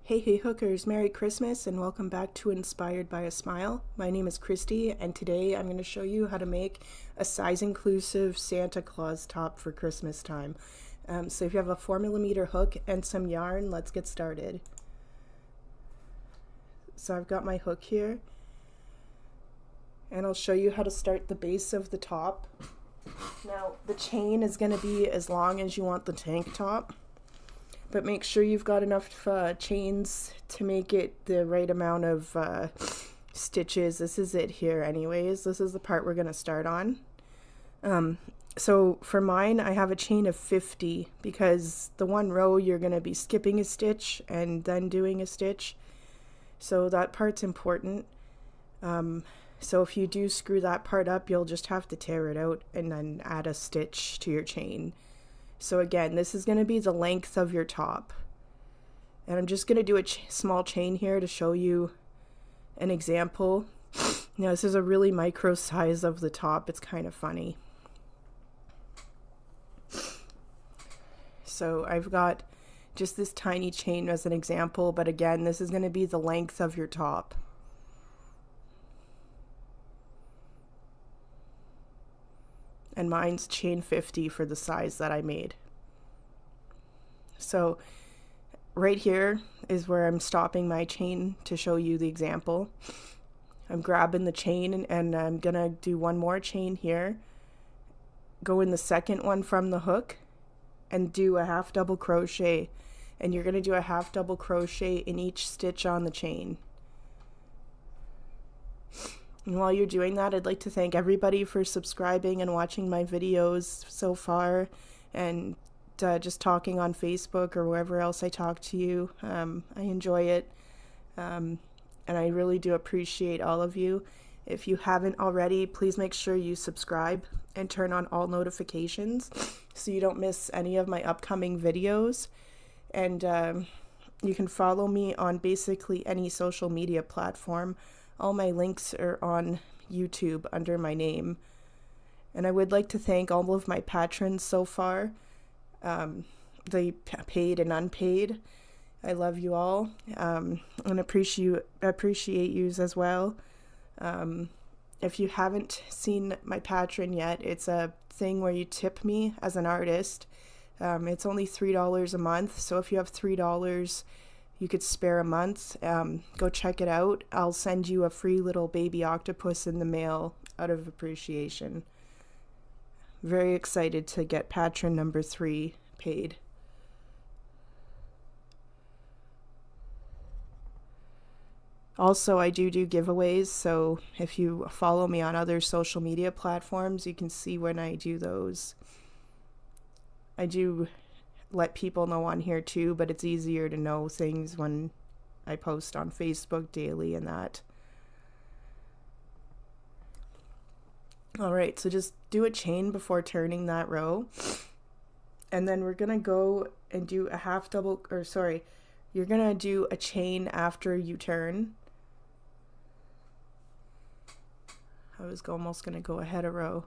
Hey hookers, Merry Christmas and welcome back to Inspired by a Smile. My name is Christy and today I'm going to show you how to make a size inclusive Santa Claus top for Christmas time. So if you have a 4mm hook and some yarn, let's get started. So I've got my hook here and I'll show you how to start the base of the top. Now the chain is going to be as long as you want the tank top, but make sure you've got enough chains to make it the right amount of stitches. This is it here anyways. This is the part we're going to start on. So for mine, I have a chain of 50 because the one row you're going to be skipping a stitch and then doing a stitch. So that part's important. So if you do screw that part up, you'll just have to tear it out and then add a stitch to your chain. So again, this is going to be the length of your top. And I'm just going to do a small chain here to show you an example. Now this is a really micro size of the top. It's kind of funny. So I've got just this tiny chain as an example, but again, this is going to be the length of your top. And mine's chain 50 for the size that I made. So right here is where I'm stopping my chain to show you the example. I'm grabbing the chain and I'm gonna do one more chain here, go in the second one from the hook and do a half double crochet, and you're gonna do a half double crochet in each stitch on the chain. And while you're doing that, I'd like to thank everybody for subscribing and watching my videos so far, and just talking on Facebook or wherever else I talk to you. I enjoy it, and I really do appreciate all of you. If you haven't already, please make sure you subscribe and turn on all notifications so you don't miss any of my upcoming videos. And you can follow me on basically any social media platform. All my links are on YouTube under my name. And I would like to thank all of my patrons so far, the paid and unpaid. I love you all, and appreciate yous as well. If you haven't seen my Patreon yet, it's a thing where you tip me as an artist. It's only $3 a month, so if you have $3 you could spare a month, go check it out. I'll send you a free little baby octopus in the mail out of appreciation. Very excited to get patron number 3 paid. Also, I do giveaways, so if you follow me on other social media platforms, you can see when I do those. I do let people know on here too, but it's easier to know things when I post on Facebook daily and that. Alright, so just do a chain before turning that row, and then we're gonna go and do a half double, or sorry, you're gonna do a chain after you turn. I was almost gonna go ahead a row,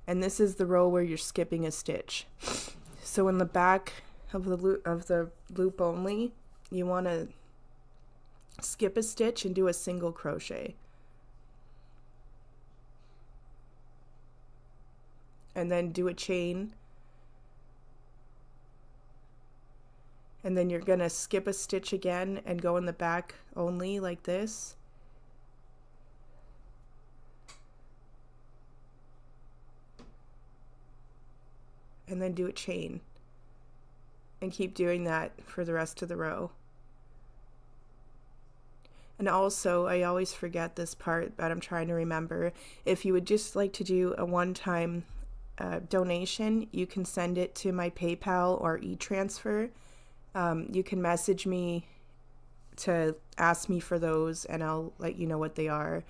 and this is the row where you're skipping a stitch. So in the back of the loop only, you want to skip a stitch and do a single crochet. And then do a chain. And then you're going to skip a stitch again and go in the back only like this. And then do a chain, and keep doing that for the rest of the row. And also, I always forget this part, but I'm trying to remember, if you would just like to do a one-time donation, you can send it to my PayPal or e-transfer. You can message me to ask me for those, and I'll let you know what they are.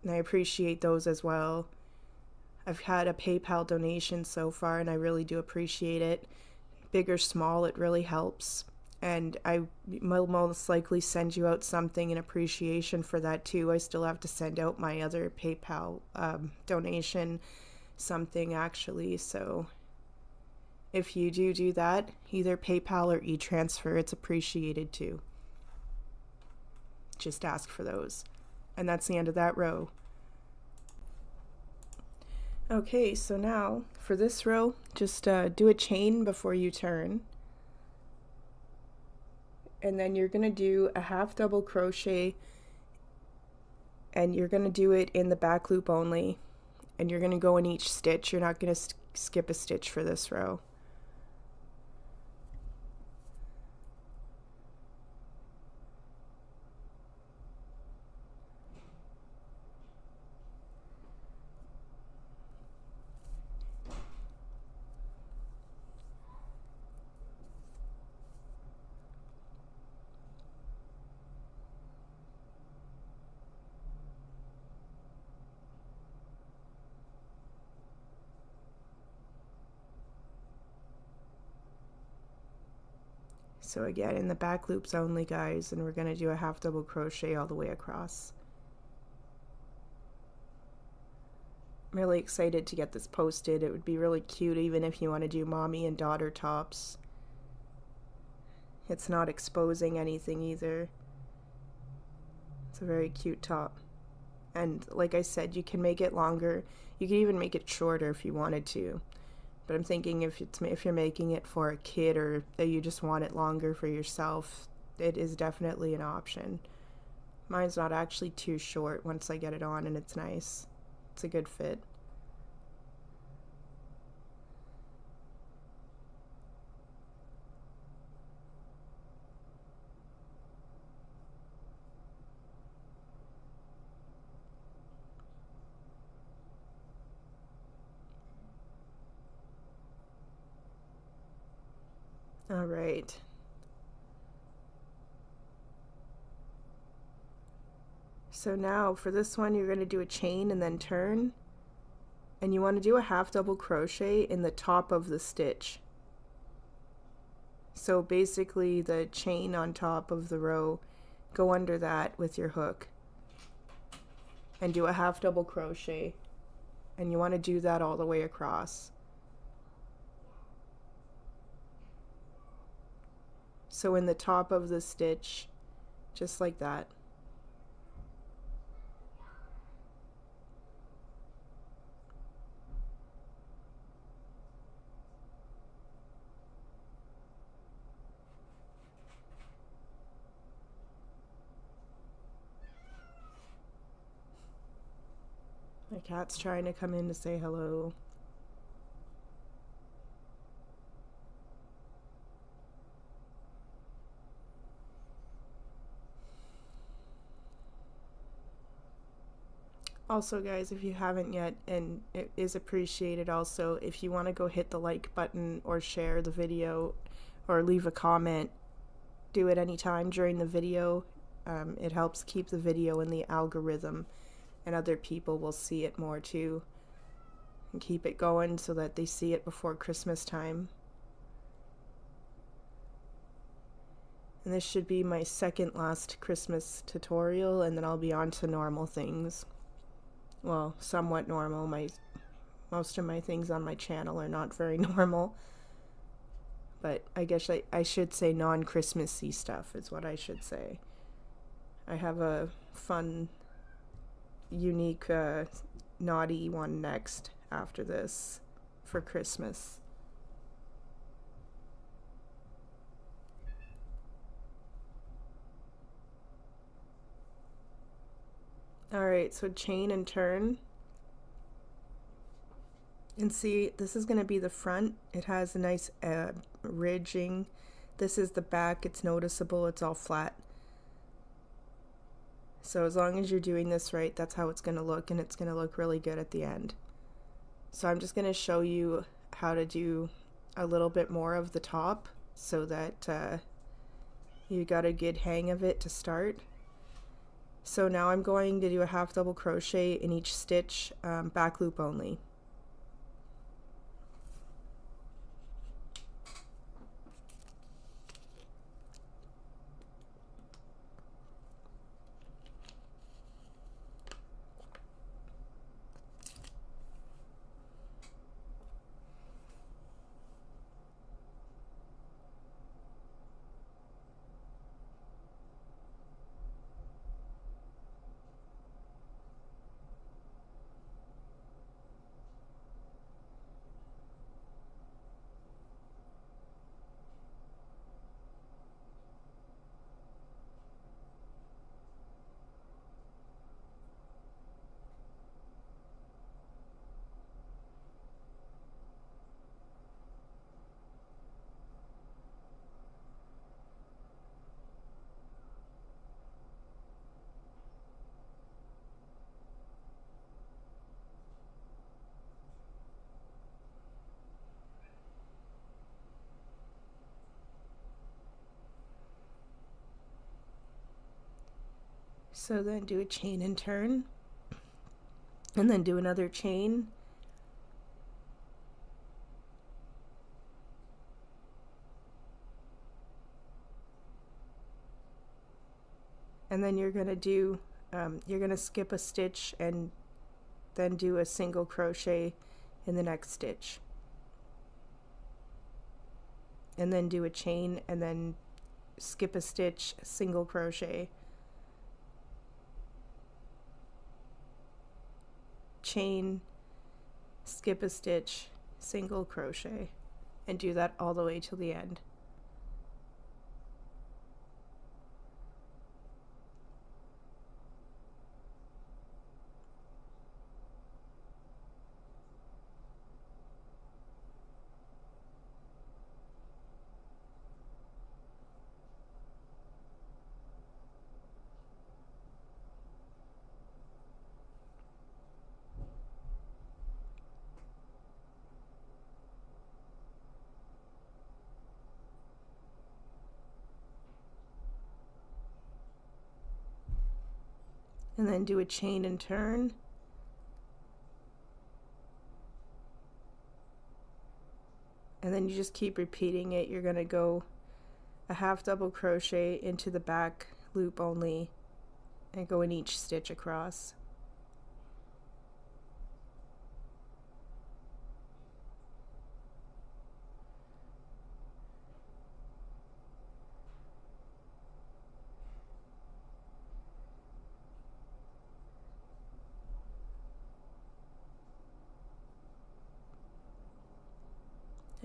And I appreciate those as well. I've had a PayPal donation so far, and I really do appreciate it. Big or small, it really helps. And I will most likely send you out something in appreciation for that too. I still have to send out my other PayPal donation something actually. So if you do that, either PayPal or e-transfer, it's appreciated too. Just ask for those. And that's the end of that row. Okay, so now for this row, just do a chain before you turn. And then you're going to do a half double crochet, and you're going to do it in the back loop only. And you're going to go in each stitch. You're not going to skip a stitch for this row. So again, in the back loops only, guys, and we're going to do a half double crochet all the way across. I'm really excited to get this posted. It would be really cute even if you want to do mommy and daughter tops. It's not exposing anything either. It's a very cute top. And like I said, you can make it longer. You can even make it shorter if you wanted to. But I'm thinking if you're making it for a kid, or that you just want it longer for yourself, it is definitely an option. Mine's not actually too short once I get it on, and it's nice. It's a good fit. All right. So now for this one, you're going to do a chain and then turn. And you want to do a half double crochet in the top of the stitch. So basically the chain on top of the row, go under that with your hook and do a half double crochet. And you want to do that all the way across. So in the top of the stitch, just like that. My cat's trying to come in to say hello. Also, guys, if you haven't yet, and it is appreciated also, if you want to go hit the like button or share the video or leave a comment, do it anytime during the video. It helps keep the video in the algorithm, and other people will see it more too, and keep it going so that they see it before Christmas time. And this should be my second last Christmas tutorial, and then I'll be on to normal things. Well, somewhat normal. Most of my things on my channel are not very normal, but I guess I should say non-Christmassy stuff is what I should say. I have a fun, unique, naughty one next after this for Christmas. Alright, so chain and turn. And see, this is going to be the front. It has a nice ridging. This is the back. It's noticeable. It's all flat. So as long as you're doing this right, that's how it's going to look, and it's going to look really good at the end. So I'm just going to show you how to do a little bit more of the top so that you got a good hang of it to start. So now I'm going to do a half double crochet in each stitch, back loop only. So then do a chain and turn, and then do another chain, and then you're going to do you're going to skip a stitch and then do a single crochet in the next stitch, and then do a chain and then skip a stitch, single crochet, chain, skip a stitch, single crochet, and do that all the way till the end. And then do a chain and turn, and then you just keep repeating it. You're going to go a half double crochet into the back loop only and go in each stitch across.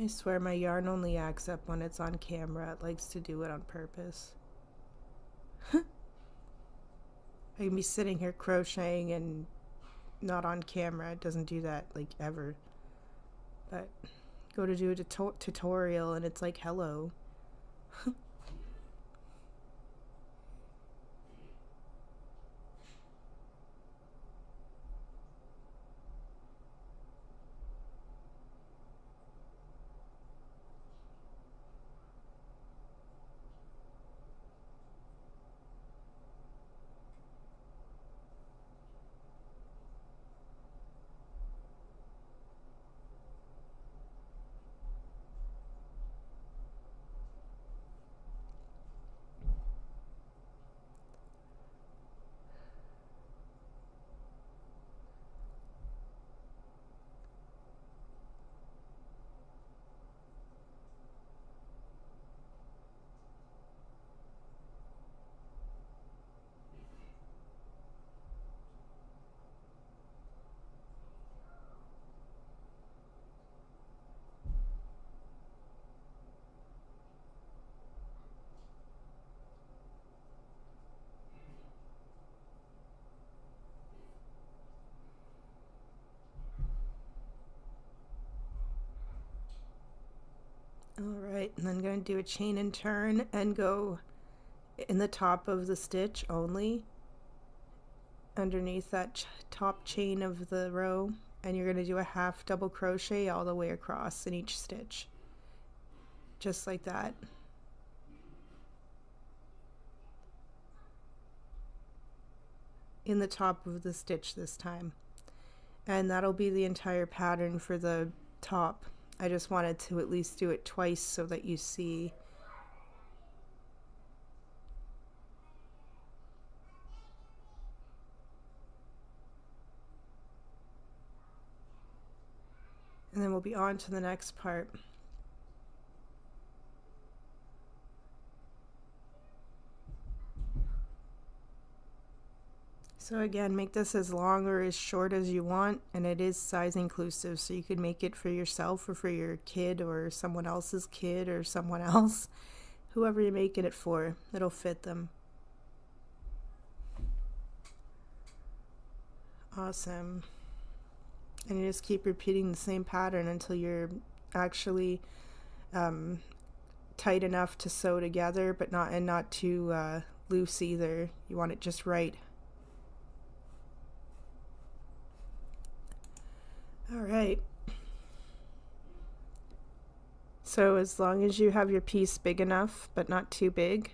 I swear my yarn only acts up when it's on camera. It likes to do it on purpose. I can be sitting here crocheting and not on camera. It doesn't do that like ever. But go to do a tutorial and it's like, hello. Alright, and then I'm going to do a chain and turn and go in the top of the stitch only, underneath that top chain of the row, and you're going to do a half double crochet all the way across in each stitch, just like that. In the top of the stitch this time, and that'll be the entire pattern for the top. I just wanted to at least do it twice so that you see. And then we'll be on to the next part. So again, make this as long or as short as you want, and it is size inclusive, so you could make it for yourself or for your kid or someone else's kid or someone else. Whoever you're making it for, it'll fit them. Awesome. And you just keep repeating the same pattern until you're actually tight enough to sew together, but not too loose either. You want it just right. Alright, so as long as you have your piece big enough but not too big,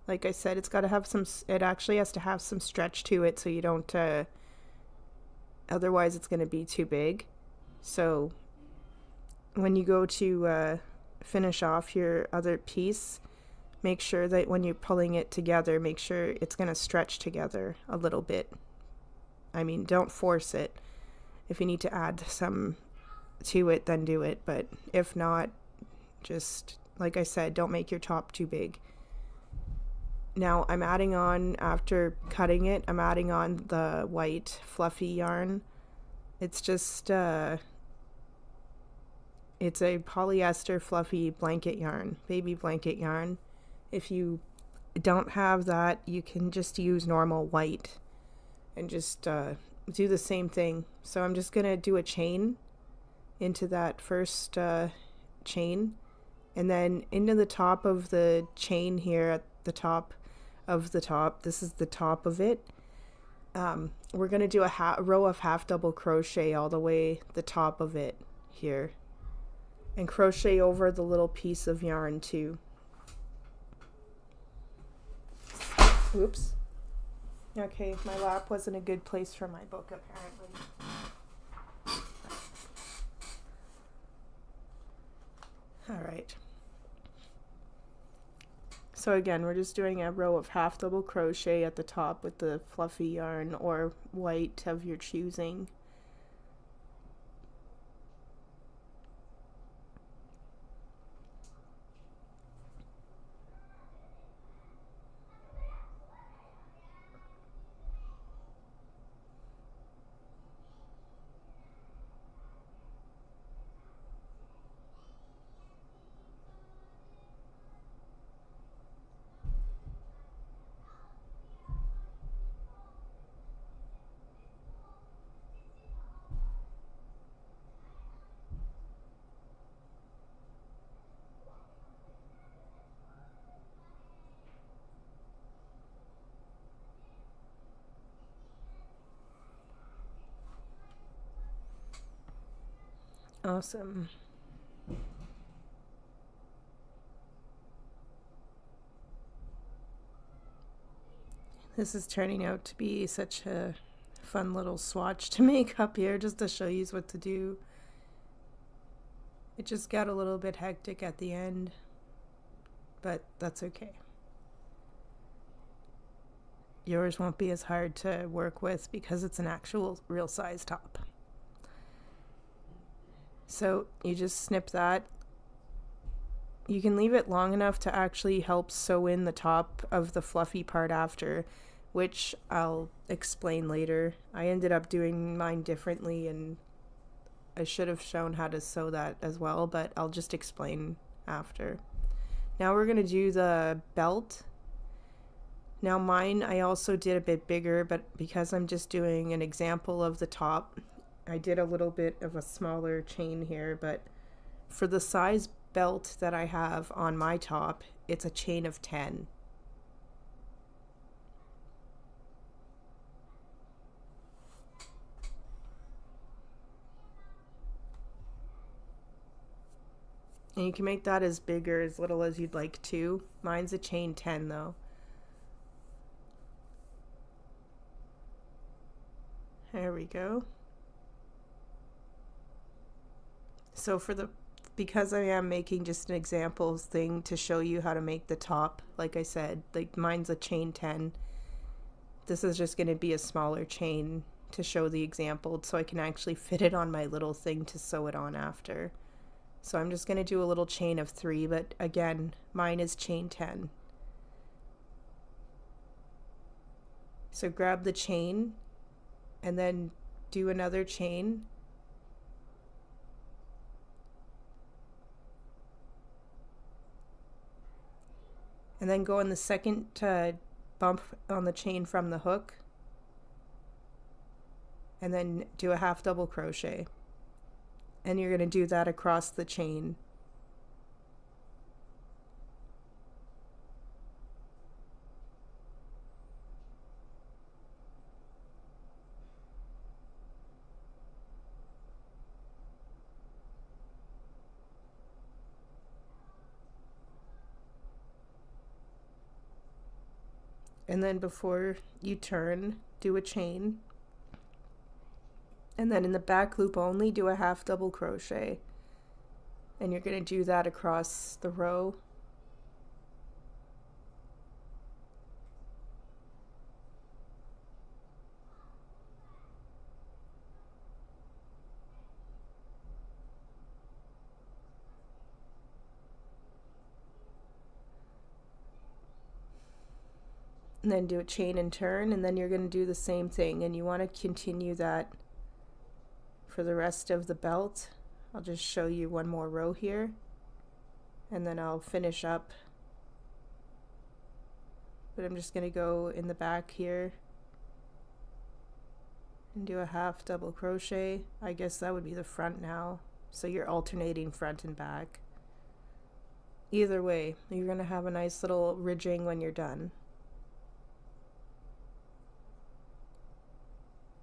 Like I said, it's got to have some, it actually has to have some stretch to it so you don't, otherwise it's going to be too big. So when you go to finish off your other piece, make sure that when you're pulling it together, make sure it's going to stretch together a little bit. I mean, don't force it. If you need to add some to it, then do it. But if not, just, like I said, don't make your top too big. Now I'm adding on, after cutting it, I'm adding on the white fluffy yarn. It's just, it's a polyester fluffy blanket yarn, baby blanket yarn. If you don't have that, you can just use normal white and just do the same thing. So I'm just gonna do a chain into that first chain, and then into the top of the chain here at the top of the top, this is the top of it. We're gonna do a row of half double crochet all the way the top of it here, and crochet over the little piece of yarn too. Oops. Okay, my lap wasn't a good place for my book apparently. All right. So again, we're just doing a row of half double crochet at the top with the fluffy yarn or white of your choosing. Awesome. This is turning out to be such a fun little swatch to make up here, just to show you what to do. It just got a little bit hectic at the end, but that's okay. Yours won't be as hard to work with because it's an actual real size top. So you just snip that. You can leave it long enough to actually help sew in the top of the fluffy part after, which I'll explain later. I ended up doing mine differently, and I should have shown how to sew that as well, but I'll just explain after. Now we're going to do the belt. Now mine I also did a bit bigger, but because I'm just doing an example of the top, I did a little bit of a smaller chain here, but for the size belt that I have on my top, it's a chain of 10. And you can make that as big or as little as you'd like to. Mine's a chain 10 though. There we go. So because I am making just an examples thing to show you how to make the top, like I said, like mine's a chain 10. This is just going to be a smaller chain to show the example so I can actually fit it on my little thing to sew it on after. So I'm just going to do a little chain of 3, but again, mine is chain 10. So grab the chain and then do another chain. And then go in the second bump on the chain from the hook, and then do a half double crochet. And you're going to do that across the chain. And then before you turn, do a chain. And then in the back loop only, do a half double crochet. And you're going to do that across the row. And then do a chain and turn, and then you're going to do the same thing, and you want to continue that for the rest of the belt. I'll just show you one more row here, and then I'll finish up. But I'm just going to go in the back here and do a half double crochet. I guess that would be the front now, so you're alternating front and back. Either way, you're going to have a nice little ridging when you're done.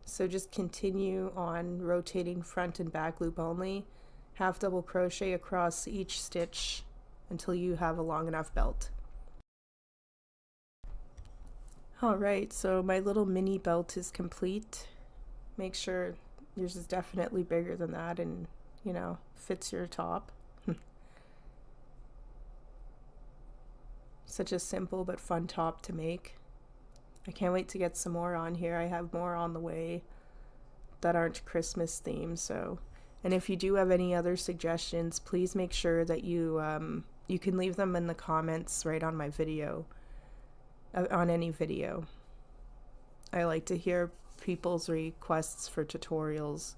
So just continue on rotating front and back loop only, half double crochet across each stitch until you have a long enough belt. Alright, so my little mini belt is complete. Make sure yours is definitely bigger than that and, you know, fits your top. Such a simple but fun top to make. I can't wait to get some more on here. I have more on the way that aren't Christmas themed. So, and if you do have any other suggestions, please make sure that you can leave them in the comments right on my video, on any video. I like to hear people's requests for tutorials.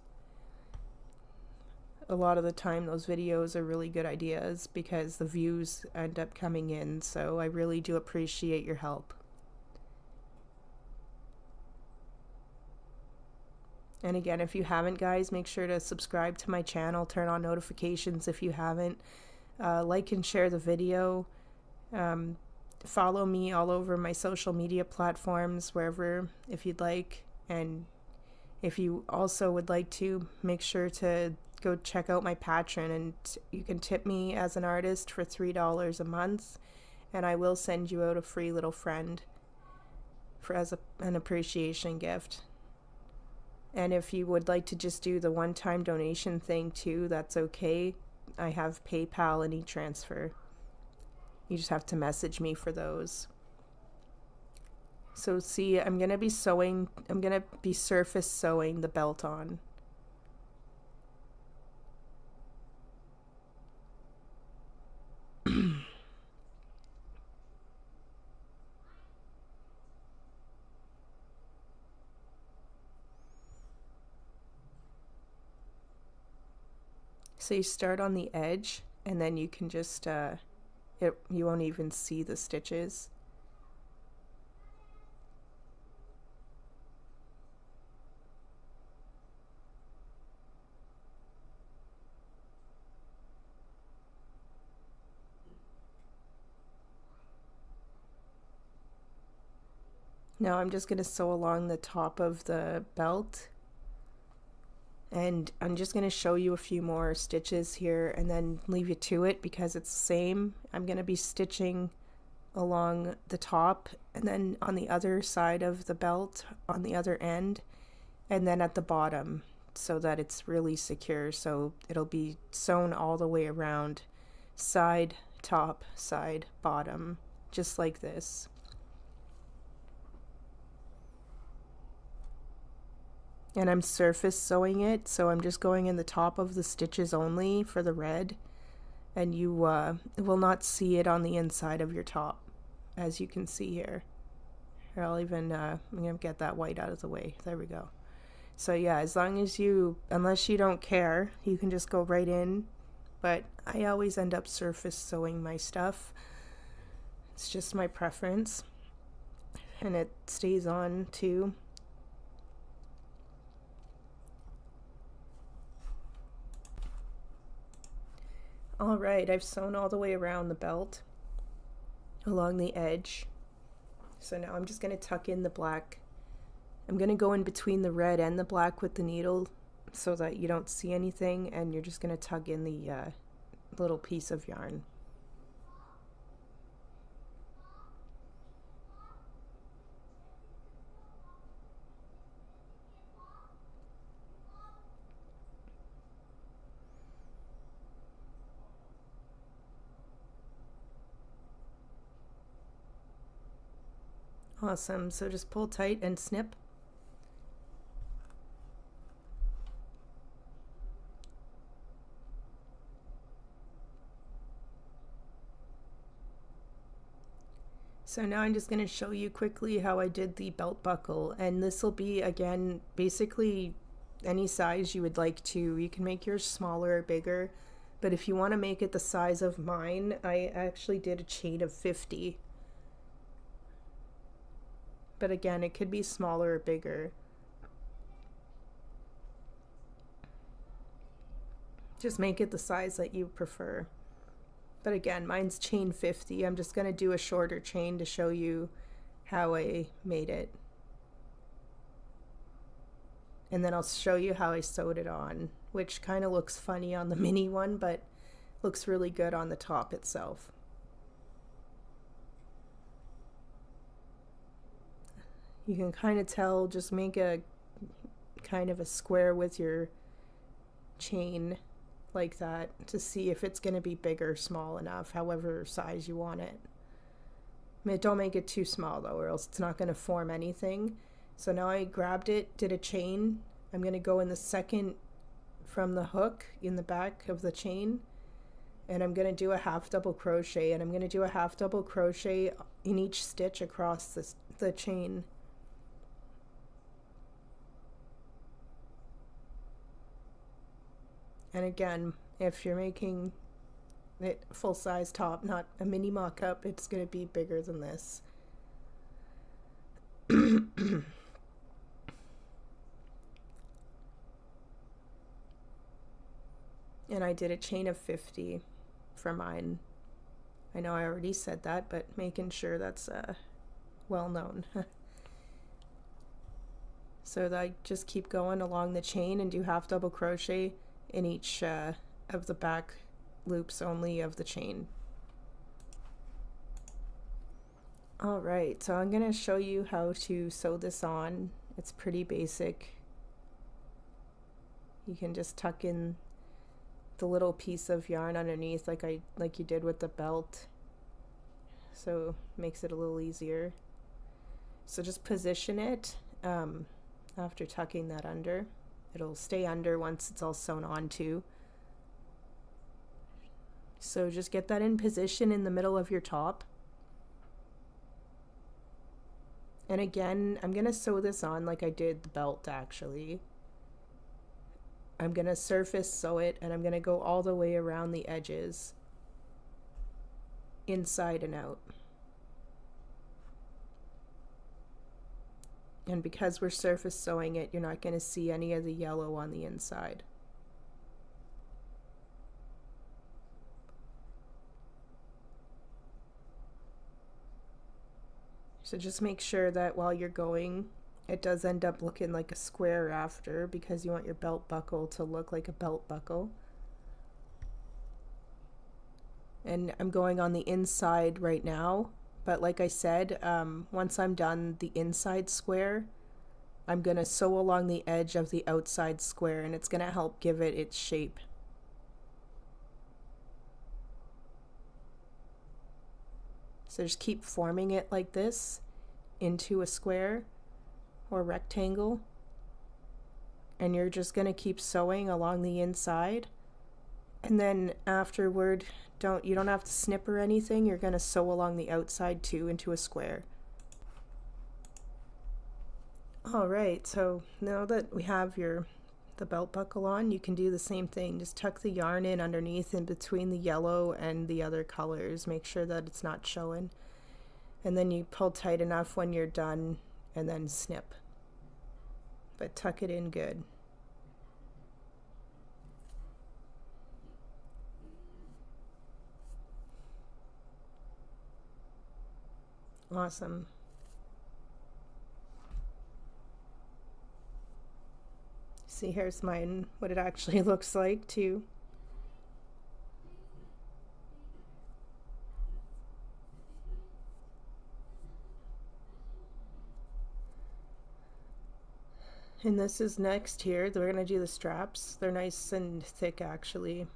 A lot of the time those videos are really good ideas because the views end up coming in, so I really do appreciate your help. And again, if you haven't, guys, make sure to subscribe to my channel, turn on notifications if you haven't, like and share the video, follow me all over my social media platforms, wherever, if you'd like. And if you also would like to, make sure to go check out my Patreon, and you can tip me as an artist for $3 a month, and I will send you out a free little friend as an appreciation gift. And if you would like to just do the one-time donation thing too, that's okay. I have PayPal and e-transfer. You just have to message me for those. So see, I'm going to be surface sewing the belt on. So you start on the edge, and then you can just, you won't even see the stitches. Now I'm just going to sew along the top of the belt. And I'm just going to show you a few more stitches here and then leave you to it because it's the same. I'm going to be stitching along the top and then on the other side of the belt on the other end, and then at the bottom, so that it's really secure. So it'll be sewn all the way around, side, top, side, bottom, just like this. And I'm surface sewing it, so I'm just going in the top of the stitches only for the red, and you will not see it on the inside of your top, as you can see here. Here, I'll even, I'm going to get that white out of the way. There we go. So yeah, as long as unless you don't care, you can just go right in, but I always end up surface sewing my stuff. It's just my preference, and it stays on too. Alright, I've sewn all the way around the belt along the edge. So now I'm just going to tuck in the black. I'm going to go in between the red and the black with the needle so that you don't see anything, and you're just going to tug in the little piece of yarn. Awesome, so just pull tight and snip. So now I'm just going to show you quickly how I did the belt buckle, and this will be, again, basically any size you would like to. You can make yours smaller or bigger, but if you want to make it the size of mine, I actually did a chain of 50. But again, it could be smaller or bigger. Just make it the size that you prefer. But again, mine's chain 50. I'm just going to do a shorter chain to show you how I made it. And then I'll show you how I sewed it on, which kind of looks funny on the mini one, but looks really good on the top itself. You can kind of tell, just make a kind of a square with your chain like that to see if it's going to be big or small enough, however size you want it. Don't make it too small though, or else it's not going to form anything. So now I grabbed it, did a chain. I'm going to go in the second from the hook in the back of the chain, and I'm going to do a half double crochet, and I'm going to do a half double crochet in each stitch across the chain. And again, if you're making it full-size top, not a mini mock-up, it's going to be bigger than this. And I did a chain of 50 for mine. I know I already said that, but making sure that's well known. So that I just keep going along the chain and do half double crochet in each of the back loops only of the chain. Alright, so I'm going to show you how to sew this on. It's pretty basic. You can just tuck in the little piece of yarn underneath like you did with the belt, so makes it a little easier. So just position it after tucking that under. It'll stay under once it's all sewn on too. So just get that in position in the middle of your top. And again, I'm gonna sew this on like I did the belt actually. I'm going to surface sew it, and I'm going to go all the way around the edges, inside and out. And because we're surface sewing it, you're not going to see any of the yellow on the inside. So just make sure that while you're going, it does end up looking like a square after, because you want your belt buckle to look like a belt buckle. And I'm going on the inside right now, but like I said, once I'm done the inside square, I'm going to sew along the edge of the outside square, and it's going to help give it its shape. So just keep forming it like this into a square or rectangle, and you're just going to keep sewing along the inside, and then afterward you don't have to snip or anything. You're going to sew along the outside too into a square. Alright, so now that we have the belt buckle on, you can do the same thing. Just tuck the yarn in underneath in between the yellow and the other colors. Make sure that it's not showing, and then you pull tight enough when you're done and then snip, but tuck it in good. Awesome. See, here's mine, what it actually looks like too. And this is next here. We're going to do the straps. They're nice and thick actually.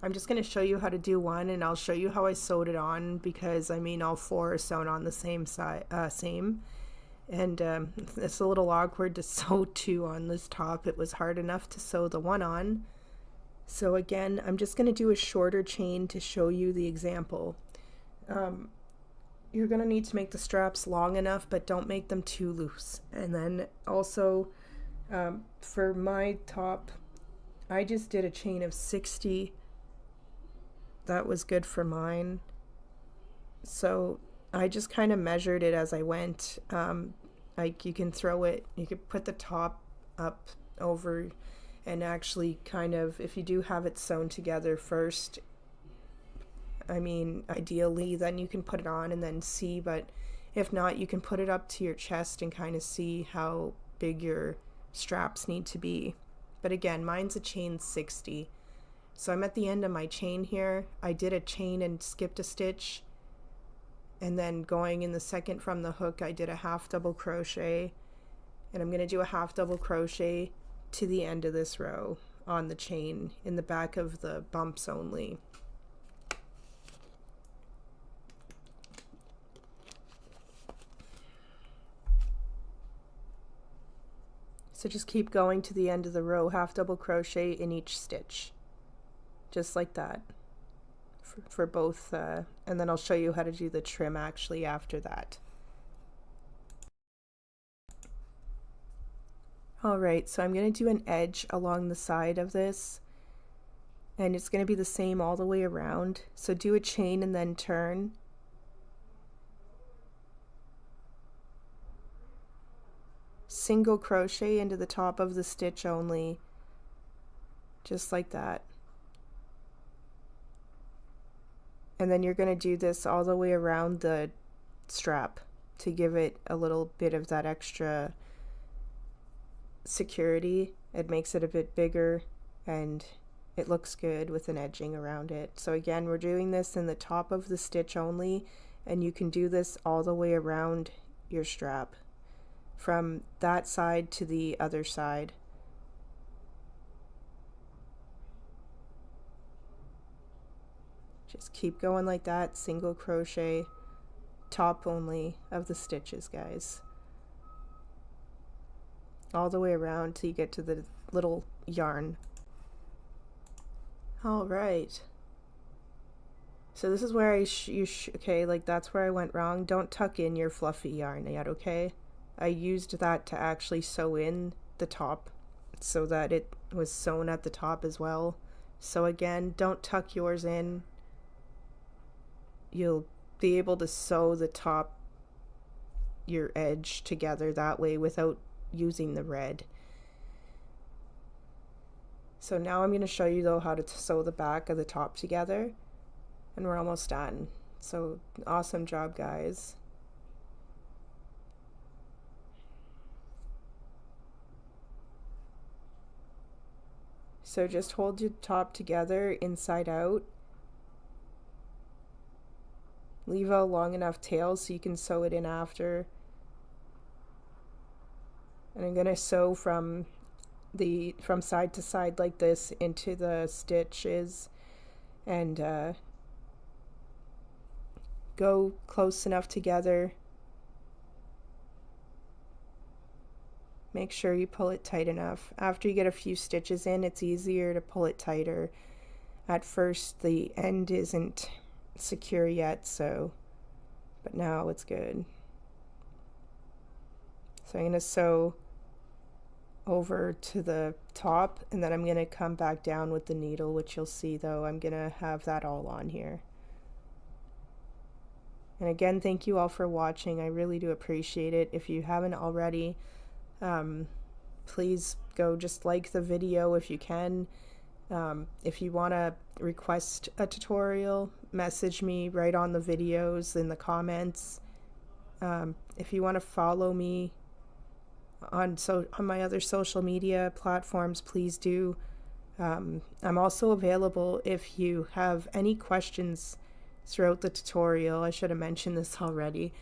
I'm just going to show you how to do one, and I'll show you how I sewed it on, because I mean all four are sewn on the same side, and it's a little awkward to sew two on this top. It was hard enough to sew the one on. So again, I'm just going to do a shorter chain to show you the example. You're going to need to make the straps long enough, but don't make them too loose. And then also for my top, I just did a chain of 60. That was good for mine. So I just kind of measured it as I went. Like you can throw it, you could put the top up over and actually kind of, if you do have it sewn together first, I mean ideally then you can put it on and then see, but if not, you can put it up to your chest and kind of see how big your straps need to be. But again, mine's a chain 60. So I'm at the end of my chain here. I did a chain and skipped a stitch, and then going in the second from the hook I did a half double crochet, and I'm going to do a half double crochet to the end of this row on the chain in the back of the bumps only. So just keep going to the end of the row, half double crochet in each stitch, just like that for both, and then I'll show you how to do the trim actually after that. Alright, so I'm going to do an edge along the side of this, and it's going to be the same all the way around. So do a chain and then turn. Single crochet into the top of the stitch only, just like that. And then you're going to do this all the way around the strap to give it a little bit of that extra security. It makes it a bit bigger and it looks good with an edging around it. So again, we're doing this in the top of the stitch only, and you can do this all the way around your strap from that side to the other side. Just keep going like that, single crochet, top only of the stitches, guys. All the way around till you get to the little yarn. All right. So this is where okay, like that's where I went wrong. Don't tuck in your fluffy yarn yet, okay? I used that to actually sew in the top so that it was sewn at the top as well. So again, don't tuck yours in. You'll be able to sew the top, your edge together that way without using the red. So now I'm going to show you though how to sew the back of the top together, and we're almost done. So awesome job, guys. So just hold your top together inside out. Leave a long enough tail so you can sew it in after. And I'm going to sew from side to side like this into the stitches, and go close enough together. Make sure you pull it tight enough. After you get a few stitches in, it's easier to pull it tighter. At first the end isn't secure yet, but now it's good. So I'm going to sew over to the top, and then I'm going to come back down with the needle, which you'll see though I'm going to have that all on here. And again, thank you all for watching. I really do appreciate it. If you haven't already, please go just like the video if you can. If you want to request a tutorial, message me right on the videos in the comments. If you want to follow me on my other social media platforms, please do. I'm also available if you have any questions throughout the tutorial. I should have mentioned this already.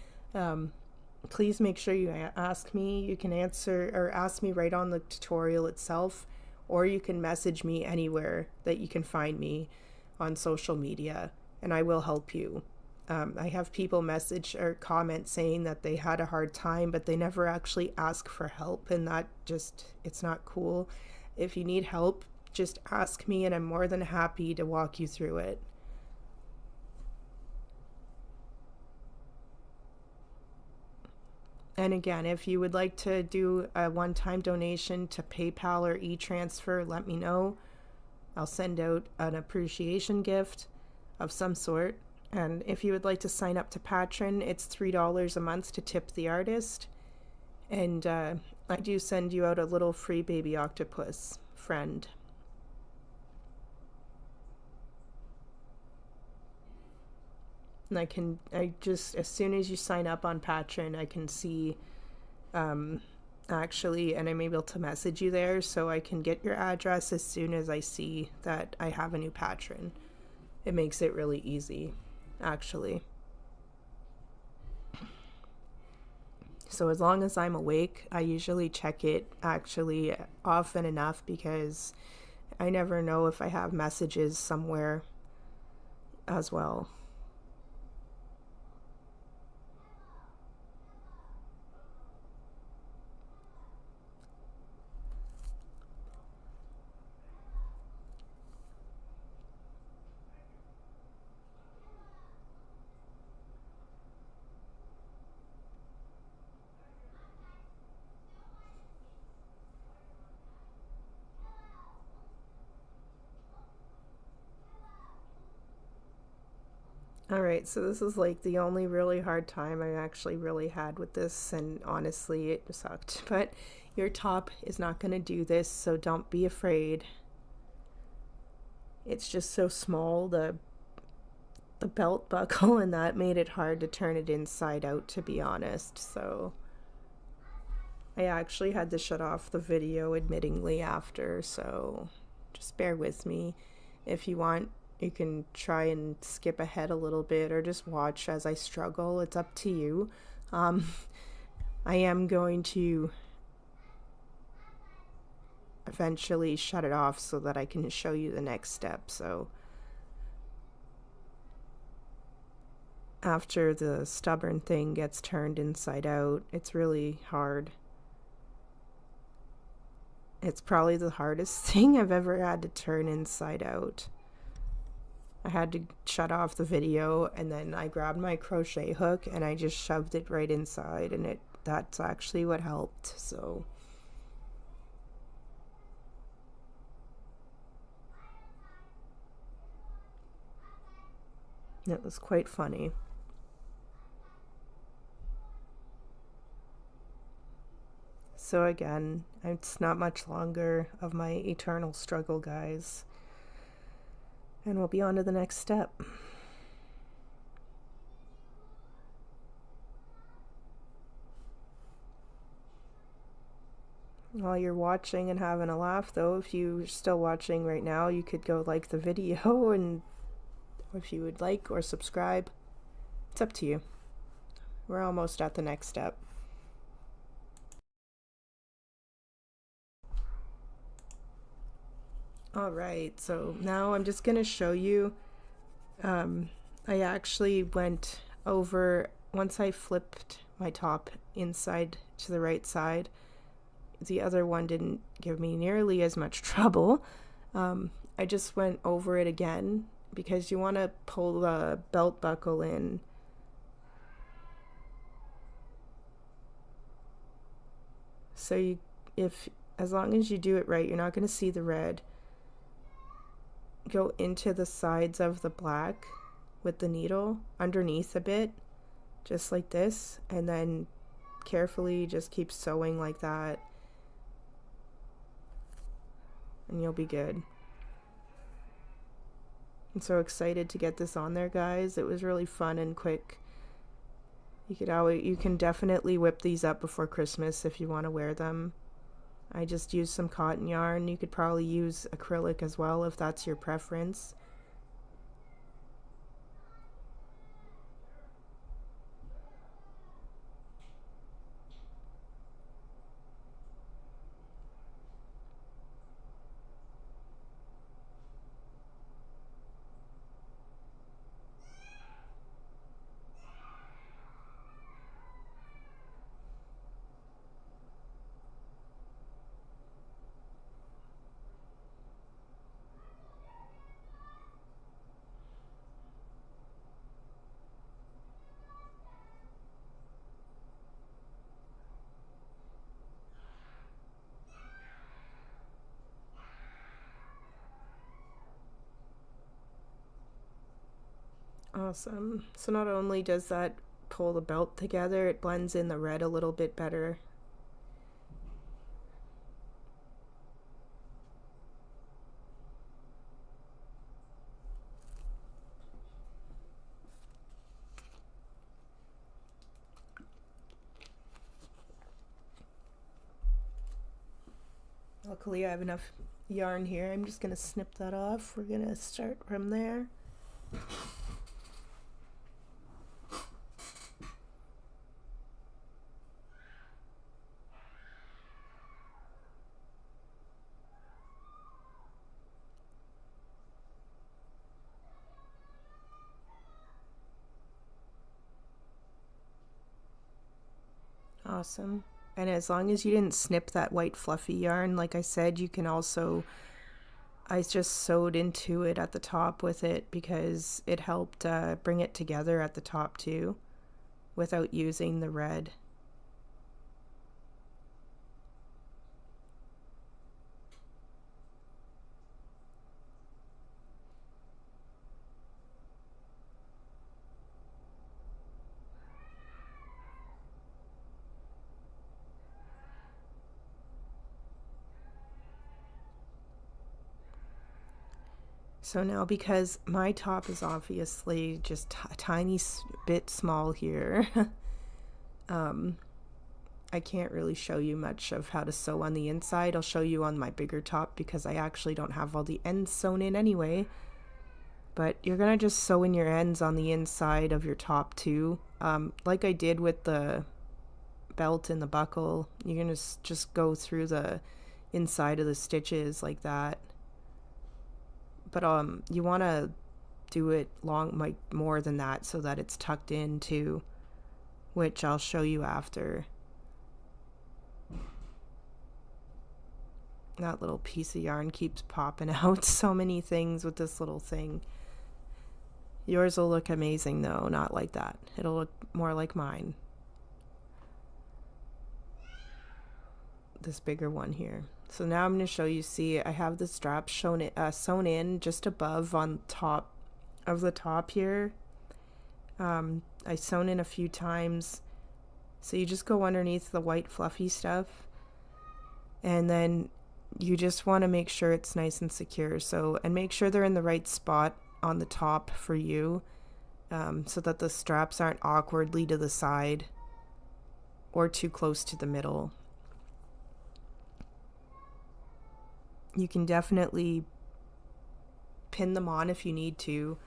Please make sure you ask me. You can answer or ask me right on the tutorial itself, or you can message me anywhere that you can find me on social media, and I will help you. I have people message or comment saying that they had a hard time, but they never actually ask for help, and that just, it's not cool. If you need help, just ask me, and I'm more than happy to walk you through it. And again, if you would like to do a one-time donation to PayPal or e-transfer, let me know. I'll send out an appreciation gift of some sort. And if you would like to sign up to Patreon, it's $3 a month to tip the artist. And I do send you out a little free baby octopus friend. And I just, as soon as you sign up on Patreon, I can see, actually, and I'm able to message you there, so I can get your address as soon as I see that I have a new patron. It makes it really easy, actually. So as long as I'm awake, I usually check it actually often enough, because I never know if I have messages somewhere as well. Alright, so this is like the only really hard time I actually really had with this, and honestly it sucked. But your top is not going to do this, so don't be afraid. It's just so small, the belt buckle, and that made it hard to turn it inside out, to be honest. So I actually had to shut off the video admittingly after, so just bear with me. If you want, you can try and skip ahead a little bit or just watch as I struggle. It's up to you. I am going to eventually shut it off so that I can show you the next step. So after the stubborn thing gets turned inside out, it's really hard. It's probably the hardest thing I've ever had to turn inside out. I had to shut off the video, and then I grabbed my crochet hook and I just shoved it right inside, and that's actually what helped. So it was quite funny. So again, it's not much longer of my eternal struggle, guys. And we'll be on to the next step. While you're watching and having a laugh, though, if you're still watching right now, you could go like the video, and if you would like, or subscribe. It's up to you. We're almost at the next step. Alright, so now I'm just going to show you. I actually went over, once I flipped my top inside to the right side, the other one didn't give me nearly as much trouble. I just went over it again, because you want to pull the belt buckle in. So as long as you do it right, you're not going to see the red. Go into the sides of the black with the needle underneath a bit, just like this, and then carefully just keep sewing like that, and you'll be good. I'm so excited to get this on there, guys. It was really fun and quick. You can definitely whip these up before Christmas if you want to wear them. I just used some cotton yarn. You could probably use acrylic as well if that's your preference. Awesome. So not only does that pull the belt together, it blends in the red a little bit better. Luckily I have enough yarn here. I'm just going to snip that off. We're going to start from there. Awesome. And as long as you didn't snip that white fluffy yarn, like I said, you can also, I just sewed into it at the top with it because it helped bring it together at the top too without using the red. So now, because my top is obviously just a tiny bit small here, I can't really show you much of how to sew on the inside. I'll show you on my bigger top because I actually don't have all the ends sewn in anyway. But you're going to just sew in your ends on the inside of your top too. Like I did with the belt and the buckle, you're going to just go through the inside of the stitches like that. But you want to do it like more than that so that it's tucked in too, which I'll show you after. That little piece of yarn keeps popping out. So many things with this little thing. Yours will look amazing though, not like that. It'll look more like mine. This bigger one here. So now I'm going to show you, see, I have the strap sewn in just above on top of the top here. I sewn in a few times. So you just go underneath the white fluffy stuff. And then you just want to make sure it's nice and secure. So, and make sure they're in the right spot on the top for you, so that the straps aren't awkwardly to the side or too close to the middle. You can definitely pin them on if you need to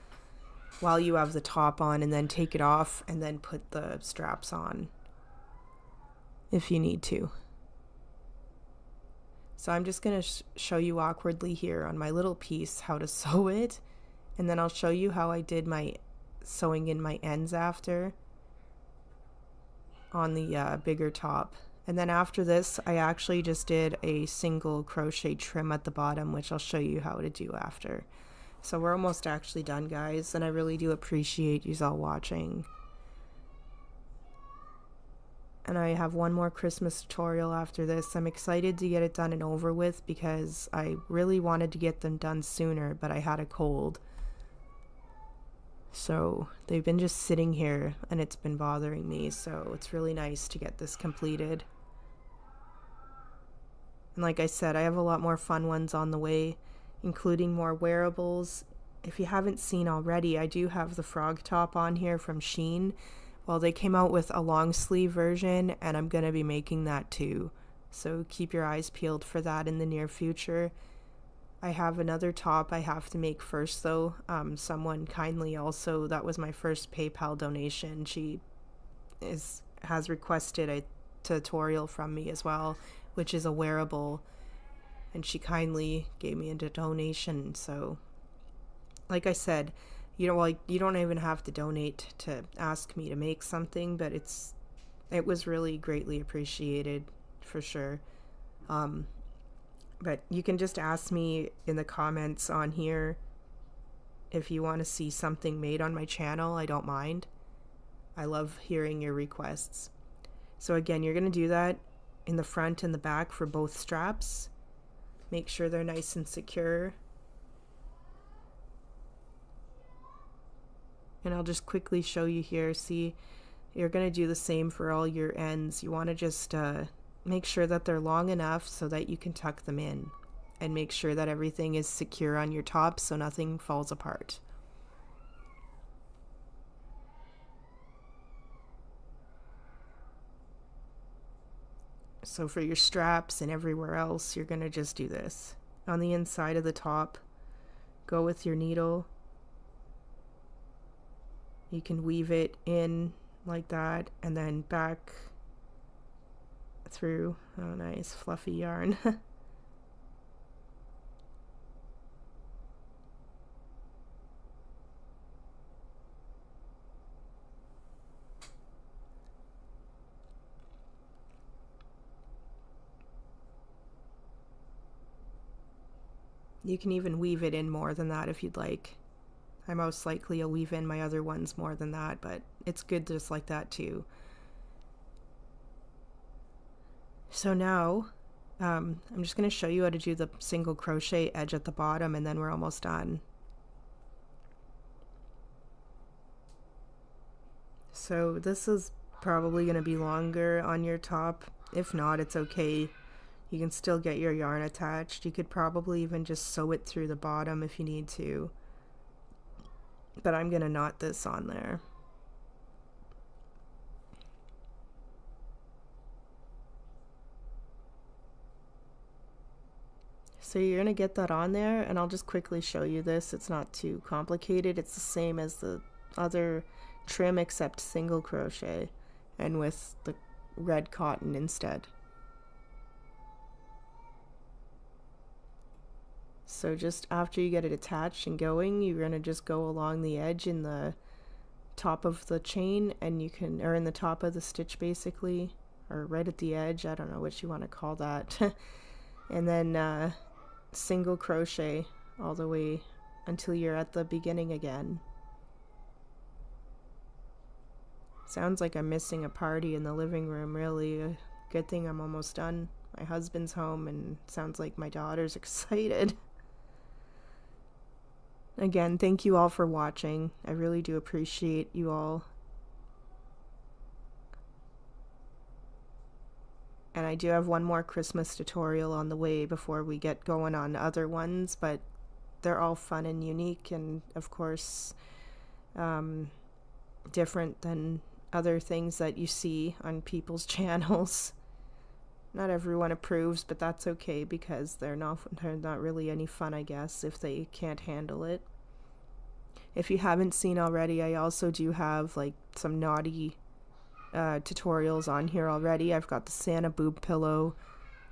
while you have the top on, and then take it off and then put the straps on if you need to. So I'm just going to show you awkwardly here on my little piece how to sew it, and then I'll show you how I did my sewing in my ends after on the bigger top. And then after this, I actually just did a single crochet trim at the bottom, which I'll show you how to do after. So we're almost actually done, guys, and I really do appreciate you all watching. And I have one more Christmas tutorial after this. I'm excited to get it done and over with because I really wanted to get them done sooner, but I had a cold. So they've been just sitting here and it's been bothering me, so it's really nice to get this completed. And like I said, I have a lot more fun ones on the way, including more wearables. If you haven't seen already, I do have the frog top on here from Shein. Well, they came out with a long sleeve version, and I'm going to be making that too. So keep your eyes peeled for that in the near future. I have another top I have to make first though. Someone kindly also, that was my first PayPal donation. She has requested a tutorial from me as well, which is a wearable, and she kindly gave me a donation. So like I said, you don't even have to donate to ask me to make something, but it was really greatly appreciated for sure. But you can just ask me in the comments on here if you want to see something made on my channel. I don't mind. I love hearing your requests. So again, you're going to do that in the front and the back for both straps. Make sure they're nice and secure. And I'll just quickly show you here. See, you're going to do the same for all your ends. You want to just make sure that they're long enough so that you can tuck them in, and make sure that everything is secure on your top so nothing falls apart. So for your straps and everywhere else, you're going to just do this. On the inside of the top, go with your needle. You can weave it in like that and then back through. Oh, nice fluffy yarn. You can even weave it in more than that if you'd like. I most likely will weave in my other ones more than that, but it's good just like that too. So now I'm just going to show you how to do the single crochet edge at the bottom, and then we're almost done. So this is probably going to be longer on your top. If not, it's okay. You can still get your yarn attached. You could probably even just sew it through the bottom if you need to. But I'm going to knot this on there. So you're going to get that on there, and I'll just quickly show you this. It's not too complicated. It's the same as the other trim except single crochet, and with the red cotton instead. So just after you get it attached and going, you're going to just go along the edge in the top of the chain, and you can, or in the top of the stitch basically, or right at the edge, I don't know what you want to call that. And then single crochet all the way until you're at the beginning again. Sounds like I'm missing a party in the living room, really. Good thing I'm almost done. My husband's home, and sounds like my daughter's excited. Again, thank you all for watching. I really do appreciate you all. And I do have one more Christmas tutorial on the way before we get going on other ones, but they're all fun and unique, and of course different than other things that you see on people's channels. Not everyone approves, but that's okay, because they're not really any fun, I guess, if they can't handle it. If you haven't seen already, I also do have like some naughty tutorials on here already. I've got the Santa boob pillow,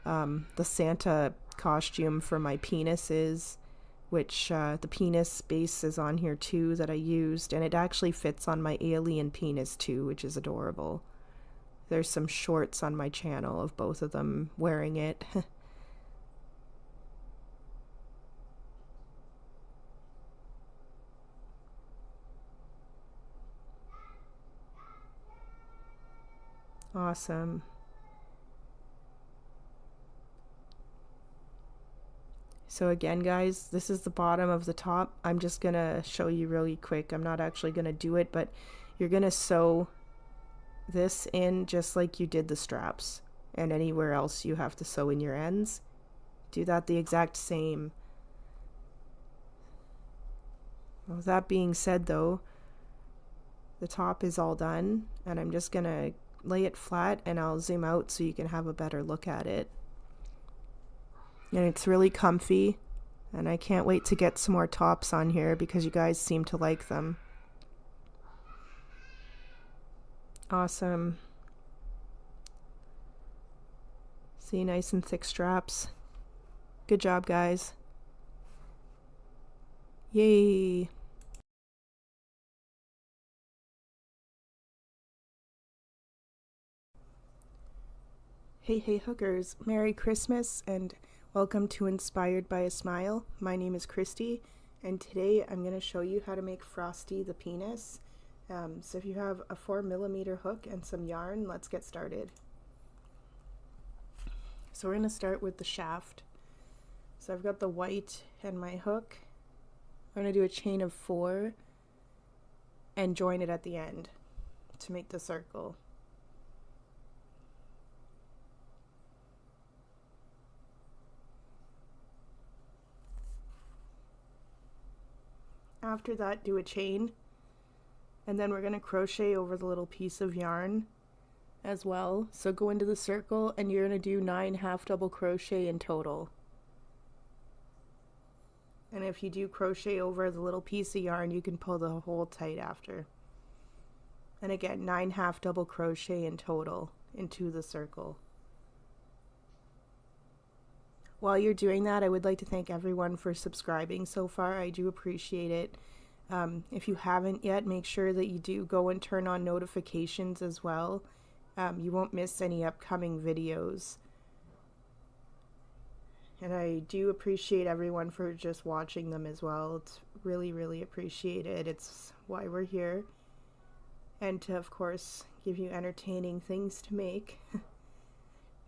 the Santa costume for my penises, which the penis base is on here too that I used, and it actually fits on my alien penis too, which is adorable. There's some shorts on my channel of both of them wearing it. Awesome. So again, guys, this is the bottom of the top. I'm just gonna show you really quick. I'm not actually gonna do it, but you're gonna sew this in just like you did the straps, and anywhere else you have to sew in your ends, do that the exact same. With that being said though, the top is all done, and I'm just gonna lay it flat, and I'll zoom out so you can have a better look at it. And it's really comfy, and I can't wait to get some more tops on here because you guys seem to like them. Awesome. See, nice and thick straps. Good job, guys. Yay. Hey hookers, Merry Christmas and welcome to Inspired by a Smile. My name is Christy, and today I'm going to show you how to make Frosty the penis. So if you have a 4mm hook and some yarn, let's get started. So we're going to start with the shaft. So I've got the white and my hook. I'm going to do a chain of 4, and join it at the end to make the circle. After that, do a chain, and then we're going to crochet over the little piece of yarn as well. So go into the circle and you're going to do 9 half double crochet in total. And if you do crochet over the little piece of yarn, you can pull the hole tight after. And again, 9 half double crochet in total into the circle. While you're doing that, I would like to thank everyone for subscribing so far. I do appreciate it. If you haven't yet, make sure that you do go and turn on notifications as well. You won't miss any upcoming videos. And I do appreciate everyone for just watching them as well. It's really, really appreciated. It's why we're here. And to, of course, give you entertaining things to make.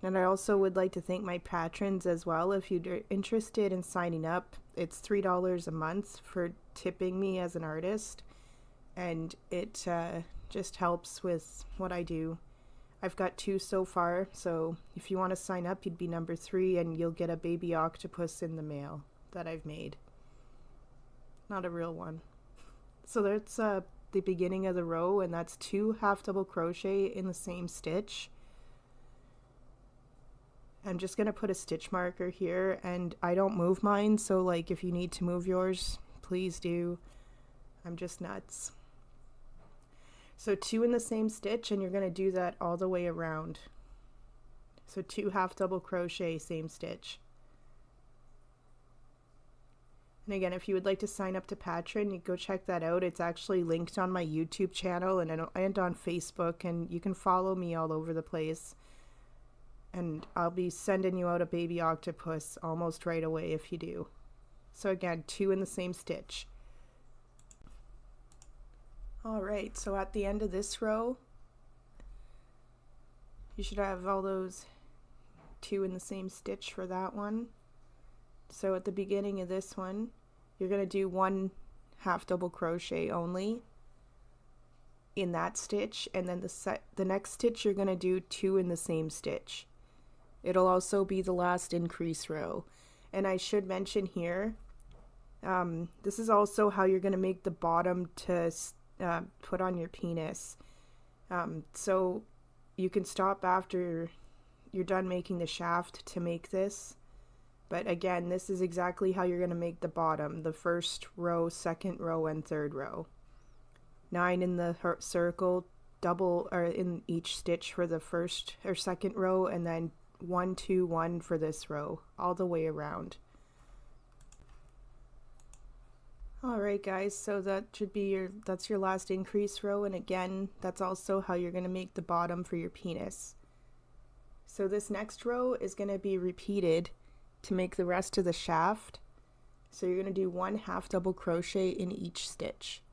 And I also would like to thank my patrons as well. If you're interested in signing up, it's $3 a month for tipping me as an artist. And it just helps with what I do. I've got 2 so far, so if you want to sign up, you'd be number 3 and you'll get a baby octopus in the mail that I've made. Not a real one. So that's the beginning of the row, and that's 2 half double crochet in the same stitch. I'm just going to put a stitch marker here, and I don't move mine, so like if you need to move yours, please do. I'm just nuts. So 2 in the same stitch, and you're going to do that all the way around. So 2 half double crochet, same stitch. And again, if you would like to sign up to Patreon, you go check that out. It's actually linked on my YouTube channel and on Facebook, and you can follow me all over the place. And I'll be sending you out a baby octopus almost right away if you do. So again, 2 in the same stitch. Alright, so at the end of this row, you should have all those 2 in the same stitch for that one. So at the beginning of this one, you're going to do 1 half double crochet only in that stitch, and then the next stitch you're going to do 2 in the same stitch. It'll also be the last increase row. And I should mention here, this is also how you're going to make the bottom to put on your penis. So you can stop after you're done making the shaft to make this. But again, this is exactly how you're going to make the bottom, the first row, second row, and third row. 9 in the circle, double or in each stitch for the first or second row, and then 1 2 1 for this row, all the way around. Alright guys, so that should be that's your last increase row, and again, that's also how you're going to make the bottom for your penis. So this next row is going to be repeated to make the rest of the shaft. So you're going to do 1 half double crochet in each stitch.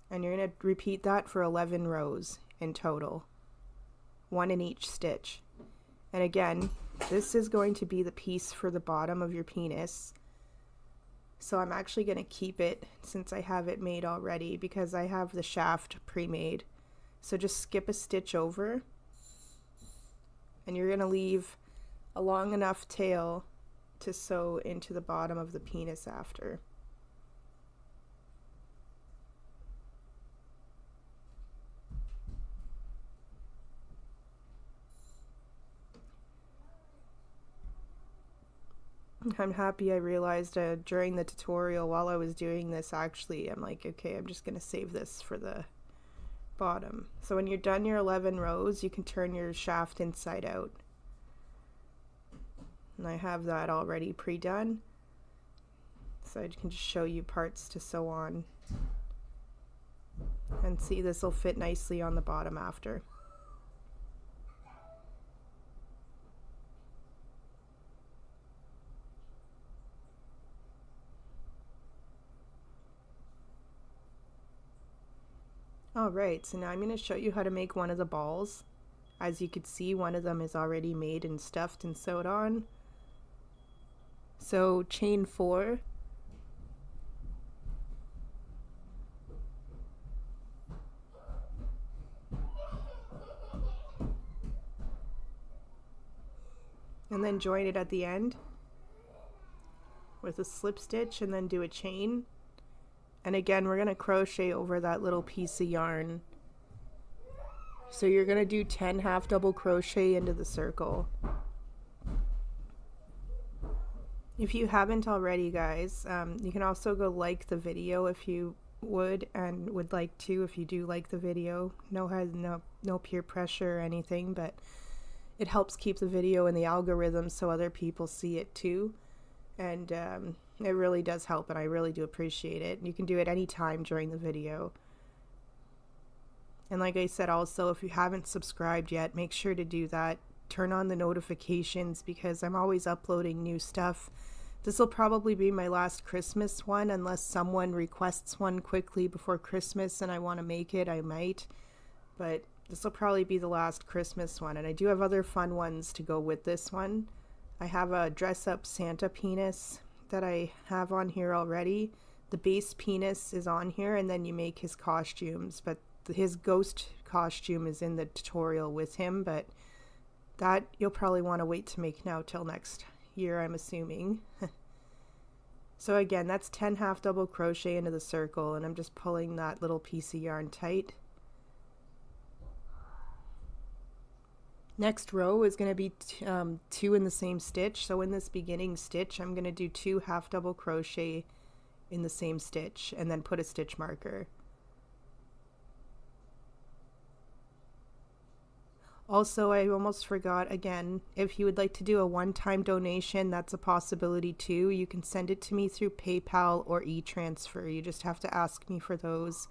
And you're going to repeat that for 11 rows in total. 1 in each stitch. And again, this is going to be the piece for the bottom of your penis. So I'm actually going to keep it since I have it made already, because I have the shaft pre-made. So just skip a stitch over, and you're going to leave a long enough tail to sew into the bottom of the penis after. I'm happy I realized during the tutorial while I was doing this, actually, I'm like, okay, I'm just going to save this for the bottom. So when you're done your 11 rows, you can turn your shaft inside out. And I have that already pre-done. So I can just show you parts to sew on. And see, this will fit nicely on the bottom after. Alright, so now I'm going to show you how to make one of the balls. As you can see, one of them is already made and stuffed and sewed on. So chain 4, and then join it at the end with a slip stitch and then do a chain. And again, we're going to crochet over that little piece of yarn. So you're going to do 10 half double crochet into the circle. If you haven't already, guys, you can also go like the video if you would and would like to, if you do like the video. No peer pressure or anything, but it helps keep the video in the algorithm so other people see it too. And it really does help, and I really do appreciate it. You can do it anytime during the video. And like I said, also, if you haven't subscribed yet, make sure to do that. Turn on the notifications because I'm always uploading new stuff. This will probably be my last Christmas one unless someone requests one quickly before Christmas and I want to make it, I might. But this will probably be the last Christmas one, and I do have other fun ones to go with this one. I have a dress up Santa penis that I have on here already. The base penis is on here, and then you make his costumes, but his ghost costume is in the tutorial with him, but that you'll probably want to wait to make now till next year, I'm assuming. So again, that's 10 half double crochet into the circle, and I'm just pulling that little piece of yarn tight. Next row is going to be 2 in the same stitch. So in this beginning stitch, I'm going to do 2 half double crochet in the same stitch and then put a stitch marker. Also, I almost forgot, again, if you would like to do a one-time donation, that's a possibility too. You can send it to me through PayPal or e-transfer. You just have to ask me for those,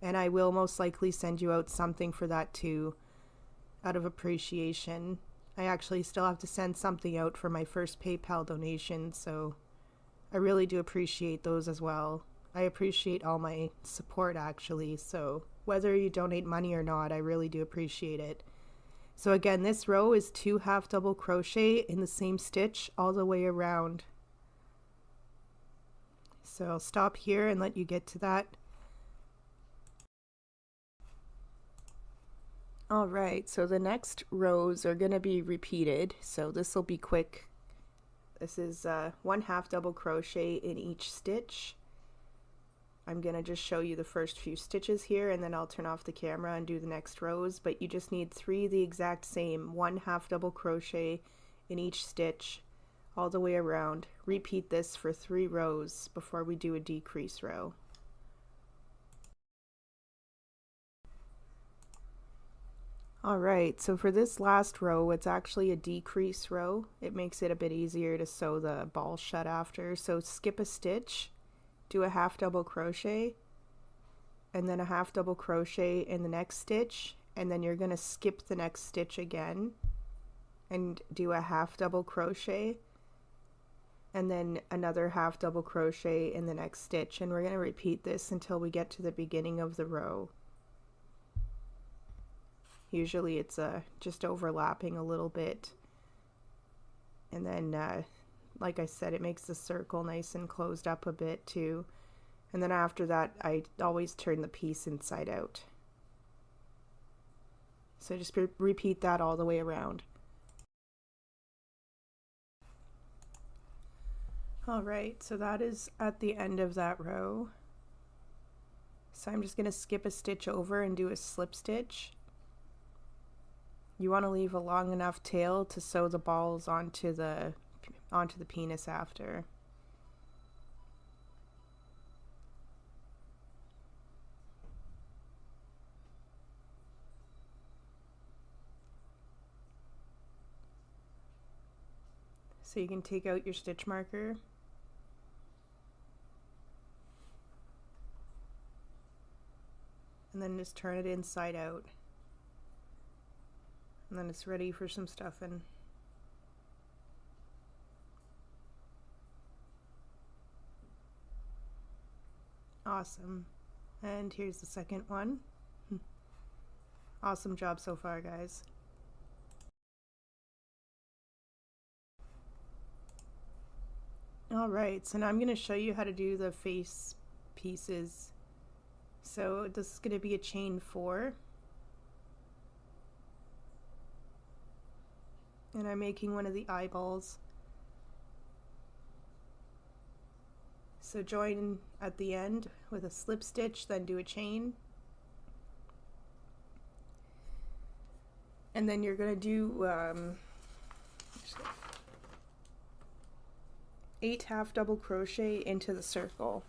and I will most likely send you out something for that too, out of appreciation. I actually still have to send something out for my first PayPal donation, so I really do appreciate those as well. I appreciate all my support actually, so whether you donate money or not, I really do appreciate it. So again, this row is 2 half double crochet in the same stitch all the way around. So I'll stop here and let you get to that. Alright, so the next rows are going to be repeated, so this will be quick. This is 1 half double crochet in each stitch. I'm going to just show you the first few stitches here, and then I'll turn off the camera and do the next rows, but you just need 3 the exact same, 1 half double crochet in each stitch all the way around. Repeat this for 3 rows before we do a decrease row. Alright, so for this last row, it's actually a decrease row. It makes it a bit easier to sew the ball shut after. So skip a stitch, do a half double crochet, and then a half double crochet in the next stitch, and then you're going to skip the next stitch again and do a half double crochet, and then another half double crochet in the next stitch, and we're going to repeat this until we get to the beginning of the row. Usually it's just overlapping a little bit, and then like I said, it makes the circle nice and closed up a bit too. And then after that, I always turn the piece inside out. So just repeat that all the way around. Alright, so that is at the end of that row. So I'm just going to skip a stitch over and do a slip stitch. You want to leave a long enough tail to sew the balls onto the penis after. So you can take out your stitch marker and then just turn it inside out, and then it's ready for some stuffing. Awesome. And here's the second one. Awesome job so far, guys. Alright, so now I'm going to show you how to do the face pieces. So this is going to be a chain 4. And I'm making one of the eyeballs. So join at the end with a slip stitch, then do a chain. And then you're going to do 8 half double crochet into the circle.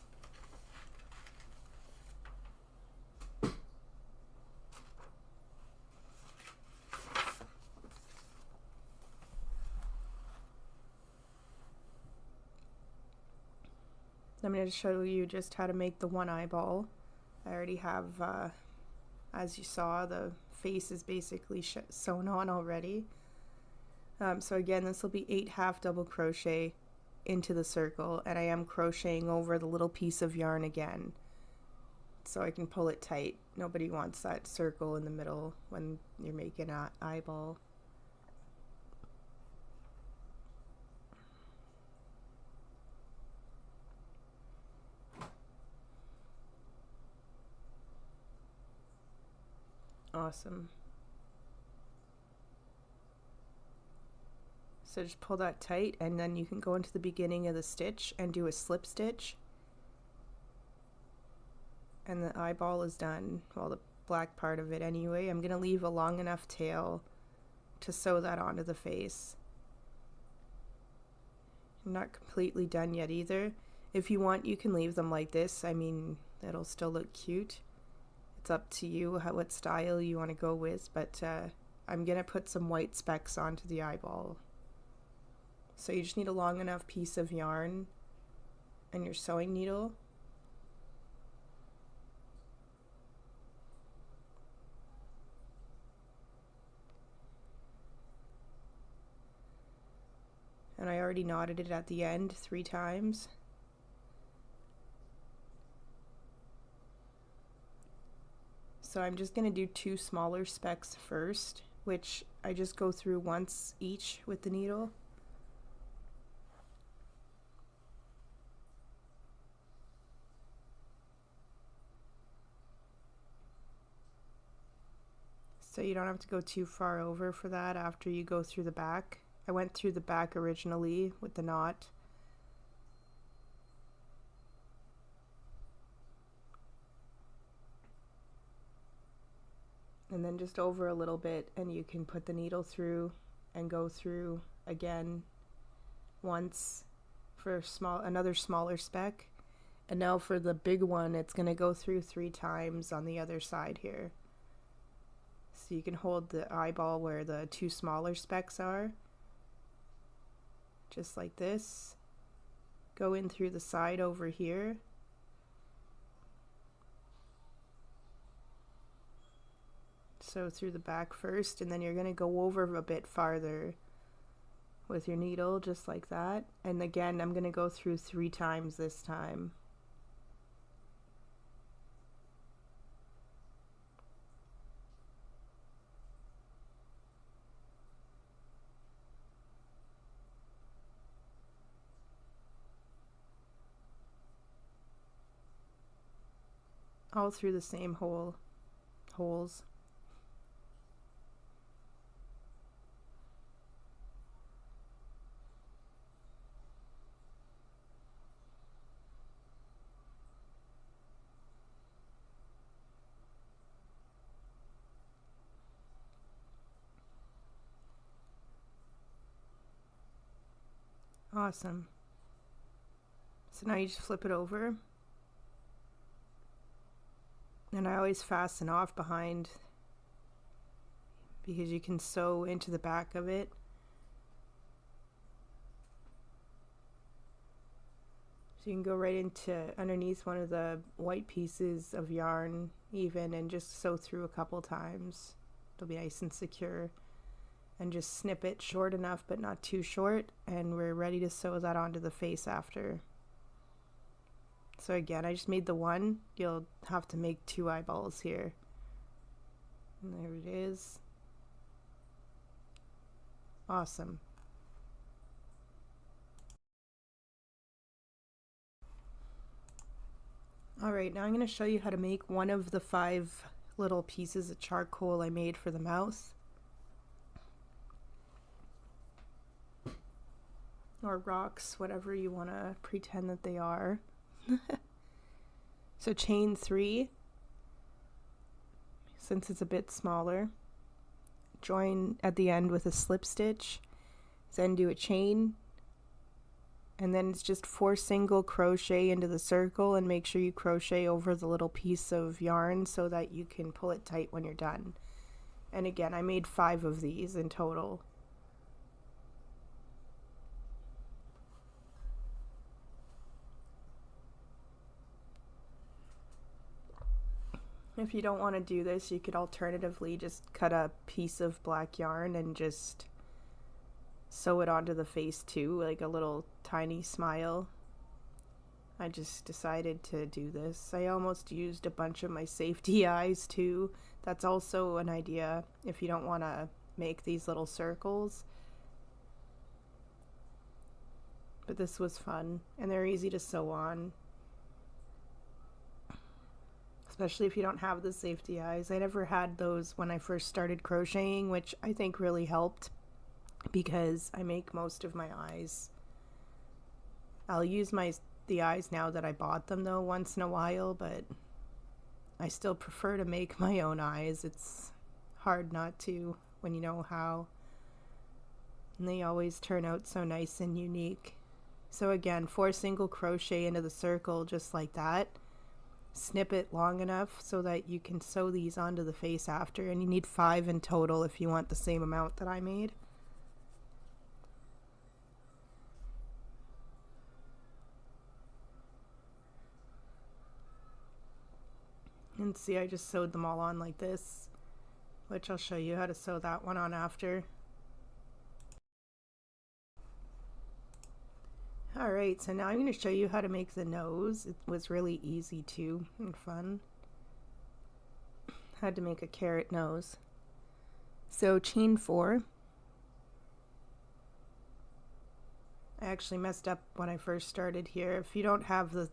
I'm going to show you just how to make the one eyeball. I already have, as you saw, the face is basically sewn on already. So again, this will be 8 half double crochet into the circle, and I am crocheting over the little piece of yarn again so I can pull it tight. Nobody wants that circle in the middle when you're making an eyeball. Awesome. So just pull that tight, and then you can go into the beginning of the stitch and do a slip stitch. And the eyeball is done, well, the black part of it anyway. I'm going to leave a long enough tail to sew that onto the face. I'm not completely done yet either. If you want, you can leave them like this. I mean, it'll still look cute. It's up to you what style you want to go with, but I'm going to put some white specks onto the eyeball. So you just need a long enough piece of yarn and your sewing needle. And I already knotted it at the end 3 times. So I'm just going to do 2 smaller specks first, which I just go through once each with the needle. So you don't have to go too far over for that after you go through the back. I went through the back originally with the knot. And then just over a little bit, and you can put the needle through and go through again once for another smaller speck. And now for the big one, it's going to go through 3 times on the other side here. So you can hold the eyeball where the 2 smaller specks are, just like this. Go in through the side over here. So through the back first, and then you're going to go over a bit farther with your needle, just like that. And again, I'm going to go through 3 times this time. All through the same holes. Awesome. So now you just flip it over. And I always fasten off behind because you can sew into the back of it. So you can go right into underneath one of the white pieces of yarn even and just sew through a couple times. It'll be nice and secure. And just snip it short enough but not too short, and we're ready to sew that onto the face after. So again, I just made the one. You'll have to make 2 eyeballs here. And there it is. Awesome. Alright, now I'm going to show you how to make one of the 5 little pieces of charcoal I made for the mouse. Or rocks, whatever you want to pretend that they are. So chain 3, since it's a bit smaller. Join at the end with a slip stitch, then do a chain, and then it's just 4 single crochet into the circle, and make sure you crochet over the little piece of yarn so that you can pull it tight when you're done. And again, I made 5 of these in total. If you don't want to do this, you could alternatively just cut a piece of black yarn and just sew it onto the face too, like a little tiny smile. I just decided to do this. I almost used a bunch of my safety eyes too. That's also an idea if you don't want to make these little circles. But this was fun, and they're easy to sew on. Especially if you don't have the safety eyes. I never had those when I first started crocheting, which I think really helped because I make most of my eyes. I'll use the eyes now that I bought them though once in a while, but I still prefer to make my own eyes. It's hard not to when you know how. And they always turn out so nice and unique. So again, 4 single crochet into the circle just like that. Snip it long enough so that you can sew these onto the face after, and you need 5 in total if you want the same amount that I made. And see, I just sewed them all on like this, which I'll show you how to sew that one on after. Alright, so now I'm going to show you how to make the nose. It was really easy too and fun. Had to make a carrot nose. So chain 4. I actually messed up when I first started here. If you don't have the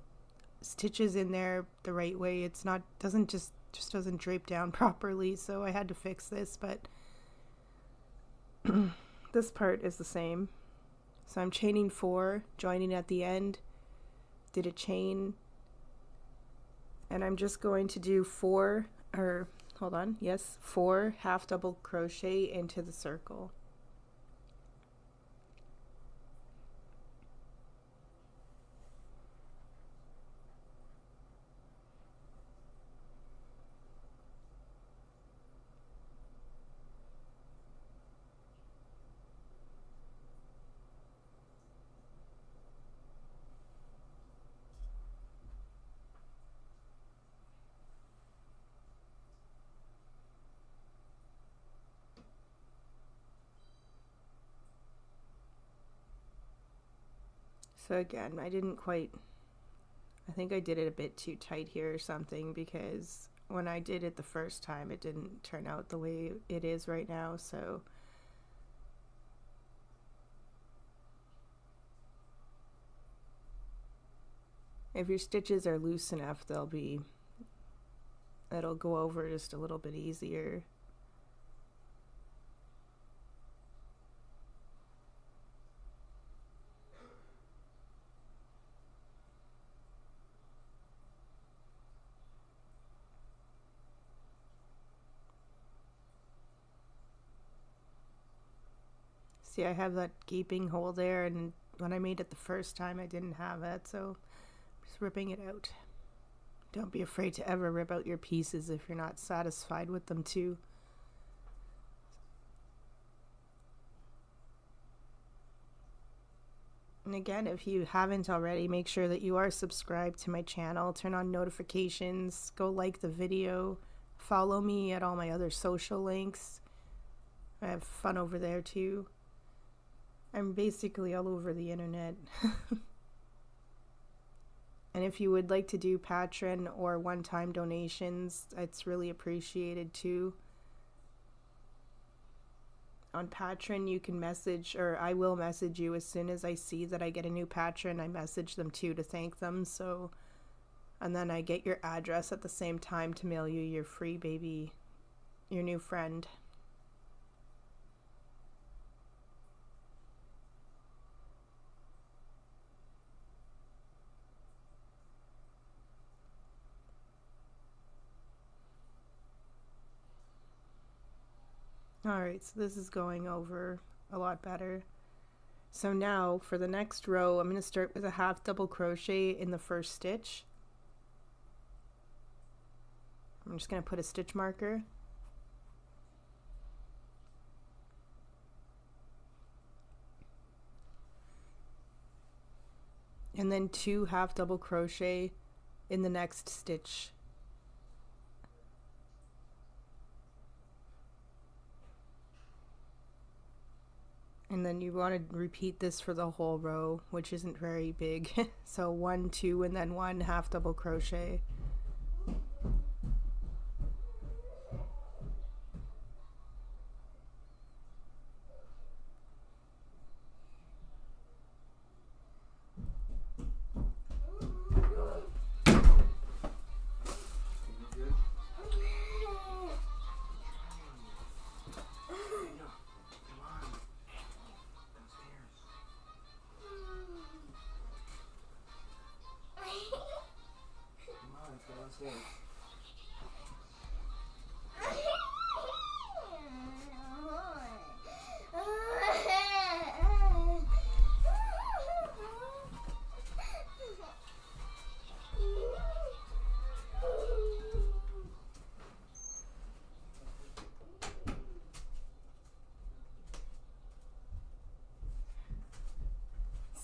stitches in there the right way, it's not just doesn't drape down properly, so I had to fix this, but this part is the same. So I'm chaining 4, joining at the end, did a chain, and I'm just going to do 4 half double crochet into the circle. So again, I think I did it a bit too tight here or something, because when I did it the first time it didn't turn out the way it is right now, so if your stitches are loose enough, it'll go over just a little bit easier. See, I have that gaping hole there, and when I made it the first time I didn't have it, so I'm just ripping it out. Don't be afraid to ever rip out your pieces if you're not satisfied with them too. And again, if you haven't already, make sure that you are subscribed to my channel, turn on notifications, go like the video, follow me at all my other social links. I have fun over there too. I'm basically all over the internet. And if you would like to do Patreon or one-time donations, it's really appreciated too. On Patreon you can message, or I will message you as soon as I see that I get a new patron. I message them too to thank them, so And then I get your address at the same time to mail you your free baby, your new friend. Alright, so this is going over a lot better. So now for the next row, I'm going to start with a half double crochet in the first stitch. I'm just going to put a stitch marker. And then 2 half double crochet in the next stitch. And then you want to repeat this for the whole row, which isn't very big. So 1, 2, and then 1 half double crochet.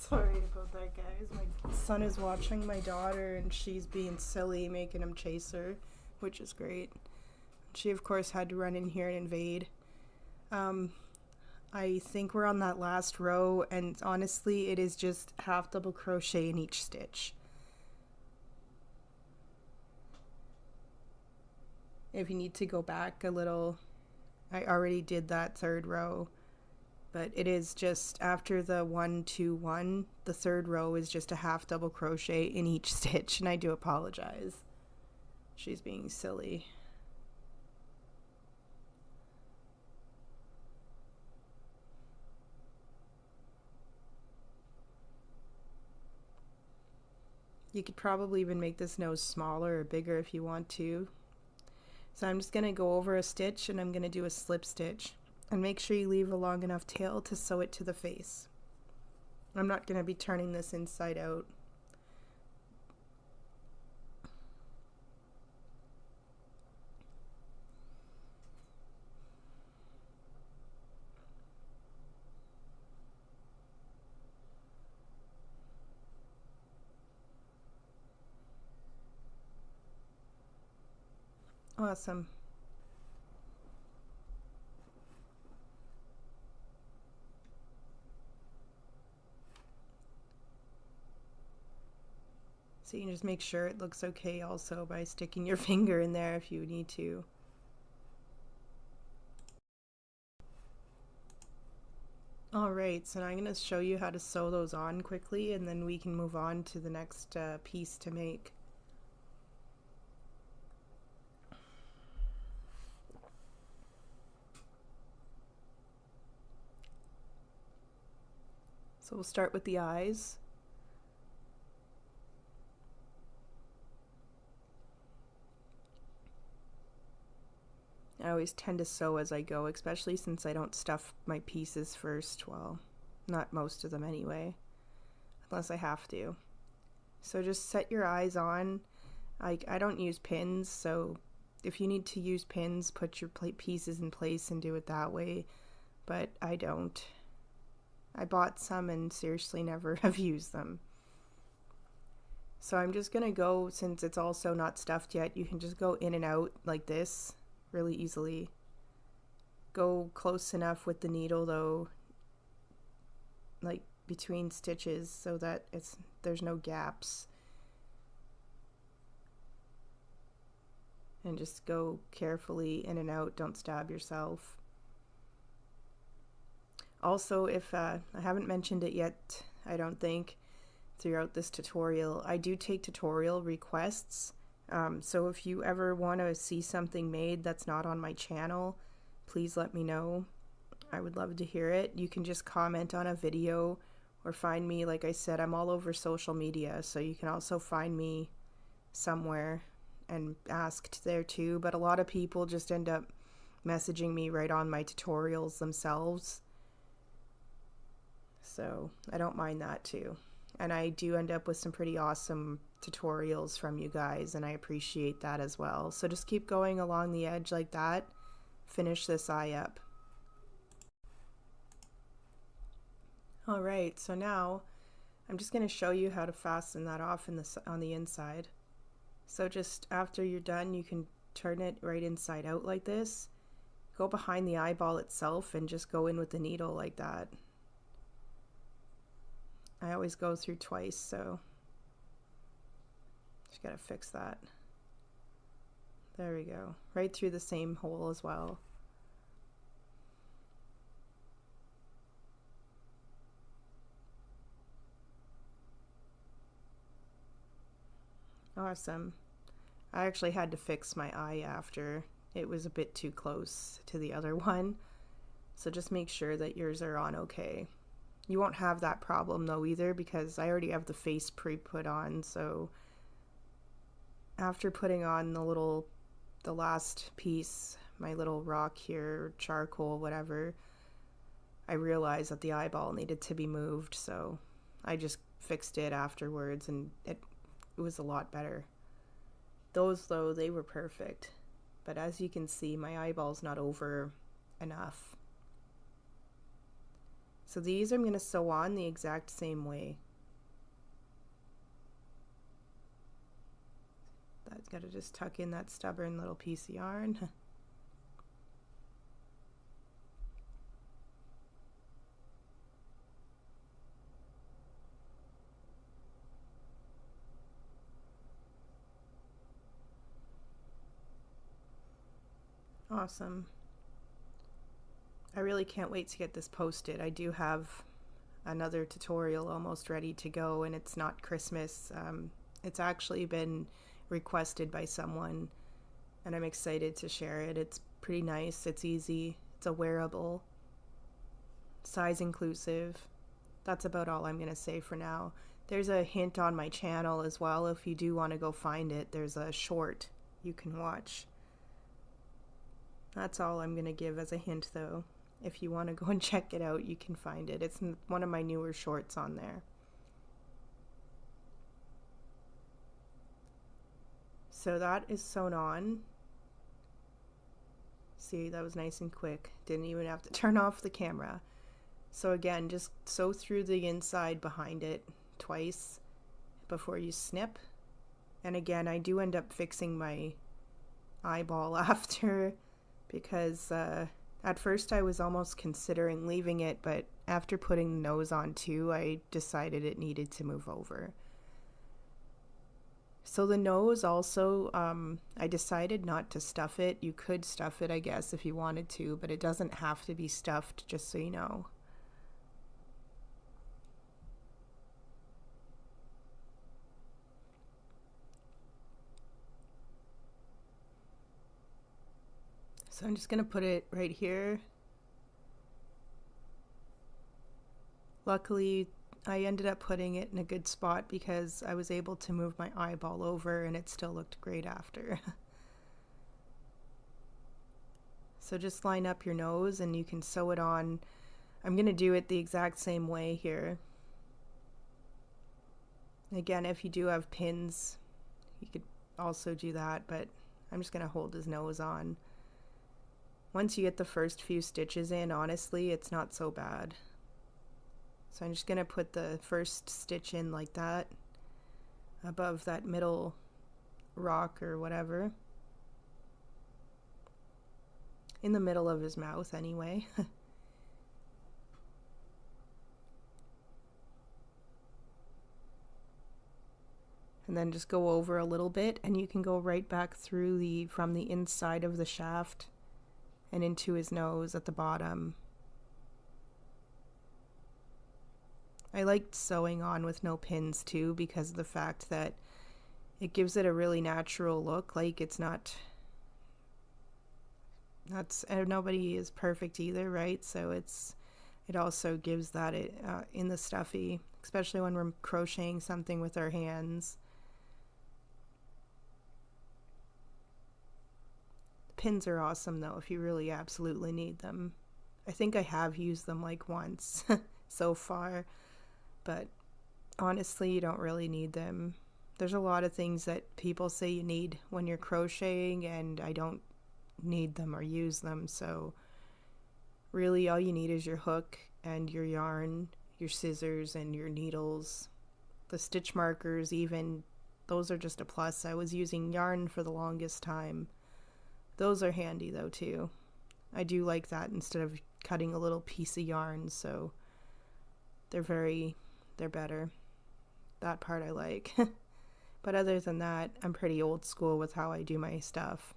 Sorry about that, guys. My son is watching my daughter and she's being silly, making him chase her, which is great. She, of course, had to run in here and invade. I think we're on that last row, and honestly, it is just half double crochet in each stitch. If you need to go back a little, I already did that third row. But it is just after the 1, 2, 1, the third row is just a half double crochet in each stitch, and I do apologize. She's being silly. You could probably even make this nose smaller or bigger if you want to. So I'm just going to go over a stitch and I'm going to do a slip stitch. And make sure you leave a long enough tail to sew it to the face. I'm not going to be turning this inside out. Awesome. So you can just make sure it looks okay also by sticking your finger in there if you need to. Alright, so now I'm going to show you how to sew those on quickly, and then we can move on to the next piece to make. So we'll start with the eyes. I always tend to sew as I go, especially since I don't stuff my pieces first. Well, not most of them anyway, unless I have to. So just set your eyes on. I don't use pins, so if you need to use pins, put your pieces in place and do it that way, but I don't. I bought some and seriously never have used them. So I'm just gonna go, since it's also not stuffed yet, you can just go in and out like this really easily. Go close enough with the needle though, like between stitches, so that there's no gaps. And just go carefully in and out, don't stab yourself. Also, if I haven't mentioned it yet, I don't think, throughout this tutorial. I do take tutorial requests, so if you ever want to see something made that's not on my channel, please let me know. I would love to hear it. You can just comment on a video or find me. Like I said, I'm all over social media, so you can also find me somewhere and ask there too, but a lot of people just end up messaging me right on my tutorials themselves, so I don't mind that too. And I do end up with some pretty awesome tutorials from you guys, and I appreciate that as well. So just keep going along the edge like that. Finish this eye up. Alright, so now I'm just going to show you how to fasten that off on the inside. So just after you're done, you can turn it right inside out like this. Go behind the eyeball itself and just go in with the needle like that. I always go through twice, so just gotta fix that. There we go. Right through the same hole as well. Awesome. I actually had to fix my eye after. It was a bit too close to the other one. So just make sure that yours are on okay. You won't have that problem though either, because I already have the face pre-put on. So after putting on the last piece, my little rock here, charcoal, whatever, I realized that the eyeball needed to be moved. So I just fixed it afterwards, and it was a lot better. Those though, they were perfect. But as you can see, my eyeball's not over enough. So these I'm going to sew on the exact same way. That's got to just tuck in that stubborn little piece of yarn. Awesome. I really can't wait to get this posted. I do have another tutorial almost ready to go, and it's not Christmas. It's actually been requested by someone, and I'm excited to share it. It's pretty nice. It's easy. It's a wearable, size inclusive. That's about all I'm going to say for now. There's a hint on my channel as well. If you do want to go find it, there's a short you can watch. That's all I'm going to give as a hint though. If you want to go and check it out, you can find it. It's one of my newer shorts on there. So that is sewn on. See, that was nice and quick. Didn't even have to turn off the camera. So again, just sew through the inside behind it twice before you snip. And again, I do end up fixing my eyeball after, because at first I was almost considering leaving it, but after putting the nose on too, I decided it needed to move over. So the nose also, I decided not to stuff it. You could stuff it, I guess, if you wanted to, but it doesn't have to be stuffed, just so you know. So I'm just going to put it right here. Luckily, I ended up putting it in a good spot because I was able to move my eyeball over and it still looked great after. So just line up your nose and you can sew it on. I'm going to do it the exact same way here. Again, if you do have pins, you could also do that, but I'm just going to hold his nose on. Once you get the first few stitches in, honestly, it's not so bad. So I'm just going to put the first stitch in like that, above that middle rock or whatever. In the middle of his mouth anyway. And then just go over a little bit, and you can go right back through from the inside of the shaft and into his nose at the bottom. I liked sewing on with no pins too, because of the fact that it gives it a really natural look. Like it's not, nobody is perfect either, right? So it also gives that in the stuffy, especially when we're crocheting something with our hands. Pins are awesome though if you really absolutely need them. I think I have used them like once so far, but honestly you don't really need them. There's a lot of things that people say you need when you're crocheting, and I don't need them or use them. So really all you need is your hook and your yarn, your scissors and your needles. The stitch markers, even, those are just a plus. I was using yarn for the longest time. Those are handy though too. I do like that instead of cutting a little piece of yarn, so they're better. That part I like. But other than that, I'm pretty old school with how I do my stuff.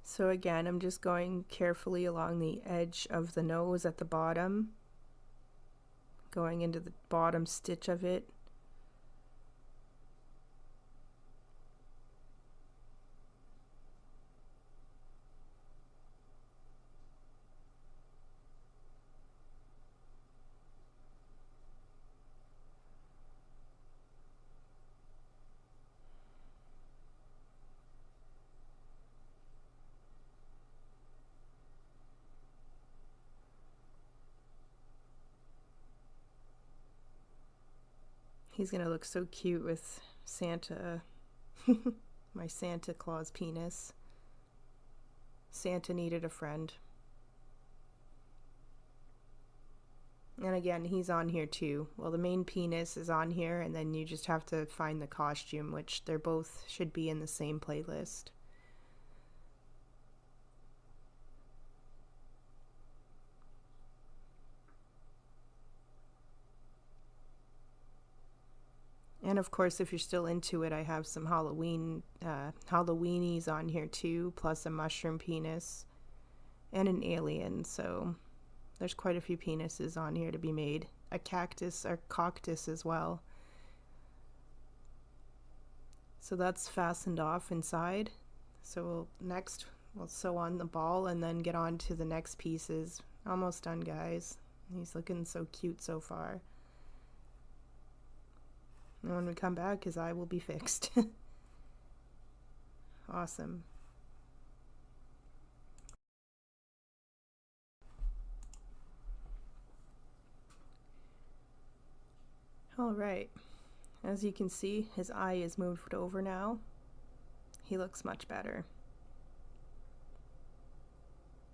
So again, I'm just going carefully along the edge of the nose at the bottom, going into the bottom stitch of it. He's gonna look so cute with Santa, my Santa Claus penis. Santa needed a friend. And again, he's on here too. Well, the main penis is on here, and then you just have to find the costume, which they're both should be in the same playlist. And of course, if you're still into it, I have some Halloweenies on here too, plus a mushroom penis and an alien. So there's quite a few penises on here to be made. A cactus or cactus as well. So that's fastened off inside. So next we'll sew on the ball and then get on to the next pieces. Almost done, guys. He's looking so cute so far. And when we come back, his eye will be fixed. Awesome. All right. As you can see, his eye is moved over now. He looks much better.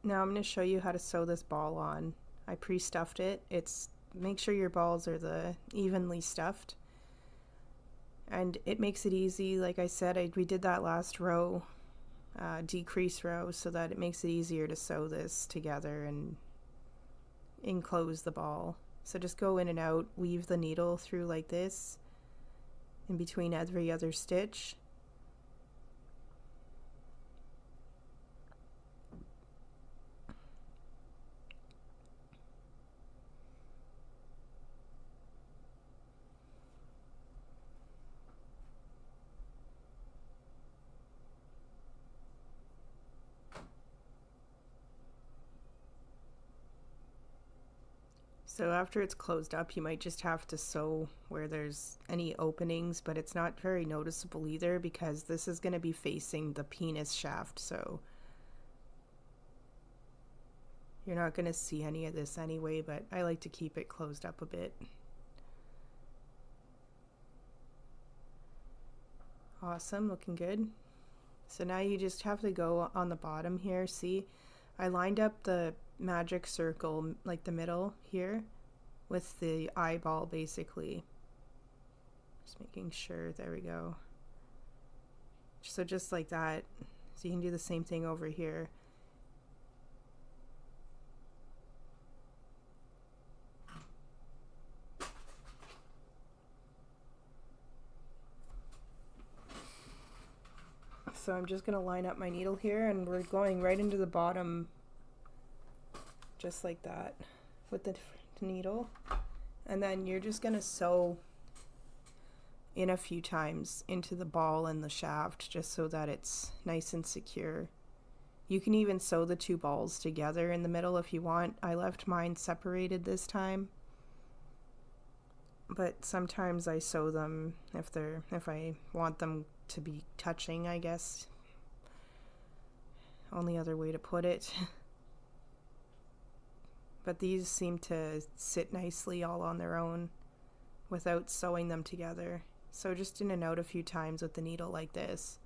Now I'm going to show you how to sew this ball on. I pre-stuffed it. Make sure your balls are evenly stuffed. And it makes it easy. Like I said, we did that last row, decrease row, so that it makes it easier to sew this together and enclose the ball. So just go in and out, weave the needle through like this in between every other stitch. So after it's closed up, you might just have to sew where there's any openings, but it's not very noticeable either because this is going to be facing the penis shaft, so you're not going to see any of this anyway, but I like to keep it closed up a bit. Awesome, looking good. So now you just have to go on the bottom here. See, I lined up the magic circle, like the middle here, with the eyeball basically. Just making sure, there we go. So just like that. So you can do the same thing over here. So I'm just going to line up my needle here, and we're going right into the bottom just like that with the needle. And then you're just going to sew in a few times into the ball and the shaft just so that it's nice and secure. You can even sew the two balls together in the middle if you want. I left mine separated this time, but sometimes I sew them if I want them to be touching, I guess. Only other way to put it. But these seem to sit nicely all on their own without sewing them together. So just in and out a few times with the needle like this.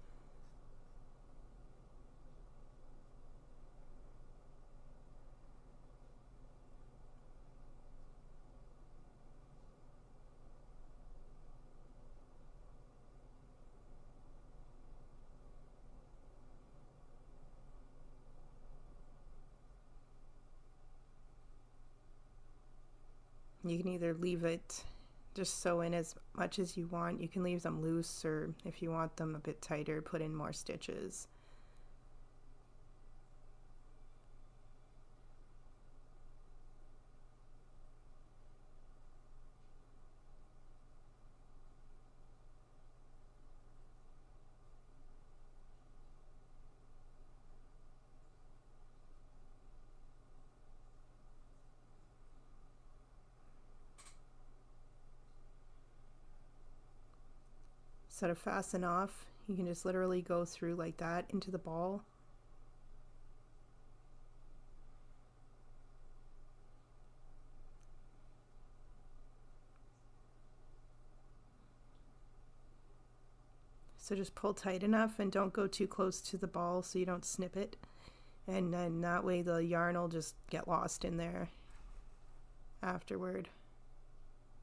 You can either leave it just sew in as much as you want. You can leave them loose, or if you want them a bit tighter, put in more stitches. So to fasten off, you can just literally go through like that into the ball. So just pull tight enough and don't go too close to the ball so you don't snip it. And then that way the yarn will just get lost in there afterward.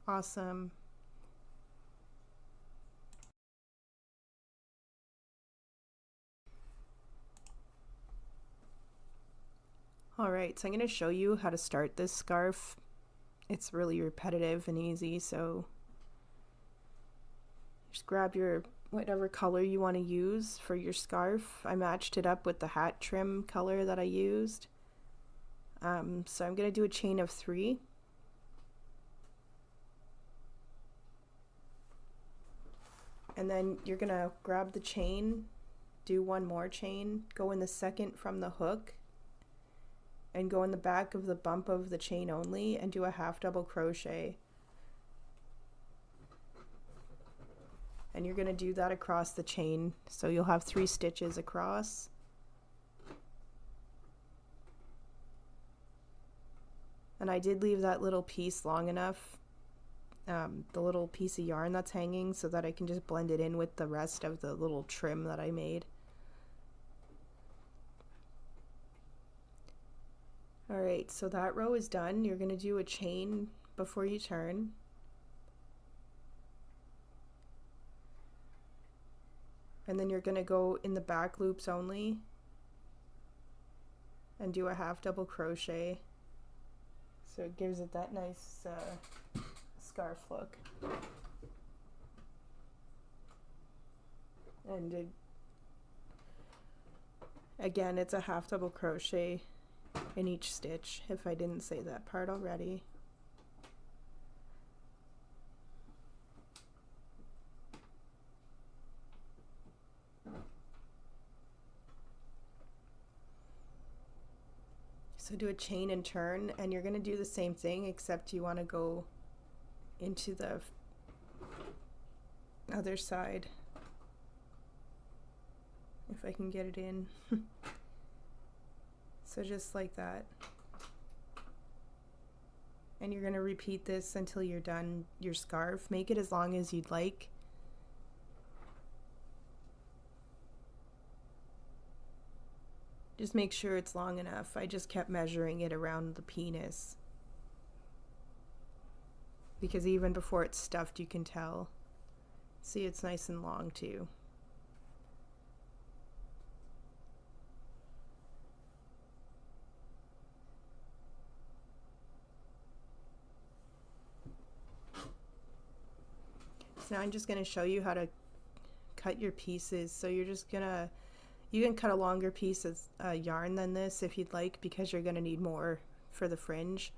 Awesome. Alright, so I'm going to show you how to start this scarf. It's really repetitive and easy, so just grab your whatever color you want to use for your scarf. I matched it up with the hat trim color that I used. So I'm going to do a chain of 3. And then you're going to grab the chain, do one more chain, go in the second from the hook, and go in the back of the bump of the chain only and do a half double crochet. And you're going to do that across the chain, so you'll have 3 stitches across. And I did leave that little piece long enough, the little piece of yarn that's hanging, so that I can just blend it in with the rest of the little trim that I made. Alright, so that row is done. You're going to do a chain before you turn. And then you're going to go in the back loops only and do a half double crochet. So it gives it that nice scarf look. And again, it's a half double crochet in each stitch, if I didn't say that part already. So do a chain and turn, and you're going to do the same thing, except you want to go into the other side, if I can get it in. So just like that. And you're going to repeat this until you're done your scarf. Make it as long as you'd like. Just make sure it's long enough. I just kept measuring it around the penis, because even before it's stuffed you can tell. See, it's nice and long too. So now I'm just going to show you how to cut your pieces. So you're just going to You can cut a longer piece of yarn than this if you'd like, because you're going to need more for the fringe.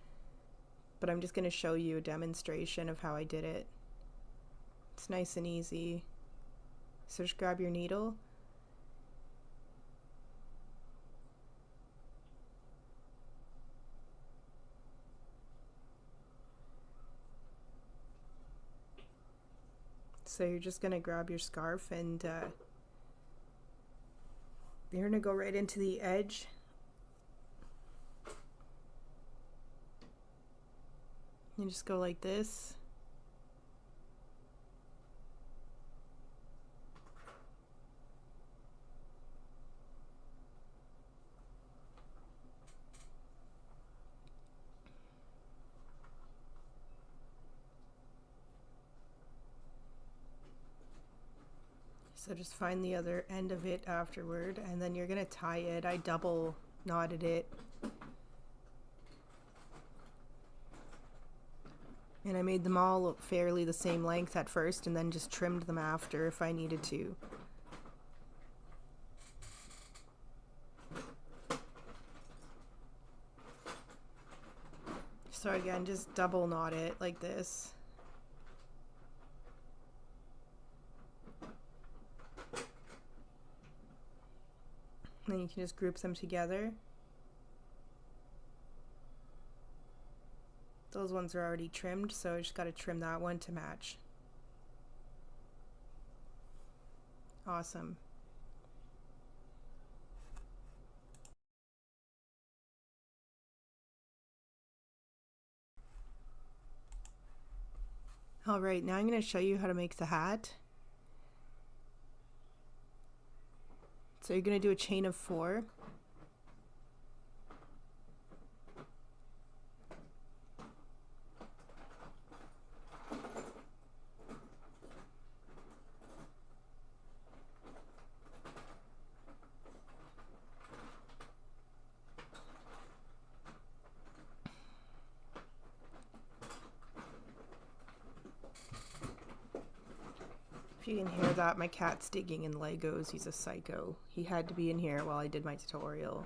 But I'm just going to show you a demonstration of how I did it. It's nice and easy. So just grab your needle. So you're just going to grab your scarf and you're going to go right into the edge. You just go like this. So just find the other end of it afterward, and then you're going to tie it. I double knotted it. And I made them all fairly the same length at first, and then just trimmed them after if I needed to. So again, just double knot it like this. Then you can just group them together. Those ones are already trimmed, so I just got to trim that one to match. Awesome. Alright, now I'm going to show you how to make the hat. So you're going to do a chain of 4. If you can hear that, my cat's digging in Legos. He's a psycho. He had to be in here while I did my tutorial.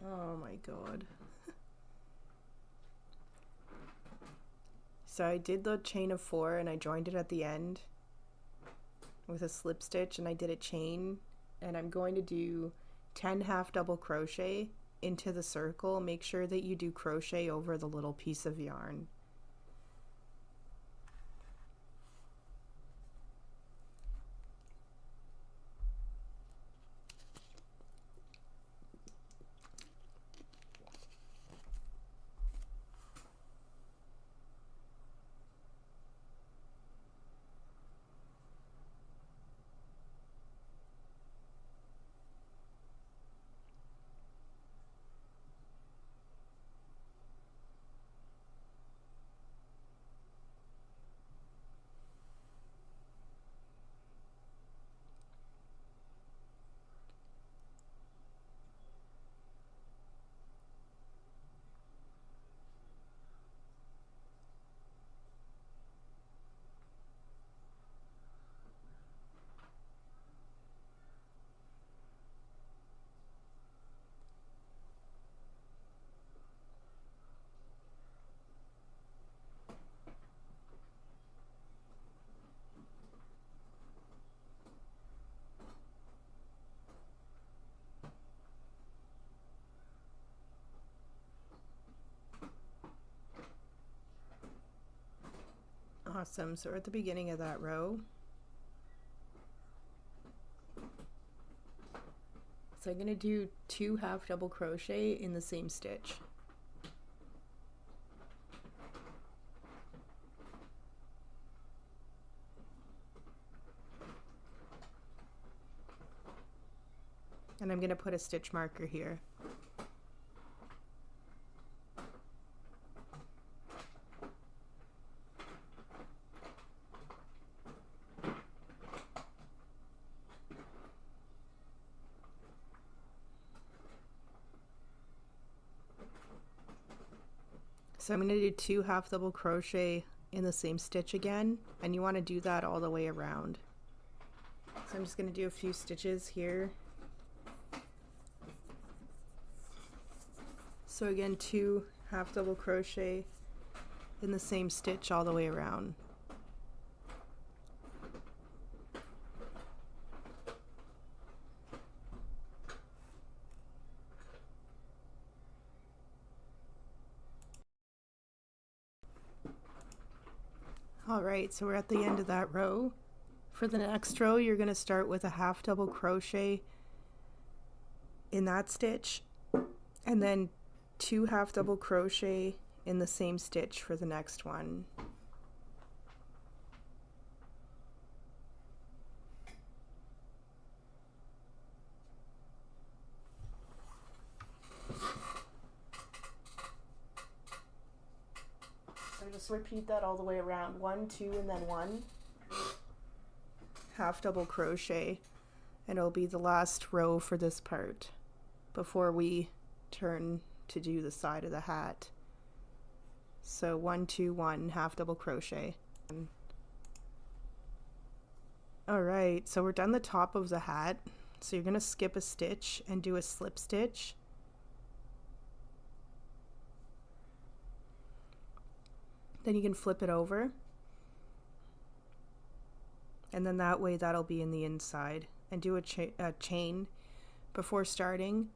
Oh my god. So I did the chain of 4 and I joined it at the end with a slip stitch, and I did a chain, and I'm going to do 10 half double crochet into the circle. Make sure that you do crochet over the little piece of yarn. Awesome, so we're at the beginning of that row. So I'm going to do 2 half double crochet in the same stitch. And I'm going to put a stitch marker here. So I'm going to do 2 half double crochet in the same stitch again, and you want to do that all the way around. So I'm just going to do a few stitches here. So again, 2 half double crochet in the same stitch all the way around. Alright, so we're at the end of that row. For the next row, you're going to start with a half double crochet in that stitch, and then 2 half double crochet in the same stitch for the next one. So just repeat that all the way around. 1, 2, and then 1 half double crochet, and it'll be the last row for this part before we turn to do the side of the hat. So 1, 2, 1 half double crochet. Alright, so we're done the top of the hat. So you're going to skip a stitch and do a slip stitch. Then you can flip it over, and then that way that'll be in the inside, and do a chain before starting,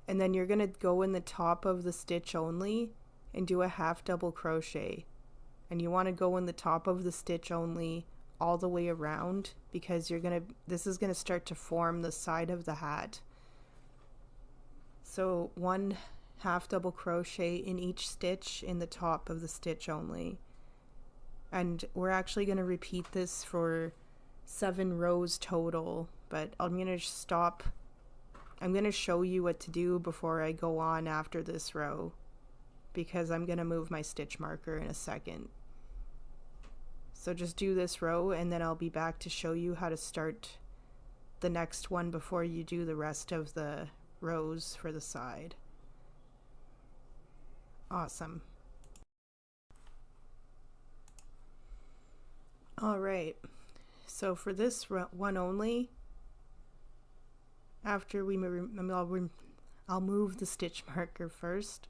and then you're going to go in the top of the stitch only and do a half double crochet, and you want to go in the top of the stitch only all the way around, because this is going to start to form the side of the hat. So 1 half double crochet in each stitch in the top of the stitch only, and we're actually going to repeat this for 7 rows total, but I'm going to stop. I'm going to show you what to do before I go on after this row, because I'm going to move my stitch marker in a second. So just do this row, and then I'll be back to show you how to start the next one before you do the rest of the rows for the side. Awesome. Alright, so for this one only, after we move, I'll move the stitch marker first.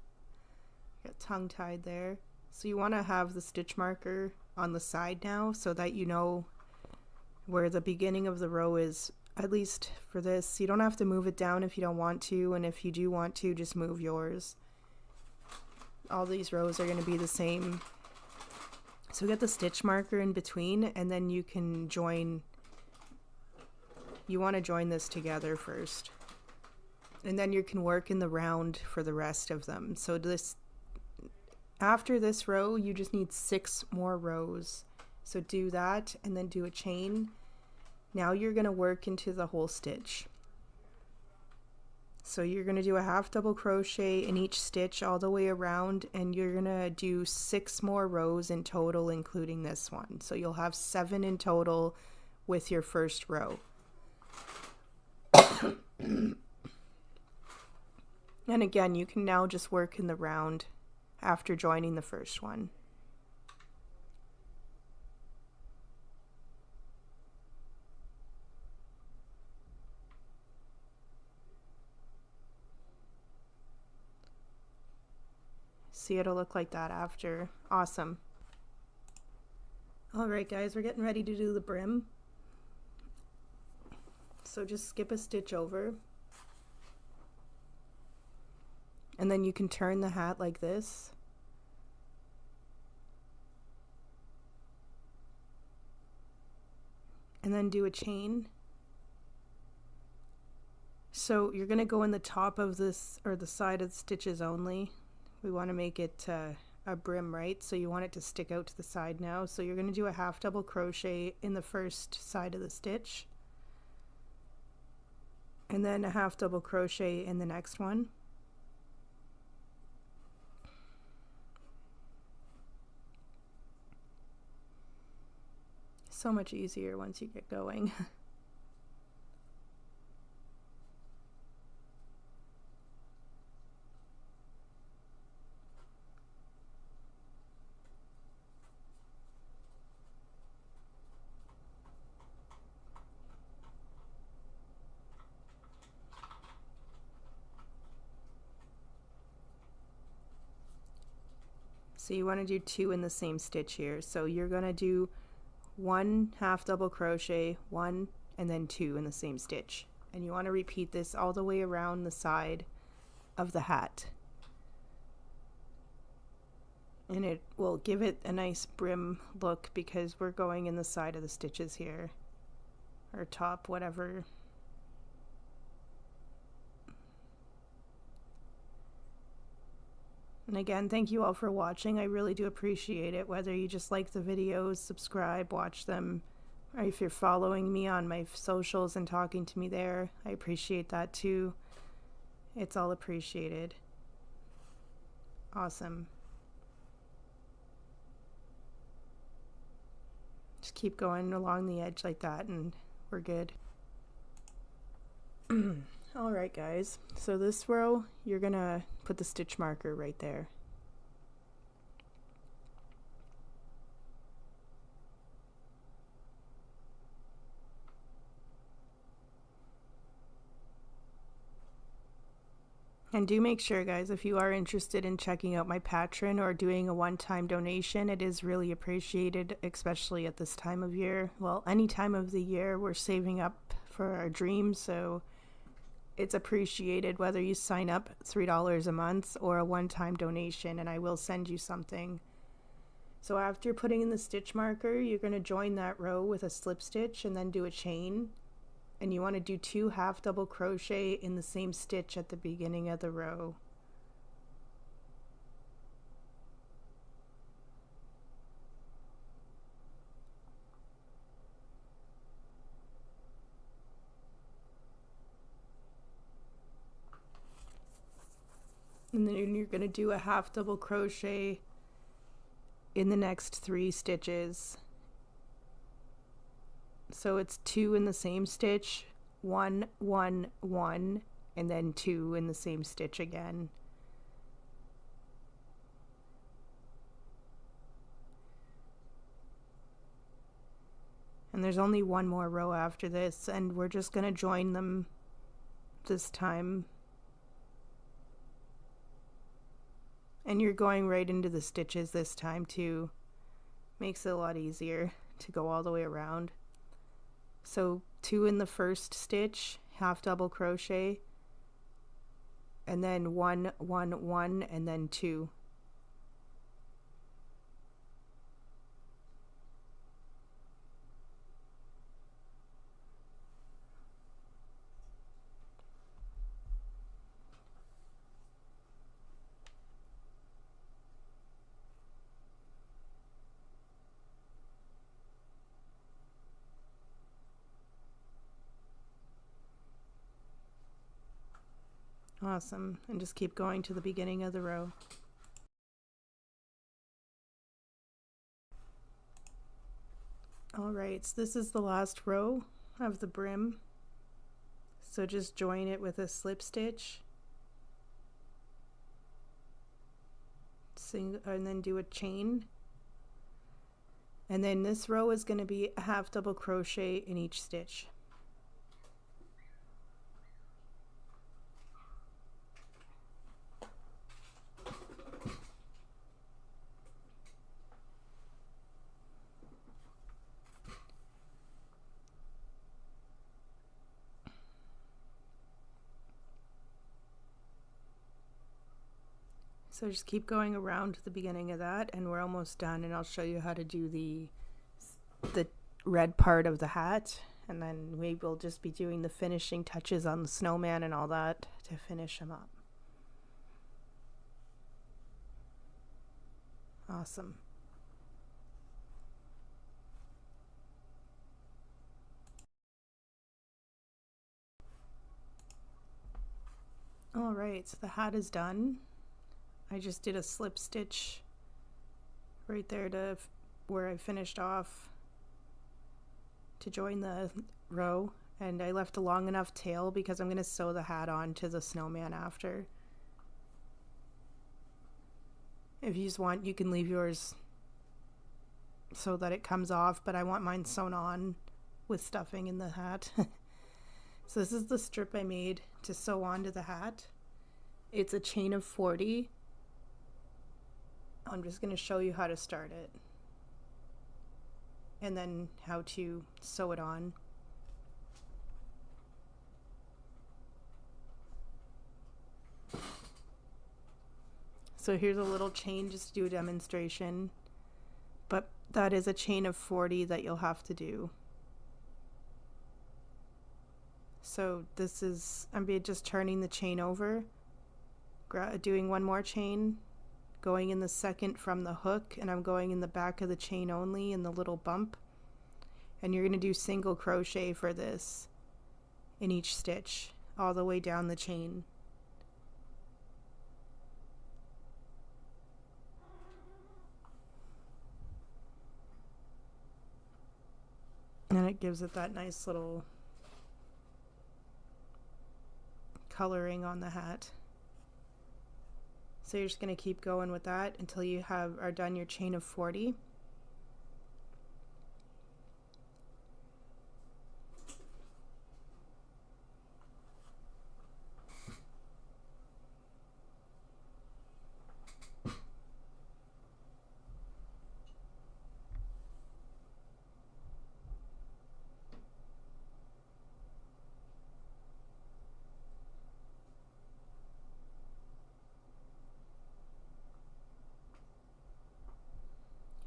Got tongue-tied there. So you want to have the stitch marker on the side now, so that you know where the beginning of the row is, at least for this. You don't have to move it down if you don't want to, and if you do want to, just move yours. All these rows are going to be the same. So get the stitch marker in between, and then you can join. You want to join this together first, and then you can work in the round for the rest of them. So after this row, you just need 6 more rows. So do that, and then do a chain. Now you're going to work into the whole stitch. So you're going to do a half double crochet in each stitch all the way around, and you're going to do 6 more rows in total, including this one. So you'll have 7 in total with your first row. And again, you can now just work in the round after joining the first one. See, it'll look like that after. Awesome. Alright guys, we're getting ready to do the brim. So just skip a stitch over, and then you can turn the hat like this. And then do a chain. So you're going to go in the top of this, or the side of the stitches only. We want to make it a brim, right? So you want it to stick out to the side now. So you're going to do a half double crochet in the first side of the stitch, and then a half double crochet in the next one. So much easier once you get going. So you want to do 2 in the same stitch here. So you're going to do 1 half double crochet, 1, and then 2 in the same stitch. And you want to repeat this all the way around the side of the hat. And it will give it a nice brim look because we're going in the side of the stitches here, or top, whatever. And again, thank you all for watching. I really do appreciate it. Whether you just like the videos, subscribe, watch them, or if you're following me on my socials and talking to me there, I appreciate that too. It's all appreciated. Awesome. Just keep going along the edge like that and we're good. Alright guys, so this row you're gonna put the stitch marker right there. And do make sure, guys, if you are interested in checking out my Patreon or doing a one-time donation, it is really appreciated, especially at this time of year. Well, any time of the year, we're saving up for our dreams, so it's appreciated whether you sign up $3 a month or a one-time donation, and I will send you something. So after putting in the stitch marker, you're going to join that row with a slip stitch and then do a chain. And you want to do 2 half double crochet in the same stitch at the beginning of the row. And then you're going to do a half double crochet in the next 3 stitches. So it's 2 in the same stitch, 1, 1, 1, and then 2 in the same stitch again. And there's only one more row after this, and we're just going to join them this time. And you're going right into the stitches this time too. Makes it a lot easier to go all the way around. So 2 in the first stitch, half double crochet, and then 1, 1, 1, and then 2. Awesome, and just keep going to the beginning of the row. Alright, so this is the last row of the brim. So just join it with a slip stitch. And then do a chain. And then this row is going to be a half double crochet in each stitch. So just keep going around to the beginning of that, and we're almost done, and I'll show you how to do the red part of the hat, and then we will just be doing the finishing touches on the snowman and all that to finish him up. Awesome. Alright, so the hat is done. I just did a slip stitch right there to where I finished off to join the row, and I left a long enough tail because I'm going to sew the hat on to the snowman after. If you just want, you can leave yours so that it comes off, but I want mine sewn on with stuffing in the hat. So this is the strip I made to sew onto the hat. It's a chain of 40. I'm just going to show you how to start it and then how to sew it on. So here's a little chain just to do a demonstration, but that is a chain of 40 that you'll have to do. So this is, I'm just turning the chain over, doing one more chain, going in the second from the hook, and I'm going in the back of the chain only in the little bump. And you're going to do single crochet for this in each stitch all the way down the chain. And it gives it that nice little coloring on the hat. So you're just going to keep going with that until you are done your chain of 40.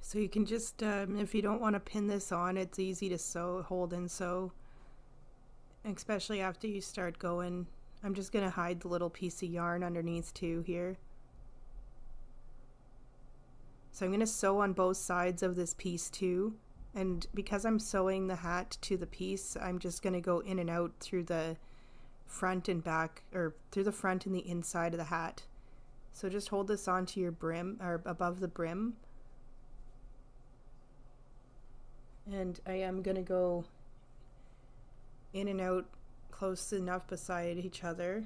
So you can just, if you don't want to pin this on, it's easy to sew, hold and sew, especially after you start going. I'm just going to hide the little piece of yarn underneath too here. So I'm going to sew on both sides of this piece too, and because I'm sewing the hat to the piece, I'm just going to go in and out through the front and back, or through the front and the inside of the hat. So just hold this onto your brim, or above the brim. And I am going to go in and out close enough beside each other.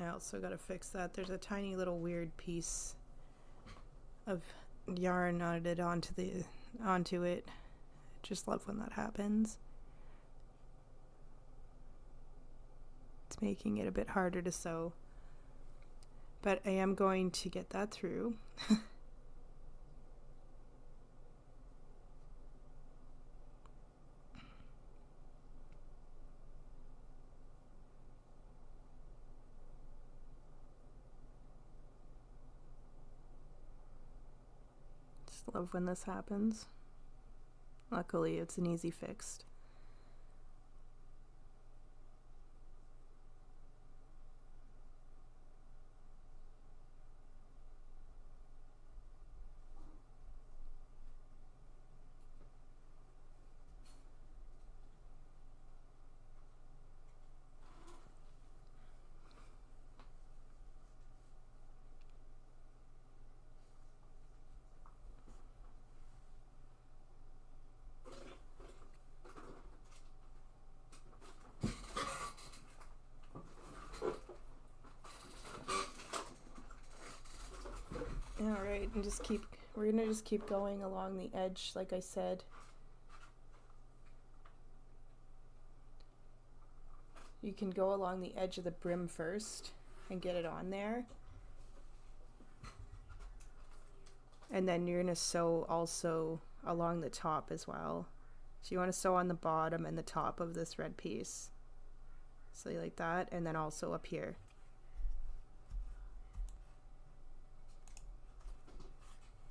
I also got to fix that. There's a tiny little weird piece of yarn knotted onto it. Just love when that happens. It's making it a bit harder to sew. But I am going to get that through. Just love when this happens. Luckily, it's an easy fix. Alright, and we're gonna just keep going along the edge, like I said. You can go along the edge of the brim first and get it on there. And then you're gonna sew also along the top as well. So you want to sew on the bottom and the top of this red piece. So like that, and then also up here.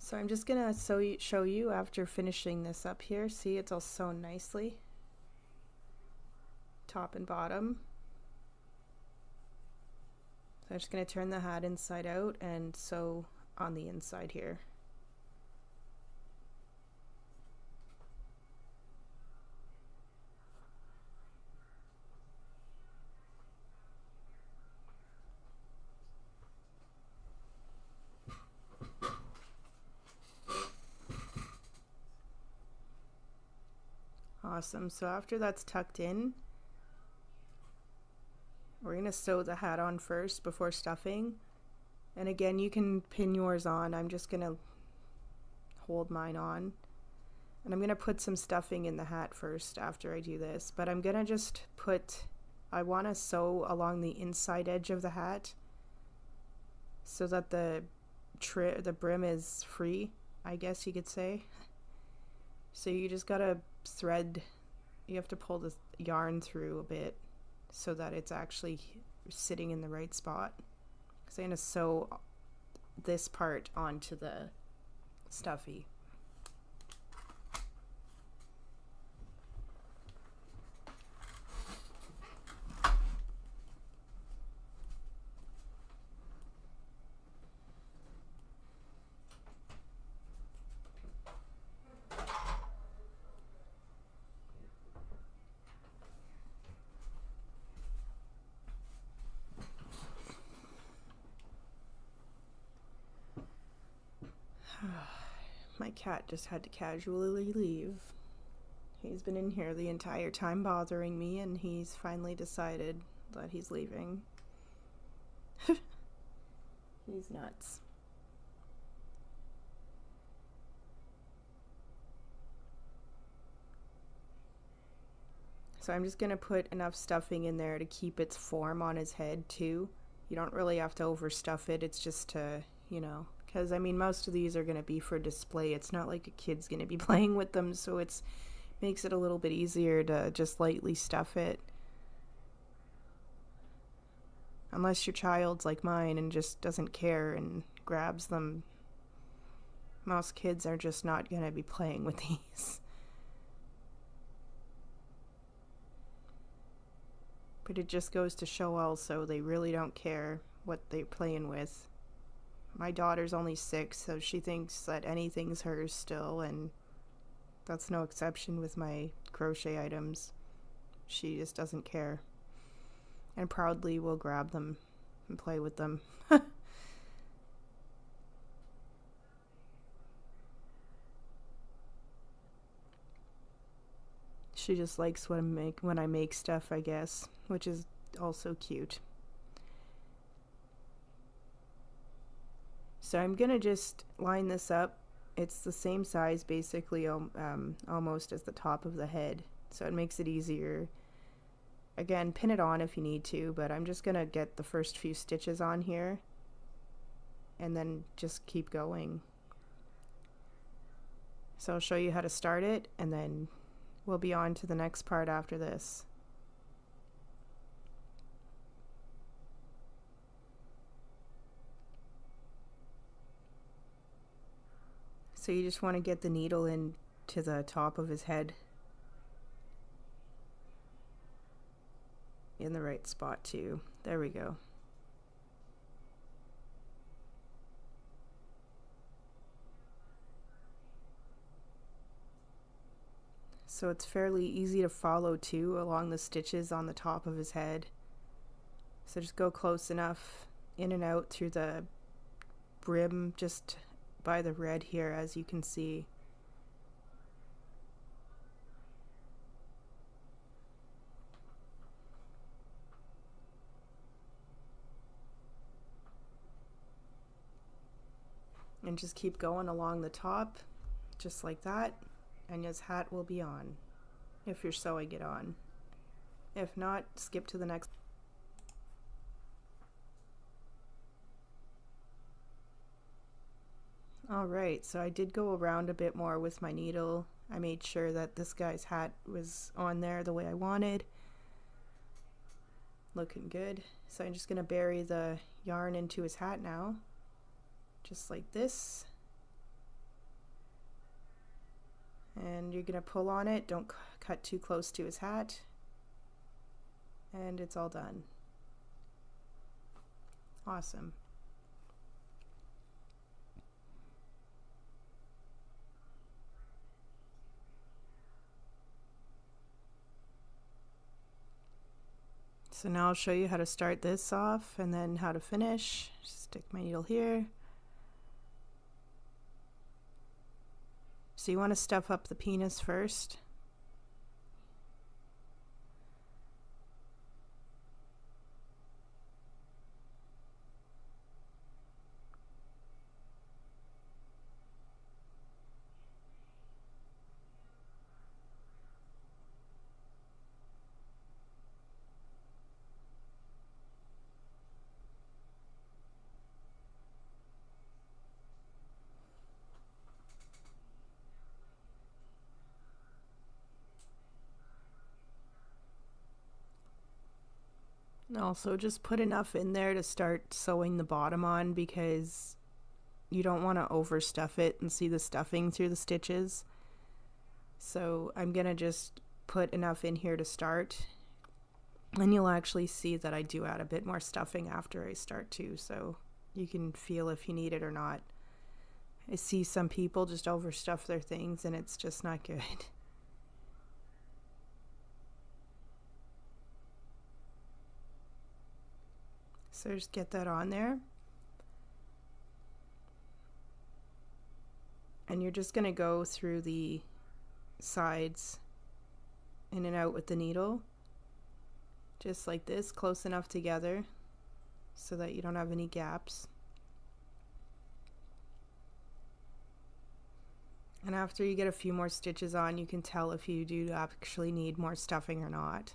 So I'm just gonna show you after finishing this up here. See, it's all sewn nicely, top and bottom. So I'm just gonna turn the hat inside out and sew on the inside here. Awesome. So after that's tucked in, we're going to sew the hat on first before stuffing. And again, you can pin yours on. I'm just going to hold mine on. And I'm going to put some stuffing in the hat first after I do this. But I'm going to just put I want to sew along the inside edge of the hat so that the brim is free, I guess you could say. So you just gotta thread, you have to pull the yarn through a bit so that it's actually sitting in the right spot. Because I'm going to sew this part onto the stuffy. My cat just had to casually leave. He's been in here the entire time bothering me, and he's finally decided that he's leaving. He's nuts. So I'm just going to put enough stuffing in there to keep its form on his head too. You don't really have to overstuff it, it's just to, you know, because I mean most of these are going to be for display. It's not like a kid's going to be playing with them, so it's makes it a little bit easier to just lightly stuff it. Unless your child's like mine and just doesn't care and grabs them. Most kids are just not going to be playing with these. But it just goes to show also they really don't care what they're playing with. My daughter's only 6, so she thinks that anything's hers still, and that's no exception with my crochet items. She just doesn't care. And proudly will grab them and play with them. She just likes when I make stuff, I guess, which is also cute. So I'm gonna just line this up. It's the same size basically, almost as the top of the head, so it makes it easier. Again, pin it on if you need to, but I'm just gonna get the first few stitches on here and then just keep going. So I'll show you how to start it, and then we'll be on to the next part after this. So you just want to get the needle in to the top of his head in the right spot too. There we go. So it's fairly easy to follow too along the stitches on the top of his head. So just go close enough in and out through the brim just by the red here, as you can see. And just keep going along the top just like that, and his hat will be on if you're sewing it on. If not, skip to the next. Alright, so I did go around a bit more with my needle. I made sure that this guy's hat was on there the way I wanted. Looking good. So I'm just going to bury the yarn into his hat now. Just like this. And you're going to pull on it. Don't cut too close to his hat. And it's all done. Awesome. So now I'll show you how to start this off and then how to finish. Stick my needle here. So you want to stuff up the penis first. Also, just put enough in there to start sewing the bottom on, because you don't want to overstuff it and see the stuffing through the stitches. So I'm gonna just put enough in here to start, and you'll actually see that I do add a bit more stuffing after I start too, so you can feel if you need it or not. I see some people just overstuff their things and it's just not good. So just get that on there. And you're just going to go through the sides in and out with the needle, just like this, close enough together so that you don't have any gaps. And after you get a few more stitches on, you can tell if you do actually need more stuffing or not.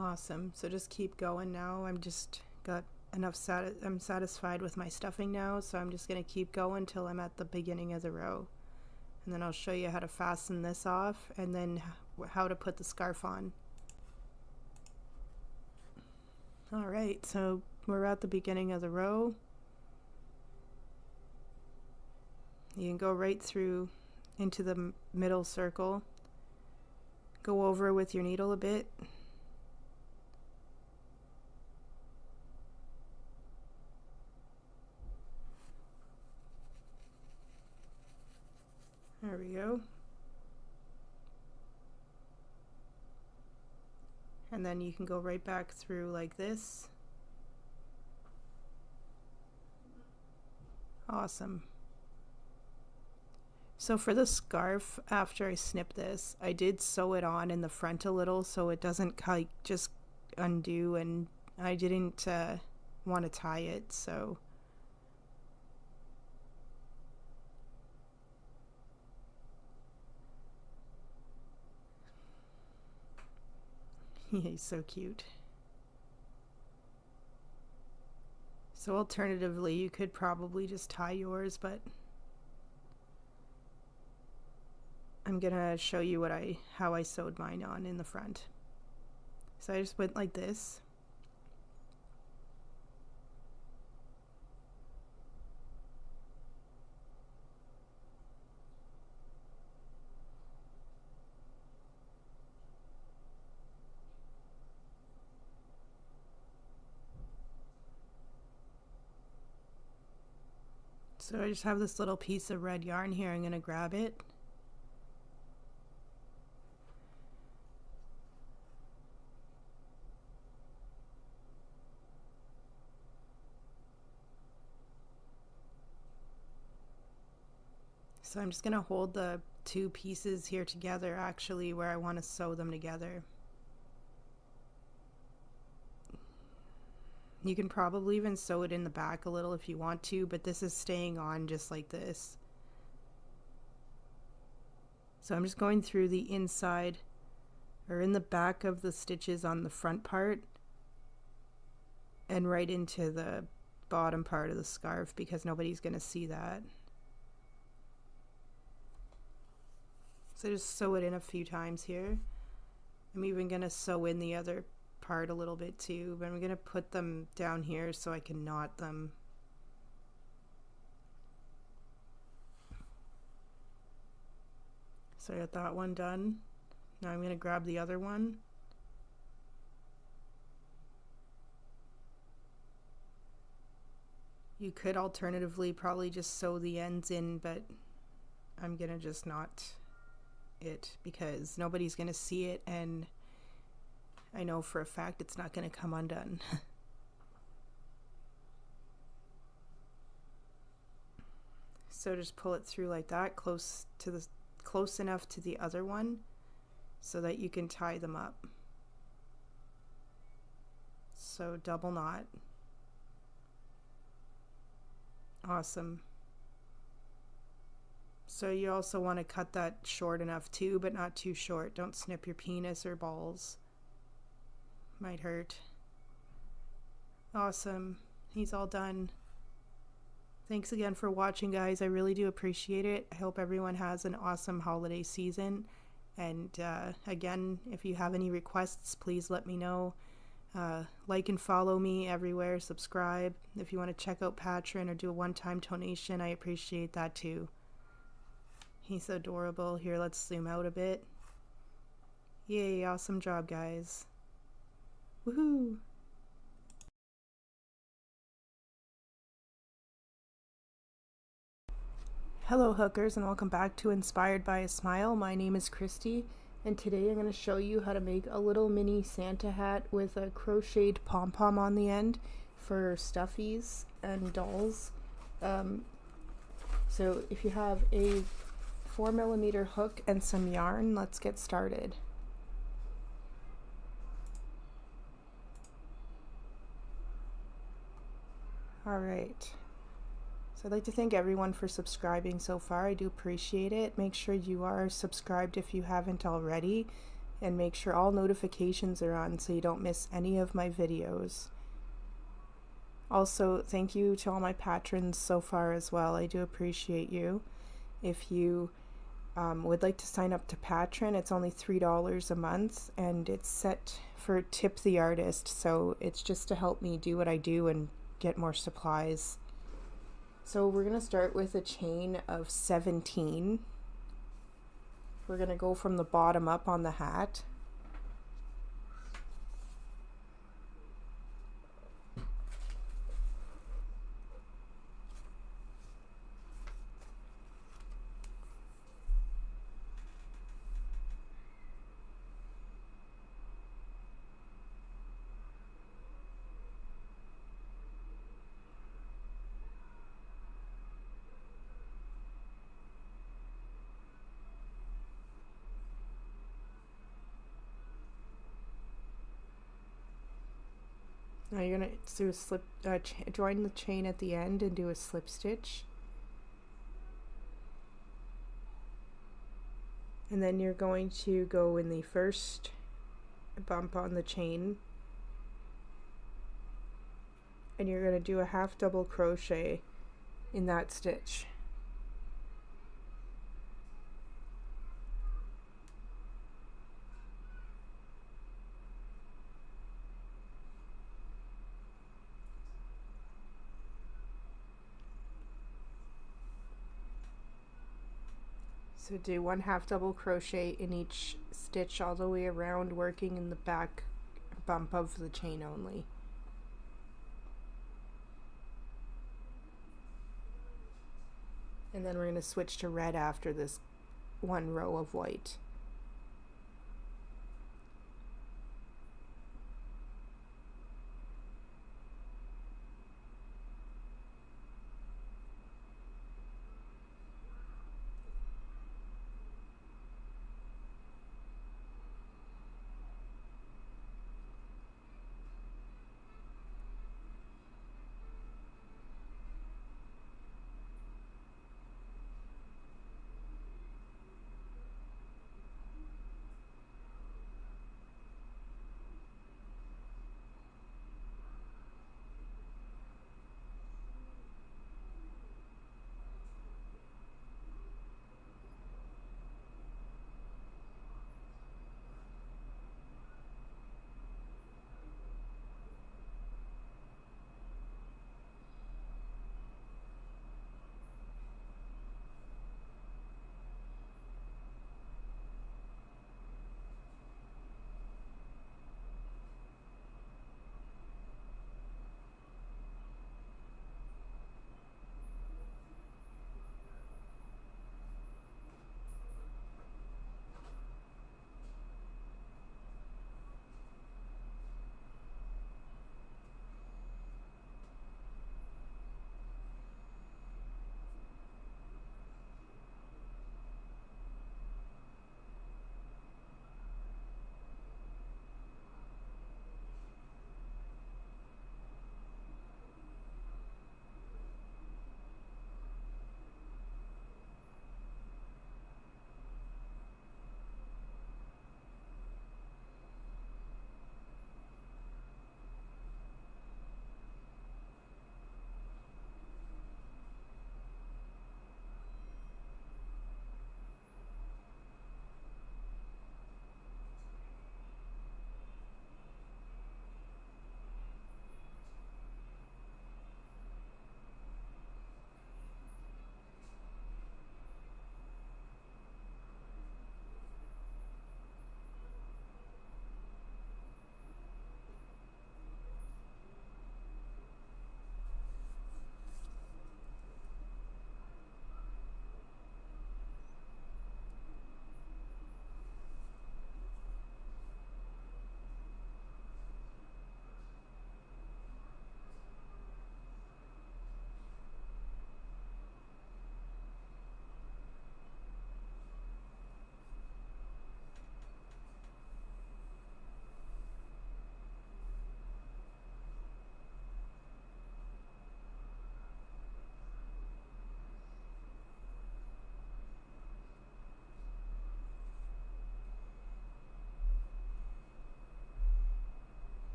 Awesome. So just keep going now. I'm just got enough I'm satisfied with my stuffing now, so I'm just going to keep going till I'm at the beginning of the row. And then I'll show you how to fasten this off and then how to put the scarf on. Alright, so we're at the beginning of the row. You can go right through into the middle circle. Go over with your needle a bit. There we go. And then you can go right back through like this. Awesome. So for the scarf, after I snip this, I did sew it on in the front a little so it doesn't like just undo, and I didn't want to tie it, so he's so cute. So alternatively, you could probably just tie yours, but I'm gonna show you how I sewed mine on in the front. So I just went like this. So I just have this little piece of red yarn here. I'm gonna grab it. So I'm just going to hold the two pieces here together, actually, where I want to sew them together. You can probably even sew it in the back a little if you want to, but this is staying on just like this. So I'm just going through the inside, or in the back of the stitches on the front part, and right into the bottom part of the scarf, because nobody's going to see that. So just sew it in a few times here. I'm even going to sew in the other part a little bit too, but I'm going to put them down here so I can knot them. So I got that one done. Now I'm going to grab the other one. You could alternatively probably just sew the ends in, but I'm going to just knot it because nobody's going to see it, and I know for a fact it's not going to come undone. So just pull it through like that, close close enough to the other one so that you can tie them up. So double knot. Awesome. So you also want to cut that short enough too, but not too short. Don't snip your penis or balls. Might hurt. Awesome. He's all done. Thanks again for watching, guys. I really do appreciate it. I hope everyone has an awesome holiday season. And again, if you have any requests, please let me know. Like and follow me everywhere. Subscribe. If you want to check out Patreon or do a one-time donation, I appreciate that too. He's adorable. Here, let's zoom out a bit. Yay, awesome job, guys. Woohoo! Hello hookers, and welcome back to Inspired by a Smile. My name is Christy, and today I'm going to show you how to make a little mini Santa hat with a crocheted pom-pom on the end for stuffies and dolls. So if you have a 4mm hook and some yarn, let's get started. Alright, so I'd like to thank everyone for subscribing so far. I do appreciate it. Make sure you are subscribed if you haven't already, and make sure all notifications are on so you don't miss any of my videos. Also, thank you to all my patrons so far as well. I do appreciate you. If you would like to sign up to Patreon, it's only $3 a month, and it's set for Tip the Artist, so it's just to help me do what I do and get more supplies. So we're going to start with a chain of 17. We're going to go from the bottom up on the hat. Now you're going to do a slip, join the chain at the end and do a slip stitch. And then you're going to go in the first bump on the chain, and you're going to do a half double crochet in that stitch. So do one half double crochet in each stitch all the way around, working in the back bump of the chain only. And then we're going to switch to red after this one row of white.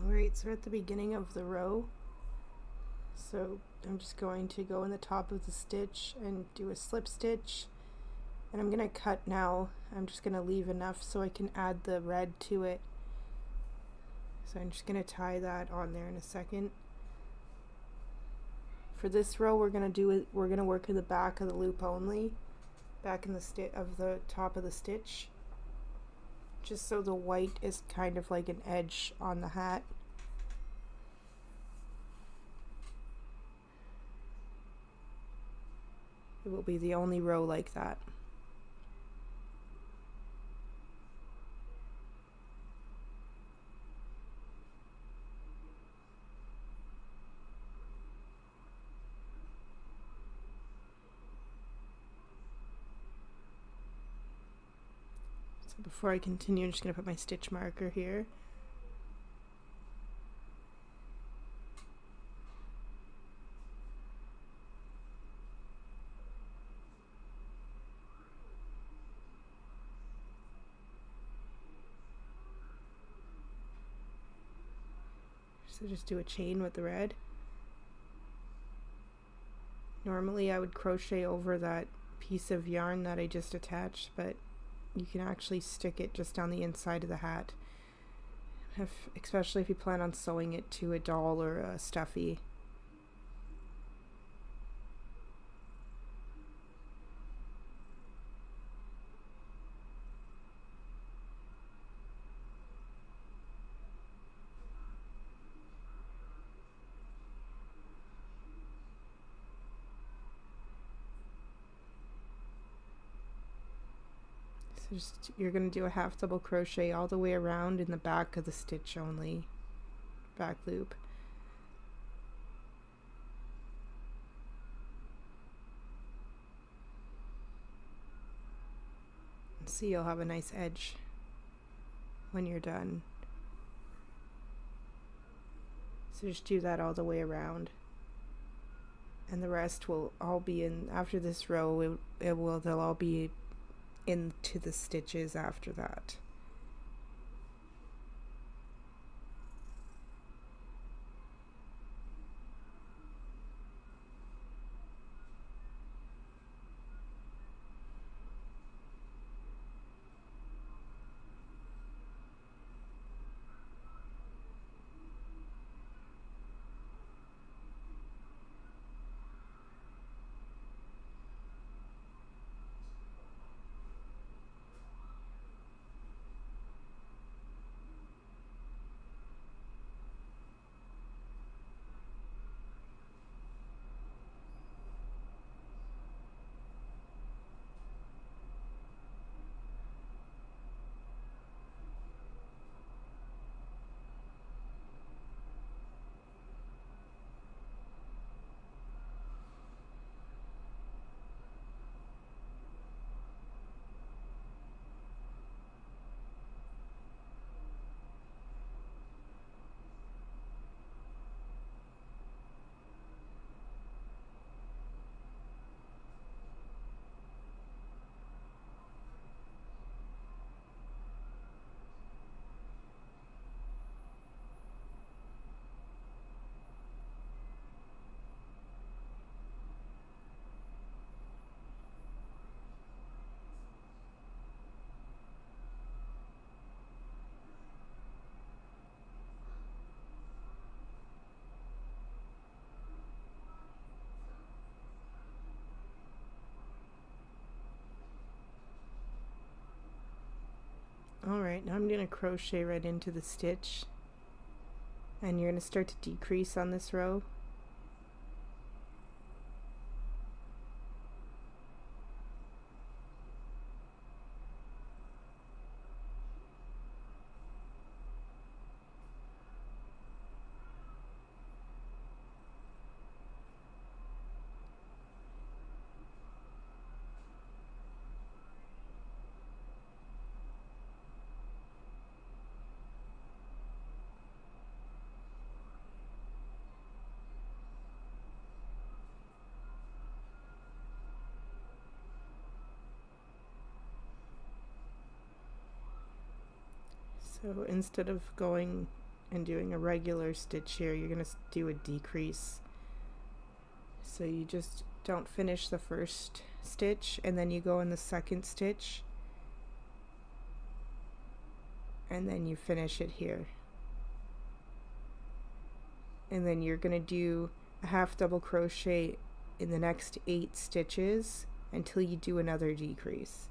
Alright, so we're at the beginning of the row. So I'm just going to go in the top of the stitch and do a slip stitch. And I'm going to cut now. I'm just going to leave enough so I can add the red to it. So I'm just going to tie that on there in a second. For this row, we're going to work in the back of the loop only, back in the top of the stitch, just so the white is kind of like an edge on the hat. It will be the only row like that. So before I continue, I'm just going to put my stitch marker here. So just do a chain with the red. Normally I would crochet over that piece of yarn that I just attached, but you can actually stick it just on the inside of the hat, especially if you plan on sewing it to a doll or a stuffy. So you're going to do a half double crochet all the way around in the back of the stitch only, back loop. And see, you'll have a nice edge when you're done. So just do that all the way around. And the rest will all be in, after this row, they'll all be into the stitches after that. Alright, now I'm going to crochet right into the stitch, and you're going to start to decrease on this row. So instead of going and doing a regular stitch here, you're going to do a decrease. So you just don't finish the first stitch, and then you go in the second stitch, and then you finish it here. And then you're going to do a half double crochet in the next 8 stitches until you do another decrease.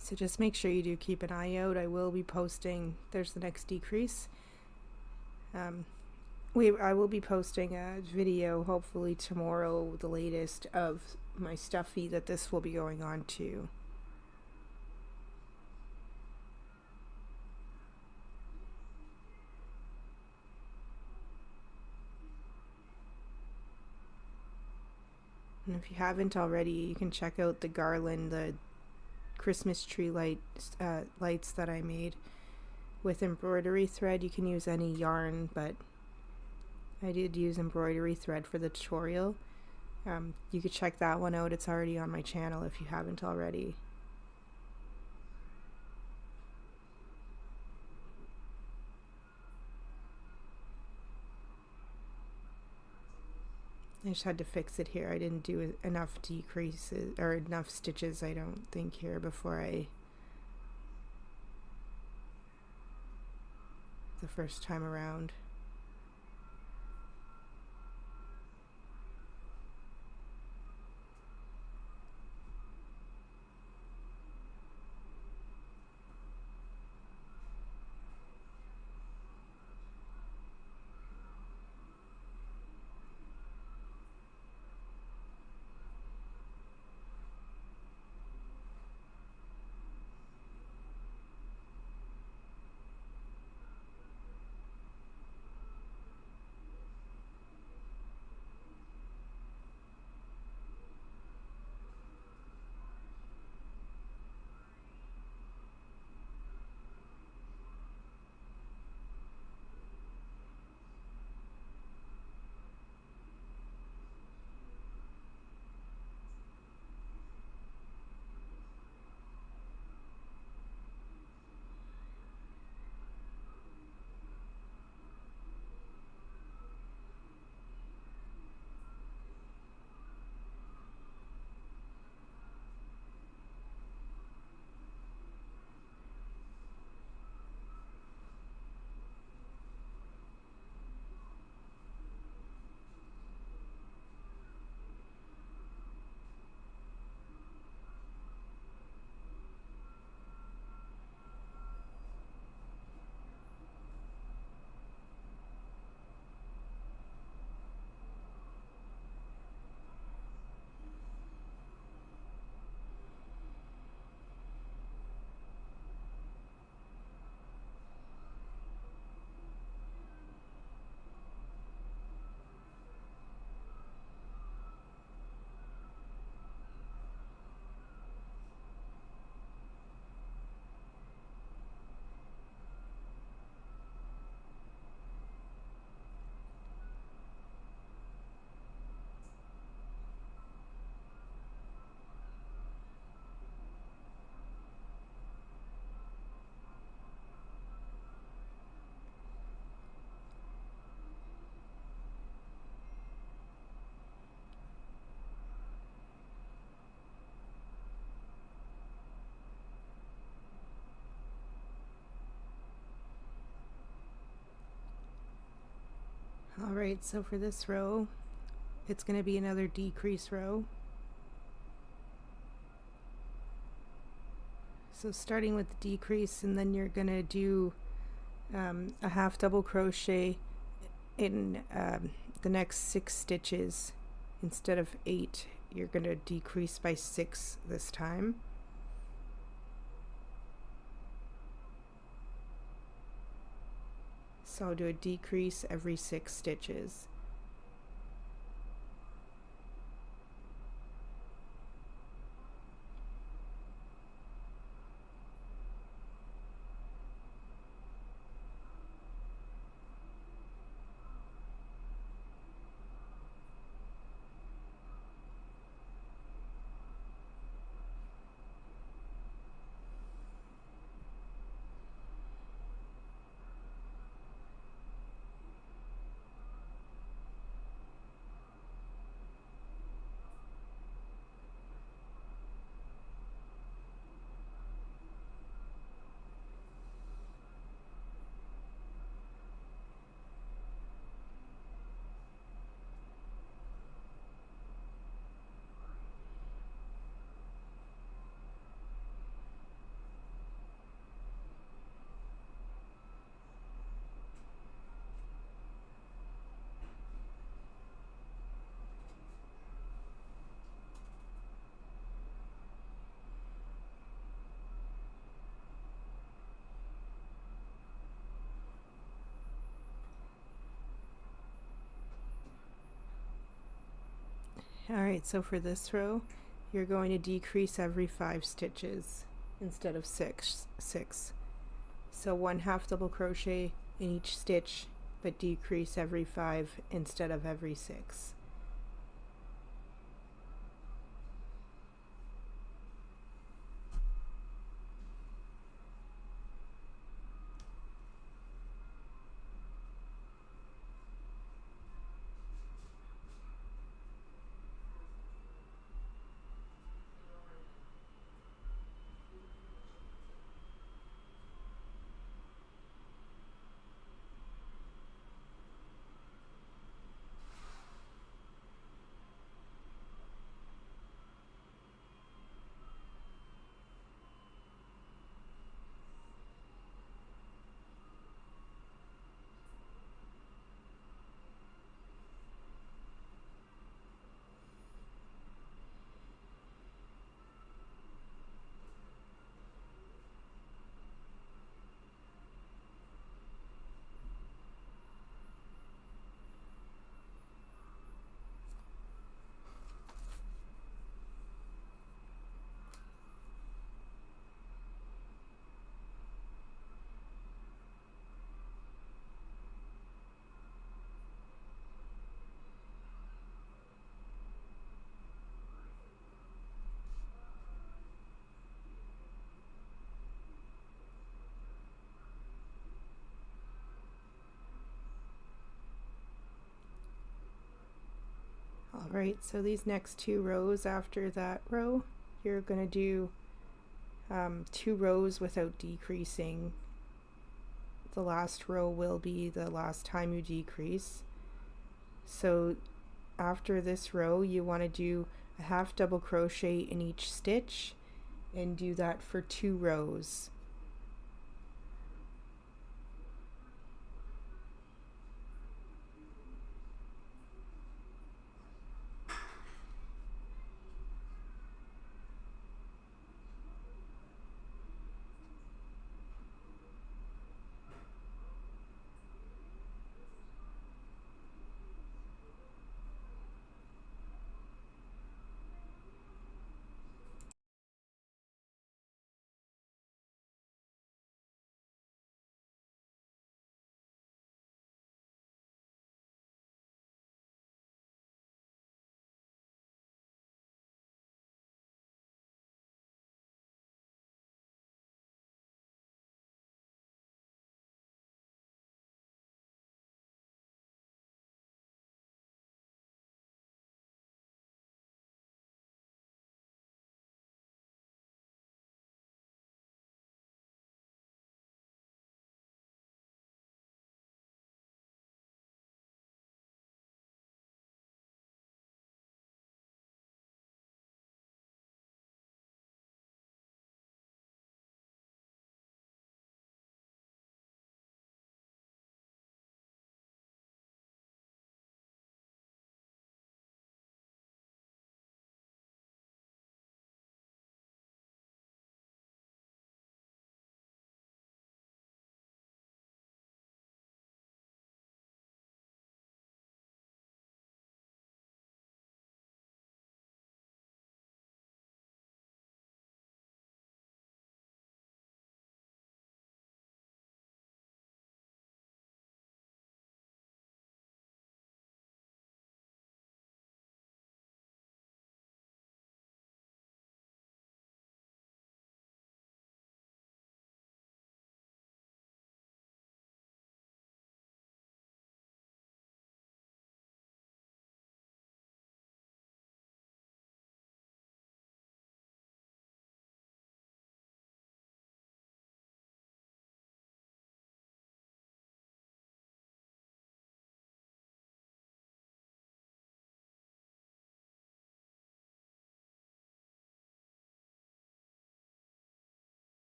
So just make sure you do keep an eye out. I will be posting, there's the next decrease. I will be posting a video hopefully tomorrow, the latest, of my stuffy that this will be going on to. And if you haven't already, you can check out the garland, the Christmas tree lights that I made with embroidery thread. You can use any yarn, but I did use embroidery thread for the tutorial. You could check that one out. It's already on my channel if you haven't already. I just had to fix it here. I didn't do enough decreases or enough stitches, I don't think, here before the first time around. Alright, so for this row, it's going to be another decrease row. So starting with the decrease, and then you're gonna do a half double crochet in the next 6 stitches. Instead of 8, you're gonna decrease by 6 this time. So do a decrease every 6 stitches. Alright, so for this row, you're going to decrease every 5 stitches instead of 6. So 1 half double crochet in each stitch, but decrease every 5 instead of every 6. Alright, so these next 2 rows after that row, you're going to do 2 rows without decreasing. The last row will be the last time you decrease. So after this row, you want to do a half double crochet in each stitch and do that for 2 rows.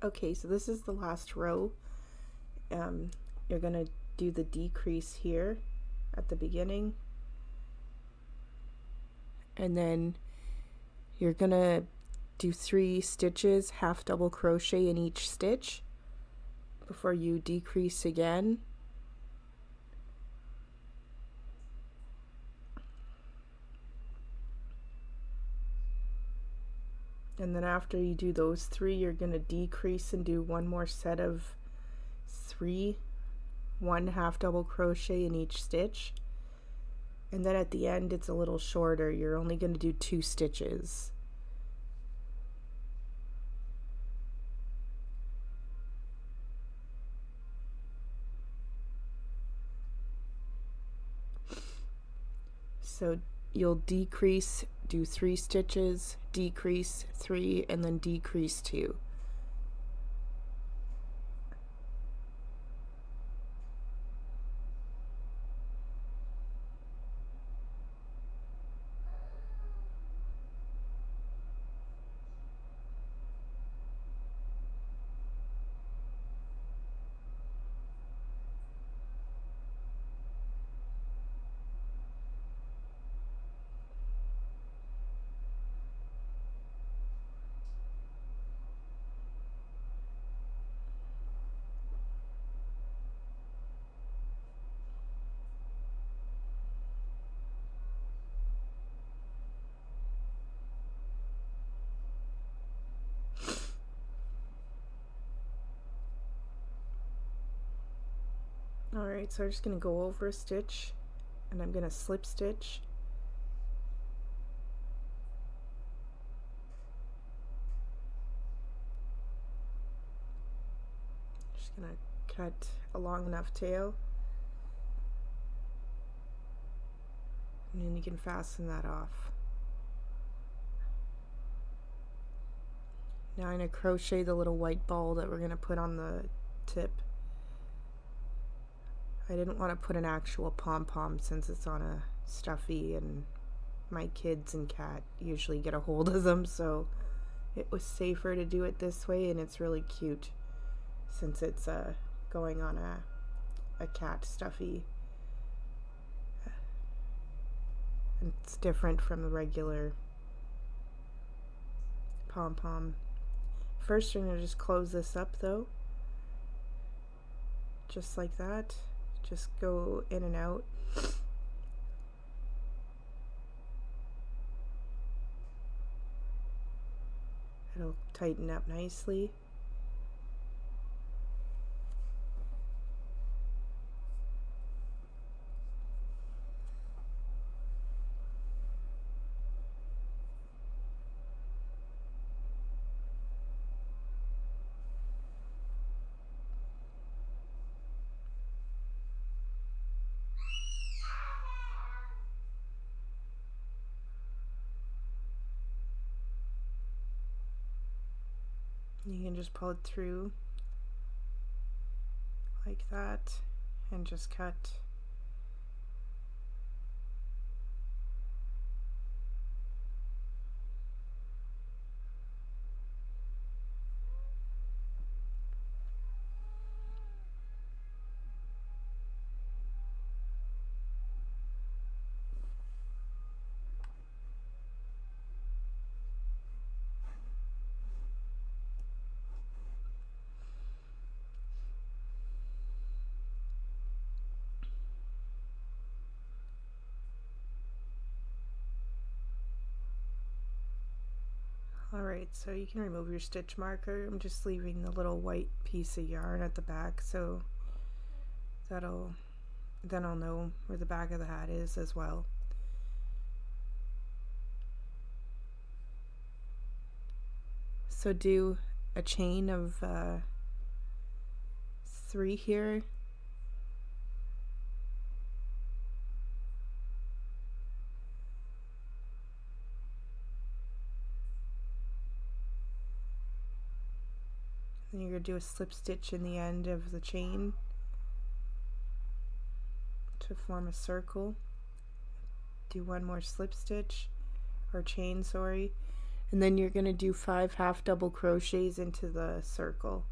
Okay, so this is the last row. You're gonna do the decrease here at the beginning, and then you're gonna do 3 stitches, half double crochet in each stitch before you decrease again. And then after you do those 3, you're going to decrease and do one more set of 3, 1 half double crochet in each stitch. And then at the end it's a little shorter. You're only going to do 2 stitches. So you'll decrease, do 3 stitches, decrease 3, and then decrease 2. Alright, so I'm just going to go over a stitch and I'm going to slip stitch. Just going to cut a long enough tail, and then you can fasten that off. Now I'm going to crochet the little white ball that we're going to put on the tip. I didn't want to put an actual pom-pom since it's on a stuffy and my kids and cat usually get a hold of them, so it was safer to do it this way, and it's really cute since it's going on a cat stuffy. And it's different from the regular pom-pom. First I'm going to just close this up though, just like that. Just go in and out. It'll tighten up nicely. You can just pull it through like that and just cut. Alright, so you can remove your stitch marker. I'm just leaving the little white piece of yarn at the back, so then I'll know where the back of the hat is as well. So do a chain of 3 here. Then you're going to do a slip stitch in the end of the chain to form a circle. Do one more slip stitch, or chain, sorry, And then you're going to do 5 half double crochets into the circle.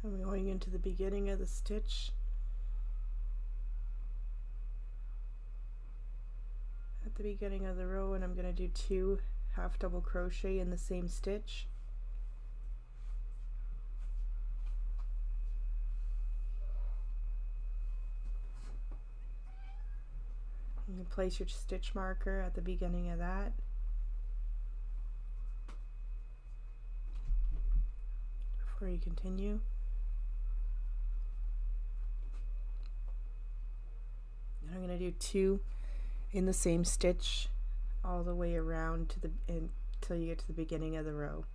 I'm going into the beginning of the stitch at the beginning of the row, and I'm going to do 2 half double crochet in the same stitch. You can place your stitch marker at the beginning of that. Before you continue. And I'm going to do 2 in the same stitch all the way around to the until you get to the beginning of the row.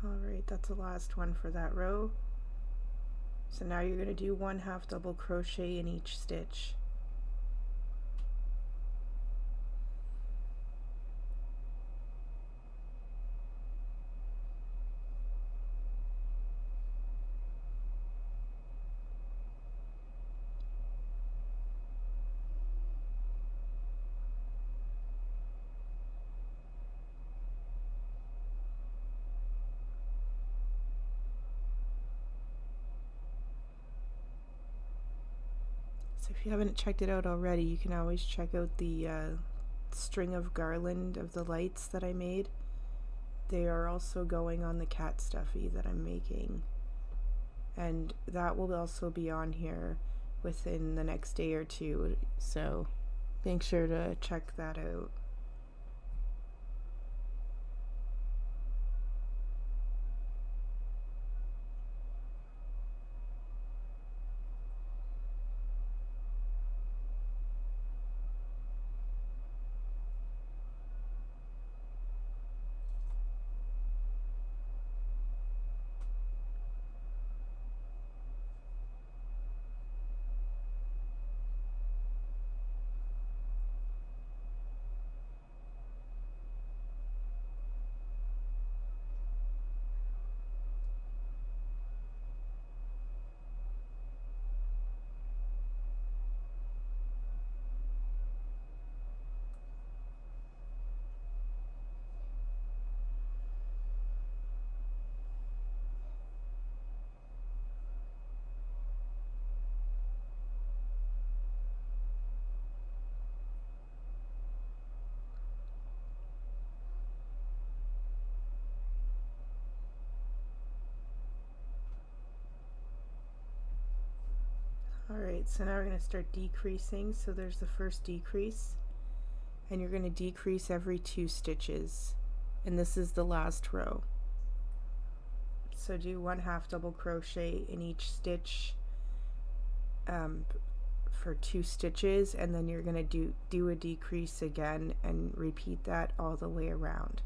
Alright, that's the last one for that row. So now you're going to do 1 half double crochet in each stitch. So if you haven't checked it out already, you can always check out the string of garland of the lights that I made. They are also going on the cat stuffy that I'm making. And that will also be on here within the next day or two, so make sure to check that out. Alright, so now we're going to start decreasing. So there's the first decrease, and you're going to decrease every 2 stitches. and this is the last row. So do 1/2 double crochet in each stitch for 2 stitches, and then you're going to do a decrease again and repeat that all the way around.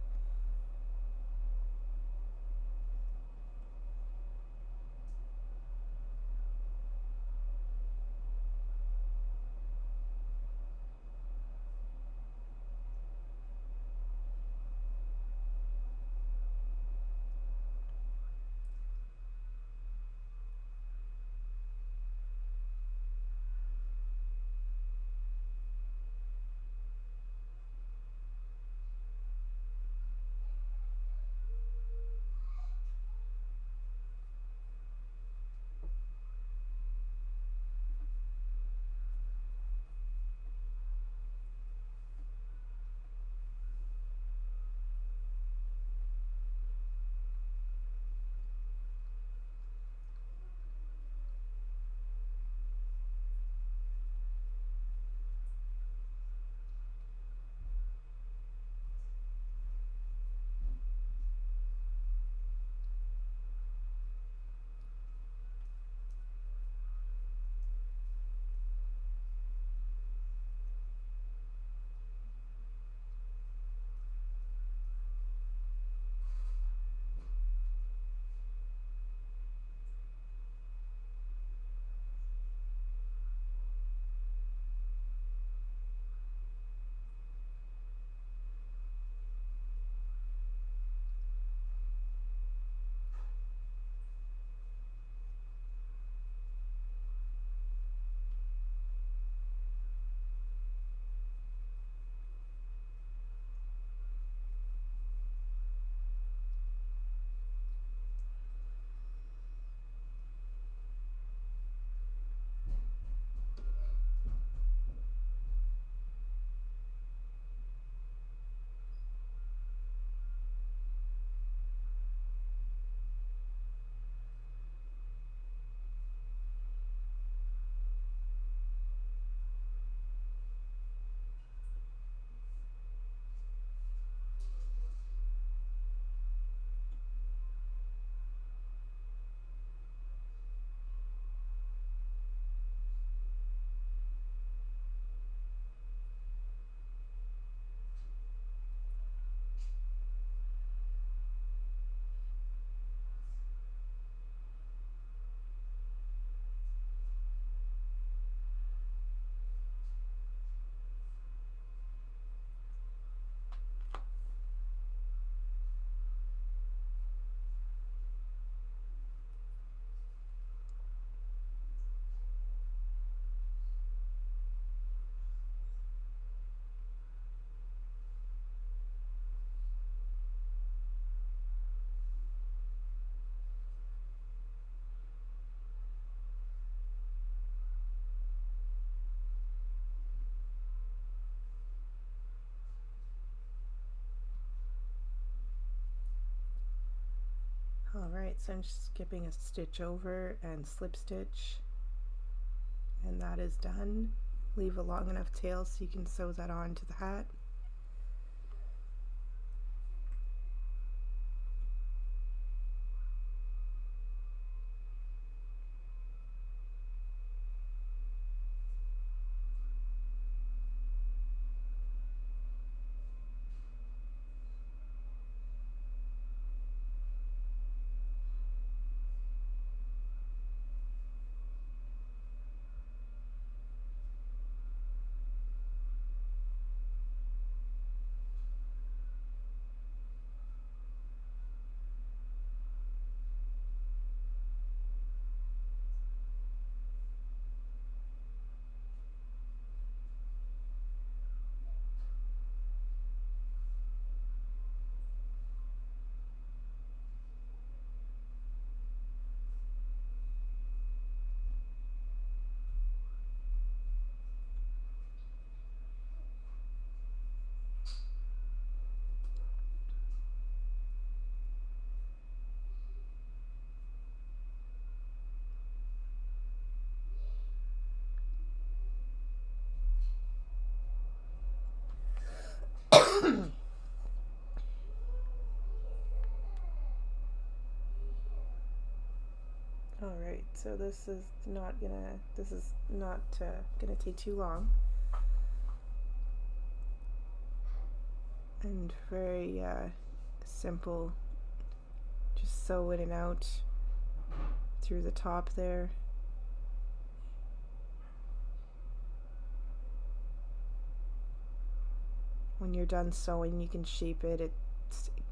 Alright, so I'm just skipping a stitch over and slip stitch, and that is done. Leave a long enough tail so you can sew that on to the hat. Alright, so this is not gonna take too long. And very simple. Just sew in and out through the top there. When you're done sewing, you can shape it.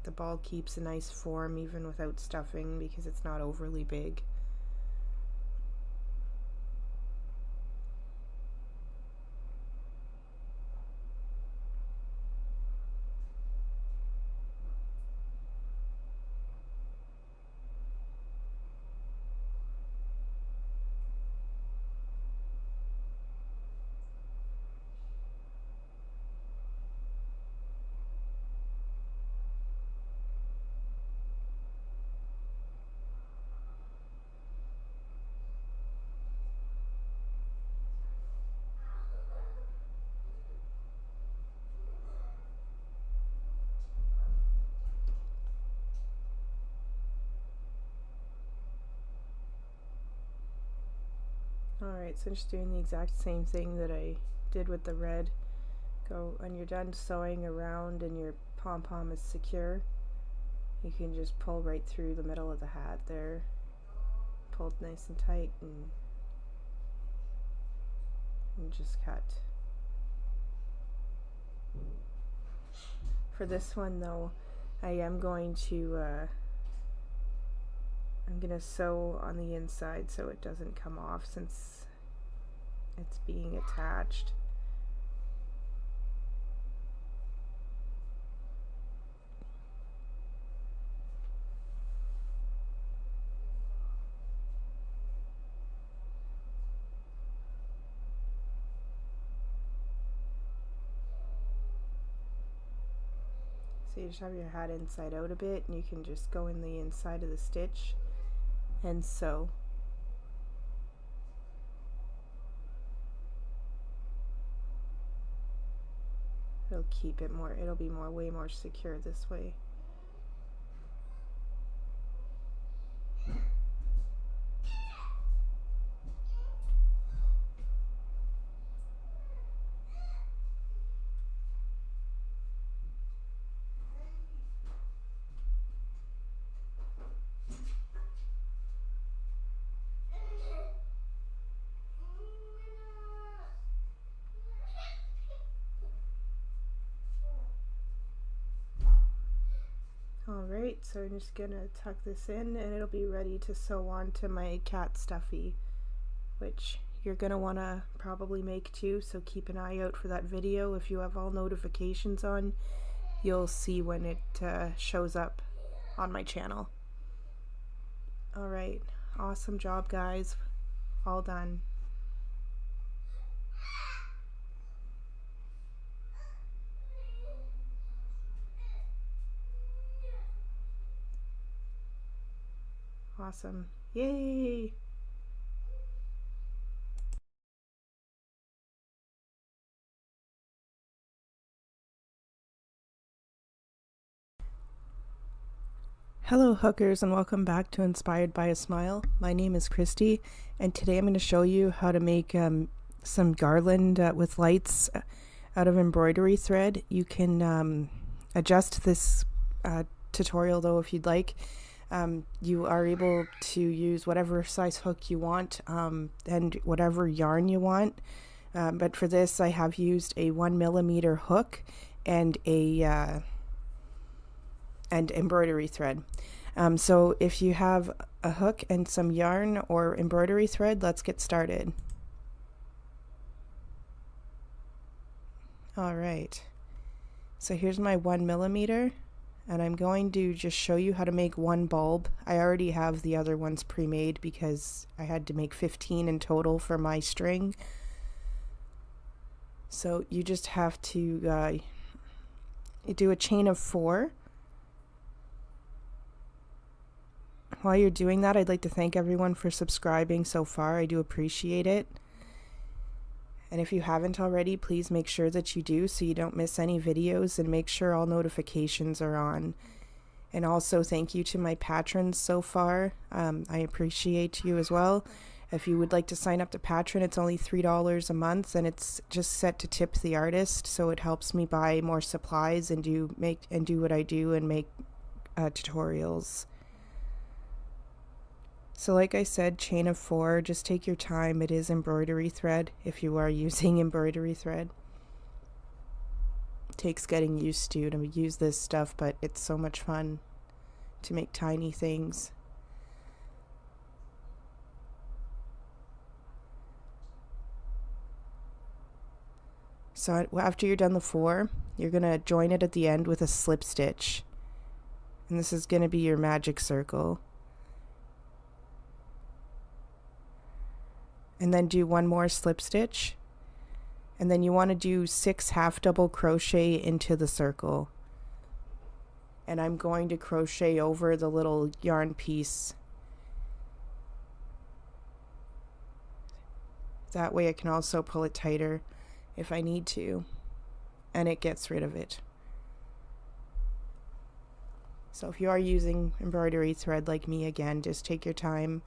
The ball keeps a nice form even without stuffing because it's not overly big. Alright, so just doing the exact same thing that I did with the red. Go, when you're done sewing around and your pom-pom is secure, you can just pull right through the middle of the hat there. Pulled nice and tight and just cut. For this one though, I am going to I'm gonna sew on the inside so it doesn't come off since it's being attached. So you just have your hat inside out a bit and you can just go in the inside of the stitch and sew. It'll keep it more, it'll be way more secure this way. Alright, so I'm just gonna tuck this in and it'll be ready to sew on to my cat stuffy, which you're gonna wanna probably make too, so keep an eye out for that video. If you have all notifications on, you'll see when it shows up on my channel. Alright, awesome job guys, all done. Awesome. Yay! Hello hookers and welcome back to Inspired by a Smile. My name is Christy and today I'm going to show you how to make some garland with lights out of embroidery thread. You can adjust this tutorial though if you'd like. You are able to use whatever size hook you want and whatever yarn you want, but for this I have used a 1mm hook and a and embroidery thread. So if you have a hook and some yarn or embroidery thread, let's get started. Alright, so here's my 1mm. And I'm going to just show you how to make one bulb. I already have the other ones pre-made because I had to make 15 in total for my string. So you just have to do a chain of 4. While you're doing that, I'd like to thank everyone for subscribing so far. I do appreciate it. And if you haven't already, please make sure that you do so you don't miss any videos, and make sure all notifications are on. And also thank you to my patrons so far. I appreciate you as well. If you would like to sign up to Patreon, it's only $3 a month, and it's just set to tip the artist, so it helps me buy more supplies and do what I do and make tutorials. So like I said, chain of 4, just take your time. It is embroidery thread if you are using embroidery thread. It takes getting used to use this stuff, but it's so much fun to make tiny things. So after you're done the 4, you're going to join it at the end with a slip stitch. And this is going to be your magic circle. And then do one more slip stitch. And then you want to do 6 half double crochet into the circle. And I'm going to crochet over the little yarn piece. That way I can also pull it tighter if I need to, and it gets rid of it. So if you are using embroidery thread like me, again, just take your time.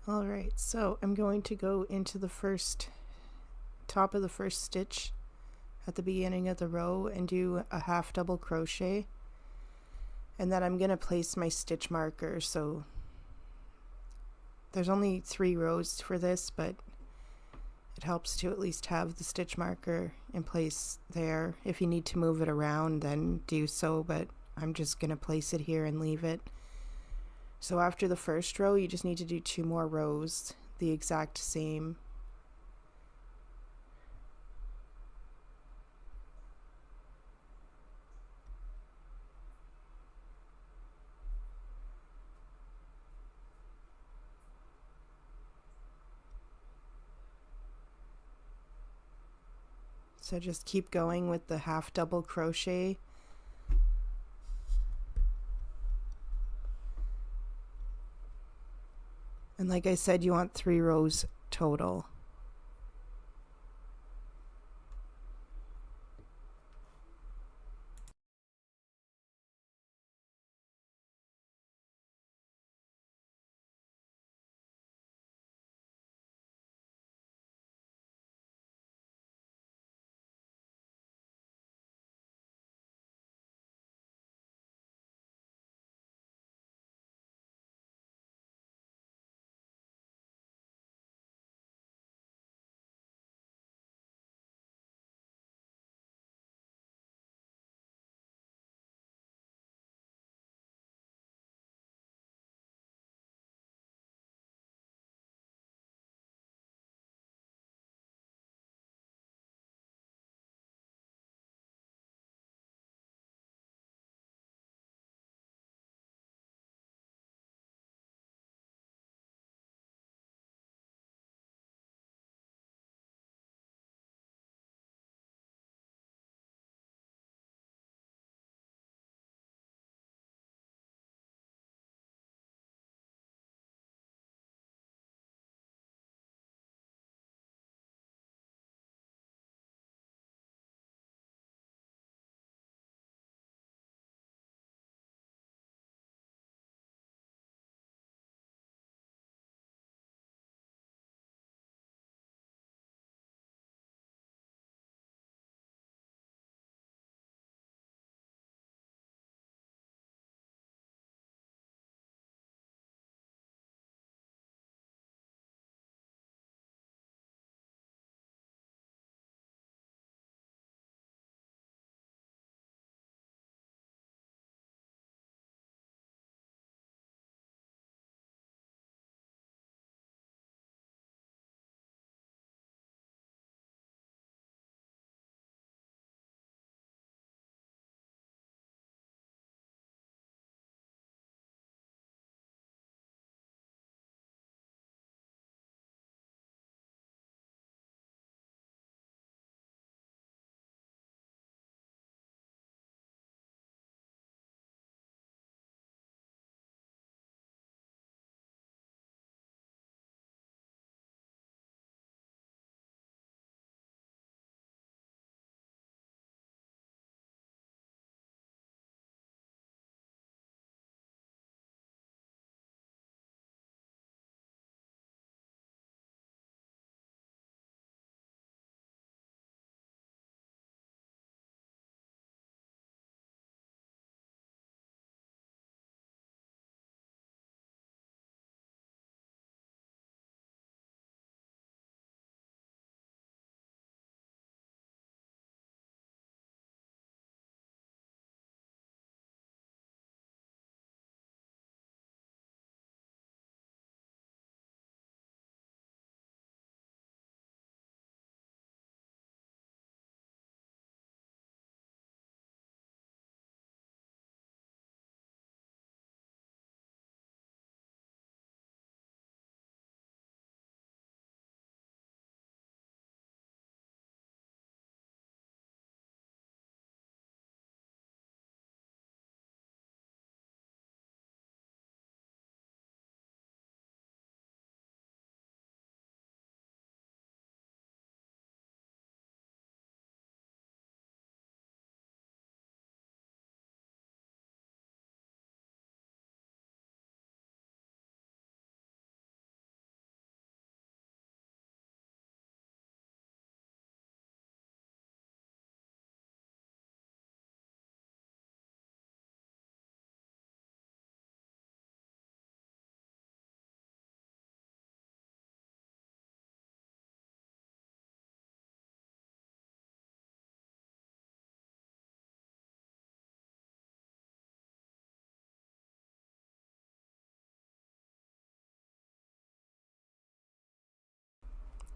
Alright, so I'm going to go into the top of the first stitch at the beginning of the row and do a half double crochet, and then I'm going to place my stitch marker. So there's only 3 rows for this, but it helps to at least have the stitch marker in place there. If you need to move it around, then do so, but I'm just going to place it here and leave it. So after the first row, you just need to do 2 more rows the exact same So just keep going with the half double crochet. And like I said, you want 3 rows total.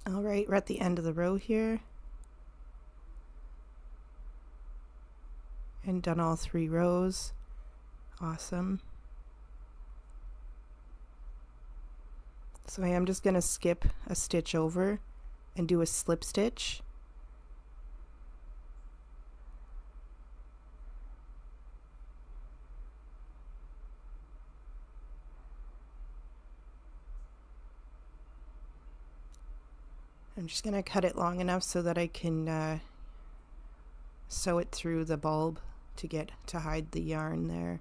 All right, we're at the end of the row here and done all 3 rows. Awesome. So I am just going to skip a stitch over and do a slip stitch. I'm just going to cut it long enough so that I can sew it through the bulb to hide the yarn there.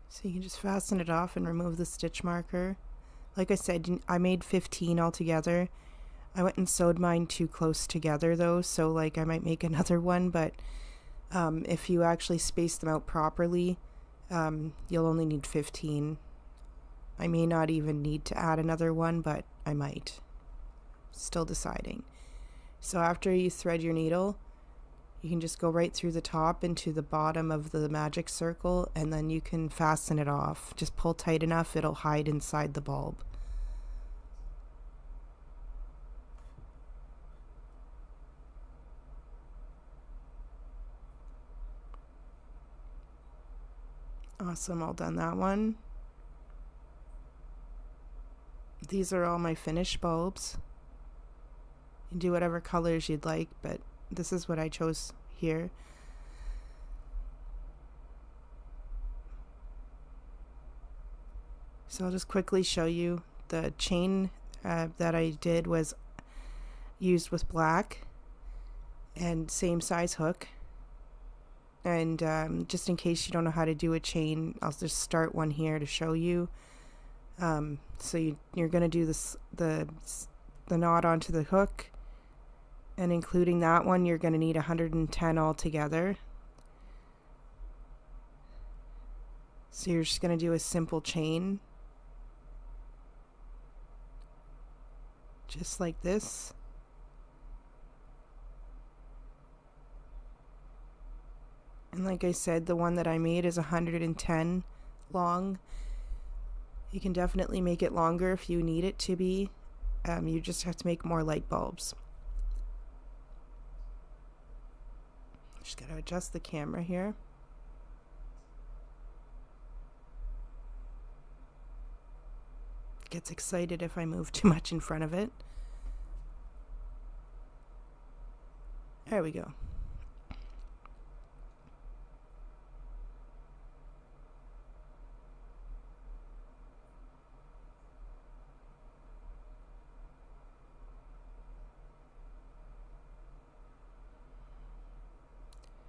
So you can just fasten it off and remove the stitch marker. Like I said, I made 15 altogether. I went and sewed mine too close together though, so like I might make another one, but if you actually space them out properly, you'll only need 15. I may not even need to add another one, but I might. Still deciding. So after you thread your needle, you can just go right through the top into the bottom of the magic circle, and then you can fasten it off. Just pull tight enough, it'll hide inside the bulb. Awesome, all done that one. These are all my finished bulbs. You can do whatever colors you'd like, but this is what I chose here. So I'll just quickly show you the chain that I did was used with black and same size hook. And just in case you don't know how to do a chain, I'll just start one here to show you. So you're going to do the knot onto the hook, and including that one you're going to need 110 altogether. So you're just going to do a simple chain just like this. And like I said, the one that I made is 110 long. You can definitely make it longer if you need it to be. You just have to make more light bulbs. Just gotta adjust the camera here. Gets excited if I move too much in front of it. There we go.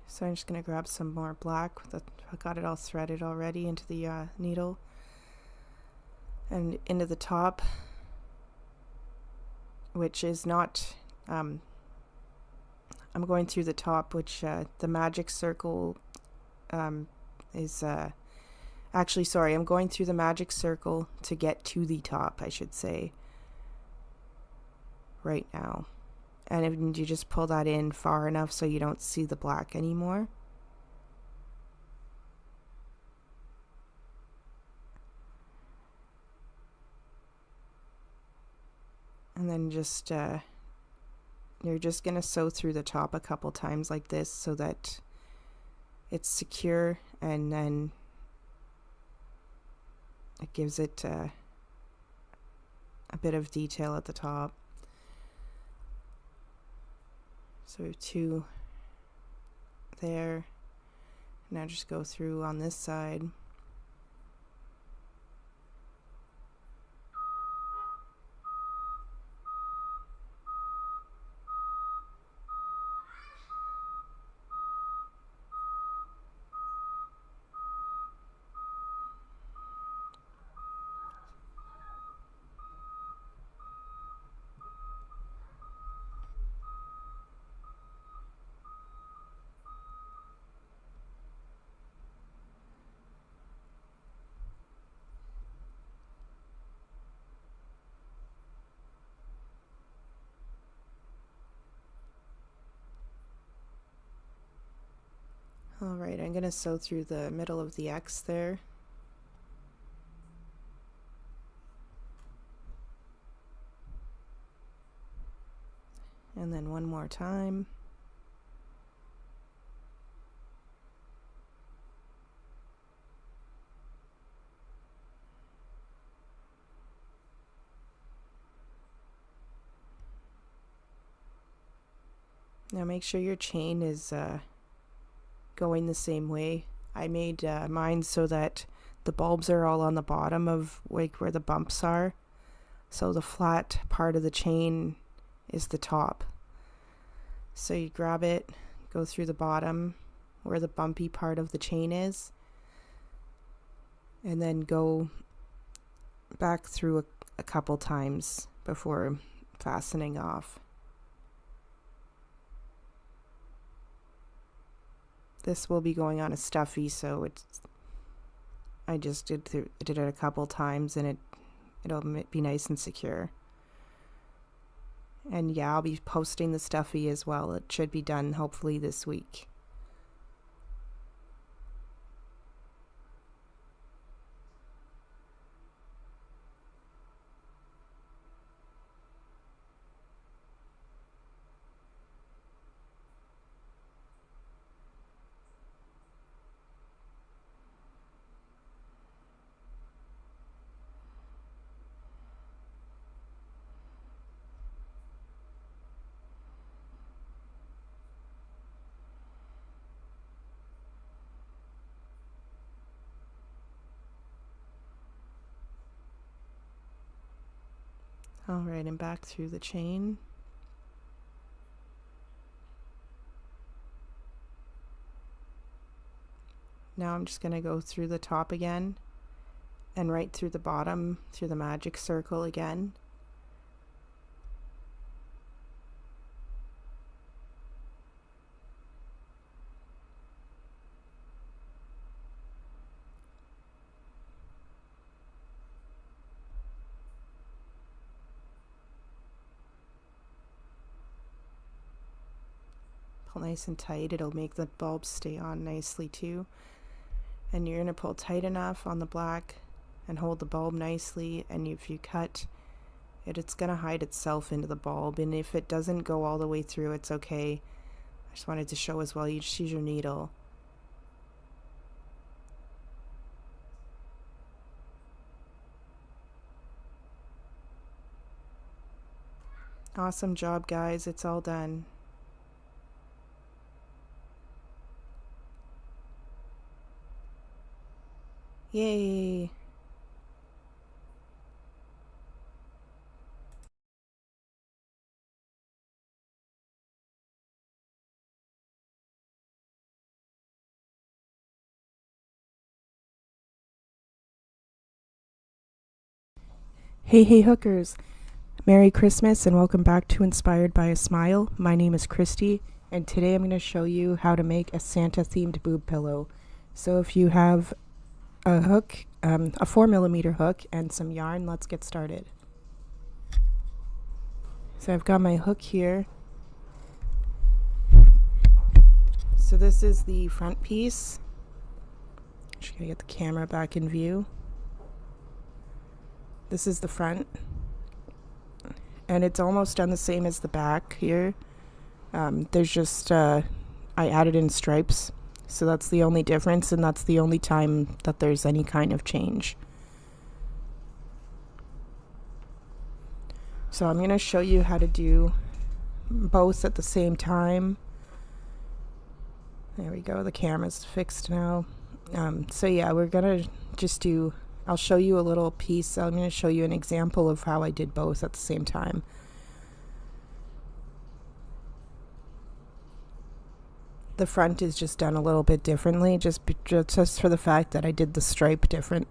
So I'm just going to grab some more black. I got it all threaded already into the needle and into the top, which is not, I'm going through the top, which the magic circle is, actually sorry, I'm going through the magic circle to get to the top, I should say, right now. And you just pull that in far enough so you don't see the black anymore. And then just you're just going to sew through the top a couple times like this so that it's secure, and then it gives it a bit of detail at the top. So we have 2 there. Now just go through on this side. Alright, I'm going to sew through the middle of the X there. And then one more time. Now make sure your chain is going the same way. I made mine so that the bulbs are all on the bottom of like where the bumps are, so the flat part of the chain is the top. So you grab it, go through the bottom where the bumpy part of the chain is, and then go back through a couple times before fastening off. This will be going on a stuffy, so I just did it a couple times, and it'll be nice and secure. And yeah, I'll be posting the stuffy as well. It should be done hopefully this week. Alright, and back through the chain. Now I'm just going to go through the top again and right through the bottom through the magic circle again. Pull nice and tight. It'll make the bulbs stay on nicely too. And you're going to pull tight enough on the black and hold the bulb nicely, and if you cut it, it's going to hide itself into the bulb, and if it doesn't go all the way through, it's okay. I just wanted to show as well, you just use your needle. Awesome job, guys. It's all done. Yay! Hey hookers! Merry Christmas and welcome back to Inspired by a Smile. My name is Christy, and today I'm going to show you how to make a Santa themed boob pillow. So if you have a hook, a 4mm hook and some yarn, let's get started. So I've got my hook here. So this is the front piece. Just gonna get the camera back in view. This is the front, and it's almost done the same as the back here. There's just I added in stripes, so that's the only difference, and that's the only time that there's any kind of change. So I'm going to show you how to do both at the same time. There we go, the camera's fixed now. So yeah, we're going to just do, I'll show you a little piece. I'm going to show you an example of how I did both at the same time. The front is just done a little bit differently, just for the fact that I did the stripe different.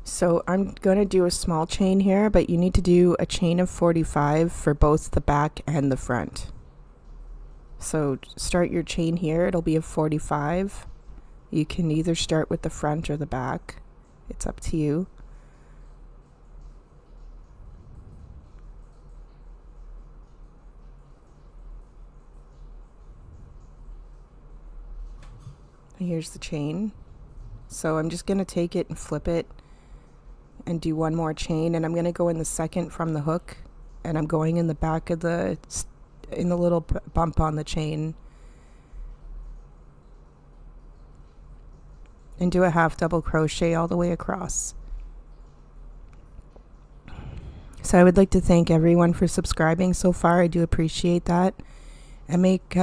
So I'm going to do a small chain here, but you need to do a chain of 45 for both the back and the front. So start your chain here, it'll be a 45. You can either start with the front or the back. It's up to you. Here's the chain. So I'm just going to take it and flip it and do one more chain, and I'm going to go in the second from the hook, and I'm going in the back of the little bump on the chain, and do a half double crochet all the way across. So I would like to thank everyone for subscribing so far. I do appreciate that. And make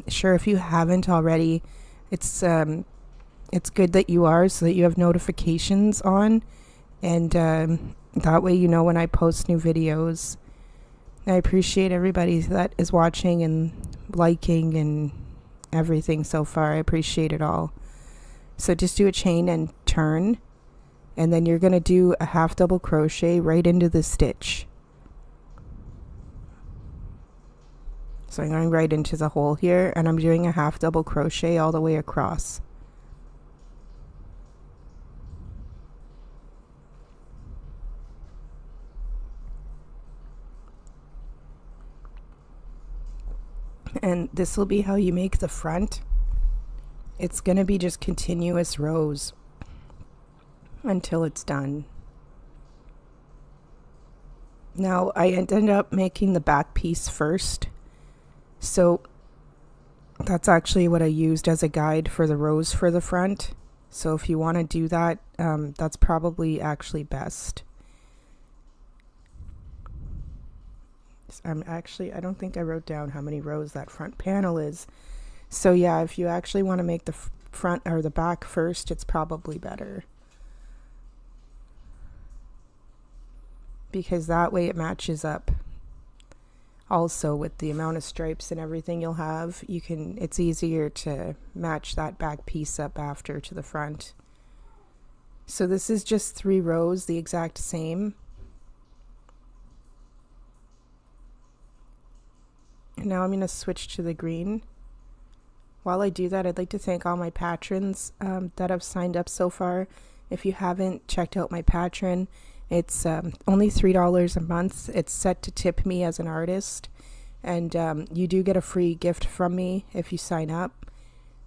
sure, if you haven't already, it's good that you are, so that you have notifications on, and that way you know when I post new videos. I appreciate everybody that is watching and liking and everything so far. I appreciate it all. So just do a chain and turn, and then you're going to do a half double crochet right into the stitch. So I'm going right into the hole here, and I'm doing a half double crochet all the way across. And this will be how you make the front. It's going to be just continuous rows until it's done. Now I ended up making the back piece first, so that's actually what I used as a guide for the rows for the front. So if you want to do that, that's probably actually best. I don't think I wrote down how many rows that front panel is. So yeah, if you actually want to make the front or the back first, it's probably better, because that way it matches up. Also, with the amount of stripes and everything you'll have, it's easier to match that back piece up after to the front. So this is just 3 rows, the exact same. And now I'm going to switch to the green. While I do that, I'd like to thank all my patrons that have signed up so far. If you haven't checked out my Patreon, it's only $3 a month. It's set to tip me as an artist, and you do get a free gift from me if you sign up.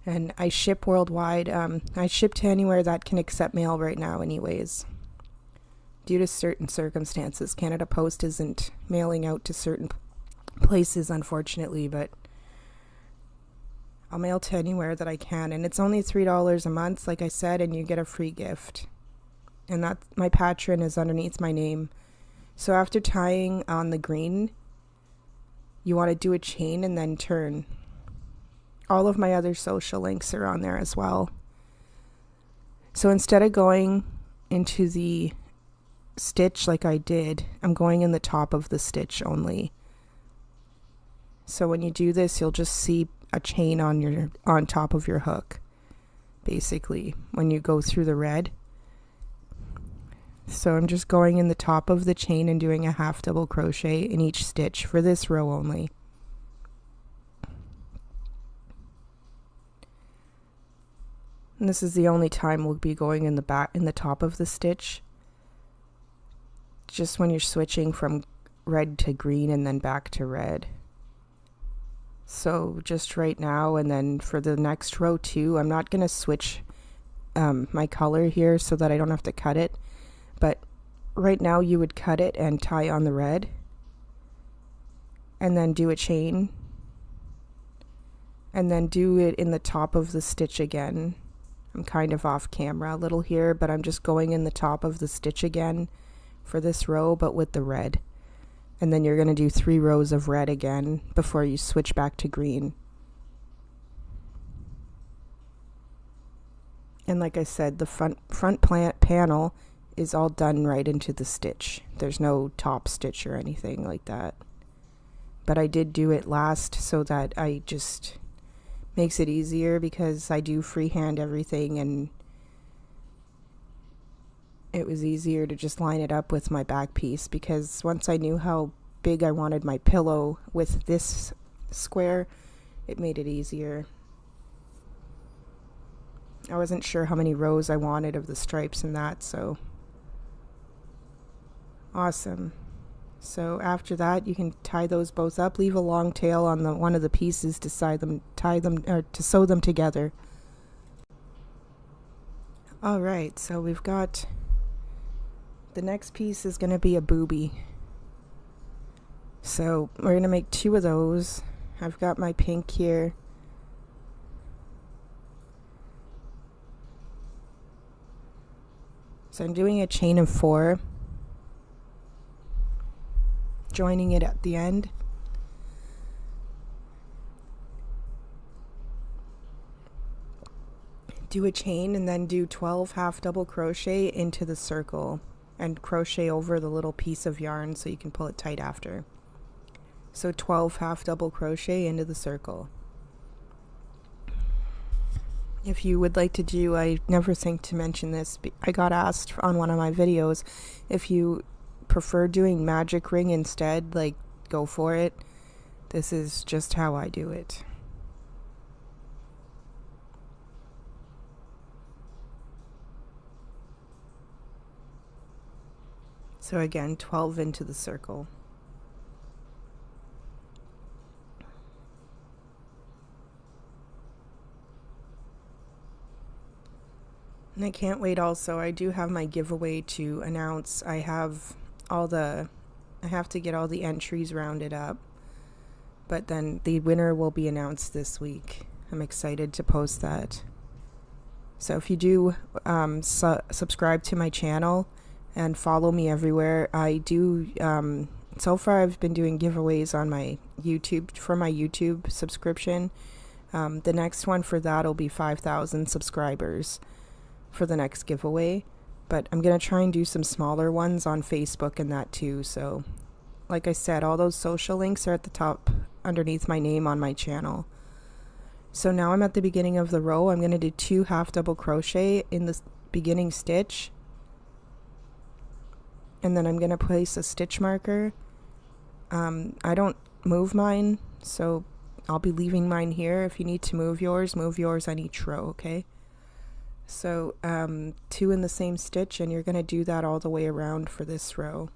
And I ship worldwide. I ship to anywhere that can accept mail right now anyways. Due to certain circumstances, Canada Post isn't mailing out to certain places, unfortunately, but I'll mail to anywhere that I can. And it's only $3 a month, like I said, and you get a free gift. And that my Patreon is underneath my name. So after tying on the green, you want to do a chain and then turn. All of my other social links are on there as well. So instead of going into the stitch like I did, I'm going in the top of the stitch only. So when you do this, you'll just see a chain on top of your hook, basically, when you go through the red. So I'm just going in the top of the chain and doing a half double crochet in each stitch for this row only. And this is the only time we'll be going in the top of the stitch, just when you're switching from red to green and then back to red. So just right now, and then for the next row too, I'm not going to switch my color here so that I don't have to cut it. But right now you would cut it and tie on the red, and then do a chain, and then do it in the top of the stitch again. I'm kind of off camera a little here, but I'm just going in the top of the stitch again for this row, but with the red. And then you're going to do 3 rows of red again before you switch back to green. And like I said, the front panel is all done right into the stitch. There's no top stitch or anything like that. But I did do it last so that I just makes it easier, because I do freehand everything, and it was easier to just line it up with my back piece, because once I knew how big I wanted my pillow with this square, it made it easier. I wasn't sure how many rows I wanted of the stripes and that, so awesome. So after that, you can tie those both up, leave a long tail on one of the pieces to to sew them together. All right, so we've got the next piece is going to be a booby. So we're going to make 2 of those. I've got my pink here. So I'm doing a chain of 4. joining it at the end. Do a chain and then do 12 half double crochet into the circle and crochet over the little piece of yarn so you can pull it tight after. So 12 half double crochet into the circle. If you would like to do, I never think to mention this, I got asked on one of my videos if you prefer doing magic ring instead, like go for it. This is just how I do it. So again, 12 into the circle. And I can't wait also, I do have my giveaway to announce. I have to get all the entries rounded up, but then the winner will be announced this week. I'm excited to post that. So if you do subscribe to my channel and follow me everywhere, I do, so far I've been doing giveaways on my YouTube, for my YouTube subscription. The next one for that will be 5,000 subscribers for the next giveaway, but I'm gonna try and do some smaller ones on Facebook and that too. So like I said, all those social links are at the top underneath my name on my channel. So now I'm at the beginning of the row. I'm gonna do 2 half double crochet in the beginning stitch, and then I'm gonna place a stitch marker. I don't move mine, so I'll be leaving mine here. If you need to move yours on each row, okay? So 2 in the same stitch, and you're going to do that all the way around for this row.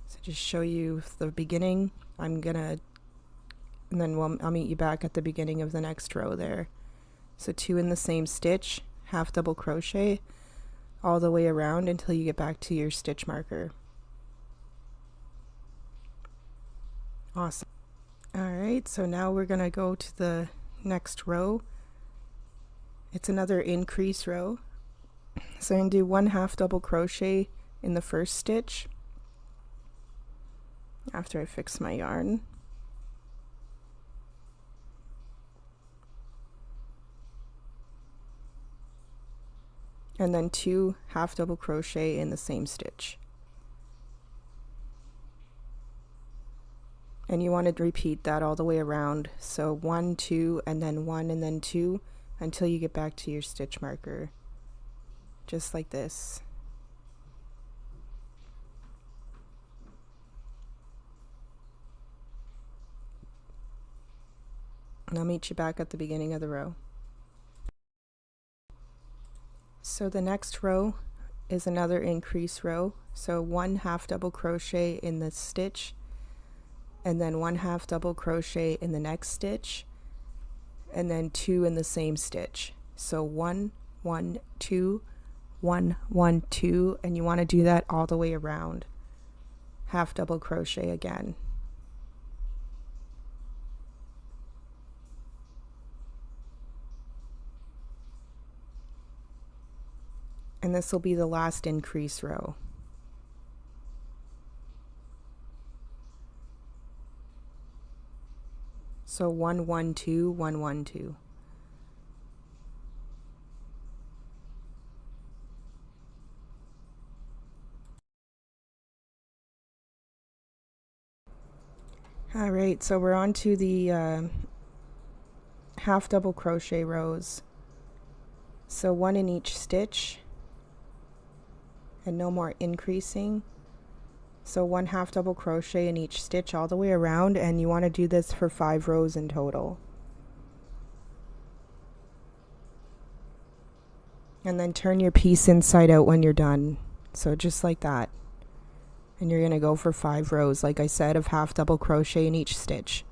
So just show you the beginning. And then I'll meet you back at the beginning of the next row there. So 2 in the same stitch, half double crochet all the way around until you get back to your stitch marker. Awesome. Alright, so now we're going to go to the next row. It's another increase row. So I'm going to do 1 half double crochet in the first stitch after I fix my yarn. And then 2 half double crochet in the same stitch. And you want to repeat that all the way around. So 1, 2, and then 1, and then 2 until you get back to your stitch marker. Just like this. And I'll meet you back at the beginning of the row. So the next row is another increase row. So 1 half double crochet in the stitch, and then 1 half double crochet in the next stitch, and then 2 in the same stitch. So 1, 1, 2, 1, 1, 2, and you want to do that all the way around. Half double crochet again. And this will be the last increase row. So 1, 1, 2, 1, 1, 2. All right, so we're on to the half double crochet rows. So 1 in each stitch, and no more increasing. So 1 half double crochet in each stitch all the way around, and you want to do this for 5 rows in total. And then turn your piece inside out when you're done. So just like that. And you're going to go for 5 rows, like I said, of half double crochet in each stitch.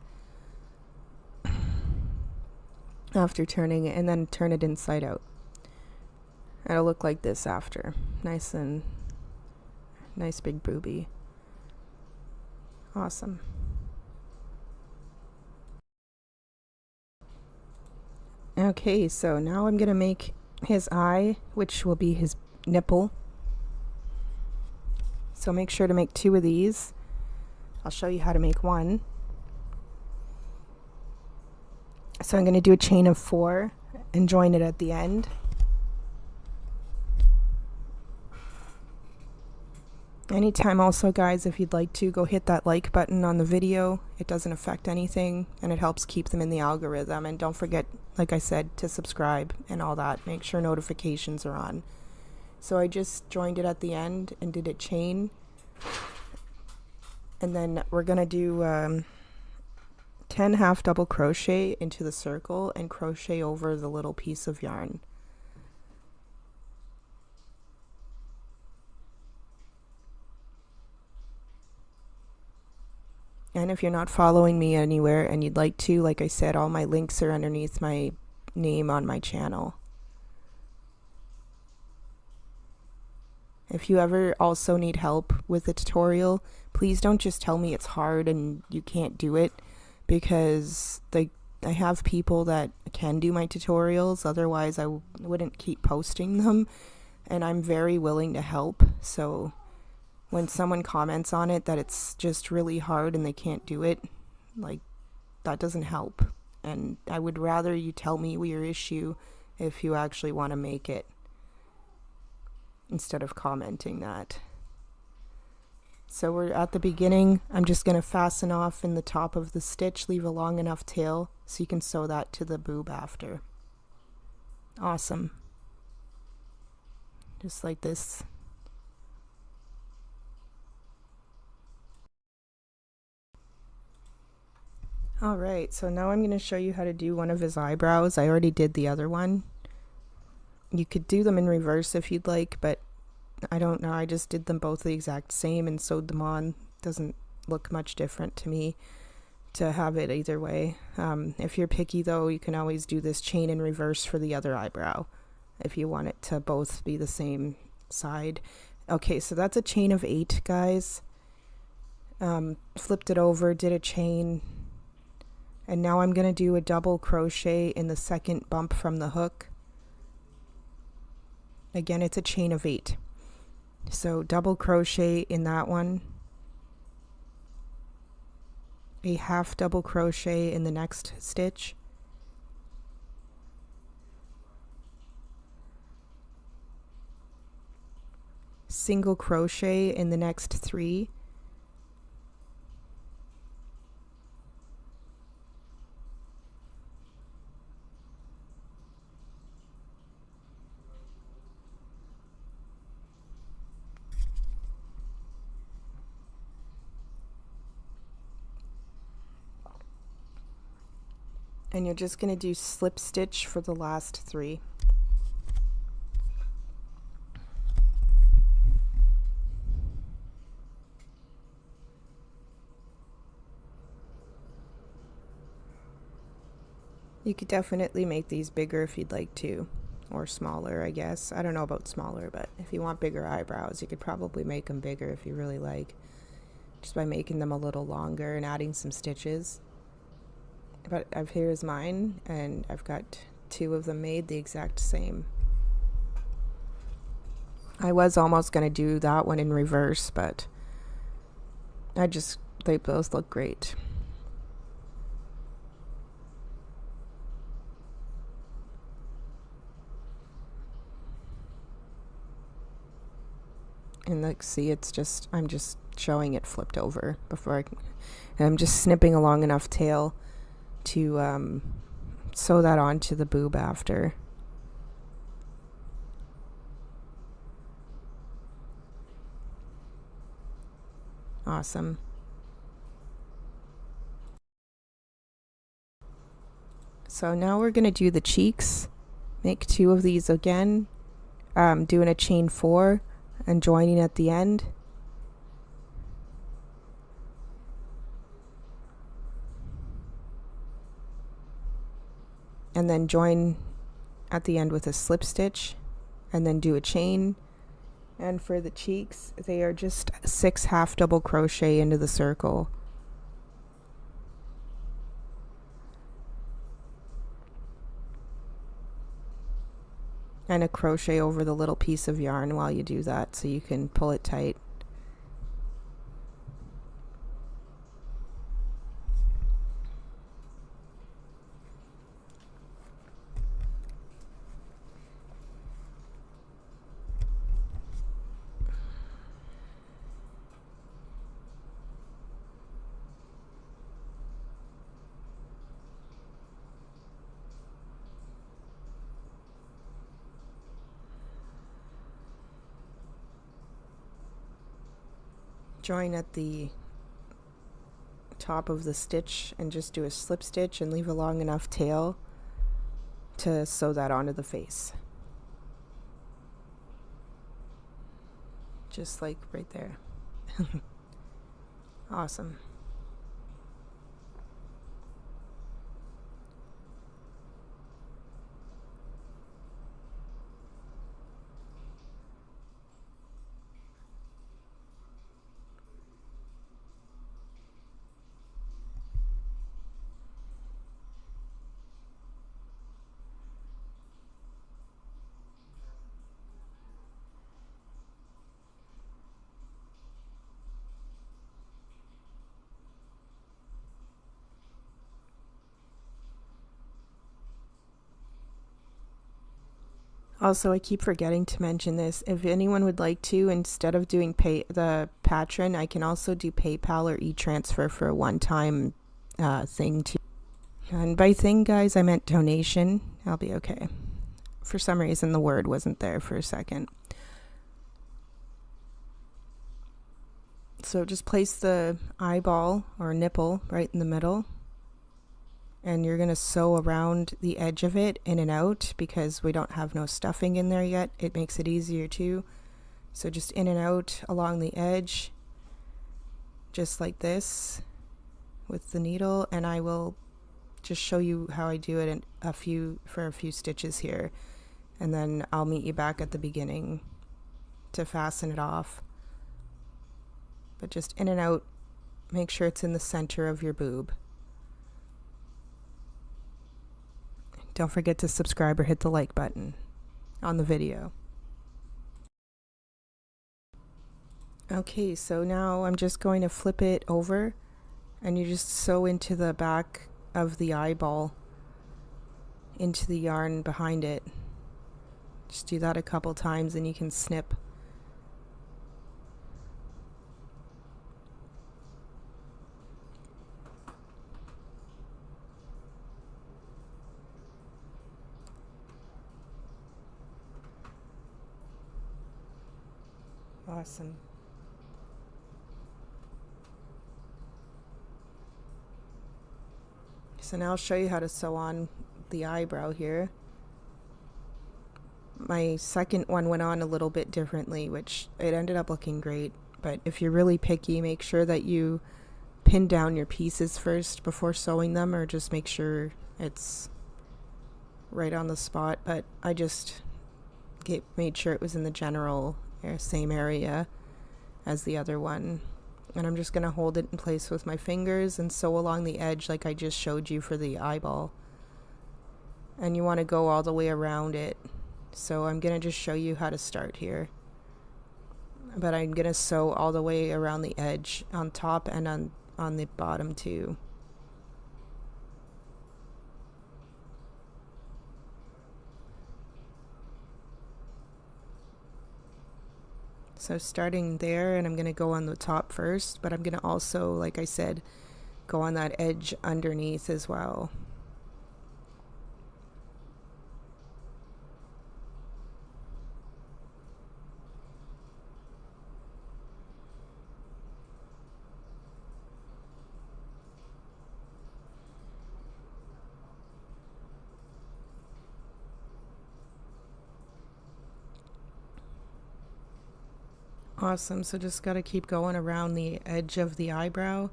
After turning it, and then turn it inside out. It'll look like this after. Nice big booby. Awesome. Okay, so now I'm going to make his eye, which will be his nipple. So make sure to make 2 of these. I'll show you how to make 1. So I'm going to do a chain of 4 and join it at the end. Anytime also, guys, if you'd like to, go hit that like button on the video. It doesn't affect anything and it helps keep them in the algorithm. And don't forget, like I said, to subscribe and all that. Make sure notifications are on. So I just joined it at the end and did a chain. And then we're going to do 10 half double crochet into the circle and crochet over the little piece of yarn. And if you're not following me anywhere and you'd like to, like I said, all my links are underneath my name on my channel. If you ever also need help with the tutorial, please don't just tell me it's hard and you can't do it, because I have people that can do my tutorials, otherwise I wouldn't keep posting them, and I'm very willing to help. So when someone comments on it that it's just really hard and they can't do it, like, that doesn't help. And I would rather you tell me your issue if you actually want to make it, instead of commenting that. So we're at the beginning. I'm just going to fasten off in the top of the stitch, leave a long enough tail so you can sew that to the boob after. Awesome. Just like this. Alright, so now I'm going to show you how to do one of his eyebrows. I already did the other one. You could do them in reverse if you'd like, but I don't know. I just did them both the exact same and sewed them on. Doesn't look much different to me to have it either way. If you're picky though, you can always do this chain in reverse for the other eyebrow if you want it to both be the same side. Okay, so that's a chain of 8, guys. Flipped it over, did a chain, and now I'm going to do a double crochet in the second bump from the hook. Again, it's a chain of 8. So double crochet in that one, a half double crochet in the next stitch, single crochet in the next 3, and you're just going to do slip stitch for the last 3. You could definitely make these bigger if you'd like to, or smaller, I guess. I don't know about smaller, but if you want bigger eyebrows, you could probably make them bigger if you really like, just by making them a little longer and adding some stitches. But here's mine, and I've got 2 of them made the exact same. I was almost going to do that one in reverse, but they both look great. And like, see, I'm just showing it flipped over and I'm just snipping a long enough tail to sew that onto the boob after. Awesome. So now we're going to do the cheeks. Make 2 of these again, doing a chain 4 and joining at the end. And then join at the end with a slip stitch and then do a chain. And for the cheeks, they are just 6 half double crochet into the circle. and a crochet over the little piece of yarn while you do that so you can pull it tight. Join at the top of the stitch and just do a slip stitch and leave a long enough tail to sew that onto the face. Just like right there. Awesome. Also, I keep forgetting to mention this. If anyone would like to, instead of doing the Patreon, I can also do PayPal or e-transfer for a one-time thing too. And by thing, guys, I meant donation. I'll be okay. For some reason, the word wasn't there for a second. So just place the eyeball or nipple right in the middle. And you're going to sew around the edge of it in and out because we don't have no stuffing in there yet. It makes it easier too. So just in and out along the edge, just like this with the needle. And I will just show you how I do it in for a few stitches here. And then I'll meet you back at the beginning to fasten it off. But just in and out, make sure it's in the center of your boob. Don't forget to subscribe or hit the like button on the video. Okay, so now I'm just going to flip it over and you just sew into the back of the eyeball into the yarn behind it. Just do that a couple times and you can snip. Awesome. So now I'll show you how to sew on the eyebrow here. My second one went on a little bit differently, which it ended up looking great. But if you're really picky, make sure that you pin down your pieces first before sewing them, or just make sure it's right on the spot. But I just made sure it was in the general same area as the other one, and I'm just going to hold it in place with my fingers and sew along the edge like I just showed you for the eyeball. And you want to go all the way around it, so I'm going to just show you how to start here, but I'm going to sew all the way around the edge on top and on the bottom too. So starting there, and I'm going to go on the top first, but I'm going to also, like I said, go on that edge underneath as well. Awesome, so just got to keep going around the edge of the eyebrow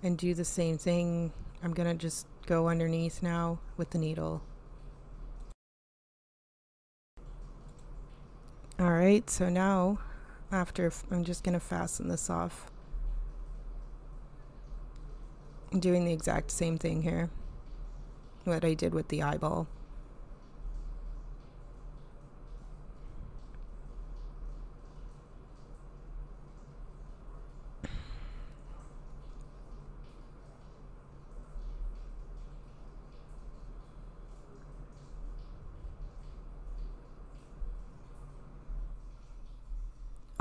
and do the same thing. I'm going to just go underneath now with the needle. Alright, so now I'm just going to fasten this off. I'm doing the exact same thing here, what I did with the eyeball.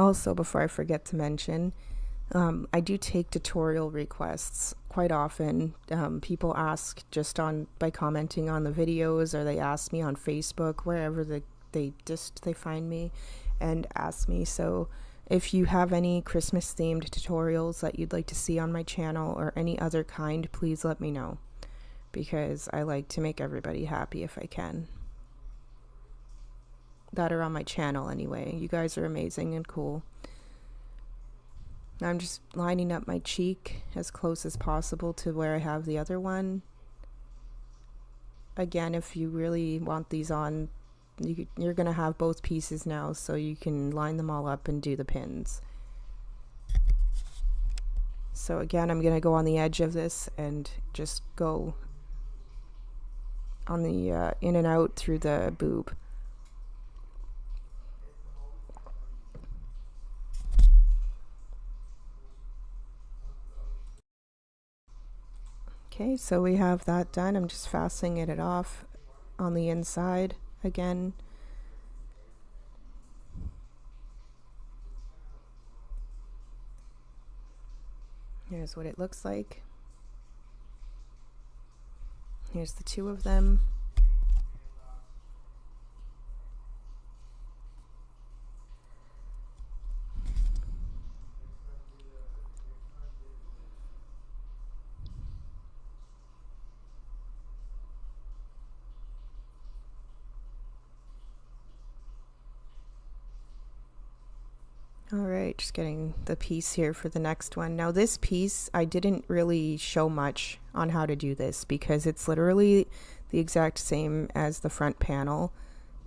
Also, before I forget to mention, I do take tutorial requests quite often. People ask just by commenting on the videos, or they ask me on Facebook, wherever they find me and ask me. So if you have any Christmas themed tutorials that you'd like to see on my channel or any other kind, please let me know, because I like to make everybody happy if I can. That are on my channel anyway. You guys are amazing and cool. Now I'm just lining up my cheek as close as possible to where I have the other one. Again, if you really want these on, you're going to have both pieces now, so you can line them all up and do the pins. So again, I'm going to go on the edge of this and just go on the in and out through the boob. Okay, so we have that done. I'm just fastening it off on the inside again. Here's what it looks like. Here's the two of them. Alright, just getting the piece here for the next one. Now this piece, I didn't really show much on how to do this because it's literally the exact same as the front panel.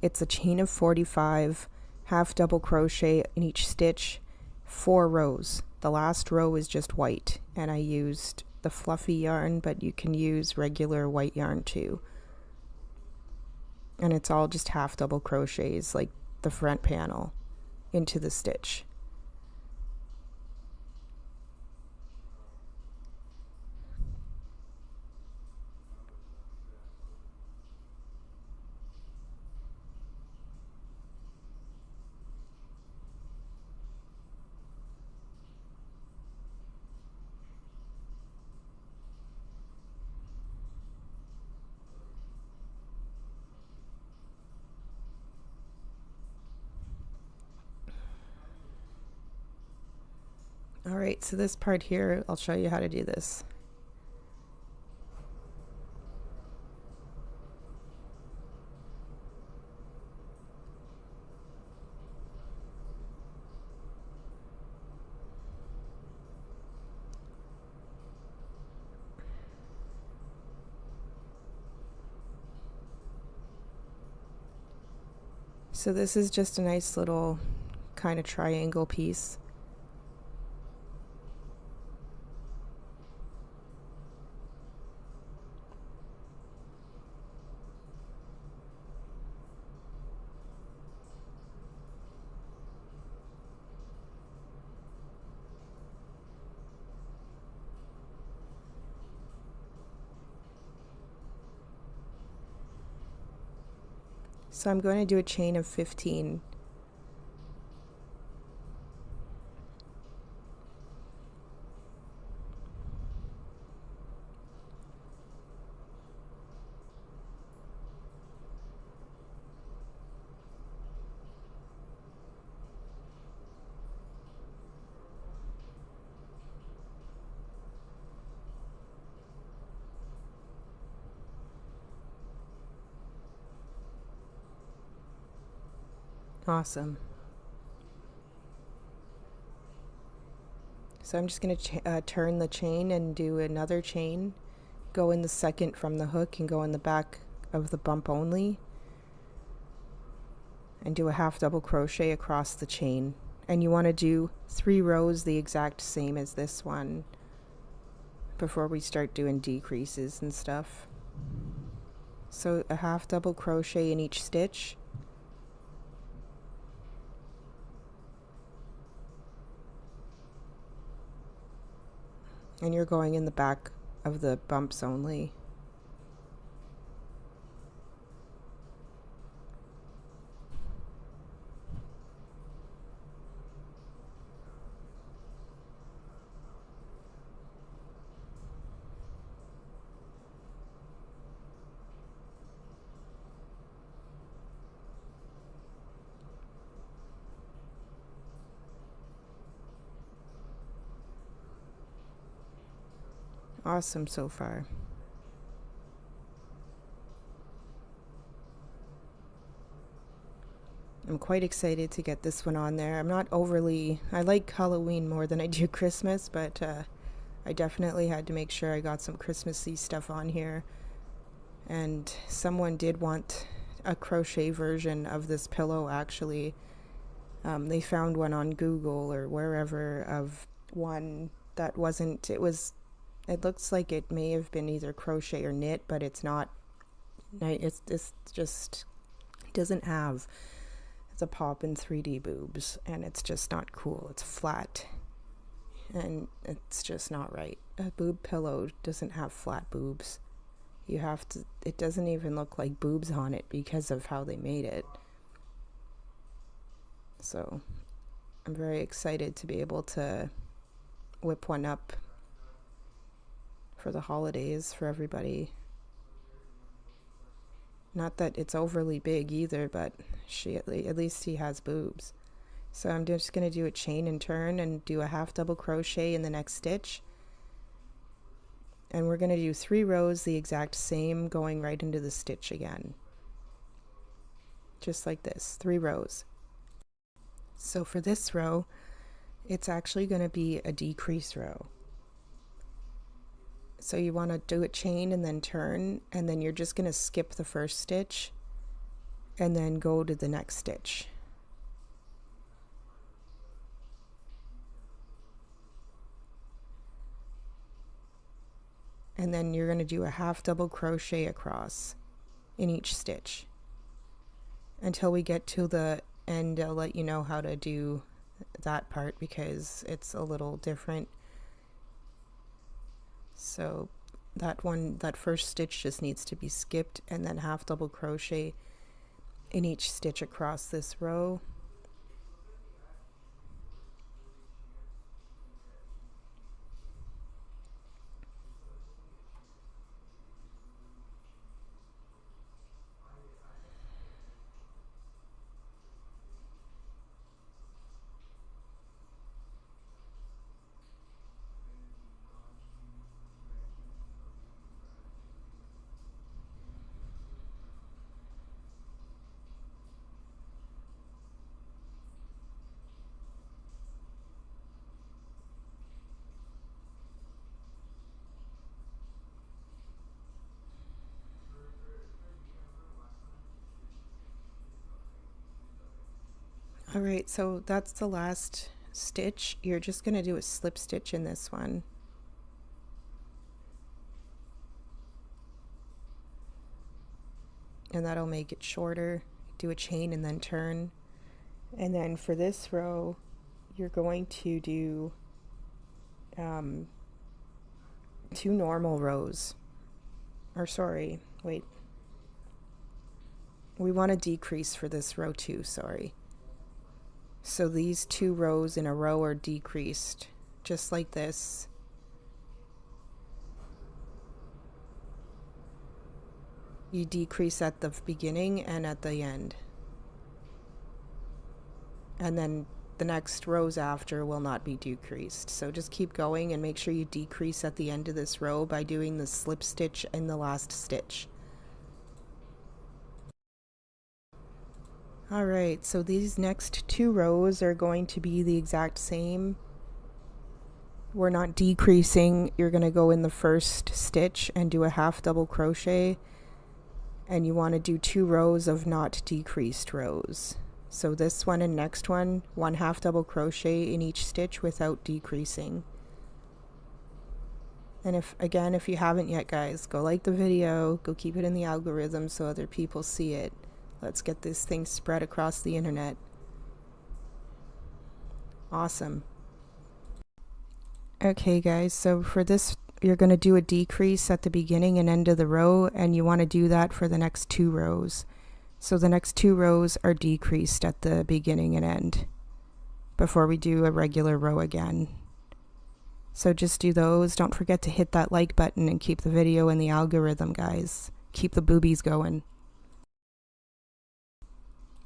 It's a chain of 45, half double crochet in each stitch, 4 rows. The last row is just white, and I used the fluffy yarn, but you can use regular white yarn too. And it's all just half double crochets like the front panel into the stitch. Alright, so this part here, I'll show you how to do this. So this is just a nice little kind of triangle piece. So I'm going to do a chain of 15. Awesome. So I'm just going to turn the chain and do another chain, go in the second from the hook and go in the back of the bump only, and do a half double crochet across the chain. And you want to do 3 rows the exact same as this one before we start doing decreases and stuff. So a half double crochet in each stitch. And you're going in the back of the bumps only. Awesome so far. I'm quite excited to get this one on there. I'm not overly... I like Halloween more than I do Christmas, but I definitely had to make sure I got some Christmassy stuff on here. And someone did want a crochet version of this pillow, actually. They found one on Google or wherever of one that wasn't... It looks like it may have been either crochet or knit, but it's not. It's just doesn't have the pop in 3D boobs, and it's just not cool. It's flat, and it's just not right. A boob pillow doesn't have flat boobs. You have to... It doesn't even look like boobs on it because of how they made it. So I'm very excited to be able to whip one up for the holidays for everybody. Not that it's overly big either, but at least he has boobs. So I'm just going to do a chain and turn and do a half double crochet in the next stitch. And we're going to do 3 rows the exact same, going right into the stitch again. Just like this, 3 rows. So for this row, it's actually going to be a decrease row. So you want to do a chain and then turn, and then you're just going to skip the first stitch and then go to the next stitch. And then you're going to do a half double crochet across in each stitch until we get to the end. I'll let you know how to do that part because it's a little different. So that first stitch just needs to be skipped, and then half double crochet in each stitch across this row. Alright, so that's the last stitch. You're just going to do a slip stitch in this one. And that'll make it shorter. Do a chain and then turn. And then for this row, you're going to do 2 normal rows. Or sorry, wait. We want to decrease for this row too, sorry. So these 2 rows in a row are decreased, just like this. You decrease at the beginning and at the end. And then the next rows after will not be decreased. So just keep going and make sure you decrease at the end of this row by doing the slip stitch in the last stitch. Alright, so these next 2 rows are going to be the exact same. We're not decreasing. You're going to go in the first stitch and do a half double crochet, and you want to do 2 rows of not decreased rows. So this one and next one, 1 half double crochet in each stitch without decreasing. And if you haven't yet, guys, go like the video, go keep it in the algorithm so other people see it. Let's get this thing spread across the internet. Awesome. Okay guys, so for this you're going to do a decrease at the beginning and end of the row, and you want to do that for the next 2 rows. So the next 2 rows are decreased at the beginning and end before we do a regular row again. So just do those. Don't forget to hit that like button and keep the video in the algorithm, guys. Keep the boobies going.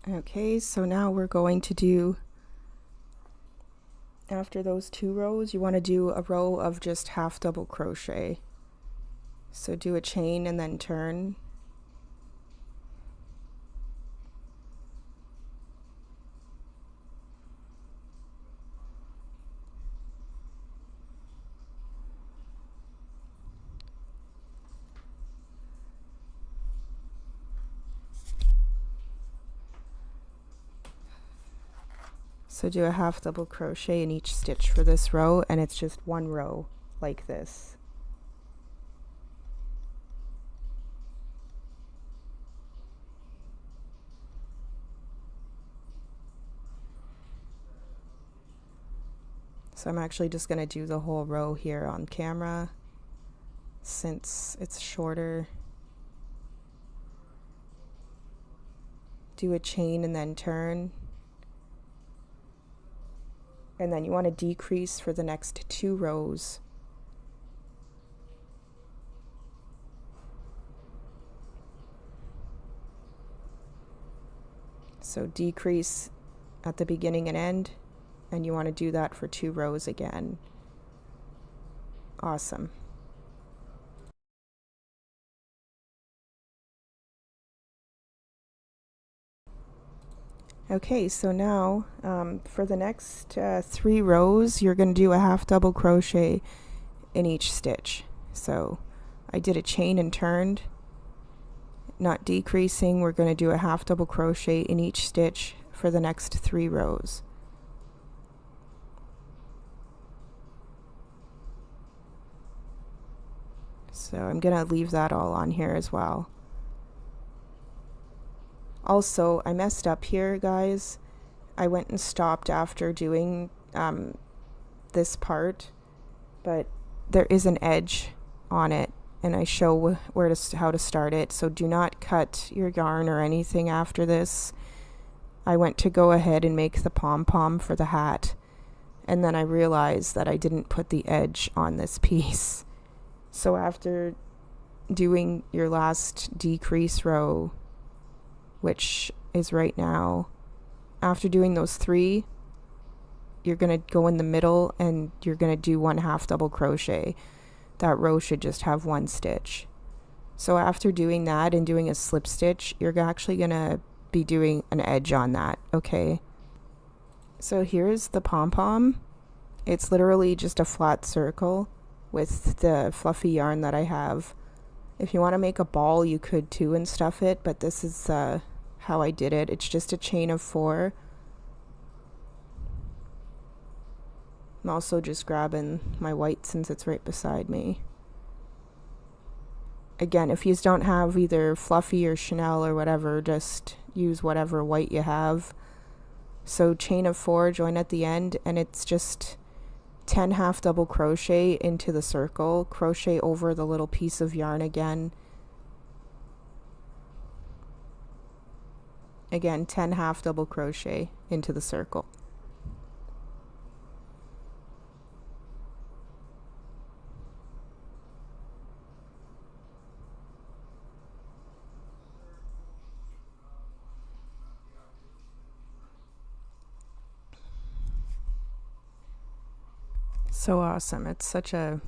Okay, so now we're going to do, after those 2 rows, you want to do a row of just half double crochet. So do a chain and then turn. So do a half double crochet in each stitch for this row, and it's just one row like this. So I'm actually just going to do the whole row here on camera since it's shorter. Do a chain and then turn. And then you want to decrease for the next 2 rows. So decrease at the beginning and end, and you want to do that for 2 rows again. Awesome. Okay, so now for the next 3 rows, you're going to do a half double crochet in each stitch. So I did a chain and turned, not decreasing. We're going to do a half double crochet in each stitch for the next 3 rows. So I'm going to leave that all on here as well. Also, I messed up here, guys. I went and stopped after doing this part, but there is an edge on it, and I show how to start it. So do not cut your yarn or anything after this. I went to go ahead and make the pom-pom for the hat, and then I realized that I didn't put the edge on this piece. So after doing your last decrease row, which is right now, after doing those 3, you're going to go in the middle and you're going to do 1 half double crochet. That row should just have 1 stitch. So after doing that and doing a slip stitch, you're actually going to be doing an edge on that, okay? So here's the pom-pom. It's literally just a flat circle with the fluffy yarn that I have. If you want to make a ball, you could too and stuff it, but this is how I did it. It's just a chain of 4. I'm also just grabbing my white since it's right beside me. Again, if you don't have either fluffy or Chanel or whatever, just use whatever white you have. So chain of 4, join at the end, and it's just 10 half double crochet into the circle, crochet over the little piece of yarn again. Again, 10 half double crochet into the circle. So awesome. It's such a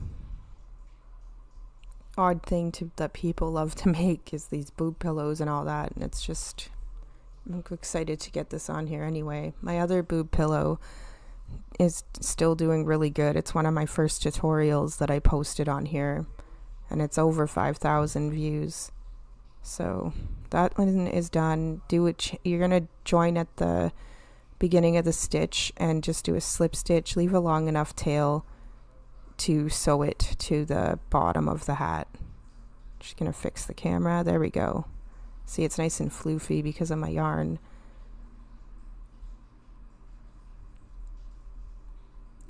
odd thing that people love to make, is these boob pillows and all that, and it's just, I'm excited to get this on here anyway. My other boob pillow is still doing really good. It's one of my first tutorials that I posted on here, and it's over 5,000 views. So that one is done. You're gonna join at the beginning of the stitch and just do a slip stitch. Leave a long enough tail to sew it to the bottom of the hat. Just gonna fix the camera. There we go. See, it's nice and floofy because of my yarn.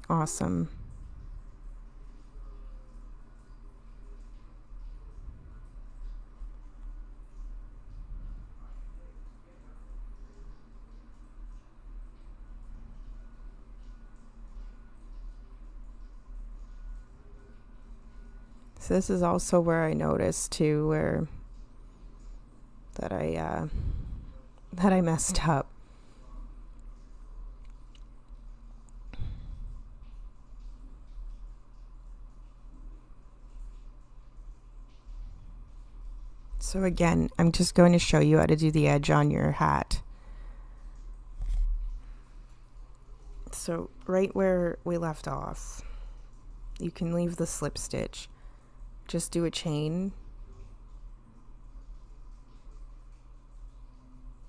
Awesome. So this is also where I noticed too, that I messed up. So again, I'm just going to show you how to do the edge on your hat. So right where we left off, you can leave the slip stitch. Just do a chain.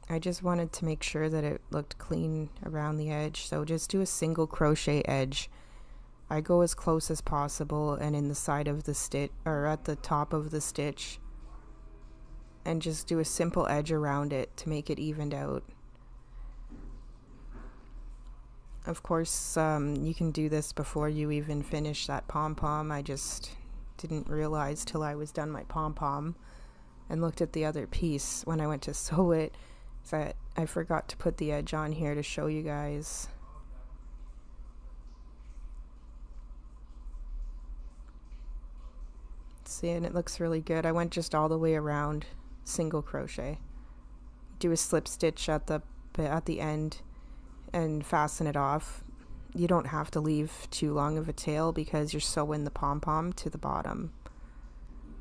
I just wanted to make sure that it looked clean around the edge, so just do a single crochet edge. I go as close as possible and in the side of the stitch, or at the top of the stitch, and just do a simple edge around it to make it evened out. Of course, you can do this before you even finish that pom-pom. I just didn't realize till I was done my pom-pom and looked at the other piece when I went to sew it that I forgot to put the edge on here to show you guys. See, and it looks really good. I went just all the way around, single crochet. Do a slip stitch at the end and fasten it off. You don't have to leave too long of a tail because you're sewing the pom-pom to the bottom.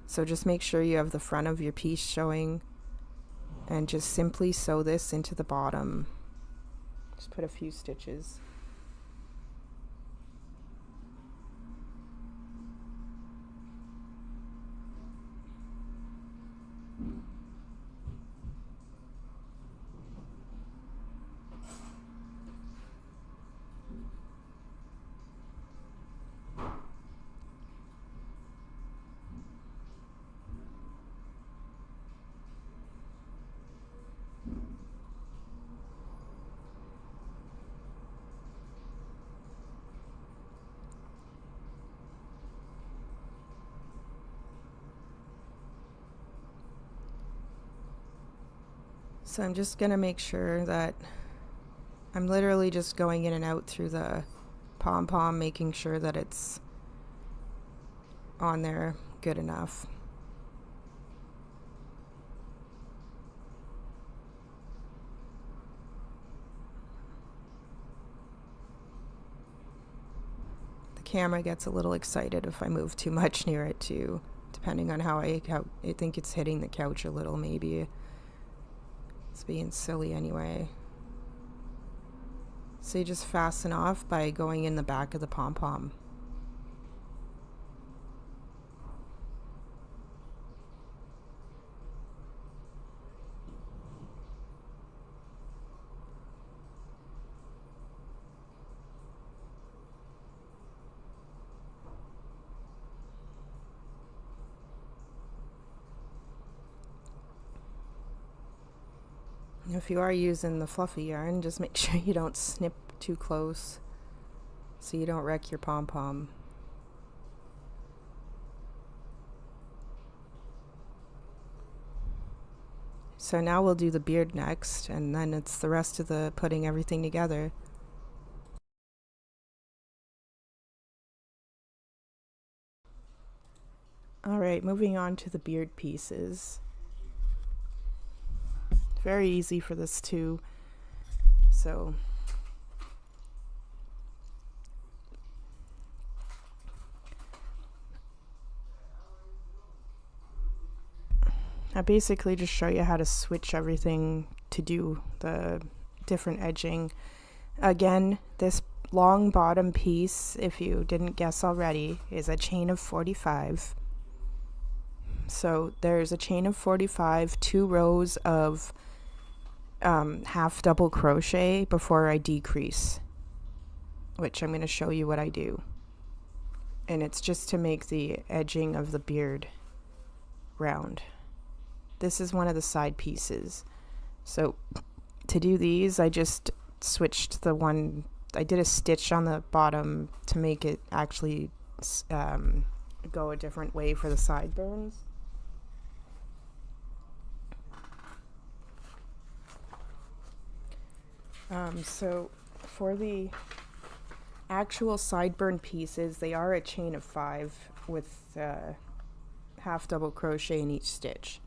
So just make sure you have the front of your piece showing and just simply sew this into the bottom. Just put a few stitches. So I'm just gonna make sure that I'm literally just going in and out through the pom-pom, making sure that it's on there good enough. The camera gets a little excited if I move too much near it too, depending on how I think it's hitting the couch a little, maybe. It's being silly anyway. So you just fasten off by going in the back of the pom-pom. If you are using the fluffy yarn, just make sure you don't snip too close so you don't wreck your pom-pom. So now we'll do the beard next, and then it's the rest of the putting everything together. Alright, moving on to the beard pieces. Very easy for this too. So I basically just show you how to switch everything to do the different edging. Again, this long bottom piece, if you didn't guess already, is a chain of 45. So there's a chain of 45, 2 rows of half double crochet before I decrease, which I'm going to show you what I do. And it's just to make the edging of the beard round. This is one of the side pieces. So to do these, I just switched the one, I did a stitch on the bottom to make it actually go a different way for the sideburns. So for the actual sideburn pieces, they are a chain of 5 with half double crochet in each stitch.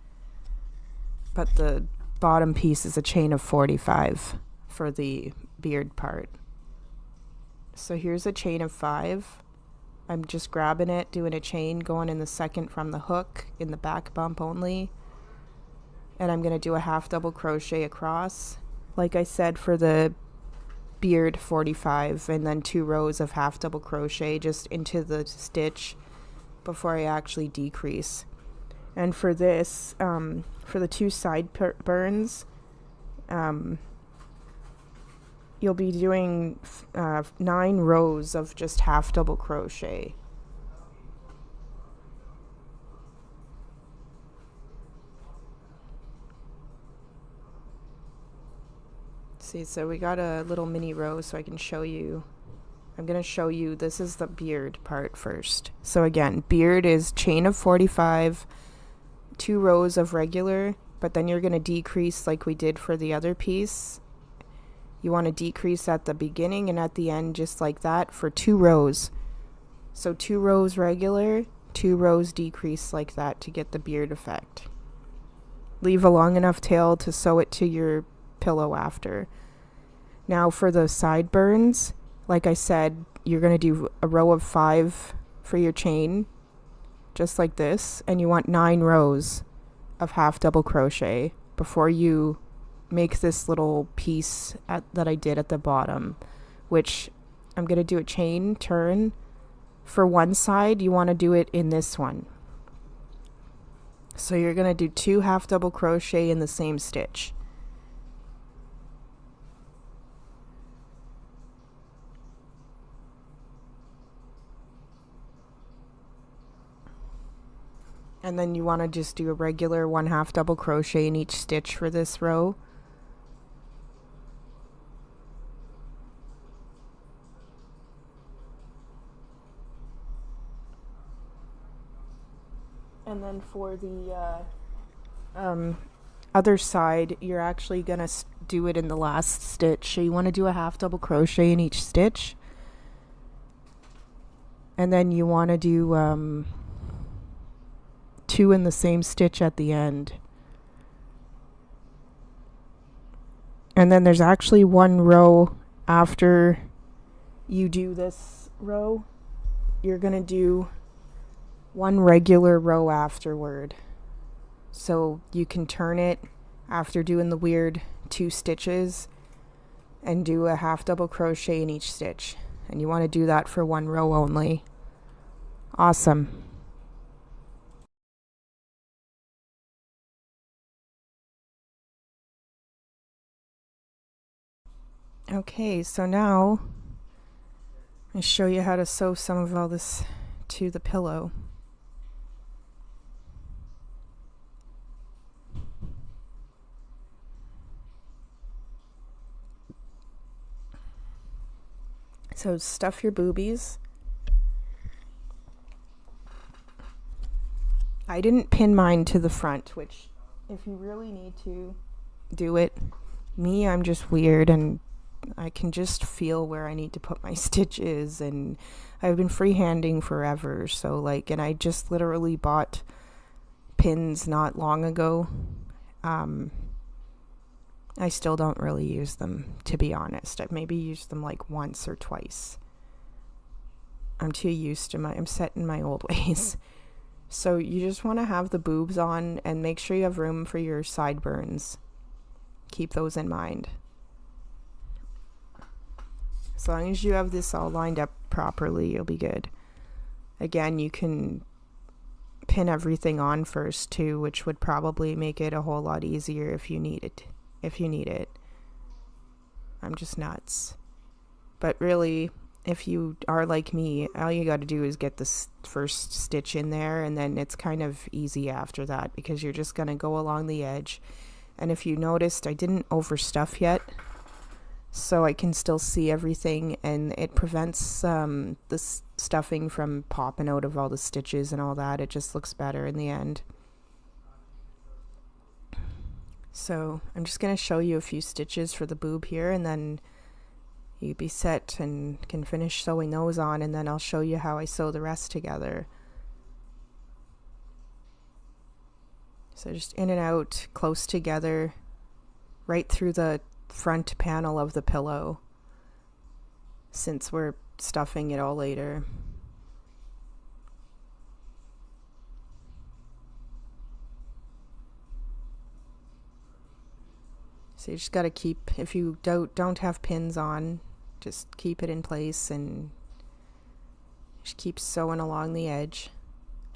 But the bottom piece is a chain of 45 for the beard part. So here's a chain of 5. I'm just grabbing it, doing a chain, going in the second from the hook in the back bump only, and I'm going to do a half double crochet across, like I said, for the beard 45, and then 2 rows of half double crochet just into the stitch before I actually decrease. And for this, for the 2 side burns, you'll be doing 9 rows of just half double crochet. See, so we got a little mini row so I can show you. I'm going to show you, this is the beard part first. So again, beard is chain of 45, 2 rows of regular, but then you're going to decrease like we did for the other piece. You want to decrease at the beginning and at the end just like that for 2 rows. So 2 rows regular, 2 rows decrease like that to get the beard effect. Leave a long enough tail to sew it to your pillow after. Now for the sideburns, like I said, you're going to do a row of 5 for your chain, just like this, and you want 9 rows of half double crochet before you make this little piece that I did at the bottom, which I'm going to do a chain turn. For one side, you want to do it in this one. So you're going to do 2 half double crochet in the same stitch. And then you want to just do a regular 1 half double crochet in each stitch for this row. And then for the other side, you're actually going to do it in the last stitch. So you want to do a half double crochet in each stitch. And then you want to do 2 in the same stitch at the end. And then there's actually 1 row after you do this row. You're going to do 1 regular row afterward. So you can turn it after doing the weird 2 stitches and do a half double crochet in each stitch. And you want to do that for 1 row only. Awesome. Okay, so now I show you how to sew some of all this to the pillow. So stuff your boobies. I didn't pin mine to the front, which if you really need to, do it. Me, I'm just weird and I can just feel where I need to put my stitches, and I've been freehanding forever, so like, and I just literally bought pins not long ago. I still don't really use them, to be honest. I've maybe used them like once or twice. I'm too used to I'm set in my old ways. So you just want to have the boobs on and make sure you have room for your sideburns. Keep those in mind. As long as you have this all lined up properly, you'll be good. Again, you can pin everything on first too, which would probably make it a whole lot easier if you need it. I'm just nuts. But really, if you are like me, all you got to do is get this first stitch in there, and then it's kind of easy after that because you're just going to go along the edge. And if you noticed, I didn't overstuff yet, so I can still see everything, and it prevents the stuffing from popping out of all the stitches and all that. It just looks better in the end. So I'm just going to show you a few stitches for the boob here, and then you'd be set and can finish sewing those on, and then I'll show you how I sew the rest together. So just in and out, close together, right through the front panel of the pillow, since we're stuffing it all later. So you just got to keep, if you don't have pins on, just keep it in place and just keep sewing along the edge.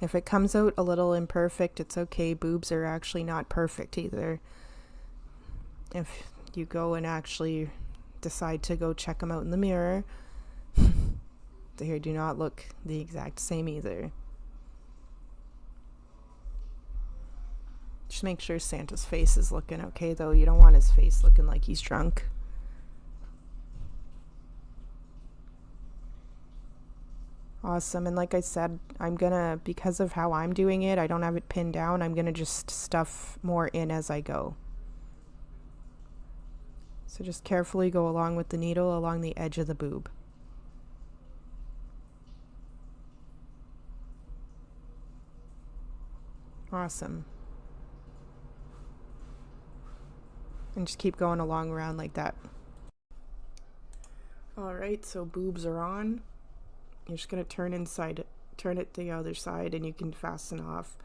If it comes out a little imperfect, it's okay. Boobs are actually not perfect either. If you go and actually decide to go check them out in the mirror, they do not look the exact same either. Just make sure Santa's face is looking okay, though. You don't want his face looking like he's drunk. Awesome. And like I said, I'm gonna, because of how I'm doing it, I don't have it pinned down. I'm gonna just stuff more in as I go. So just carefully go along with the needle along the edge of the boob. Awesome. And just keep going along around like that. Alright, so boobs are on. You're just going to turn it the other side, and you can fasten off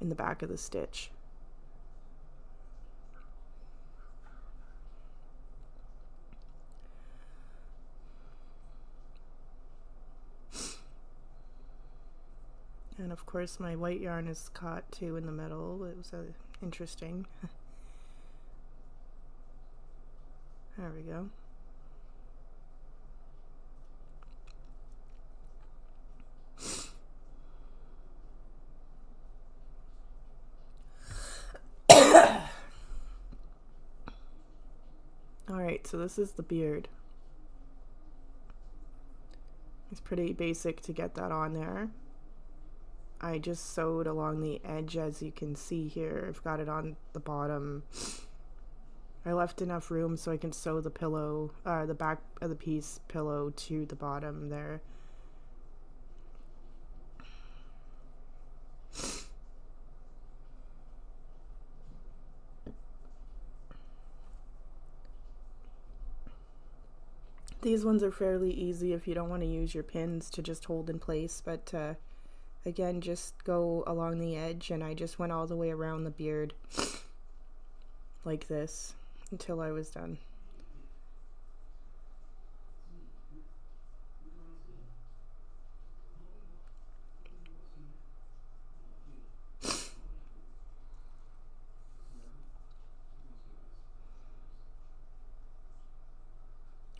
in the back of the stitch. And of course my white yarn is caught too in the middle. It was interesting. There we go. Alright, so this is the beard. It's pretty basic to get that on there. I just sewed along the edge, as you can see here. I've got it on the bottom. I left enough room so I can sew the pillow, the back of the piece pillow to the bottom there. These ones are fairly easy if you don't want to use your pins to just hold in place, but again, just go along the edge, and I just went all the way around the beard like this until I was done.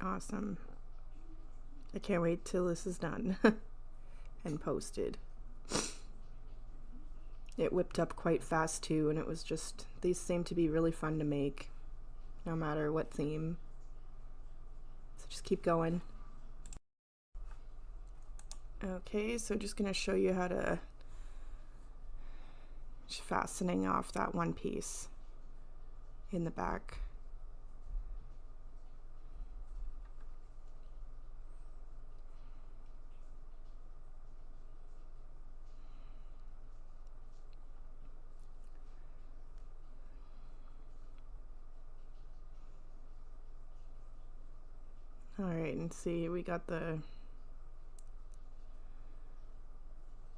Awesome. I can't wait till this is done and posted. It whipped up quite fast too, and it was just, these seem to be really fun to make no matter what theme. So just keep going. Okay, so just gonna show you how to just fastening off that one piece in the back. Alright, and see, we got the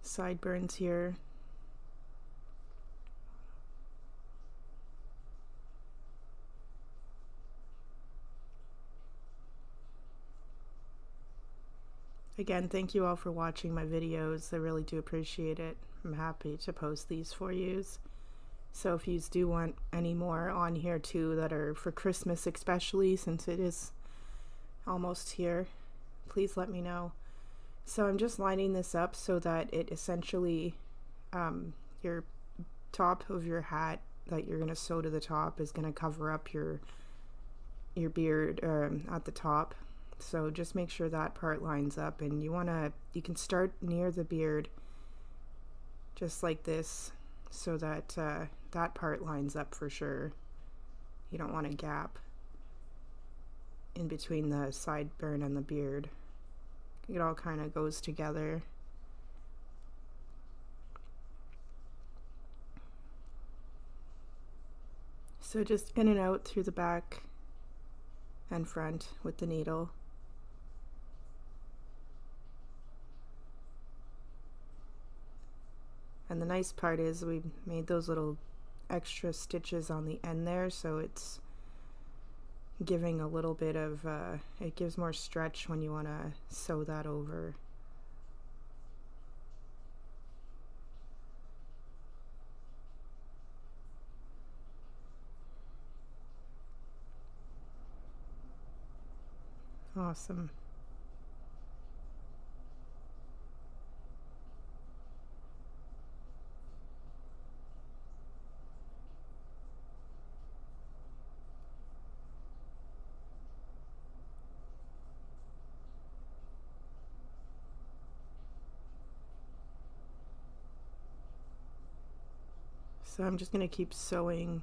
sideburns here. Again, thank you all for watching my videos. I really do appreciate it. I'm happy to post these for you. So if you do want any more on here too that are for Christmas, especially since it is almost here, please let me know. So I'm just lining this up so that it essentially, your top of your hat that you're going to sew to the top is going to cover up your beard at the top. So just make sure that part lines up, and you can start near the beard just like this so that that part lines up for sure. You don't want a gap in between the sideburn and the beard. It all kind of goes together. So just in and out through the back and front with the needle. And the nice part is we made those little extra stitches on the end there, so it's giving a little bit of, it gives more stretch when you want to sew that over. Awesome. So I'm just going to keep sewing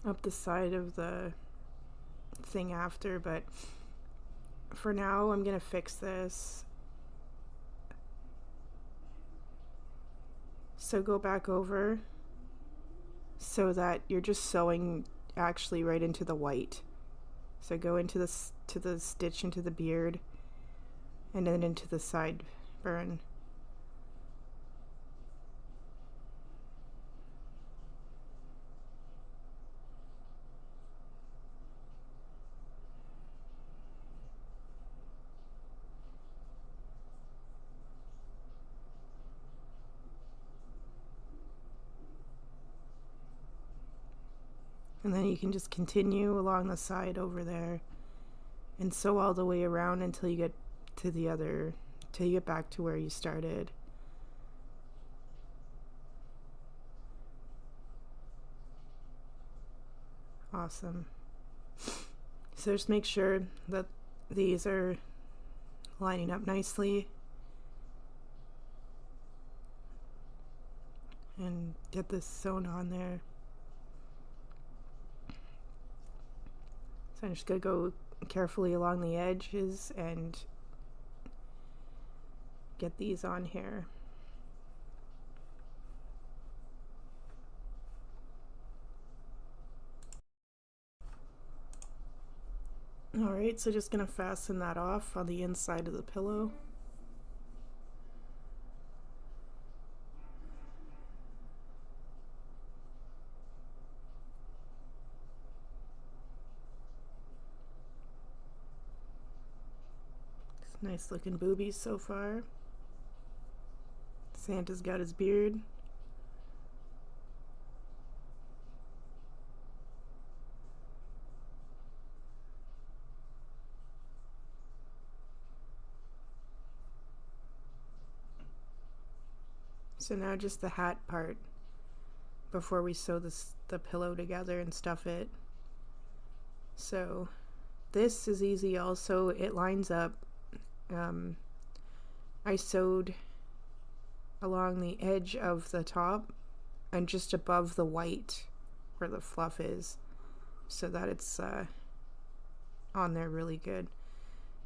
up the side of the thing after, but for now I'm going to fix this. So go back over so that you're just sewing actually right into the white. So go into the stitch into the beard and then into the side burn. And then you can just continue along the side over there and sew all the way around until you get to the other, till you get back to where you started. Awesome. So just make sure that these are lining up nicely and get this sewn on there. So I'm just going to go carefully along the edges and get these on here. Alright, so just going to fasten that off on the inside of the pillow. Nice looking boobies so far. Santa's got his beard. So now just the hat part before we sew the pillow together and stuff it. So this is easy also. It lines up. I sewed along the edge of the top and just above the white where the fluff is, so that it's on there really good.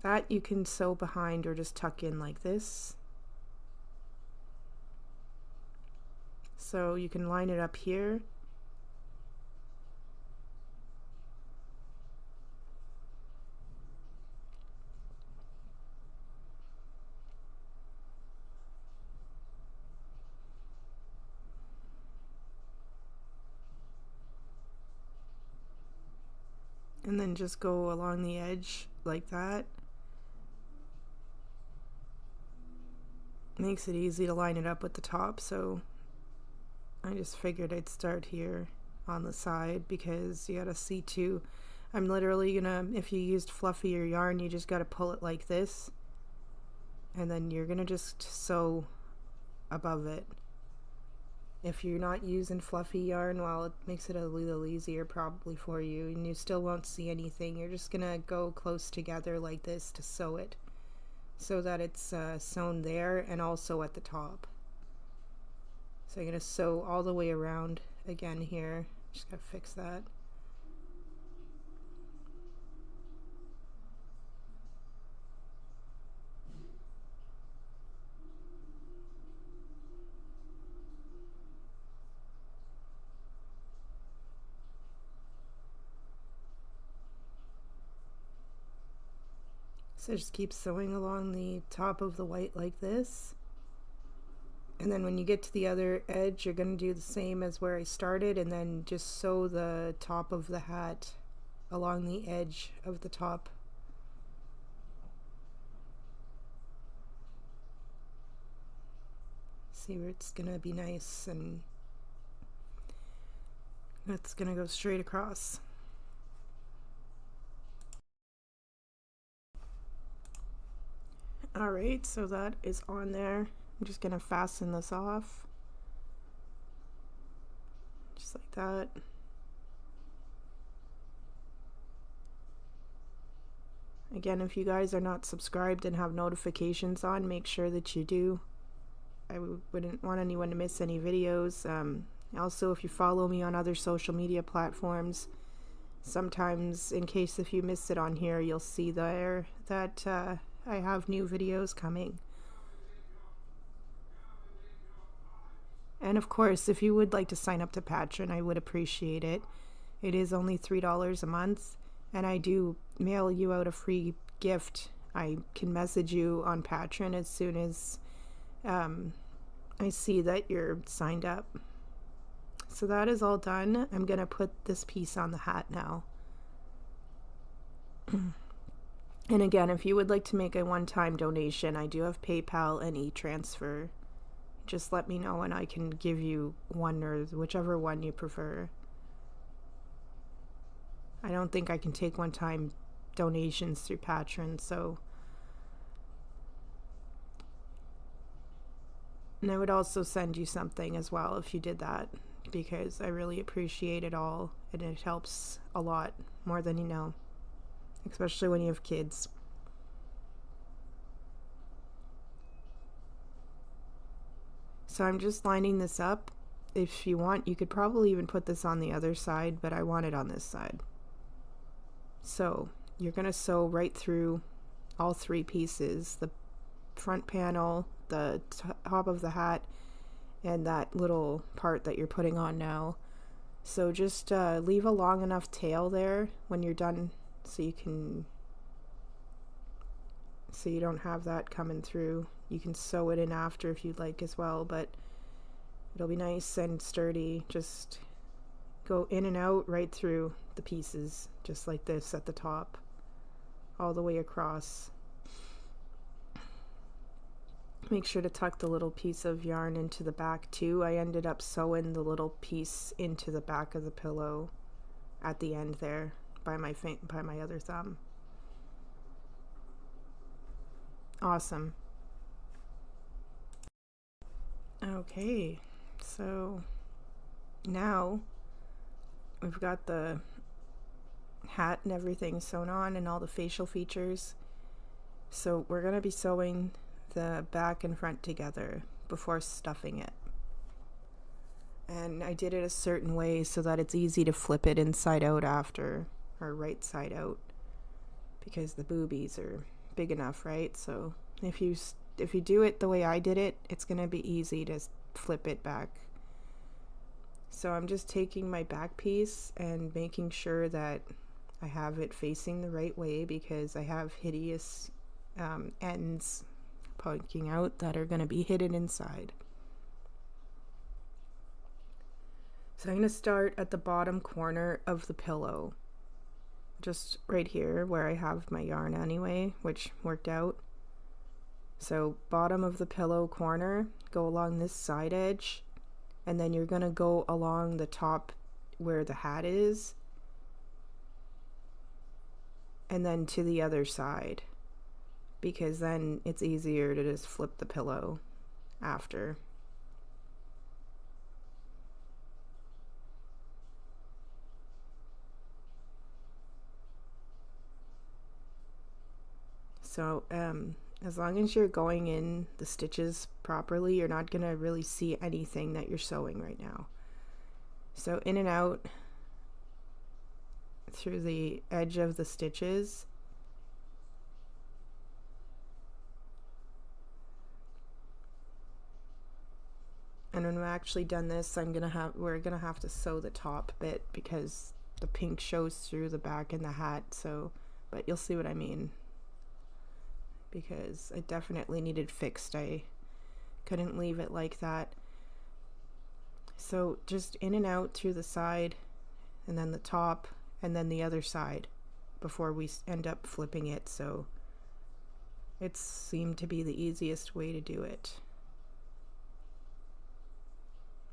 That you can sew behind or just tuck in like this. So you can line it up here. And then just go along the edge like that. Makes it easy to line it up with the top, so I just figured I'd start here on the side because you gotta see too. I'm literally gonna, if you used fluffier yarn, you just gotta pull it like this, and then you're gonna just sew above it. If you're not using fluffy yarn, well, it makes it a little easier probably for you, and you still won't see anything. You're just gonna go close together like this to sew it, so that it's sewn there and also at the top. So I'm going to sew all the way around again here. Just got to fix that. So just keep sewing along the top of the white like this. And then when you get to the other edge, you're going to do the same as where I started, and then just sew the top of the hat along the edge of the top. See where it's going to be nice, and it's going to go straight across. Alright, so that is on there. I'm just going to fasten this off. Just like that. Again, if you guys are not subscribed and have notifications on, make sure that you do. I wouldn't want anyone to miss any videos. Also, if you follow me on other social media platforms, sometimes, in case if you miss it on here, you'll see there that I have new videos coming. And of course, if you would like to sign up to Patreon, I would appreciate it. It is only $3 a month, and I do mail you out a free gift. I can message you on Patreon as soon as I see that you're signed up. So that is all done. I'm gonna put this piece on the hat now. And again, if you would like to make a one-time donation, I do have PayPal and e-transfer. Just let me know and I can give you one, or whichever one you prefer. I don't think I can take one-time donations through Patreon, so. And I would also send you something as well if you did that, because I really appreciate it all, and it helps a lot, more than you know, especially when you have kids. So I'm just lining this up. If you want, you could probably even put this on the other side, but I want it on this side. So you're going to sew right through all three pieces, the front panel, the top of the hat, and that little part that you're putting on now. So just leave a long enough tail there when you're done, so you don't have that coming through. You can sew it in after if you'd like as well, but it'll be nice and sturdy. Just go in and out right through the pieces, just like this at the top, all the way across. Make sure to tuck the little piece of yarn into the back too. I ended up sewing the little piece into the back of the pillow at the end there by my other thumb. Awesome. Okay, so now we've got the hat and everything sewn on and all the facial features. So we're going to be sewing the back and front together before stuffing it. And I did it a certain way so that it's easy to flip it inside out after, or right side out, because the boobies are big enough, right? So if you do it the way I did it, it's going to be easy to flip it back. So I'm just taking my back piece and making sure that I have it facing the right way, because I have hideous ends poking out that are going to be hidden inside. So I'm going to start at the bottom corner of the pillow, just right here where I have my yarn anyway, which worked out. So bottom of the pillow corner, go along this side edge, and then you're going to go along the top where the hat is, and then to the other side, because then it's easier to just flip the pillow after. So as long as you're going in the stitches properly, you're not going to really see anything that you're sewing right now. So in and out through the edge of the stitches. And when we're actually done this, we're gonna have to sew the top bit, because the pink shows through the back and the hat. So, but you'll see what I mean, because I definitely needed fixed. I Couldn't leave it like that. So just in and out through the side, and then the top, and then the other side before we end up flipping it. So it seemed to be the easiest way to do it.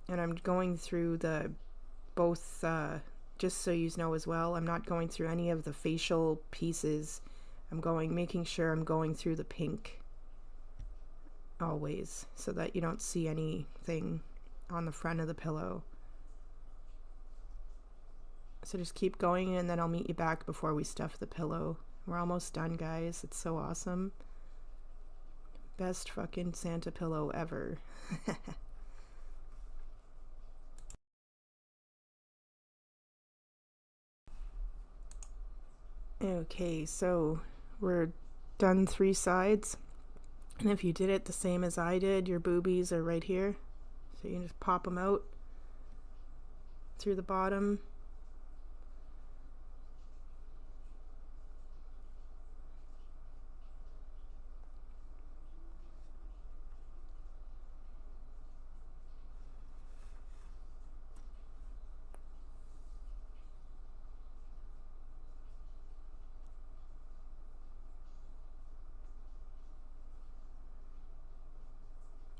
And I'm going through the both, just so you know as well, I'm not going through any of the facial pieces. I'm making sure I'm going through the pink always, so that you don't see anything on the front of the pillow. So just keep going, and then I'll meet you back before we stuff the pillow. We're almost done, guys. It's so awesome. Best fucking Santa pillow ever. Okay, so we're done 3 sides. And if you did it the same as I did, your boobies are right here. So you can just pop them out through the bottom.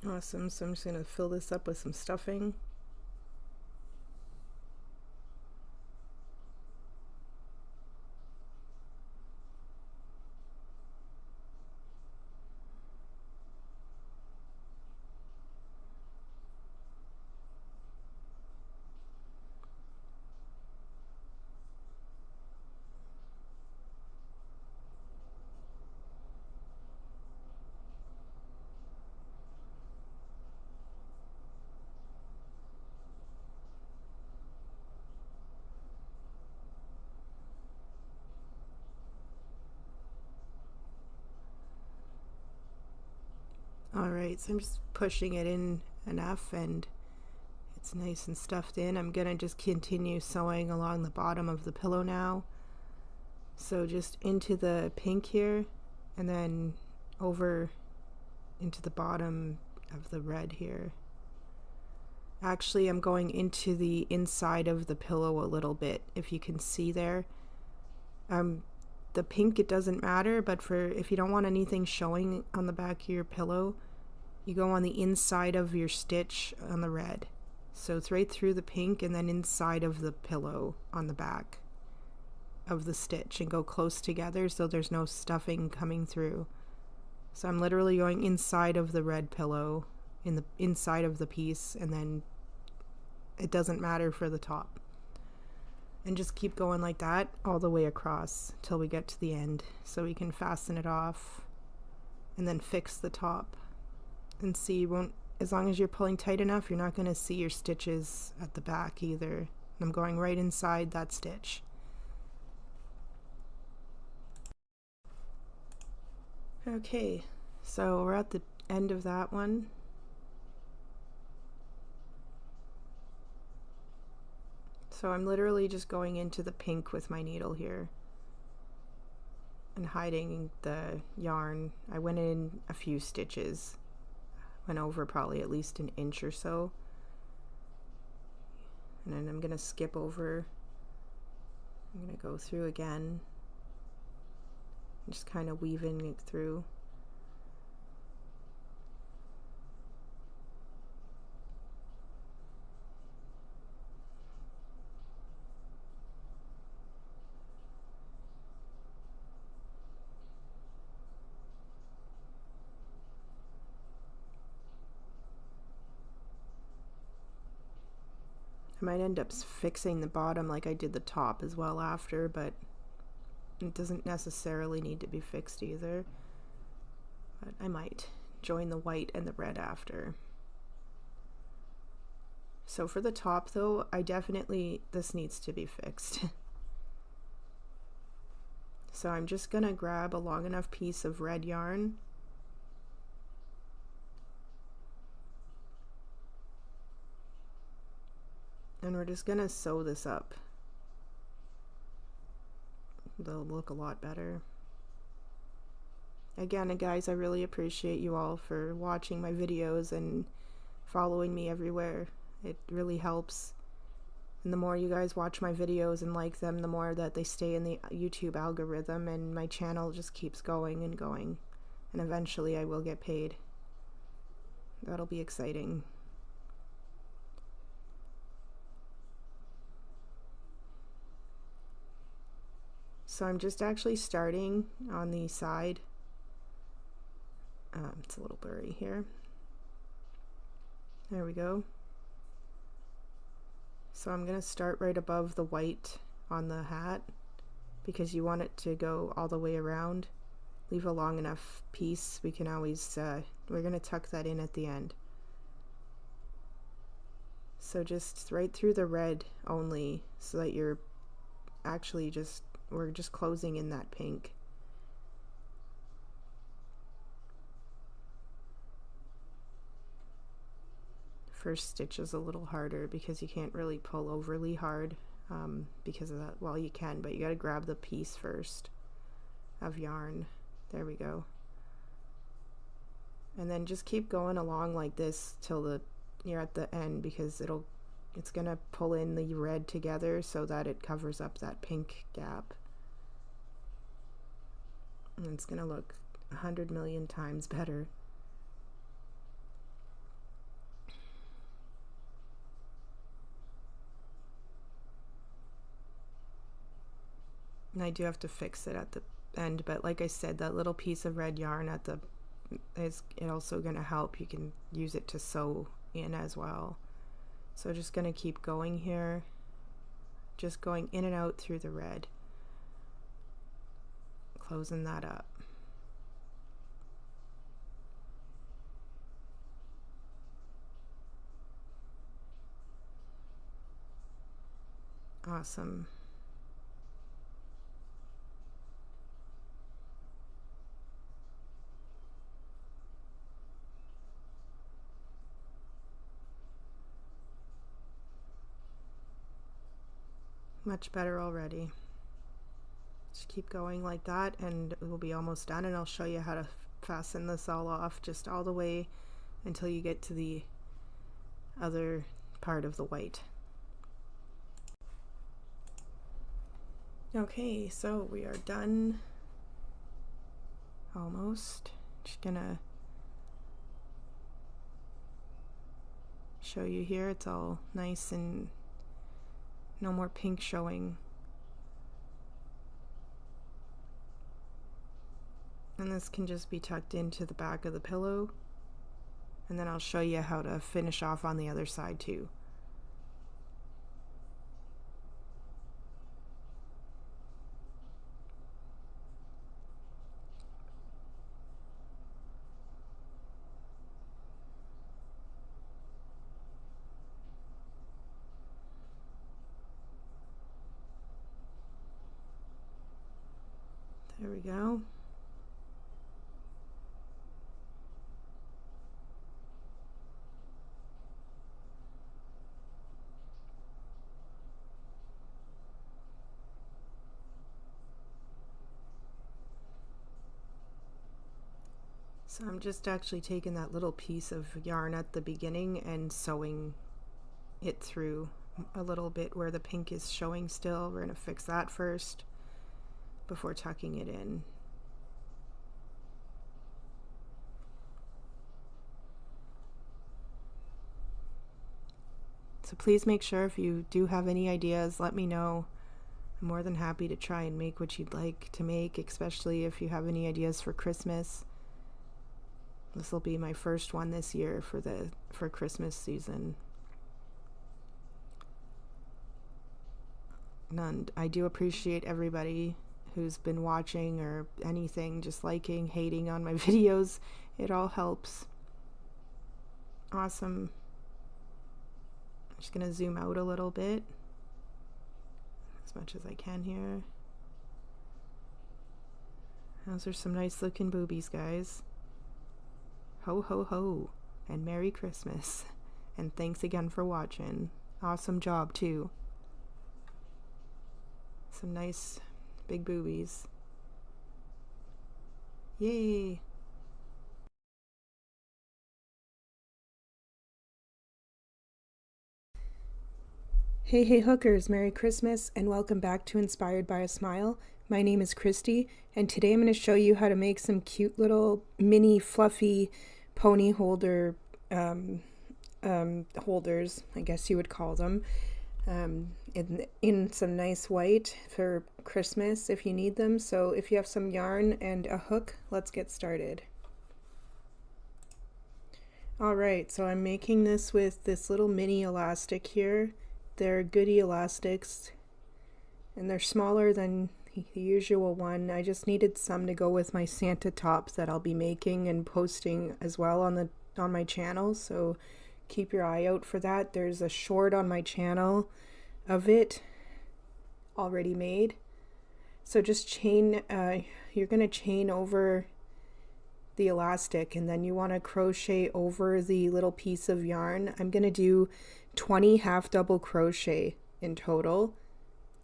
Awesome, so I'm just going to fill this up with some stuffing. Alright, so I'm just pushing it in enough and it's nice and stuffed in. I'm gonna just continue sewing along the bottom of the pillow now. So just into the pink here, and then over into the bottom of the red here. Actually, I'm going into the inside of the pillow a little bit, if you can see there. The pink, it doesn't matter, but if you don't want anything showing on the back of your pillow, you go on the inside of your stitch on the red. So it's right through the pink and then inside of the pillow on the back of the stitch, and go close together so there's no stuffing coming through. So I'm literally going inside of the red pillow, in the inside of the piece, and then it doesn't matter for the top. And just keep going like that all the way across till we get to the end, so we can fasten it off and then fix the top. And see, as long as you're pulling tight enough, you're not going to see your stitches at the back either. I'm going right inside that stitch. Okay, so we're at the end of that one. So I'm literally just going into the pink with my needle here and hiding the yarn. I went in a few stitches, went over probably at least an inch or so, and then I'm gonna skip over. I'm gonna go through again, just kind of weaving it through. I might end up fixing the bottom like I did the top as well after, but it doesn't necessarily need to be fixed either. But I might join the white and the red after. So for the top though, this needs to be fixed. So I'm just gonna grab a long enough piece of red yarn and we're just gonna sew this up. They'll look a lot better. again, guys, I really appreciate you all for watching my videos and following me everywhere. It really helps. And the more you guys watch my videos and like them, the more that they stay in the YouTube algorithm, and my channel just keeps going and going. And eventually I will get paid. That'll be exciting. So I'm just actually starting on the side. It's a little blurry here. There we go. So I'm going to start right above the white on the hat because you want it to go all the way around. Leave a long enough piece. We can always, we're going to tuck that in at the end. So just right through the red only, so that you're actually we're just closing in that pink. First stitch is a little harder because you can't really pull overly hard because of that. Well, you can, but you got to grab the piece first of yarn. There we go. And then just keep going along like this till you're at the end, because it's gonna pull in the red together so that it covers up that pink gap. And it's gonna look 100 million times better. And I do have to fix it at the end, but like I said, that little piece of red yarn at the is also going to help. You can use it to sew in as well. So just going to keep going here, just going in and out through the red, closing that up. Awesome. Much better already. Just keep going like that and we'll be almost done, and I'll show you how to fasten this all off just all the way until you get to the other part of the white. Okay, so we are done almost. Just gonna show you here, it's all nice and no more pink showing. And this can just be tucked into the back of the pillow, and then I'll show you how to finish off on the other side too. There we go. So I'm just actually taking that little piece of yarn at the beginning and sewing it through a little bit where the pink is showing still. We're going to fix that first before tucking it in. So please make sure, if you do have any ideas, let me know. I'm more than happy to try and make what you'd like to make, especially if you have any ideas for Christmas. This will be my first one this year for Christmas season. And I do appreciate everybody who's been watching or anything, just liking, hating on my videos. It all helps. Awesome. I'm just gonna zoom out a little bit as much as I can here. Those are some nice looking boobies, guys. Ho ho ho, and Merry Christmas, and thanks again for watching. Awesome job too. Some nice big boobies. Yay! Hey hookers, Merry Christmas and welcome back to Inspired by a Smile. My name is Christy and today I'm going to show you how to make some cute little mini fluffy pony holder holders, I guess you would call them, in some nice white for Christmas if you need them. So if you have some yarn and a hook, let's get started. Alright, so I'm making this with this little mini elastic here. They're Goody elastics and they're smaller than the usual one. I just needed some to go with my Santa top that I'll be making and posting as well on my channel, so keep your eye out for that. There's a short on my channel of it already made. So just chain, you're going to chain over the elastic and then you want to crochet over the little piece of yarn. I'm going to do 20 half double crochet in total,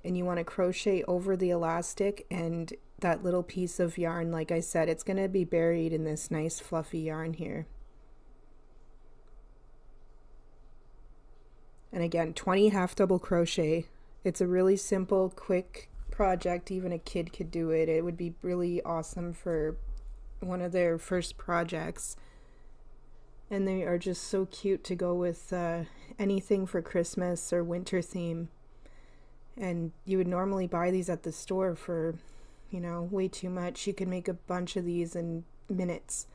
and you want to crochet over the elastic and that little piece of yarn. Like I said, it's going to be buried in this nice fluffy yarn here. And again, 20 half double crochet. It's a really simple, quick project. Even a kid could do it. It would be really awesome for one of their first projects. And they are just so cute to go with anything for Christmas or winter theme. And you would normally buy these at the store for, you know, way too much. You can make a bunch of these in minutes.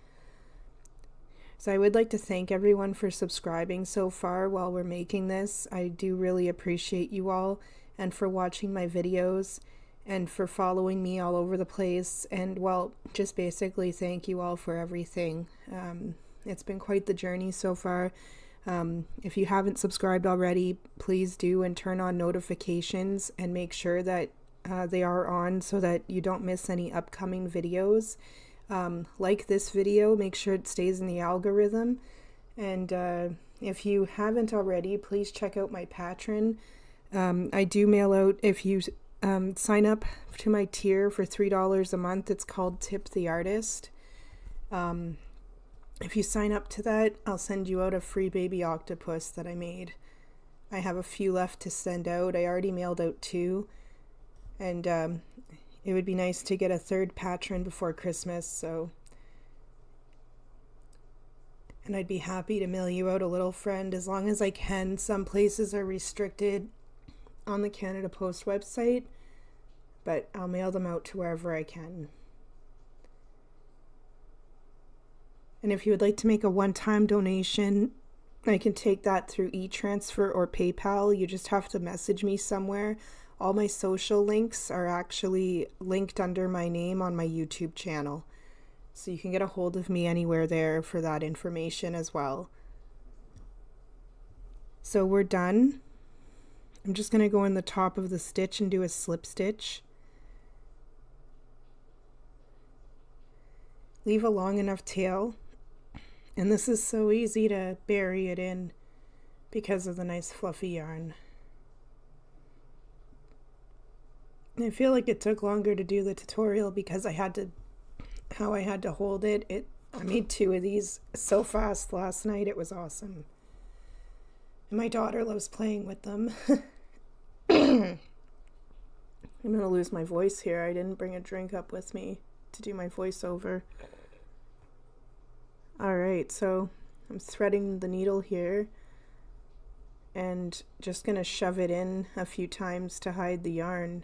So I would like to thank everyone for subscribing so far while we're making this. I do really appreciate you all, and for watching my videos and for following me all over the place. And well, just basically thank you all for everything. It's been quite the journey so far. If you haven't subscribed already, please do, and turn on notifications and make sure that they are on so that you don't miss any upcoming videos. Like this video, make sure it stays in the algorithm. And if you haven't already, please check out my Patreon. I do mail out, if you sign up to my tier for $3 a month, it's called Tip the Artist. If you sign up to that, I'll send you out a free baby octopus that I made. I have a few left to send out. I already mailed out 2. And it would be nice to get a third patron before Christmas, so. And I'd be happy to mail you out a little friend as long as I can. Some places are restricted on the Canada Post website, but I'll mail them out to wherever I can. And if you would like to make a one-time donation, I can take that through e-transfer or PayPal. You just have to message me somewhere. All my social links are actually linked under my name on my YouTube channel. So you can get a hold of me anywhere there for that information as well. So we're done. I'm just going to go in the top of the stitch and do a slip stitch. Leave a long enough tail. And this is so easy to bury it in because of the nice fluffy yarn. I feel like it took longer to do the tutorial because I had to hold it. I made 2 of these so fast last night. It was awesome. And my daughter loves playing with them. I'm gonna lose my voice here. I didn't bring a drink up with me to do my voiceover. Alright, so I'm threading the needle here and just gonna shove it in a few times to hide the yarn.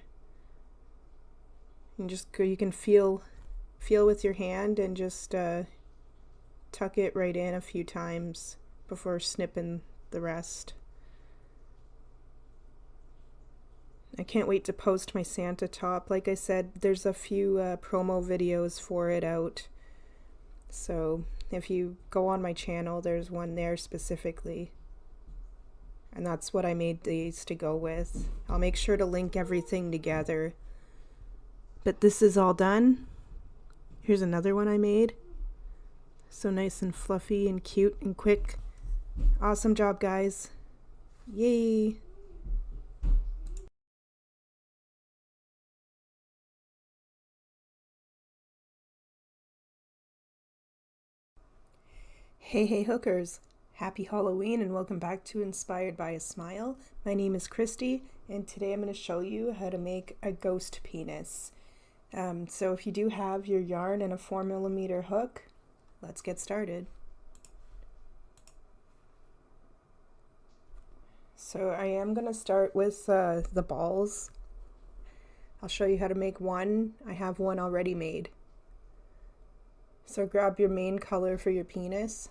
And just you can feel with your hand and just tuck it right in a few times before snipping the rest. I can't wait to post my Santa top. Like I said, there's a few promo videos for it out. So if you go on my channel, there's one there specifically. And that's what I made these to go with. I'll make sure to link everything together. But this is all done. Here's another one I made. So nice and fluffy and cute and quick. Awesome job, guys. Yay! Hey hookers! Happy Halloween and welcome back to Inspired by a Smile. My name is Christy and today I'm going to show you how to make a ghost penis. So if you do have your yarn and a 4mm hook, let's get started. So I am going to start with the balls. I'll show you how to make one. I have one already made. So grab your main color for your penis.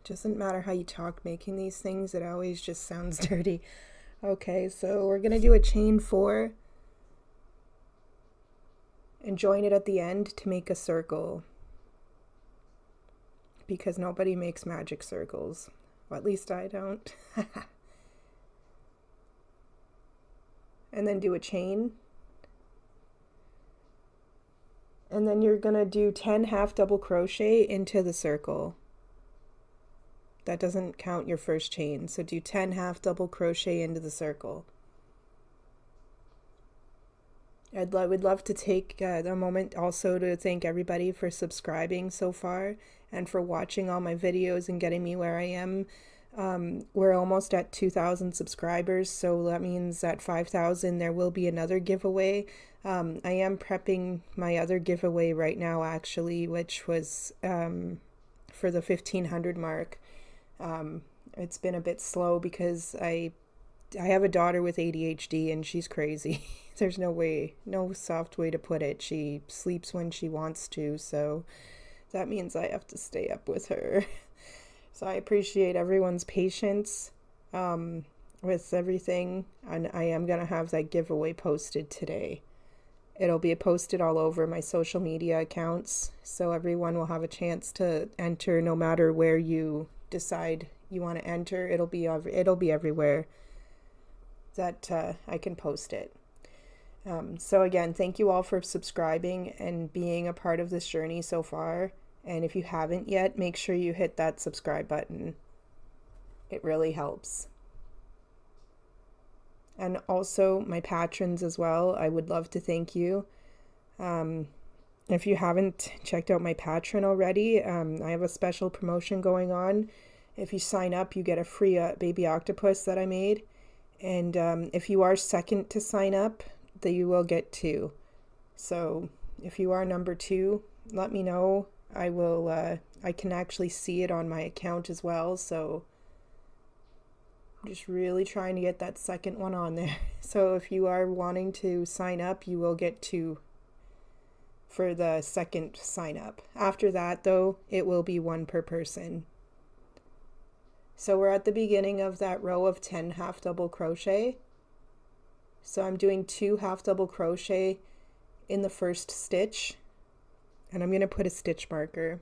Doesn't matter how you talk making these things, it always just sounds dirty. Okay, so we're gonna do a chain 4 and join it at the end to make a circle, because nobody makes magic circles. Well, at least I don't. And then do a chain. And then you're gonna do 10 half double crochet into the circle. That doesn't count your first chain, so do 10 half double crochet into the circle. Would love to take a moment also to thank everybody for subscribing so far and for watching all my videos and getting me where I am. We're almost at 2,000 subscribers, so that means at 5,000 there will be another giveaway. I am prepping my other giveaway right now, actually, which was for the 1,500 mark. It's been a bit slow because I have a daughter with ADHD and she's crazy. There's no soft way to put it. She sleeps when she wants to, so that means I have to stay up with her. So I appreciate everyone's patience with everything, and I am going to have that giveaway posted today. It'll be posted all over my social media accounts, so everyone will have a chance to enter no matter where you decide you want to enter. It'll be everywhere that I can post it. So again, thank you all for subscribing and being a part of this journey so far. And if you haven't yet, make sure you hit that subscribe button. It really helps. And also my patrons as well, I would love to thank you. If you haven't checked out my Patreon already, I have a special promotion going on. If you sign up, you get a free baby octopus that I made. And if you are second to sign up, then you will get 2. So if you are number 2, let me know. I can actually see it on my account as well. So I'm just really trying to get that second one on there. So if you are wanting to sign up, you will get 2 for the second sign up. After that, though, it will be 1 per person. So we're at the beginning of that row of 10 half double crochet. So I'm doing 2 half double crochet in the first stitch, and I'm going to put a stitch marker.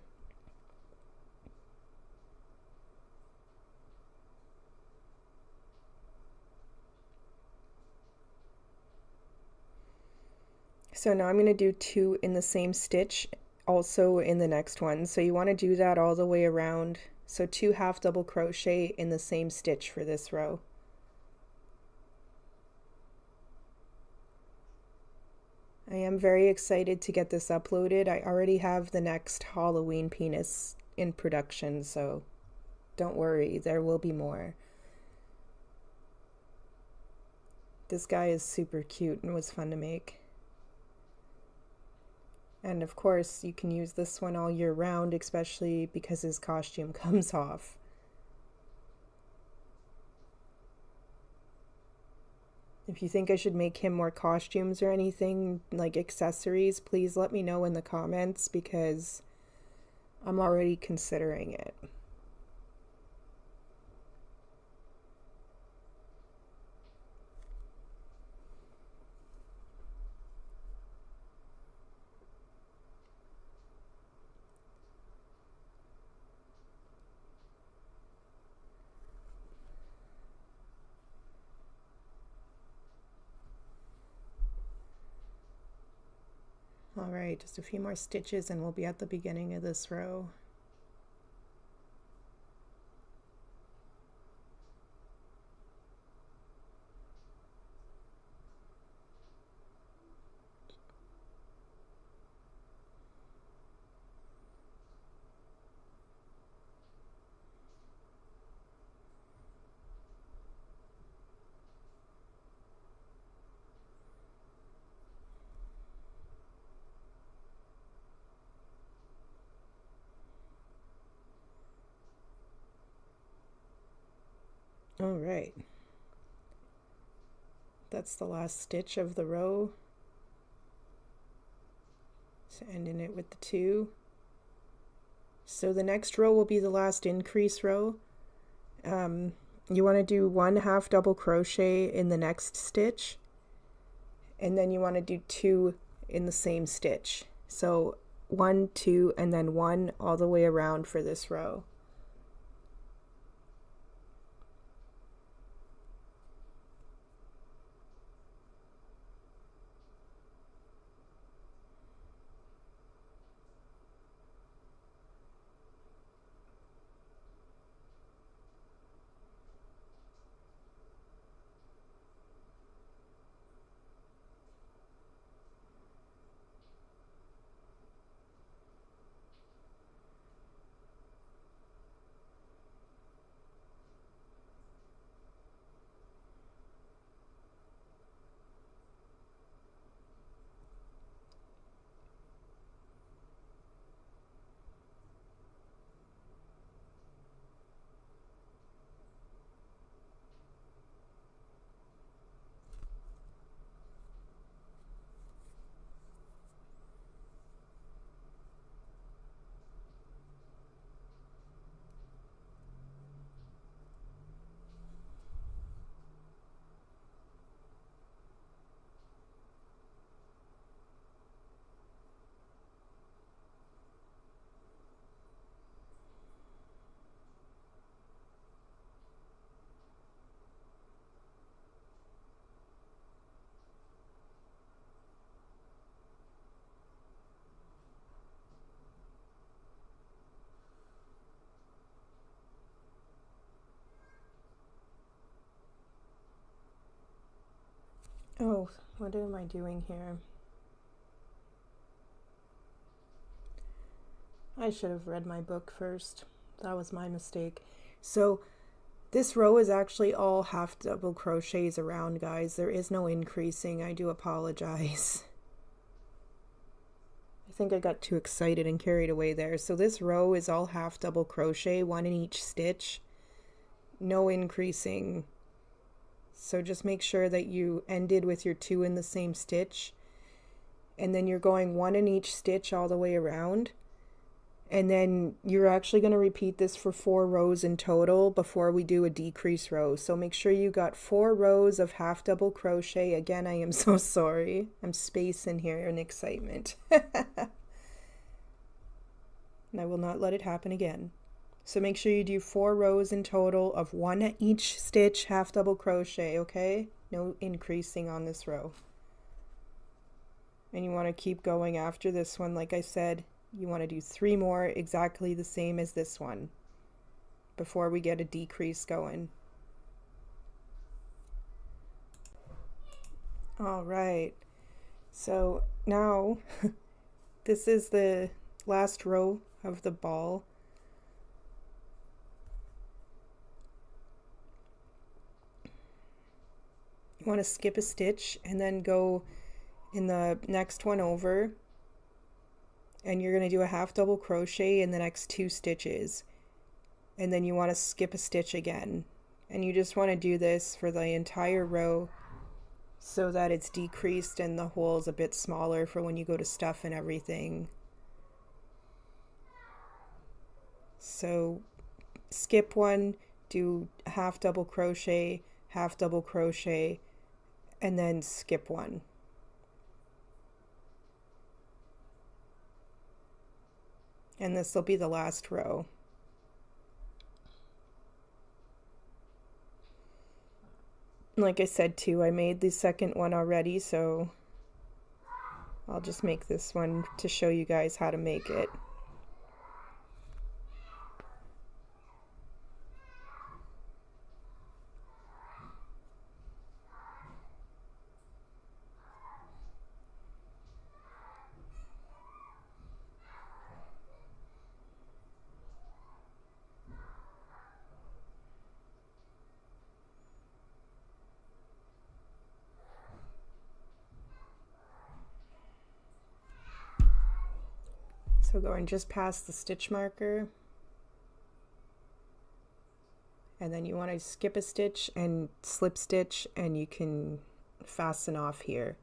So now I'm going to do 2 in the same stitch also in the next one. So you want to do that all the way around. So 2 half double crochet in the same stitch for this row. I am very excited to get this uploaded. I already have the next Halloween penis in production, so don't worry, there will be more. This guy is super cute and was fun to make. And of course, you can use this one all year round, especially because his costume comes off. If you think I should make him more costumes or anything, like accessories, please let me know in the comments, because I'm already considering it. Alright, just a few more stitches and we'll be at the beginning of this row. All right, that's the last stitch of the row. So ending it with the 2. So the next row will be the last increase row. You want to do 1 half double crochet in the next stitch, and then you want to do 2 in the same stitch. So 1, 2, and then 1 all the way around for this row. Oh, what am I doing here? I should have read my book first. That was my mistake. So this row is actually all half double crochets around, guys. There is no increasing. I do apologize. I think I got too excited and carried away there. So this row is all half double crochet, 1 in each stitch. No increasing. So just make sure that you ended with your 2 in the same stitch, and then you're going 1 in each stitch all the way around, and then you're actually going to repeat this for 4 rows in total before we do a decrease row. So make sure you got 4 rows of half double crochet. Again, I am so sorry. I'm spacing here in excitement. And I will not let it happen again. So make sure you do 4 rows in total of 1 at each stitch, half double crochet, okay? No increasing on this row. And you want to keep going after this one. Like I said, you want to do 3 more exactly the same as this one before we get a decrease going. All right, so now this is the last row of the ball. You want to skip a stitch and then go in the next one over, and you're going to do a half double crochet in the next 2 stitches, and then you want to skip a stitch again, and you just want to do this for the entire row so that it's decreased and the hole is a bit smaller for when you go to stuff and everything. So skip one, do half double crochet, and then skip one. And this will be the last row. Like I said too, I made the second one already, so I'll just make this one to show you guys how to make it. So going just past the stitch marker, And then you want to skip a stitch and slip stitch, and you can fasten off here.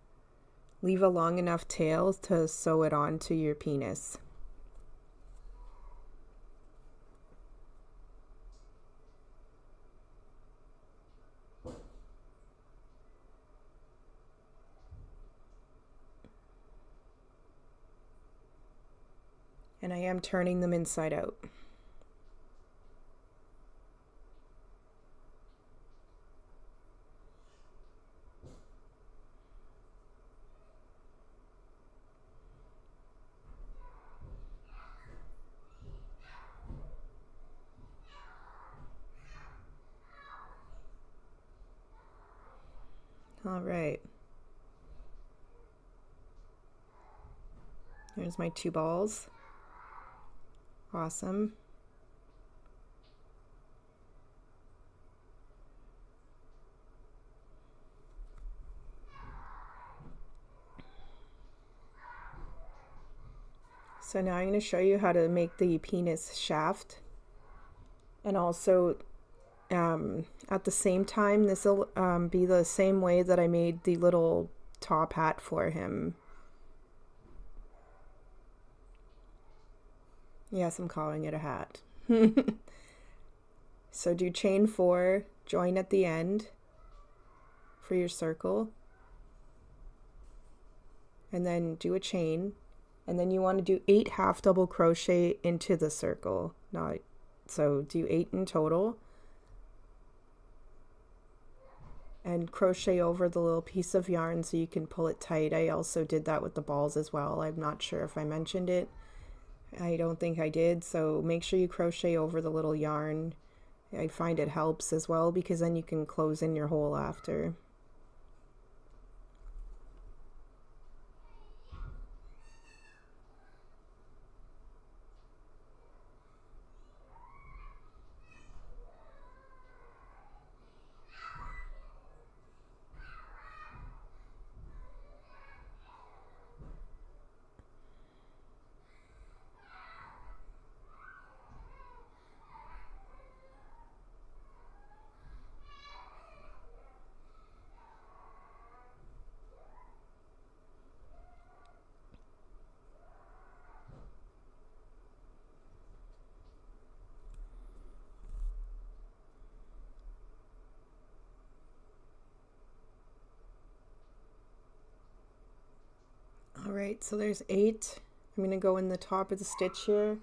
Leave a long enough tail to sew it onto your penis. And I am turning them inside out. All right. There's my 2 balls. Awesome. So now I'm going to show you how to make the penis shaft. And also, at the same time, this will be the same way that I made the little top hat for him. Yes, I'm calling it a hat. So do chain 4, join at the end for your circle, and then do a chain, and then you want to do 8 half double crochet into the circle. So do 8 in total, and crochet over the little piece of yarn so you can pull it tight. I also did that with the balls as well. I'm not sure if I mentioned it. I don't think I did, so make sure you crochet over the little yarn. I find it helps as well because then you can close in your hole after. Alright, so there's 8. I'm going to go in the top of the stitch here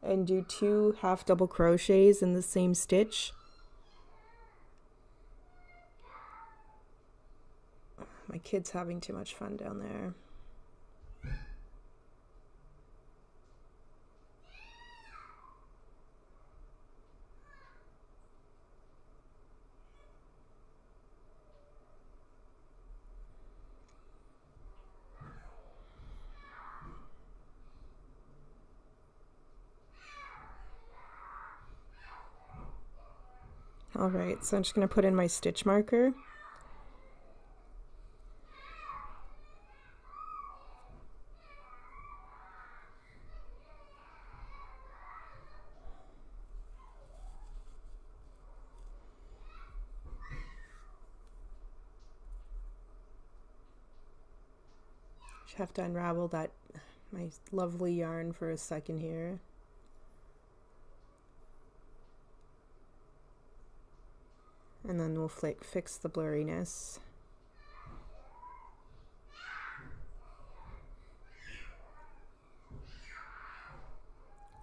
and do 2 half double crochets in the same stitch. My kid's having too much fun down there. Alright, so I'm just going to put in my stitch marker. Just have to unravel my lovely yarn for a second here. And then we'll fix the blurriness.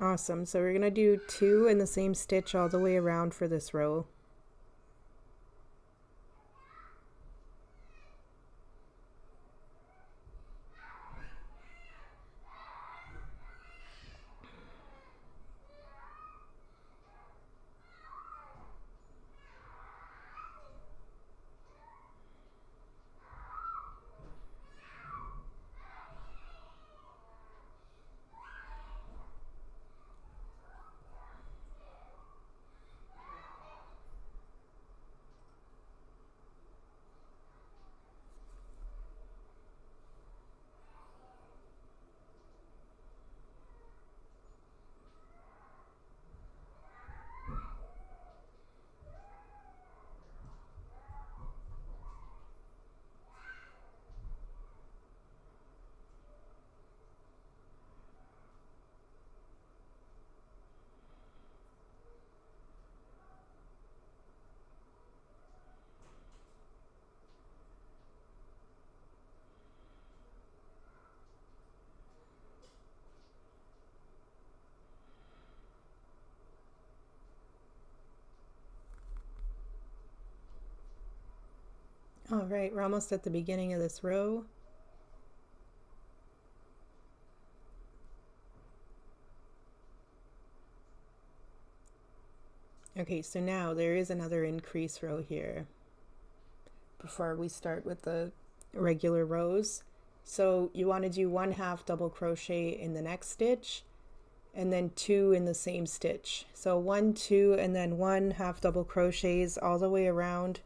Awesome, so we're going to do 2 in the same stitch all the way around for this row. All right, we're almost at the beginning of this row. Okay, so now there is another increase row here before we start with the regular rows. So you want to do 1/2 double crochet in the next stitch and then 2 in the same stitch. So 1, 2, and then 1/2 double crochets all the way around.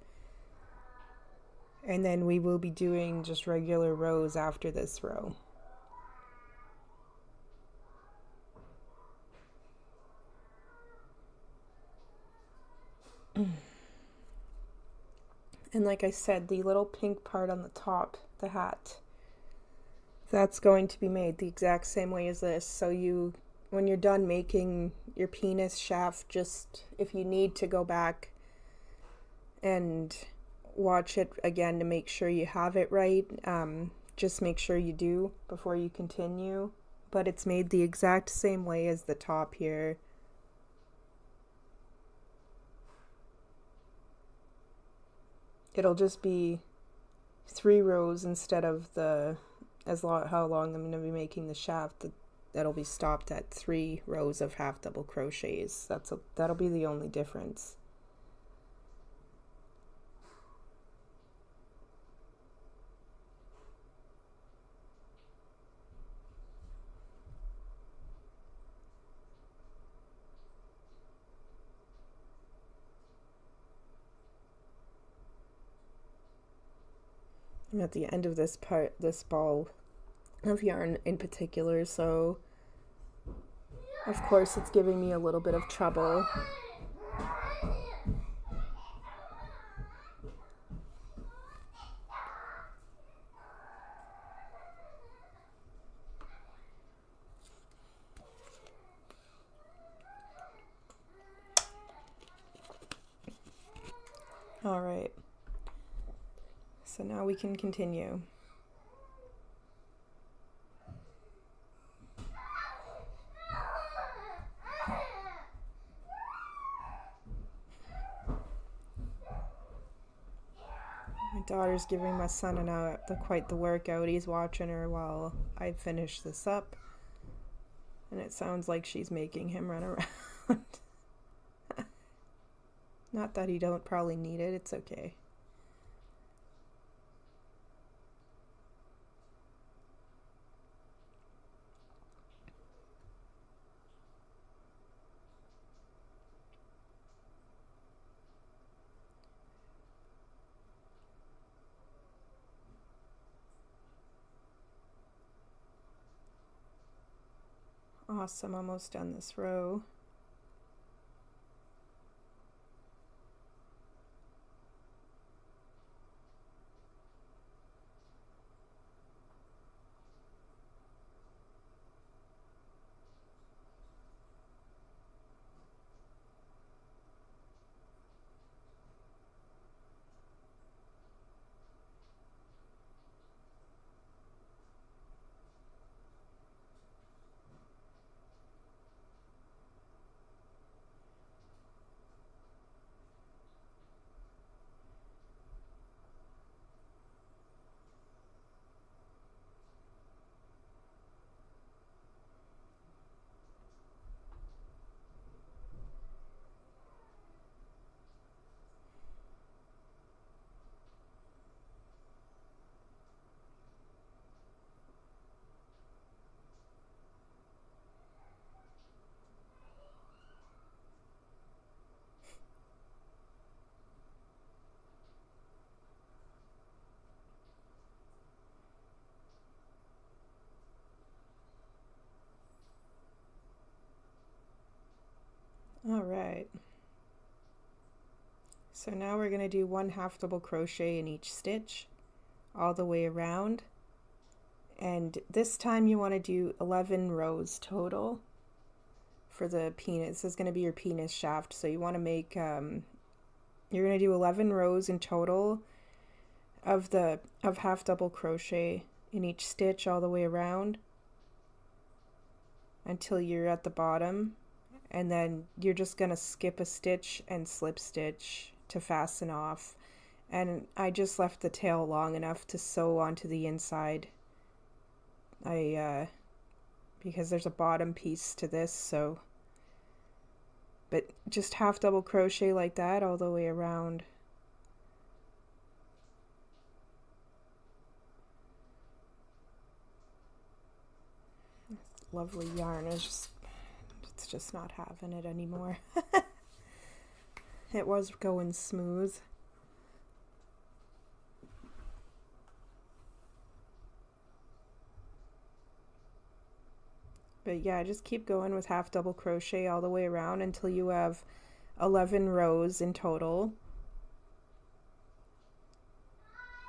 And then we will be doing just regular rows after this row. And like I said, the little pink part on the top, the hat, that's going to be made the exact same way as this. So you, when you're done making your penis shaft, just if you need to go back and watch it again to make sure you have it right, just make sure you do before you continue. But it's made the exact same way as the top here. It'll just be 3 rows instead of the how long I'm going to be making the shaft. That'll be stopped at 3 rows of half double crochets. That'll be the only difference. I'm at the end of this ball of yarn in particular, so of course it's giving me a little bit of trouble. All right, so now we can continue. My daughter's giving my son quite the workout. He's watching her while I finish this up, and it sounds like she's making him run around. Not that he don't probably need it, it's okay. Awesome, almost done this row. All right, so now we're going to do 1/2 double crochet in each stitch all the way around, and this time you want to do 11 rows total for the penis. This is going to be your penis shaft, so you want to make you're going to do 11 rows in total of half double crochet in each stitch all the way around until you're at the bottom, and then you're just going to skip a stitch and slip stitch to fasten off, And I just left the tail long enough to sew onto the inside. Because there's a bottom piece to this, so, but just half double crochet like that all the way around. Lovely yarn it's just not having it anymore. It was going smooth. But yeah, just keep going with half double crochet all the way around until you have 11 rows in total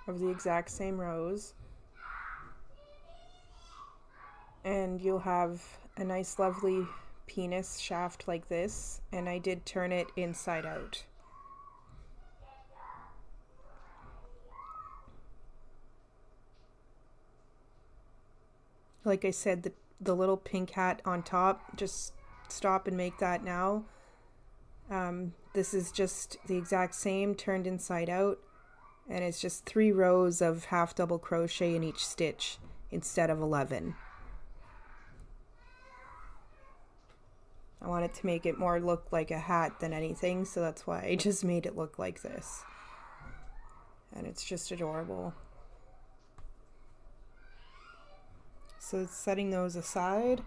of the exact same rows. And you'll have a nice lovely penis shaft like this, and I did turn it inside out. Like I said, the little pink hat on top, just stop and make that now. This is just the exact same turned inside out, and it's just 3 rows of half double crochet in each stitch instead of 11. I wanted to make it more look like a hat than anything, so that's why I just made it look like this. And it's just adorable. So setting those aside.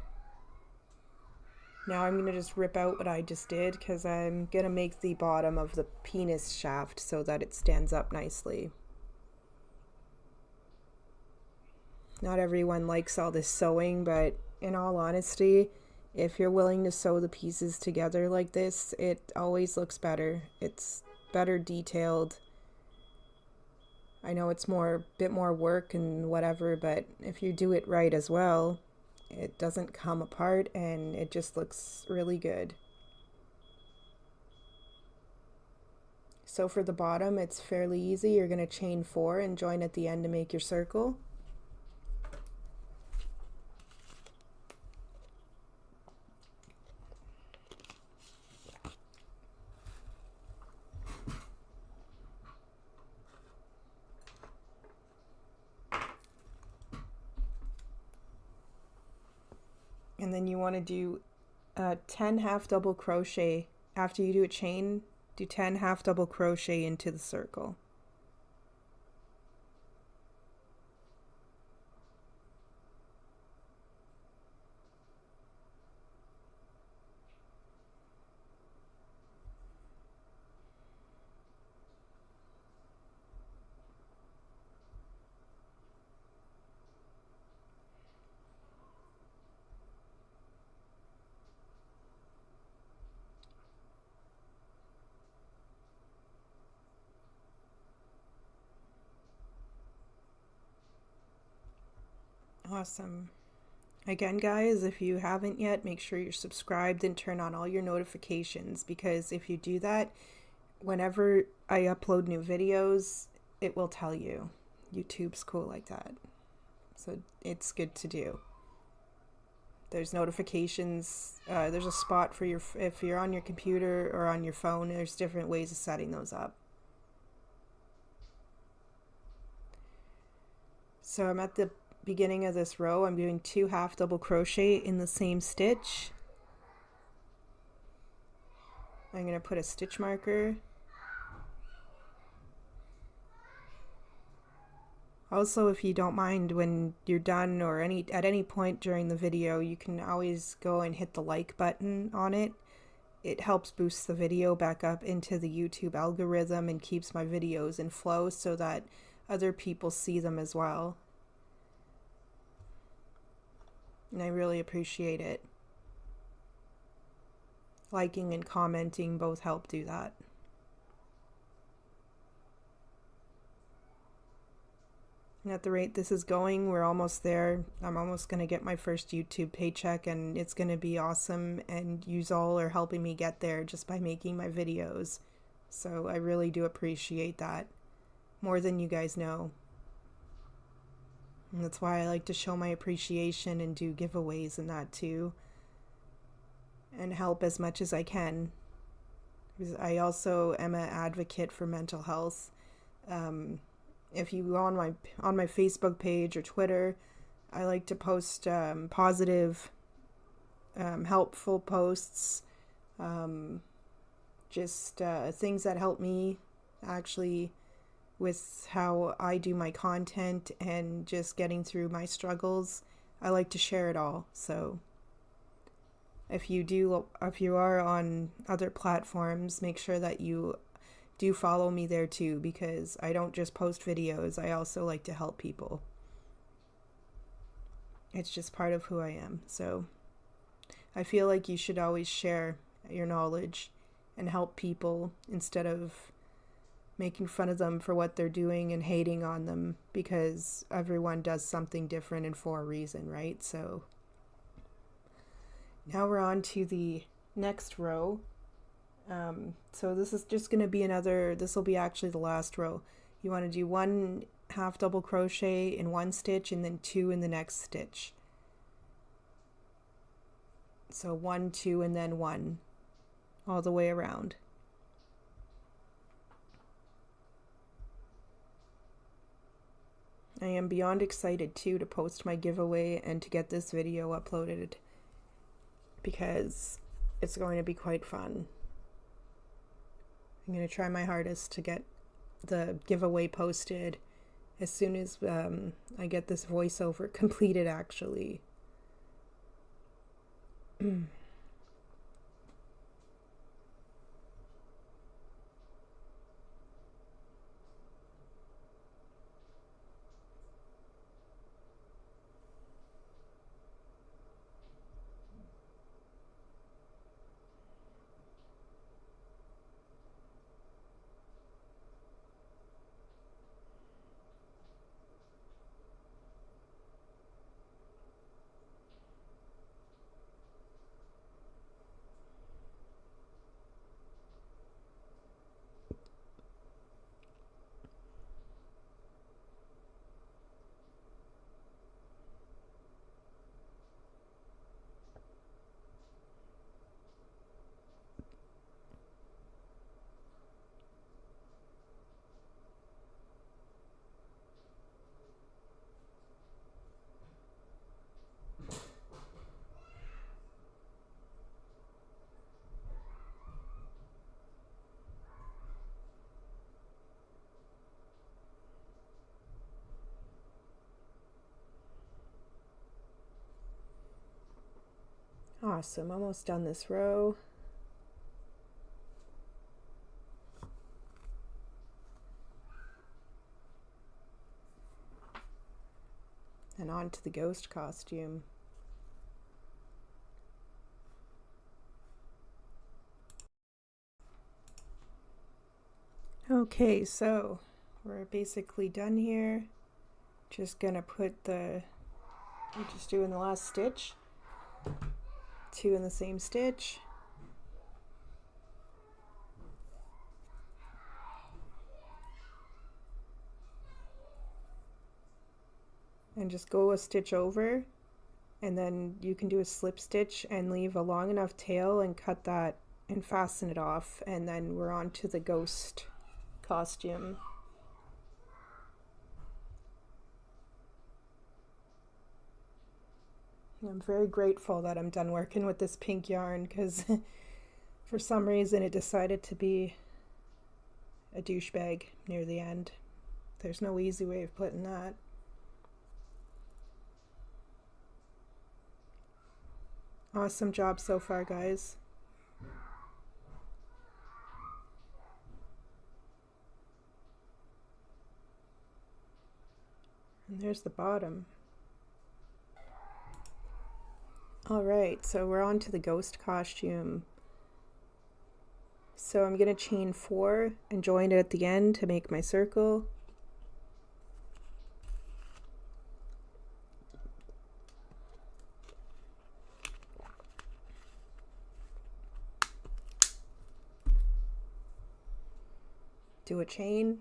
Now I'm going to just rip out what I just did, because I'm going to make the bottom of the penis shaft so that it stands up nicely. Not everyone likes all this sewing, but in all honesty, if you're willing to sew the pieces together like this, it always looks better. It's better detailed. I know it's a bit more work and whatever, but if you do it right as well, it doesn't come apart and it just looks really good. So for the bottom, it's fairly easy. You're going to chain 4 and join at the end to make your circle. And then you want to do 10 half double crochet. After you do a chain, do 10 half double crochet into the circle. Awesome. Again, guys, if you haven't yet, make sure you're subscribed and turn on all your notifications, because if you do that, whenever I upload new videos, it will tell you. YouTube's cool like that. So it's good to do. There's notifications. There's a spot for if you're on your computer or on your phone, there's different ways of setting those up. So I'm at the beginning of this row. I'm doing 2 half double crochet in the same stitch. I'm going to put a stitch marker. Also, if you don't mind, when you're done or at any point during the video, you can always go and hit the like button on it. It helps boost the video back up into the YouTube algorithm and keeps my videos in flow so that other people see them as well. And I really appreciate it. Liking and commenting both help do that. And at the rate this is going, we're almost there. I'm almost going to get my first YouTube paycheck, and it's going to be awesome, and you all are helping me get there just by making my videos. So I really do appreciate that, more than you guys know. And that's why I like to show my appreciation and do giveaways and that too. And help as much as I can. Because I also am an advocate for mental health. If you go on my Facebook page or Twitter, I like to post positive, helpful posts, just things that help me actually with how I do my content and just getting through my struggles. I like to share it all. So if you are on other platforms, make sure that you do follow me there too, because I don't just post videos, I also like to help people. It's just part of who I am. So I feel like you should always share your knowledge and help people instead of making fun of them for what they're doing and hating on them, because everyone does something different and for a reason, right? So now we're on to the next row. So this is just going to be this will be actually the last row. You want to do 1 half double crochet in one stitch and then 2 in the next stitch. So 1, 2, and then 1 all the way around. I am beyond excited too to post my giveaway and to get this video uploaded, because it's going to be quite fun. I'm going to try my hardest to get the giveaway posted as soon as I get this voiceover completed, actually. Awesome, almost done this row. And on to the ghost costume. Okay, so we're basically done here. Just gonna put we're just doing the last stitch. 2 in the same stitch. And just go a stitch over, and then you can do a slip stitch and leave a long enough tail and cut that and fasten it off, and then we're on to the ghost costume. I'm very grateful that I'm done working with this pink yarn, because for some reason it decided to be a douchebag near the end. There's no easy way of putting that. Awesome job so far, guys. And there's the bottom. Alright, so we're on to the ghost costume. So I'm going to chain 4 and join it at the end to make my circle. Do a chain.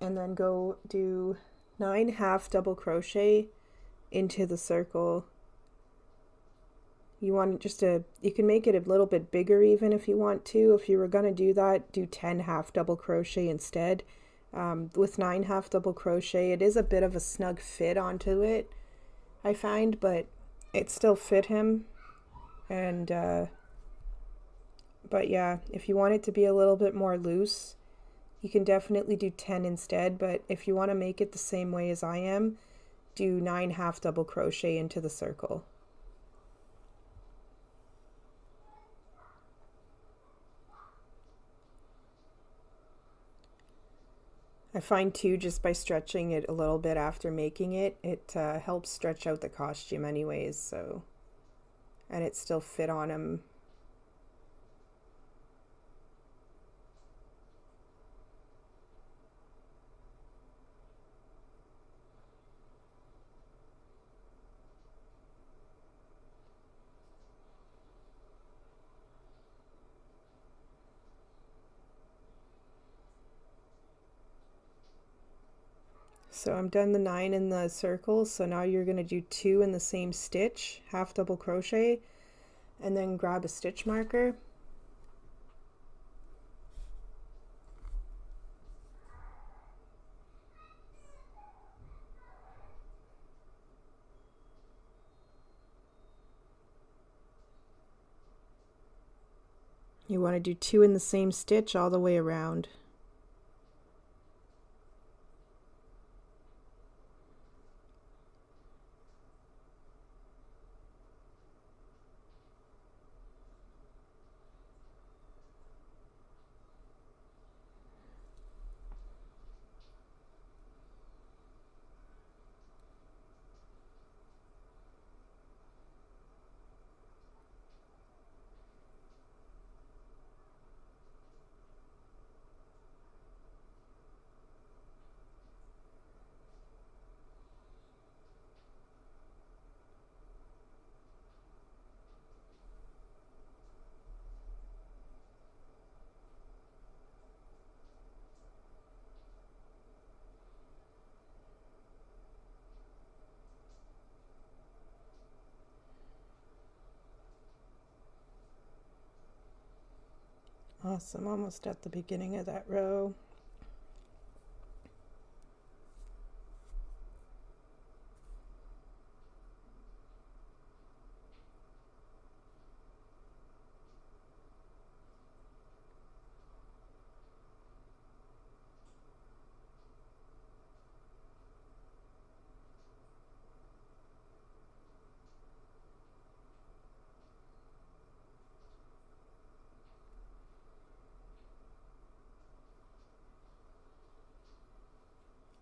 And then go do 9 half double crochet into the circle You want just you can make it a little bit bigger even if you want to. If you were going to do that, do 10 half double crochet instead. With 9 half double crochet, it is a bit of a snug fit onto it, I find, but it still fit him. And but yeah, if you want it to be a little bit more loose, you can definitely do 10 instead. But if you want to make it the same way as I am, do 9 half double crochet into the circle. I find too, just by stretching it a little bit after making it, it helps stretch out the costume anyways, so, and it still fit on him. So I'm done the 9 in the circle, so now you're going to do 2 in the same stitch, half double crochet, and then grab a stitch marker. You want to do 2 in the same stitch all the way around. Awesome, almost at the beginning of that row.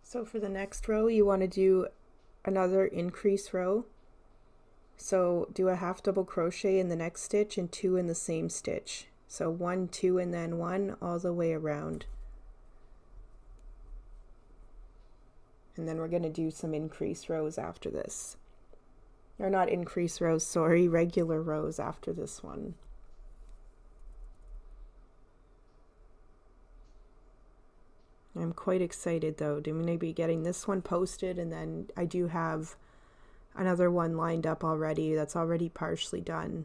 So for the next row, you want to do another increase row. So do a half double crochet in the next stitch and 2 in the same stitch. So 1, 2, and then 1 all the way around. And then we're going to do some increase rows after this. Or not increase rows, sorry, regular rows after this one. I'm quite excited though to maybe getting this one posted, and then I do have another one lined up already that's already partially done.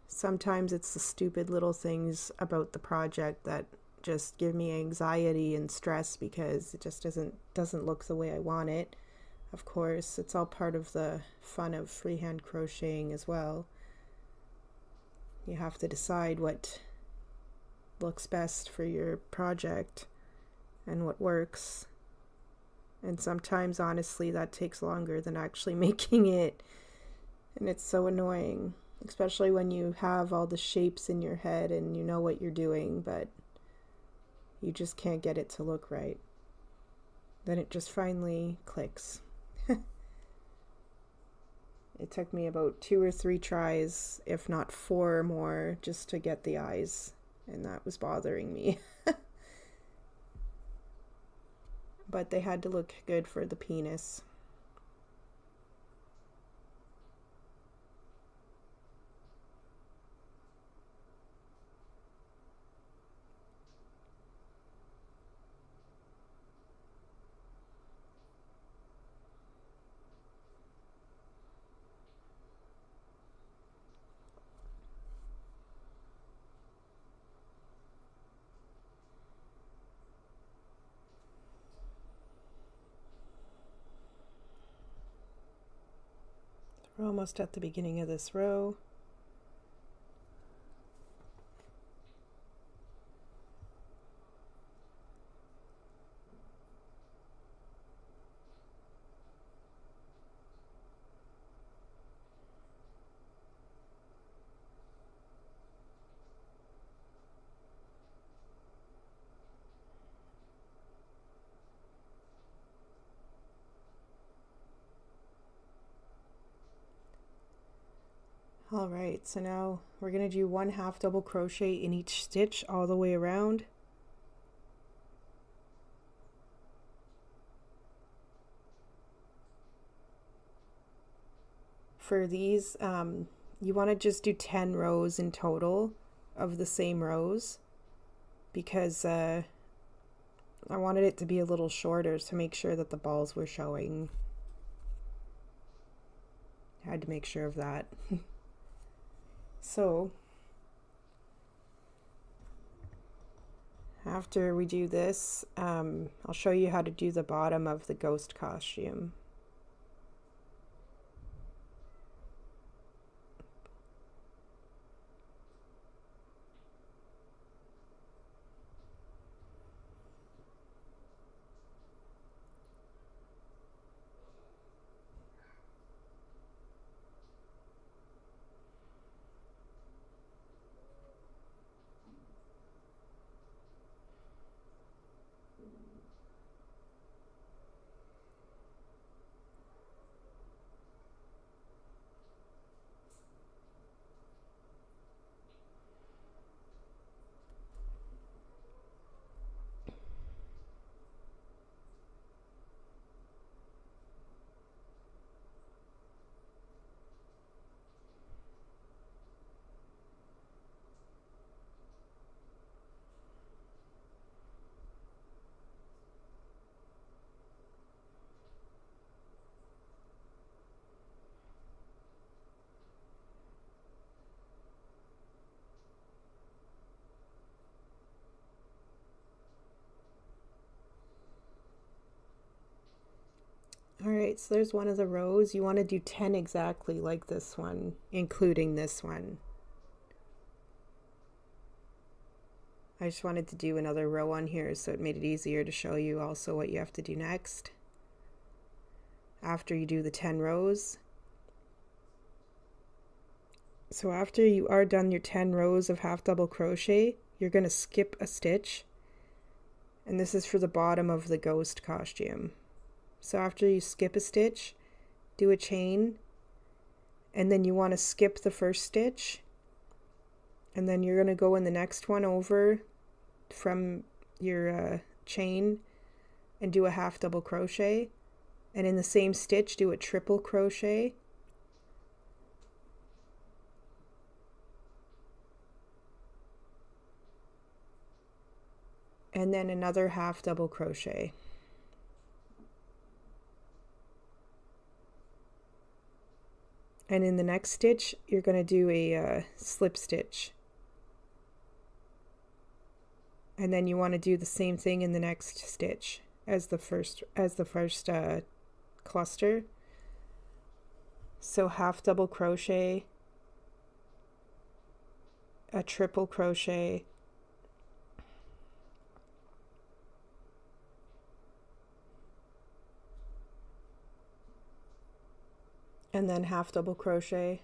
Sometimes it's the stupid little things about the project that just give me anxiety and stress because it just doesn't look the way I want it. Of course, it's all part of the fun of freehand crocheting as well. You have to decide what looks best for your project and what works. And sometimes, honestly, that takes longer than actually making it. And it's so annoying, especially when you have all the shapes in your head and you know what you're doing, but you just can't get it to look right. Then it just finally clicks. It took me about 2 or 3 tries, if not 4 or more, just to get the eyes, and that was bothering me. But they had to look good for the penis. We're almost at the beginning of this row. All right, so now we're going to do 1 half double crochet in each stitch all the way around. For these, you want to just do 10 rows in total of the same rows, because I wanted it to be a little shorter to make sure that the balls were showing. I had to make sure of that. So after we do this, I'll show you how to do the bottom of the ghost costume. All right, so there's one of the rows. You want to do 10 exactly like this one, including this one. I just wanted to do another row on here, so it made it easier to show you also what you have to do next. After you do the 10 rows. So after you are done your 10 rows of half double crochet, you're going to skip a stitch. And this is for the bottom of the ghost costume. So after you skip a stitch, do a chain, and then you want to skip the first stitch, and then you're going to go in the next one over from your chain and do a half double crochet, and in the same stitch do a triple crochet, and then another half double crochet. And in the next stitch, you're going to do a slip stitch. And then you want to do the same thing in the next stitch as the first cluster. So half double crochet, a triple crochet, and then half double crochet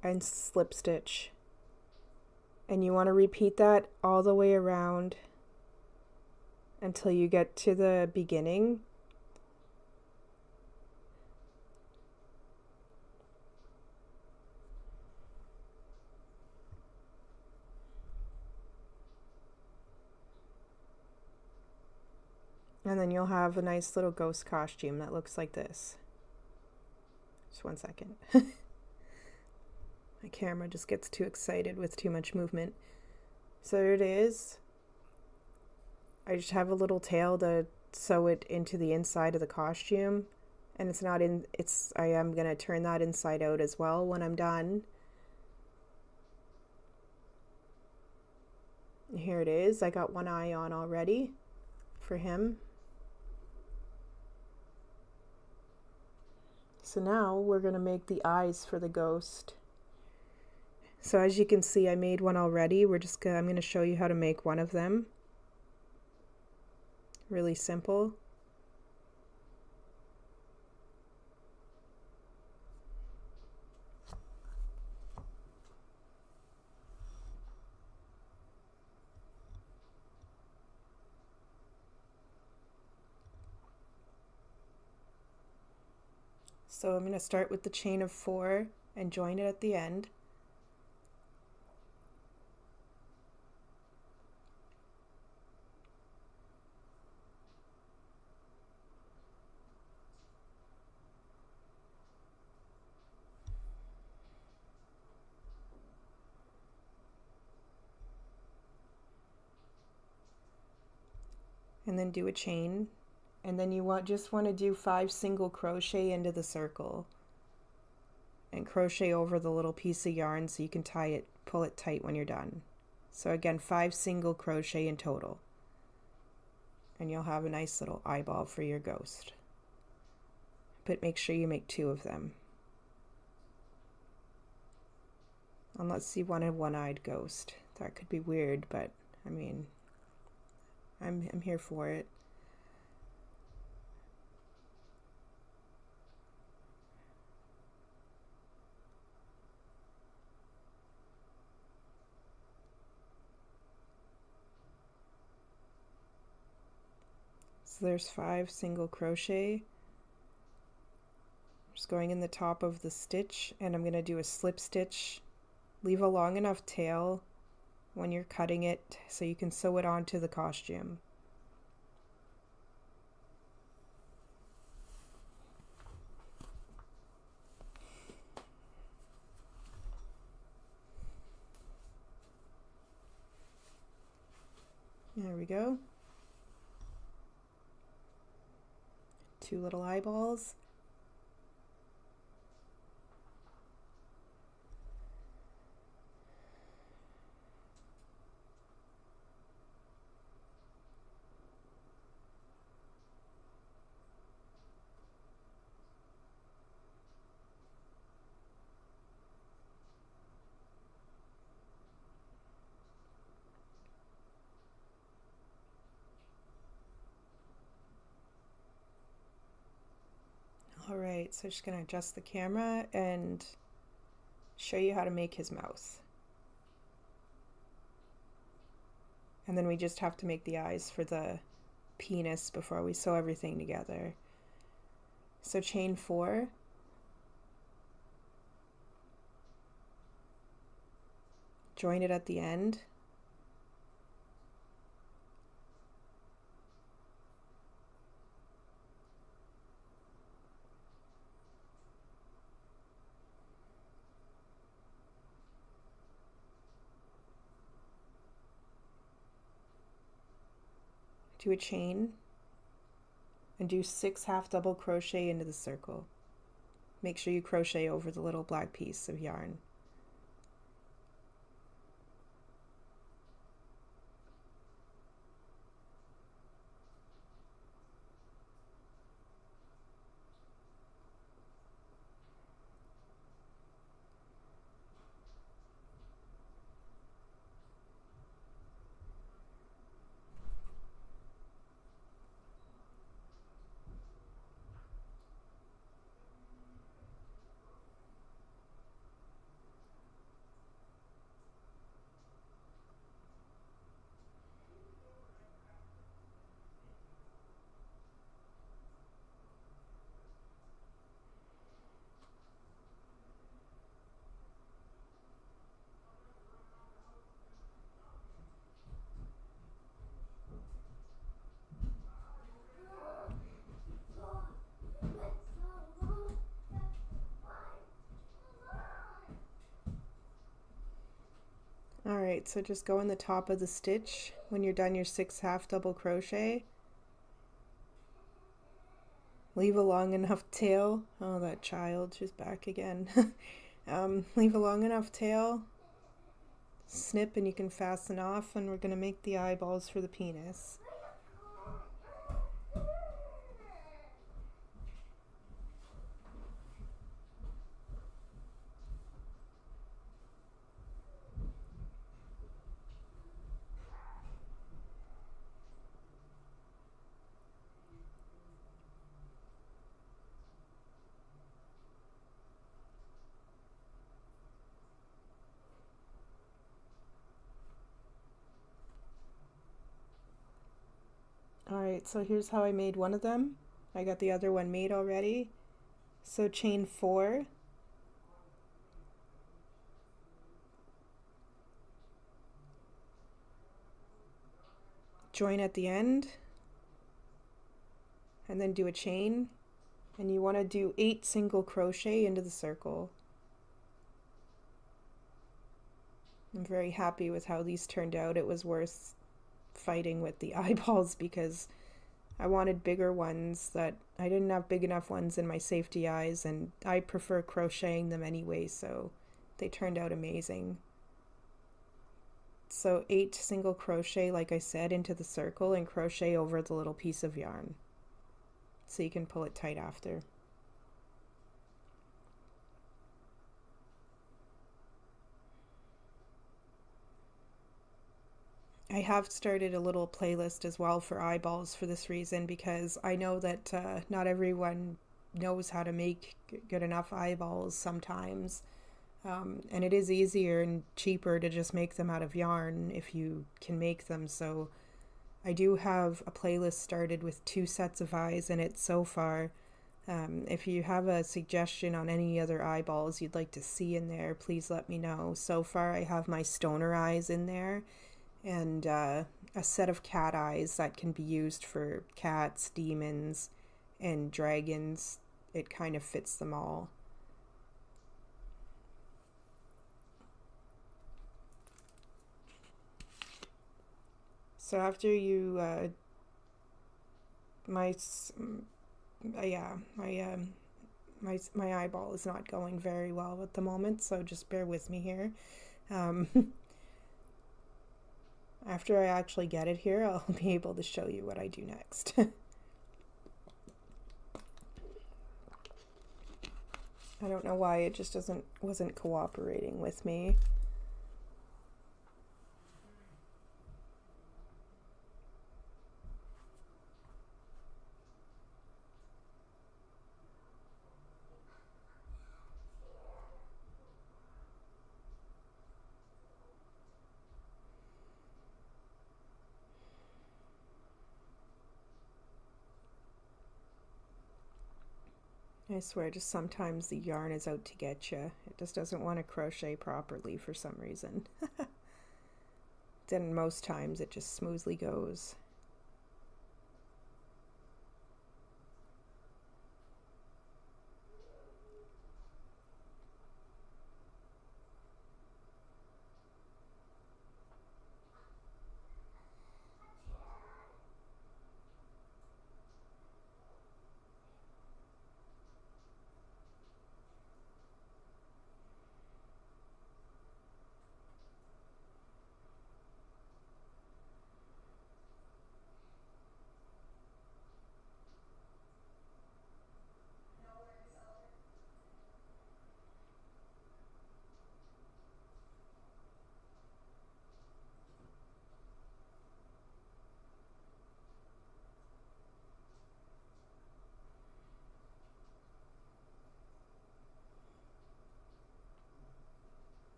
and slip stitch. And you want to repeat that all the way around until you get to the beginning. And then you'll have a nice little ghost costume that looks like this. Just one second. My camera just gets too excited with too much movement. So there it is. I just have a little tail to sew it into the inside of the costume. And it's not in, I am going to turn that inside out as well when I'm done. Here it is. I got one eye on already for him. So now we're going to make the eyes for the ghost. So as you can see, I made one already. I'm going to show you how to make one of them. Really simple. So I'm going to start with the chain of 4 and join it at the end. And then do a chain, and then you just want to do 5 single crochet into the circle and crochet over the little piece of yarn so you can pull it tight when you're done. So again, 5 single crochet in total, and you'll have a nice little eyeball for your ghost. But make sure you make 2 of them, unless you want a one-eyed ghost. That could be weird, but I mean, I'm here for it. So there's 5 single crochet. Just going in the top of the stitch, and I'm going to do a slip stitch. Leave a long enough tail when you're cutting it so you can sew it onto the costume. There we go. 2 little eyeballs. Alright, so I'm just going to adjust the camera and show you how to make his mouth. And then we just have to make the eyes for the penis before we sew everything together. So chain 4. Join it at the end. Do a chain and do 6 half double crochet into the circle. Make sure you crochet over the little black piece of yarn. Alright, so just go in the top of the stitch when you're done your 6 half double crochet. Leave a long enough tail. Oh, that child, she's back again. Leave a long enough tail, snip, and you can fasten off, and we're going to make the eyeballs for the penis. Alright, so here's how I made one of them. I got the other one made already. So chain 4, join at the end, and then do a chain, and you want to do 8 single crochet into the circle. I'm very happy with how these turned out. It was worth fighting with the eyeballs because I wanted bigger ones that I didn't have big enough ones in my safety eyes, and I prefer crocheting them anyway, so they turned out amazing. So 8 single crochet, like I said, into the circle and crochet over the little piece of yarn so you can pull it tight after. I have started a little playlist as well for eyeballs for this reason, because I know that not everyone knows how to make good enough eyeballs sometimes. And it is easier and cheaper to just make them out of yarn if you can make them. So I do have a playlist started with 2 sets of eyes in it so far. If you have a suggestion on any other eyeballs you'd like to see in there, please let me know. So far I have my stoner eyes in there, and a set of cat eyes that can be used for cats, demons, and dragons. It kind of fits them all. So after you, my eyeball is not going very well at the moment, so just bear with me here. After I actually get it here, I'll be able to show you what I do next. I don't know why it just wasn't cooperating with me. I swear, just sometimes the yarn is out to get you. It just doesn't want to crochet properly for some reason. Then most times it just smoothly goes.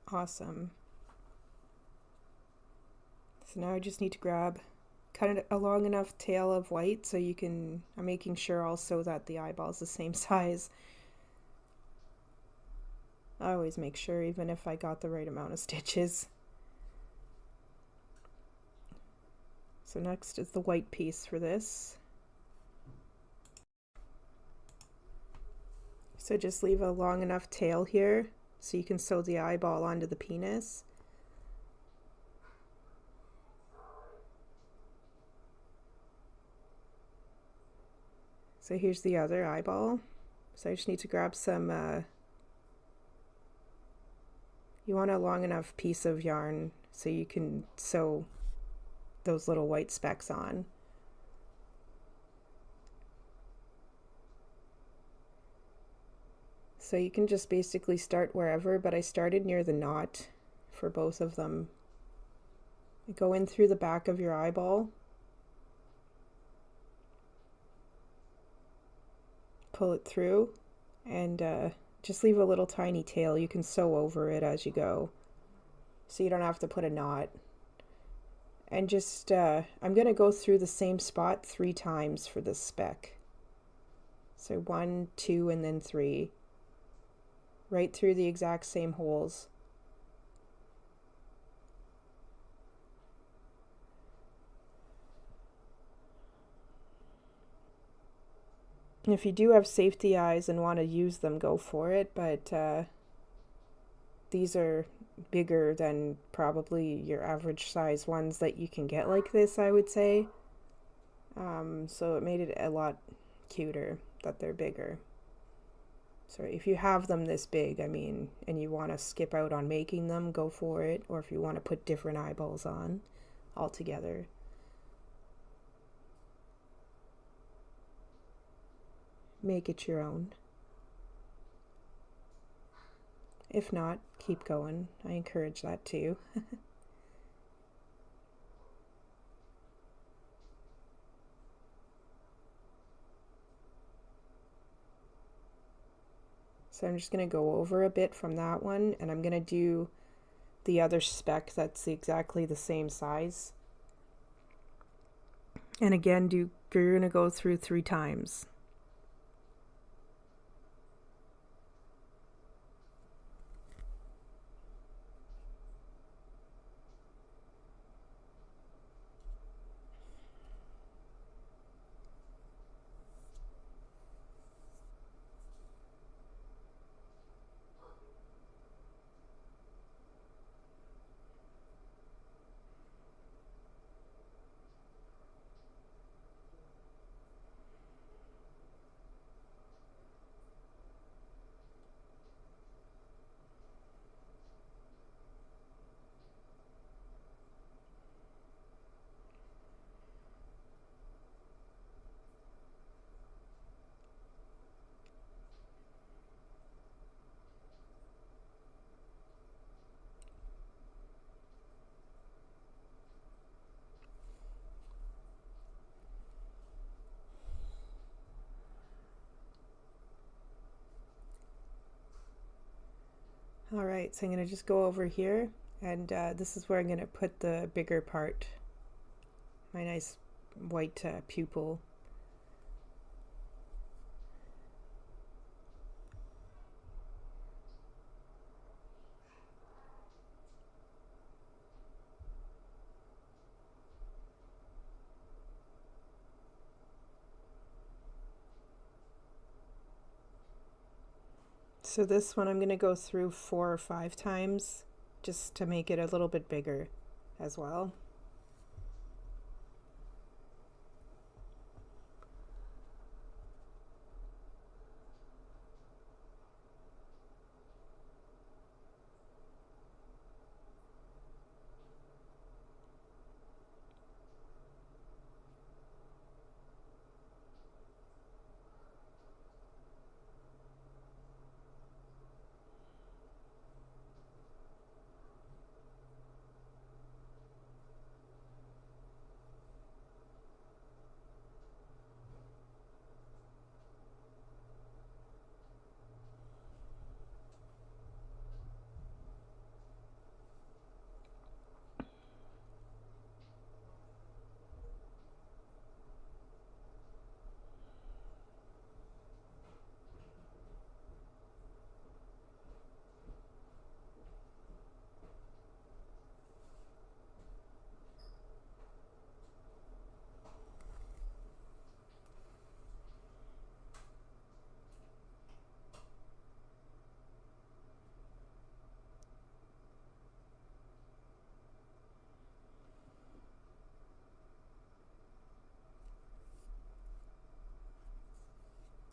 Awesome. So now I just need to cut it a long enough tail of white so you can, I'm making sure also that the eyeball is the same size. I always make sure, even if I got the right amount of stitches. So next is the white piece for this. So just leave a long enough tail here so you can sew the eyeball onto the penis. So here's the other eyeball. So I just need to grab some, you want a long enough piece of yarn so you can sew those little white specks on. So you can just basically start wherever, but I started near the knot for both of them. Go in through the back of your eyeball, pull it through, and just leave a little tiny tail. You can sew over it as you go. so you don't have to put a knot. And just, I'm going to go through the same spot 3 times for this speck. So 1, 2, and then 3. Right through the exact same holes. And if you do have safety eyes and want to use them, go for it, but these are bigger than probably your average size ones that you can get like this, I would say. So it made it a lot cuter that they're bigger. So if you have them this big, I mean, and you want to skip out on making them, go for it. Or if you want to put different eyeballs on altogether. Make it your own. If not, keep going. I encourage that too. So I'm just going to go over a bit from that one, and I'm going to do the other speck that's exactly the same size. And again, you're going to go through 3 times. Alright, so I'm going to just go over here, and this is where I'm going to put the bigger part, my nice white pupil. So this one I'm going to go through 4 or 5 times just to make it a little bit bigger as well.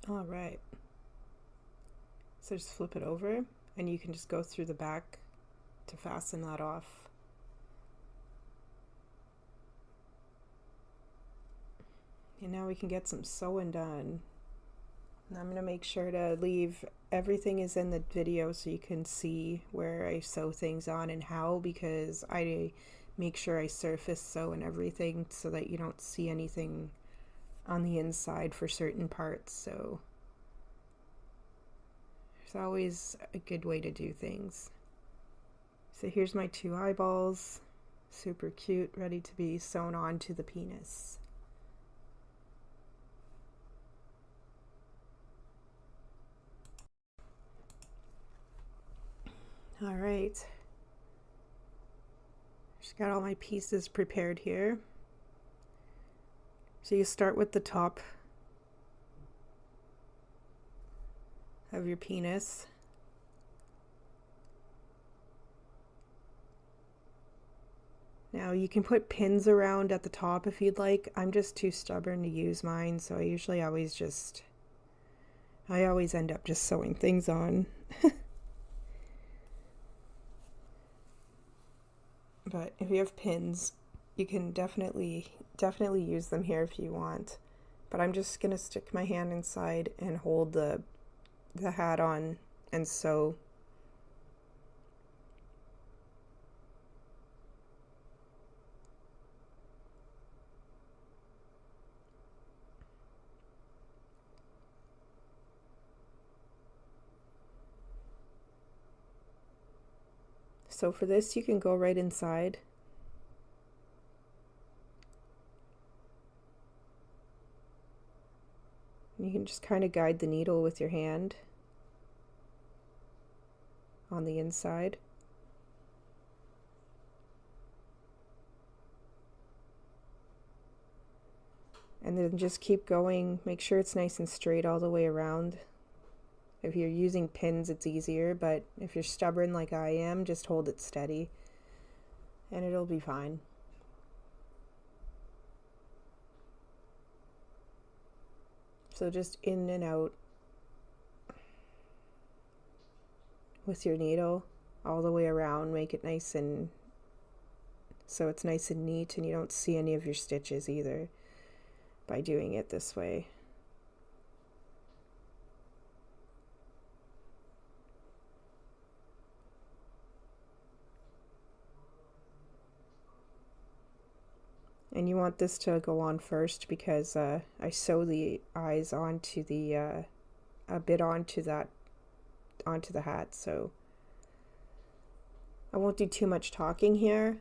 Alright, so just flip it over, and you can just go through the back to fasten that off. And now we can get some sewing done. And I'm going to make sure to leave everything is in the video so you can see where I sew things on and how, because I make sure I surface sew and everything so that you don't see anything on the inside for certain parts. So it's always a good way to do things. So here's my 2 eyeballs, super cute, ready to be sewn onto the penis. All right, just got all my pieces prepared here. So you start with the top of your penis. Now you can put pins around at the top if you'd like. I'm just too stubborn to use mine, so I always end up just sewing things on. But if you have pins, you can definitely use them here if you want. But I'm just gonna stick my hand inside and hold the hat on and sew. So for this, you can go right inside. You can just kind of guide the needle with your hand on the inside. And then just keep going. Make sure it's nice and straight all the way around. If you're using pins, it's easier, but if you're stubborn like I am, just hold it steady and it'll be fine. So just in and out with your needle all the way around. Make it nice and so it's nice and neat, and you don't see any of your stitches either by doing it this way. And you want this to go on first because I sew the eyes onto the a bit onto the hat, so I won't do too much talking here.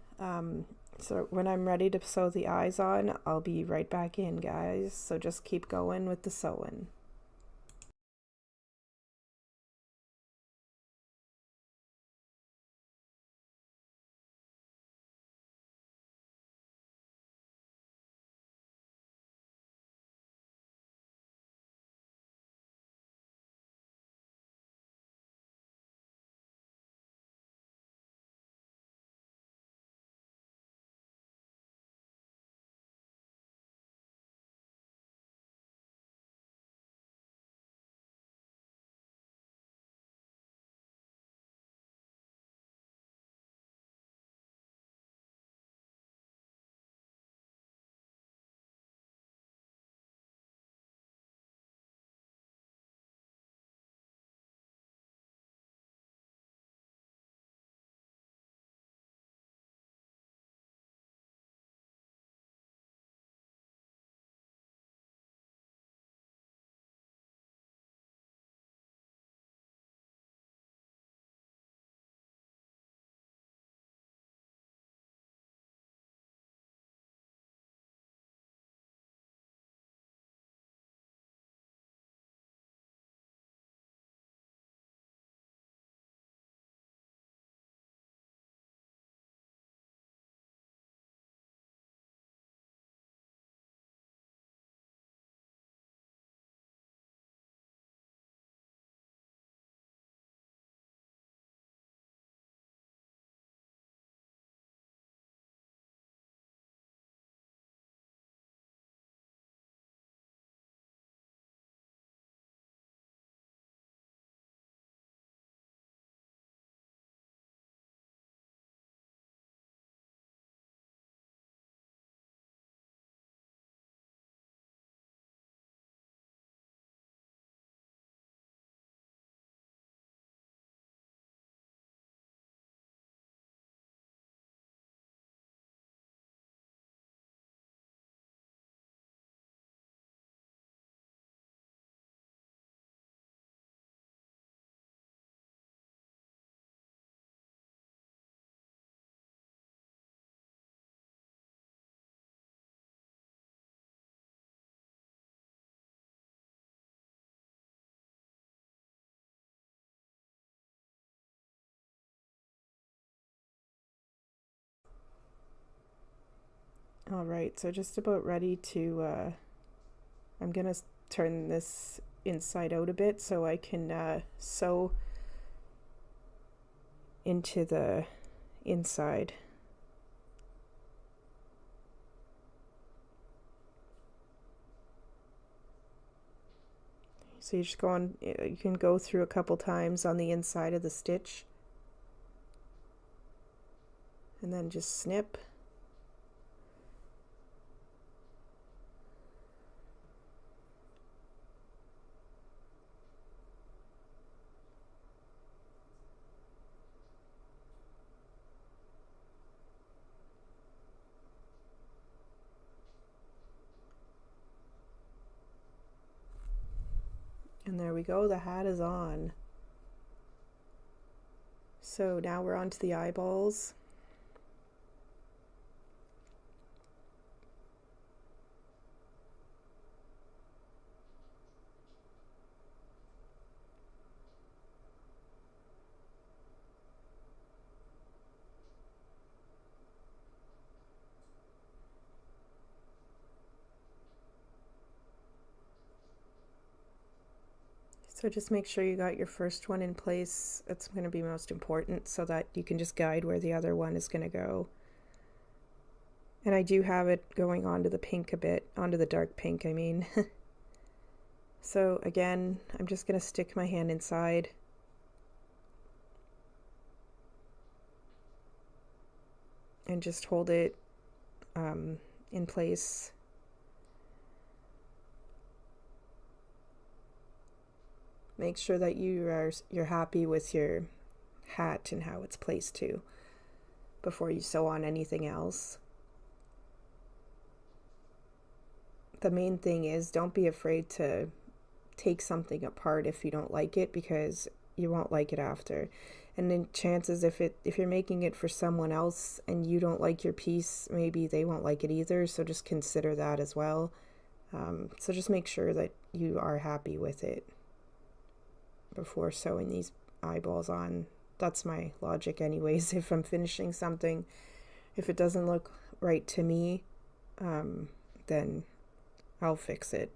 So when I'm ready to sew the eyes on, I'll be right back in, guys. So just keep going with the sewing. Alright, so just about ready to, I'm gonna turn this inside out a bit so I can sew into the inside. So you just go on, you can go through a couple times on the inside of the stitch and then just snip. And there we go, the hat is on. So now we're on to the eyeballs. So just make sure you got your first one in place. It's going to be most important so that you can just guide where the other one is going to go. And I do have it going onto the pink a bit, onto the dark pink, I mean. So again, I'm just going to stick my hand inside. And just hold it in place. Make sure that you're happy with your hat and how it's placed too before you sew on anything else. The main thing is don't be afraid to take something apart if you don't like it, because you won't like it after. And then chances if you're making it for someone else and you don't like your piece, maybe they won't like it either, so just consider that as well. So just make sure that you are happy with it before sewing these eyeballs on. That's my logic anyways. If I'm finishing something, if it doesn't look right to me, then I'll fix it.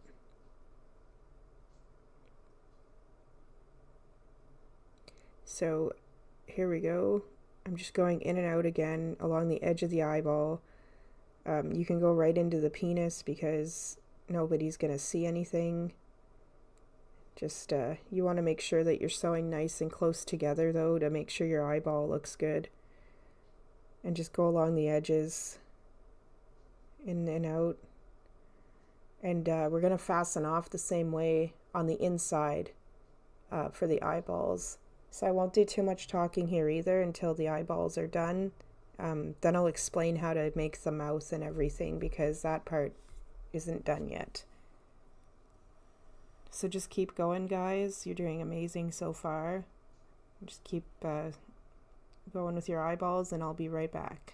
So here we go. I'm just going in and out again along the edge of the eyeball. You can go right into the penis because nobody's gonna see anything. Just you want to make sure that you're sewing nice and close together though, to make sure your eyeball looks good. And just go along the edges, in and out. And we're going to fasten off the same way on the inside for the eyeballs. So I won't do too much talking here either until the eyeballs are done. Then I'll explain how to make the mouth and everything, because that part isn't done yet. So just keep going, guys. You're doing amazing so far. Just keep going with your eyeballs, and I'll be right back.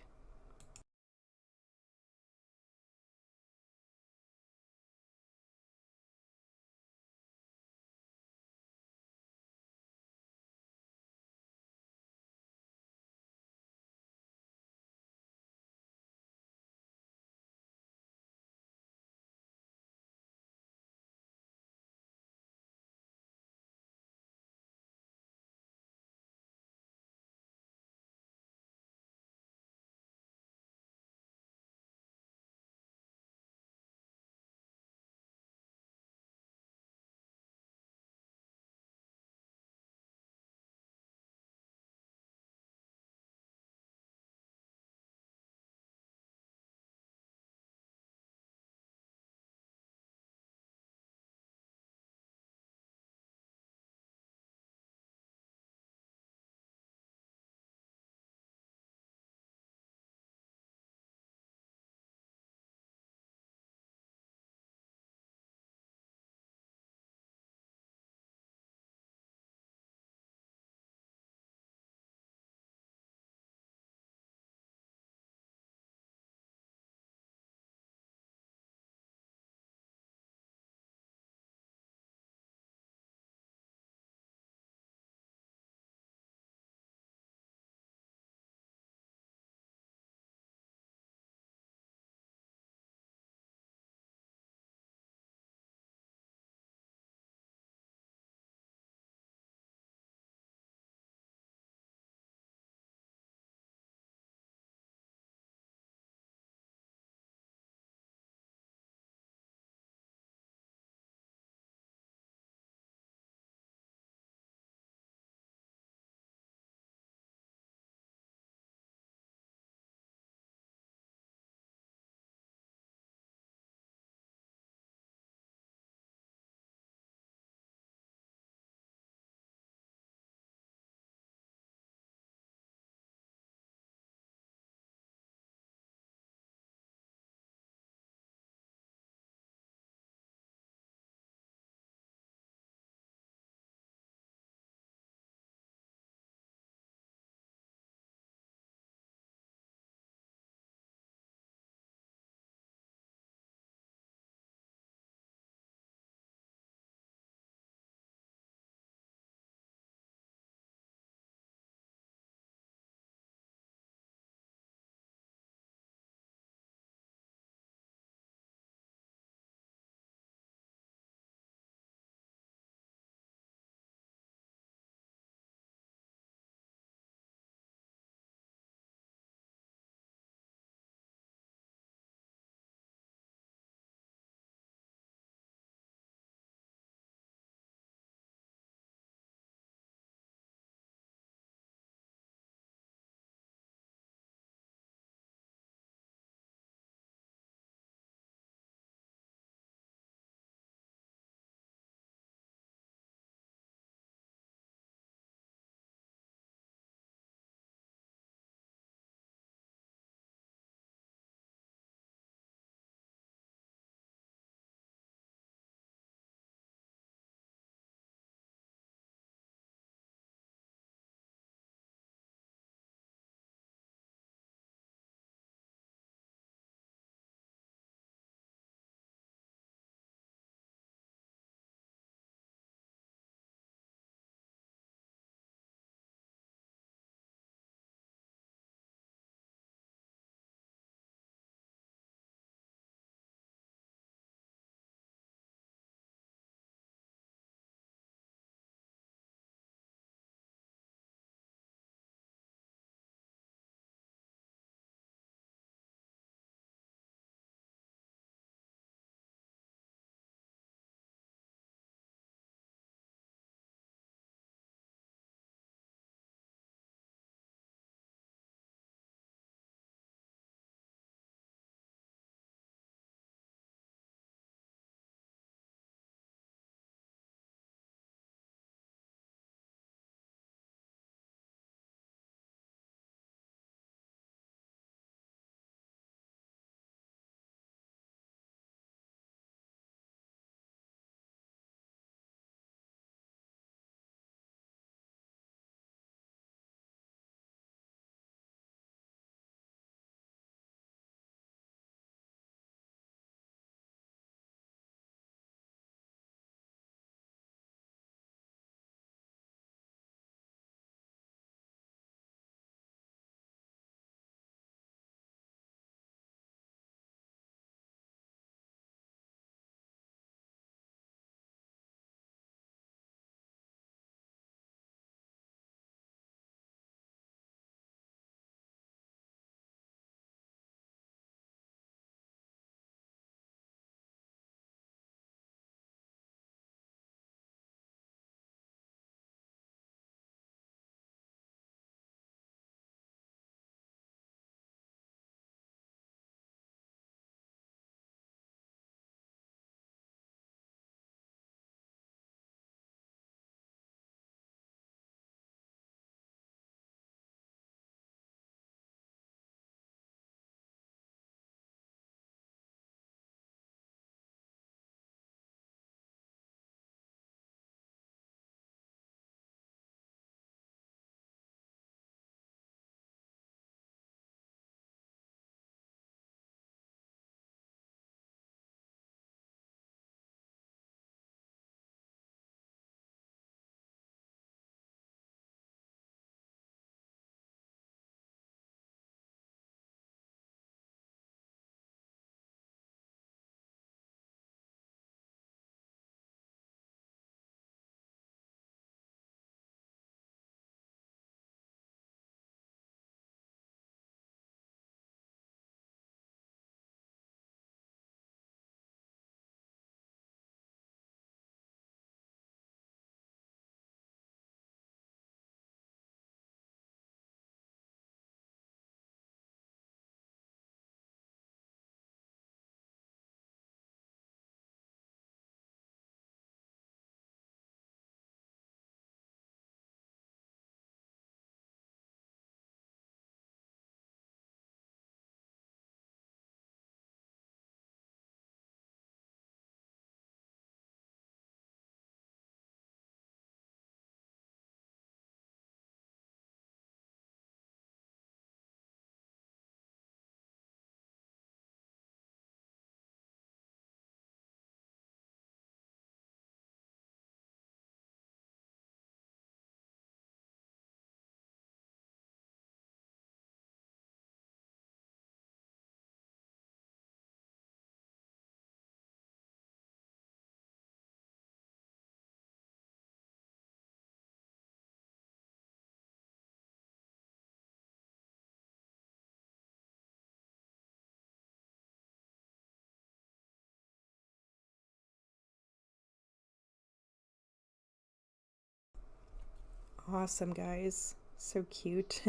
Awesome, guys. So cute.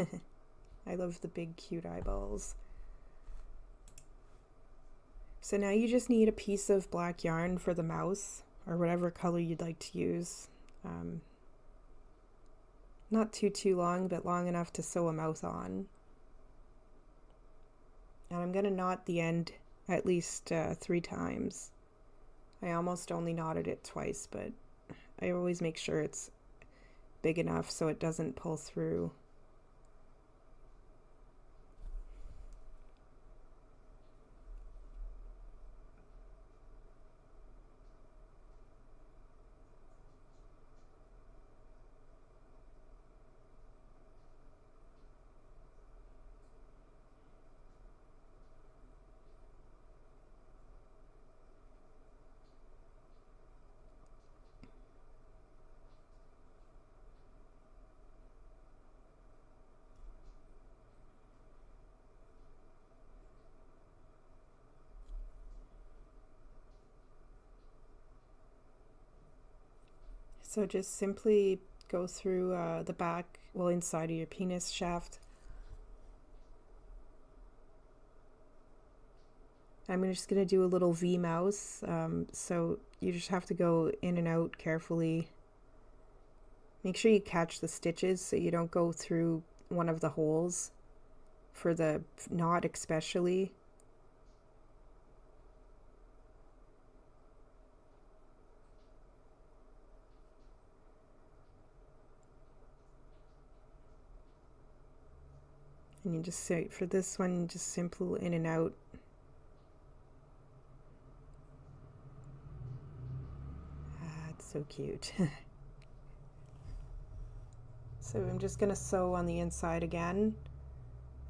I love the big cute eyeballs. So now you just need a piece of black yarn for the mouse, or whatever color you'd like to use. Not too long, but long enough to sew a mouth on. And I'm going to knot the end at least 3 times. I almost only knotted it twice, but I always make sure it's big enough so it doesn't pull through. So just simply go through the back, well, inside of your penis shaft. I'm just going to do a little V mouse, so you just have to go in and out carefully. Make sure you catch the stitches so you don't go through one of the holes, for the knot especially. And you just say, for this one, just simple in and out. It's so cute. So I'm just going to sew on the inside again.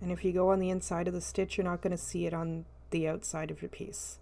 And if you go on the inside of the stitch, you're not going to see it on the outside of your piece.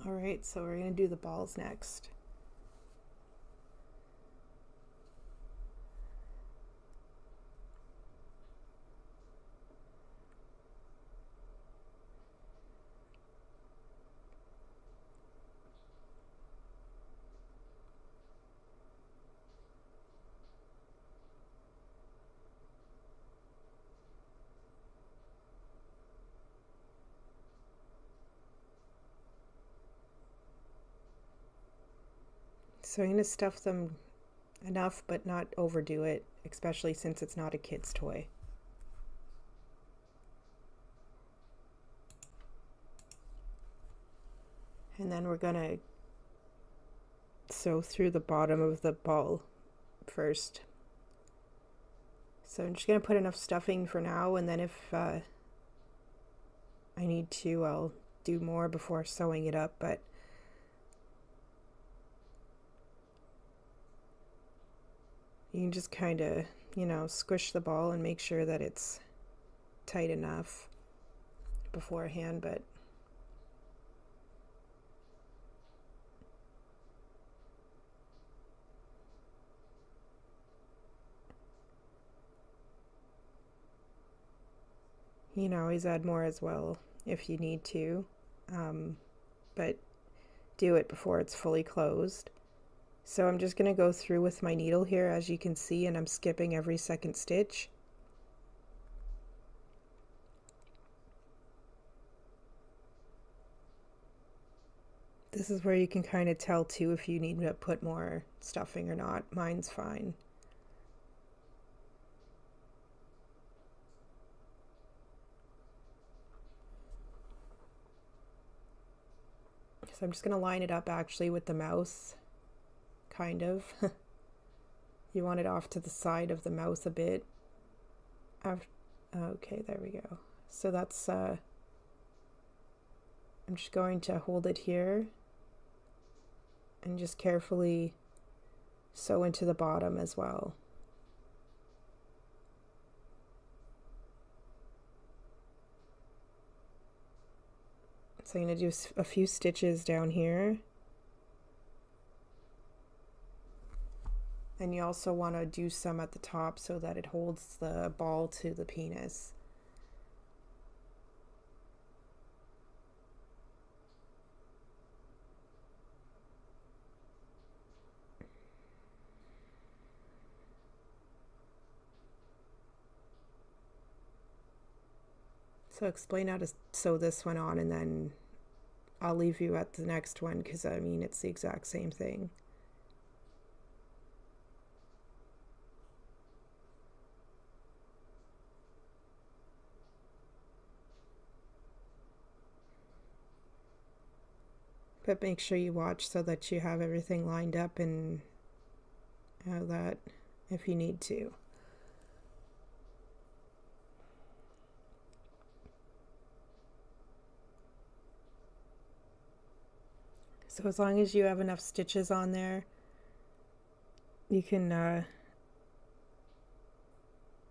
Alright, so we're going to do the balls next. So I'm going to stuff them enough, but not overdo it, especially since it's not a kid's toy. And then we're going to sew through the bottom of the ball first. So I'm just going to put enough stuffing for now, and then if I need to, I'll do more before sewing it up, but you can just kind of, you know, squish the ball and make sure that it's tight enough beforehand, but you can always add more as well if you need to, but do it before it's fully closed. So I'm just going to go through with my needle here, as you can see, and I'm skipping every second stitch. This is where you can kind of tell too if you need to put more stuffing or not. Mine's fine. So I'm just going to line it up actually with the mouse. kind of. You want it off to the side of the mouth a bit. Okay, there we go. So that's, I'm just going to hold it here and just carefully sew into the bottom as well. So I'm going to do a few stitches down here. And you also want to do some at the top so that it holds the ball to the penis. So explain how to sew this one on, and then I'll leave you at the next one because I mean it's the exact same thing. But make sure you watch so that you have everything lined up and have that if you need to. So as long as you have enough stitches on there, you can,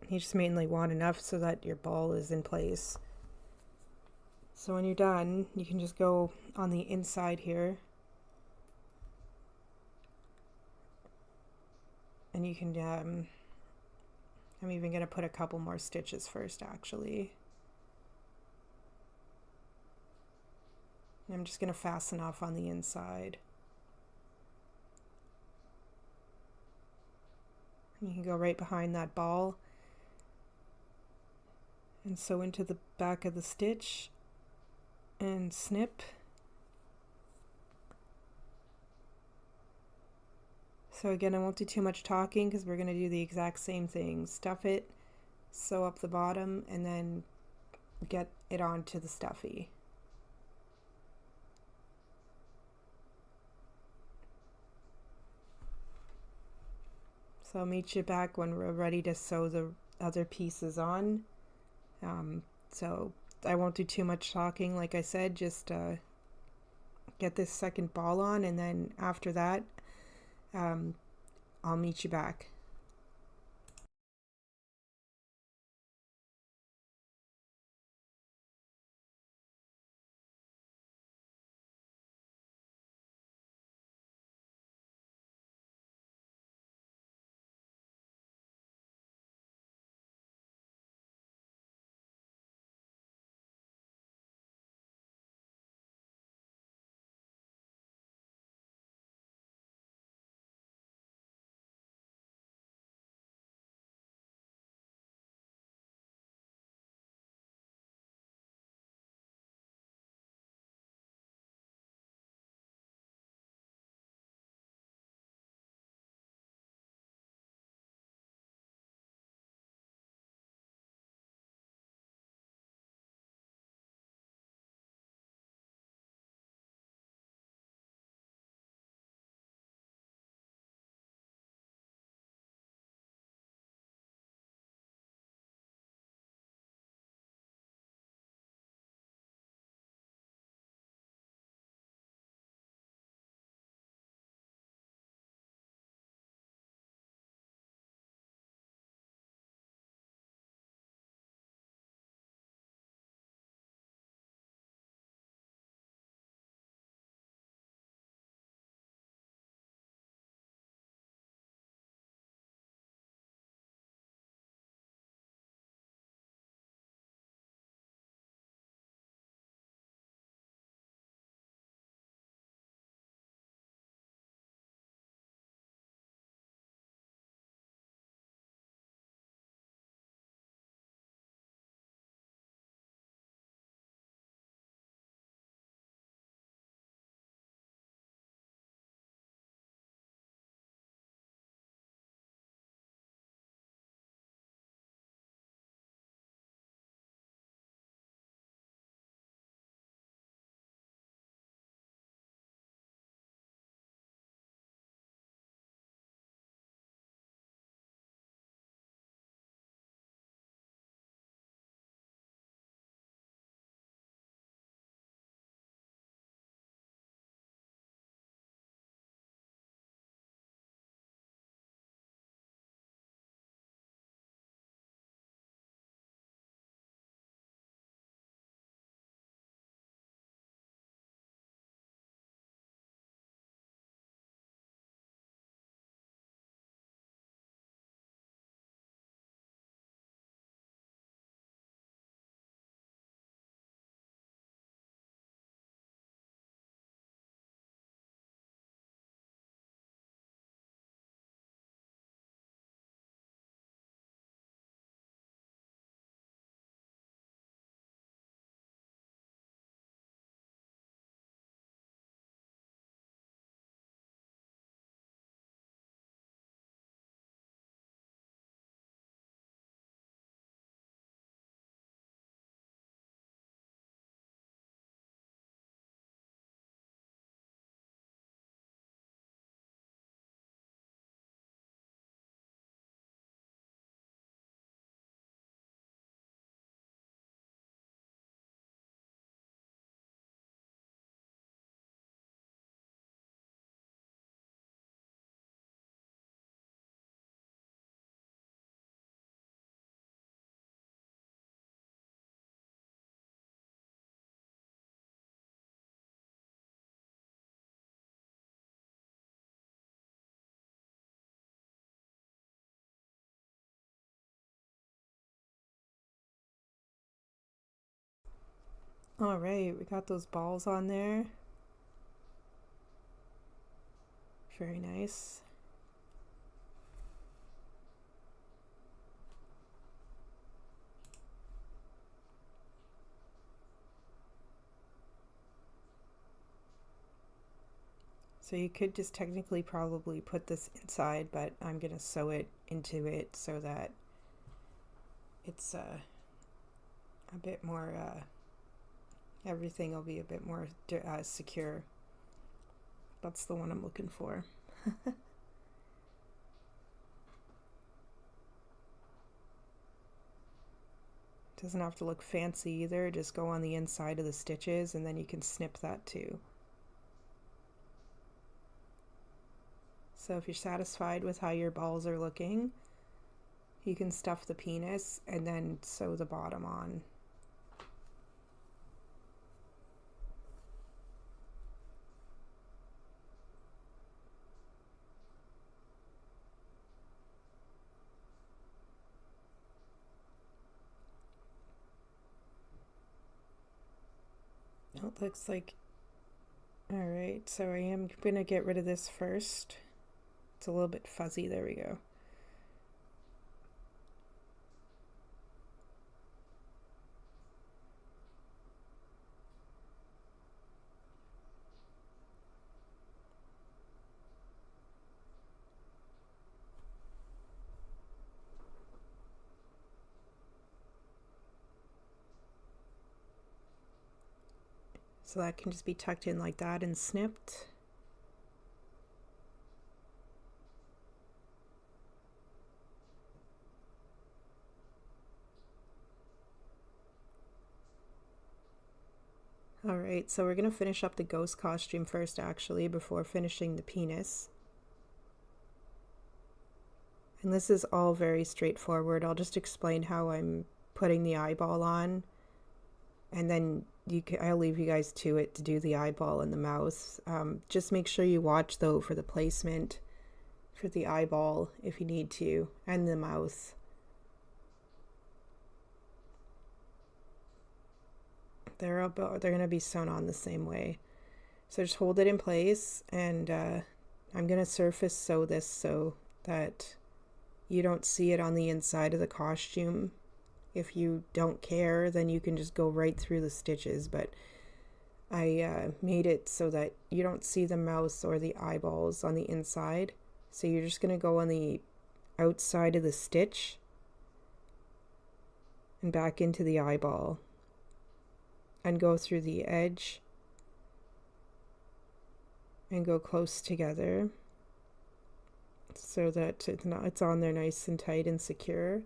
you just mainly want enough so that your ball is in place. So when you're done, you can just go on the inside here. And you can, I'm even going to put a couple more stitches first actually. I'm just going to fasten off on the inside. You can go right behind that ball and sew into the back of the stitch and snip. So again, I won't do too much talking because we're going to do the exact same thing. Stuff it, sew up the bottom, and then get it onto the stuffy. So I'll meet you back when we're ready to sew the other pieces on. So I won't do too much talking, like I said, just get this second ball on, and then after that, I'll meet you back. All right, we got those balls on there. Very nice. So you could just technically probably put this inside, but I'm going to sew it into it so that it's a bit more, everything will be a bit more secure. That's the one I'm looking for. Doesn't have to look fancy either, just go on the inside of the stitches and then you can snip that too. So if you're satisfied with how your balls are looking, you can stuff the penis and then sew the bottom on. It looks like, all right, so I am gonna get rid of this first. It's a little bit fuzzy, there we go. So that can just be tucked in like that and snipped. Alright, so we're going to finish up the ghost costume first actually before finishing the penis. And this is all very straightforward. I'll just explain how I'm putting the eyeball on, and then I'll leave you guys to it to do the eyeball and the mouth. Just make sure you watch though for the placement for the eyeball if you need to, and the mouth. They're going to be sewn on the same way. So just hold it in place, and I'm going to surface sew this so that you don't see it on the inside of the costume. If you don't care, then you can just go right through the stitches, but I made it so that you don't see the mouth or the eyeballs on the inside. So you're just going to go on the outside of the stitch and back into the eyeball and go through the edge and go close together so that it's on there nice and tight and secure.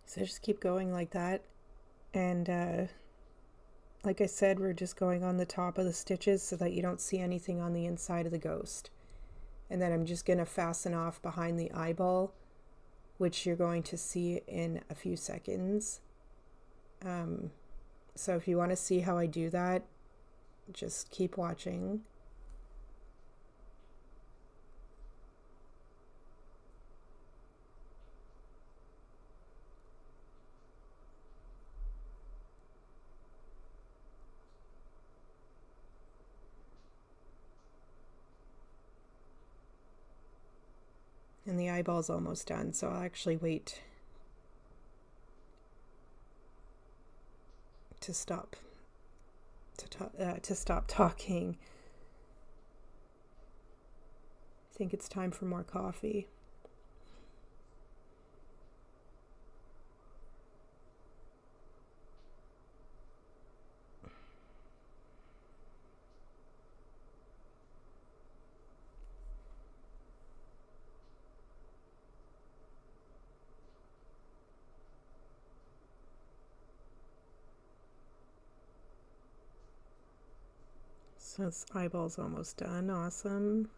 So just keep going like that, and like I said, we're just going on the top of the stitches so that you don't see anything on the inside of the ghost. And then I'm just going to fasten off behind the eyeball, which you're going to see in a few seconds. So if you want to see how I do that, just keep watching. And the eyeball's almost done, so I'll actually wait to stop talking. I think it's time for more coffee. So this eyeball's almost done. Awesome.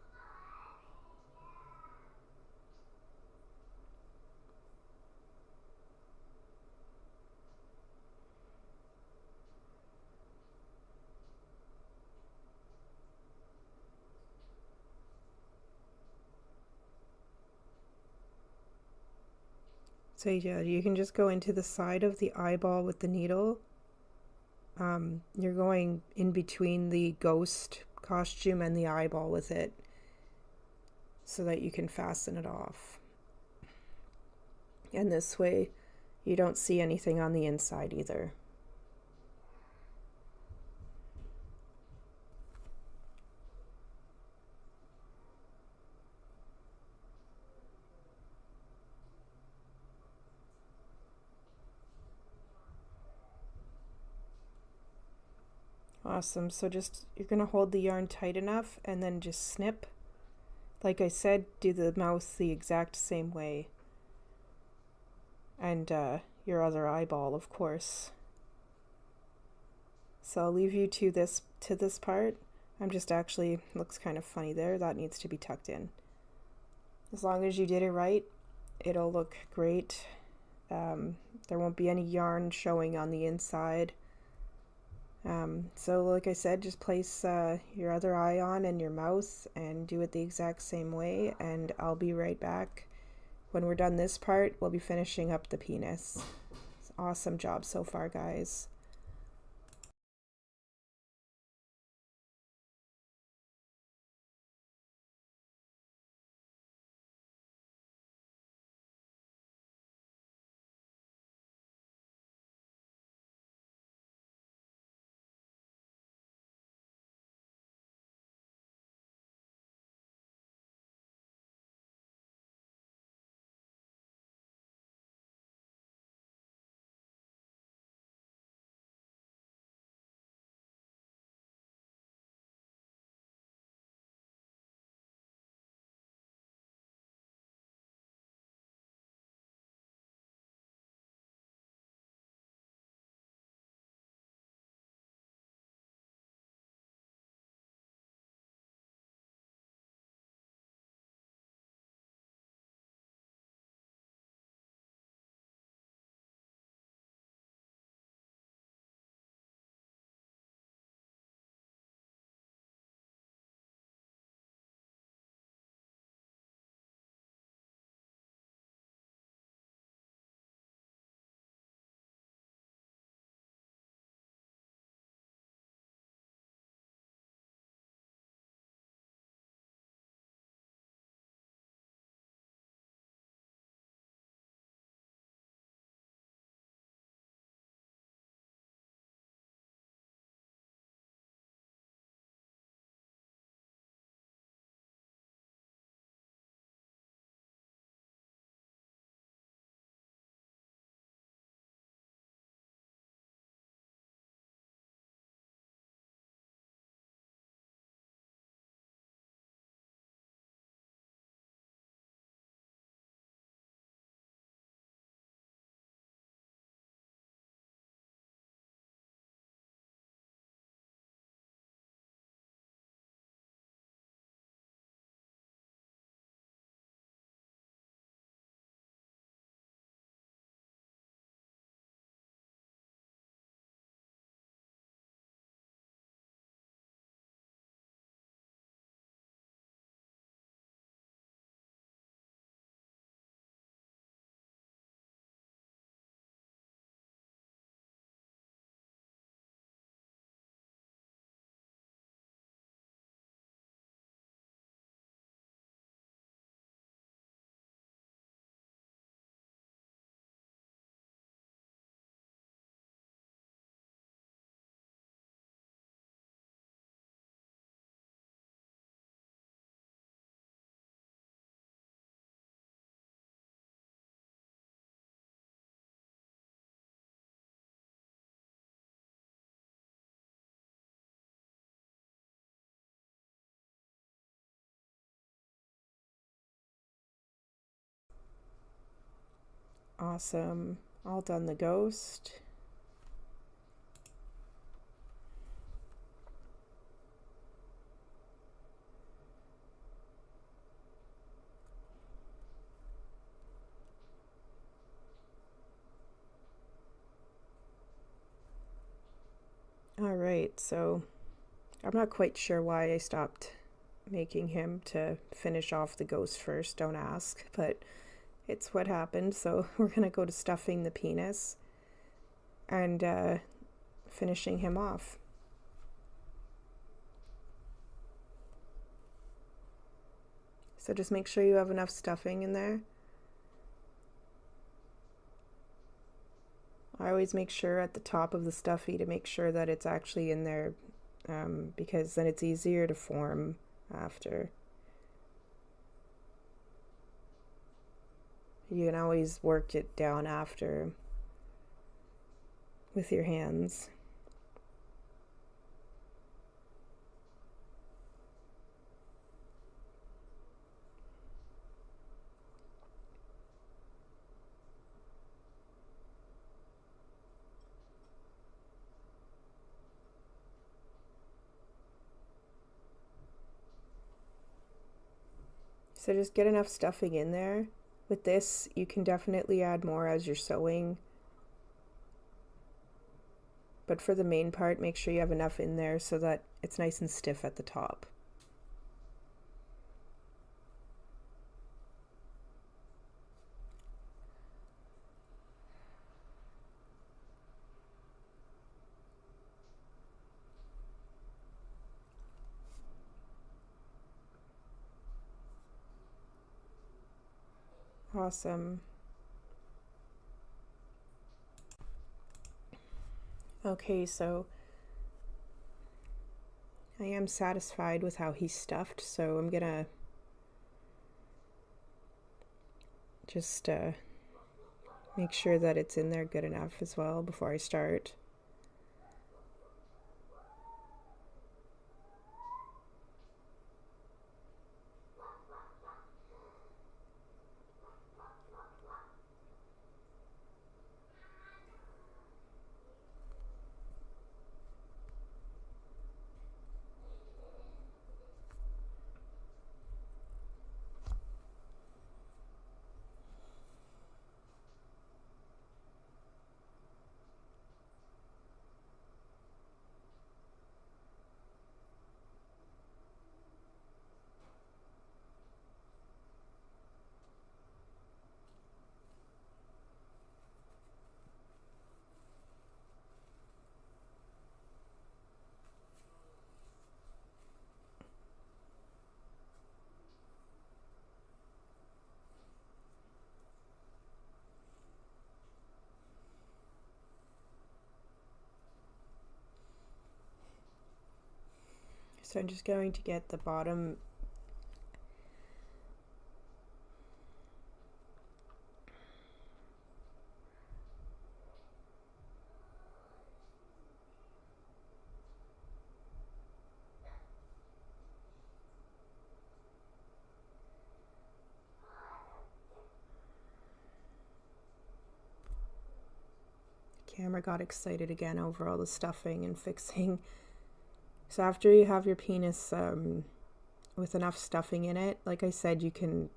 So yeah, you can just go into the side of the eyeball with the needle. You're going in between the ghost costume and the eyeball with it so that you can fasten it off. And this way you don't see anything on the inside either. Awesome. So just you're going to hold the yarn tight enough and then just snip. Like I said, do the mouth the exact same way. And your other eyeball, of course. So I'll leave you to this part. I'm just actually, looks kind of funny there. That needs to be tucked in. As long as you did it right, it'll look great. There won't be any yarn showing on the inside. So like I said, just place your other eye on and your mouth and do it the exact same way, and I'll be right back. When we're done this part, we'll be finishing up the penis. It's an awesome job so far, guys. Awesome. All done the ghost. Alright, so I'm not quite sure why I stopped making him to finish off the ghost first, don't ask, but it's what happened. So we're gonna go to stuffing the penis and finishing him off. So just make sure you have enough stuffing in there. I always make sure at the top of the stuffy to make sure that it's actually in there, because then it's easier to form after. You can always work it down after with your hands. So just get enough stuffing in there. With this, you can definitely add more as you're sewing. But for the main part, make sure you have enough in there so that it's nice and stiff at the top. Awesome. Okay, so I am satisfied with how he's stuffed, so I'm gonna just make sure that it's in there good enough as well before I start. So I'm just going to get the bottom camera got excited again over all the stuffing and fixing. So after you have your penis with enough stuffing in it, like I said, you can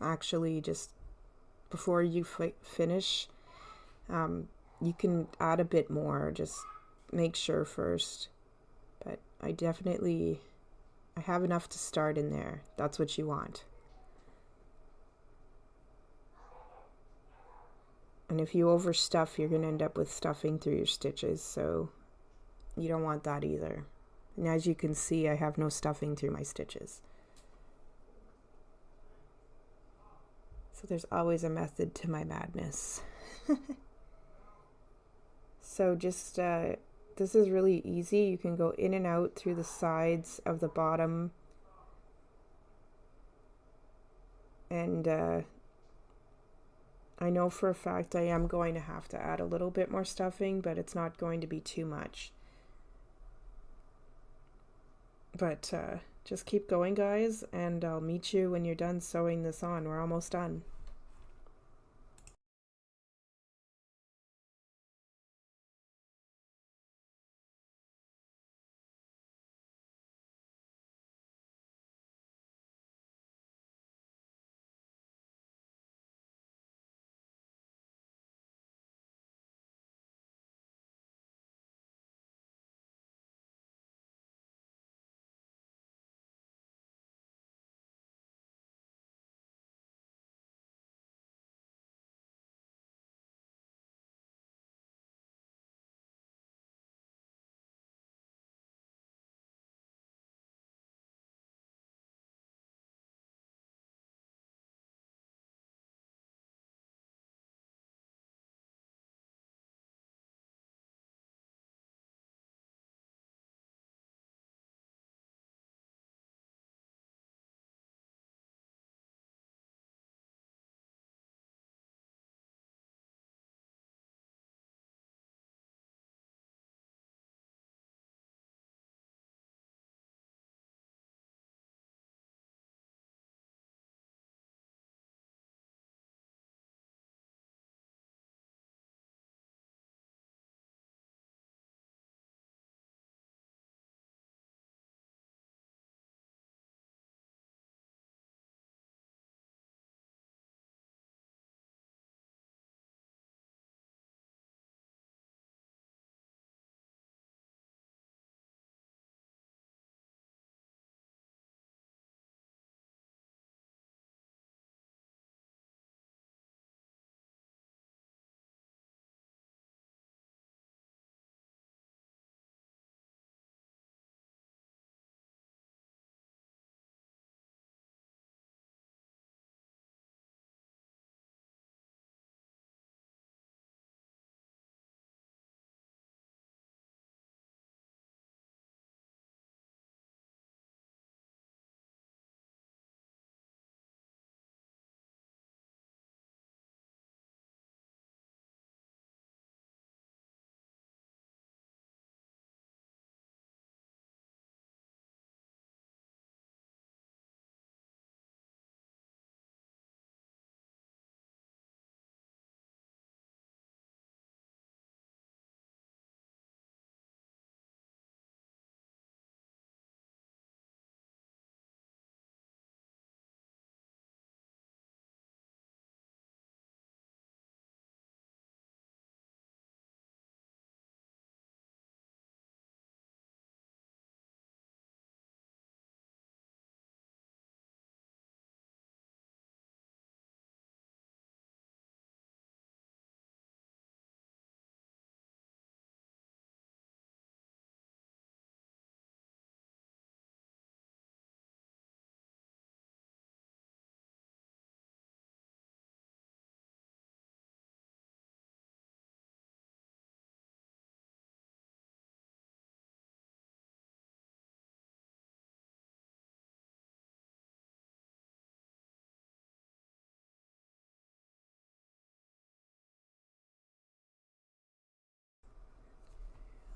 actually just, before you finish, you can add a bit more, just make sure first. But I have enough to start in there. That's what you want. And if you overstuff, you're going to end up with stuffing through your stitches, so you don't want that either. And as you can see, I have no stuffing through my stitches. So there's always a method to my madness. So just, this is really easy. You can go in and out through the sides of the bottom. And I know for a fact I am going to have to add a little bit more stuffing, but it's not going to be too much. But just keep going, guys, and I'll meet you when you're done sewing this on. We're almost done.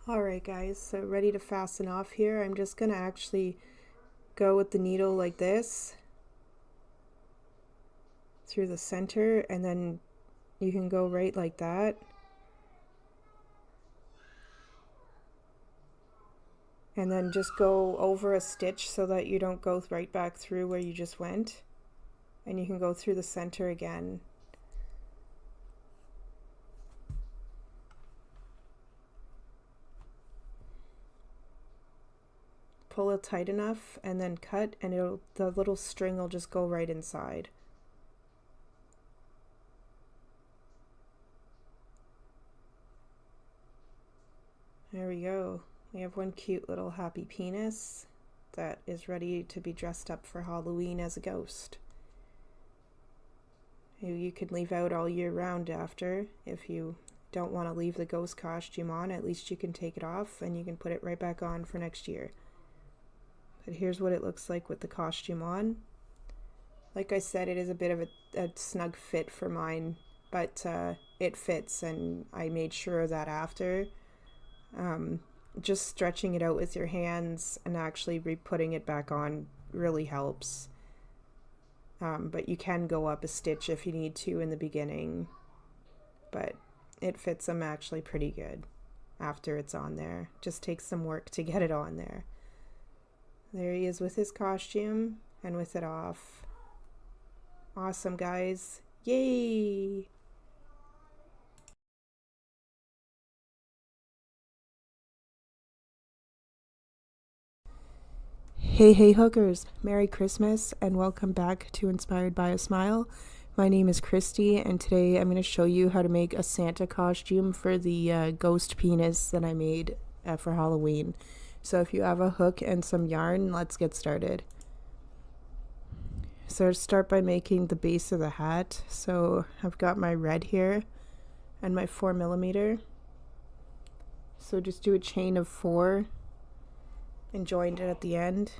Alright guys, so ready to fasten off here. I'm just going to actually go with the needle like this through the center, and then you can go right like that. And then just go over a stitch so that you don't go right back through where you just went. And you can go through the center again. Pull it tight enough and then cut, and the little string will just go right inside. There we go. We have one cute little happy penis that is ready to be dressed up for Halloween as a ghost. You could leave out all year round after. If you don't want to leave the ghost costume on, at least you can take it off and you can put it right back on for next year. But here's what it looks like with the costume on. Like I said, it is a bit of a snug fit for mine, but it fits, and I made sure of that after. Just stretching it out with your hands and actually re-putting it back on really helps. But you can go up a stitch if you need to in the beginning, but it fits them actually pretty good after it's on there. Just takes some work to get it on there. There he is with his costume and with it off. Awesome, guys. Yay! Hey hookers, Merry Christmas and welcome back to Inspired by a Smile. My name is Christy, and today I'm going to show you how to make a Santa costume for the ghost penis that I made for Halloween. So if you have a hook and some yarn, let's get started. So start by making the base of the hat. So I've got my red here and my 4mm. So just do a chain of 4 and join it at the end.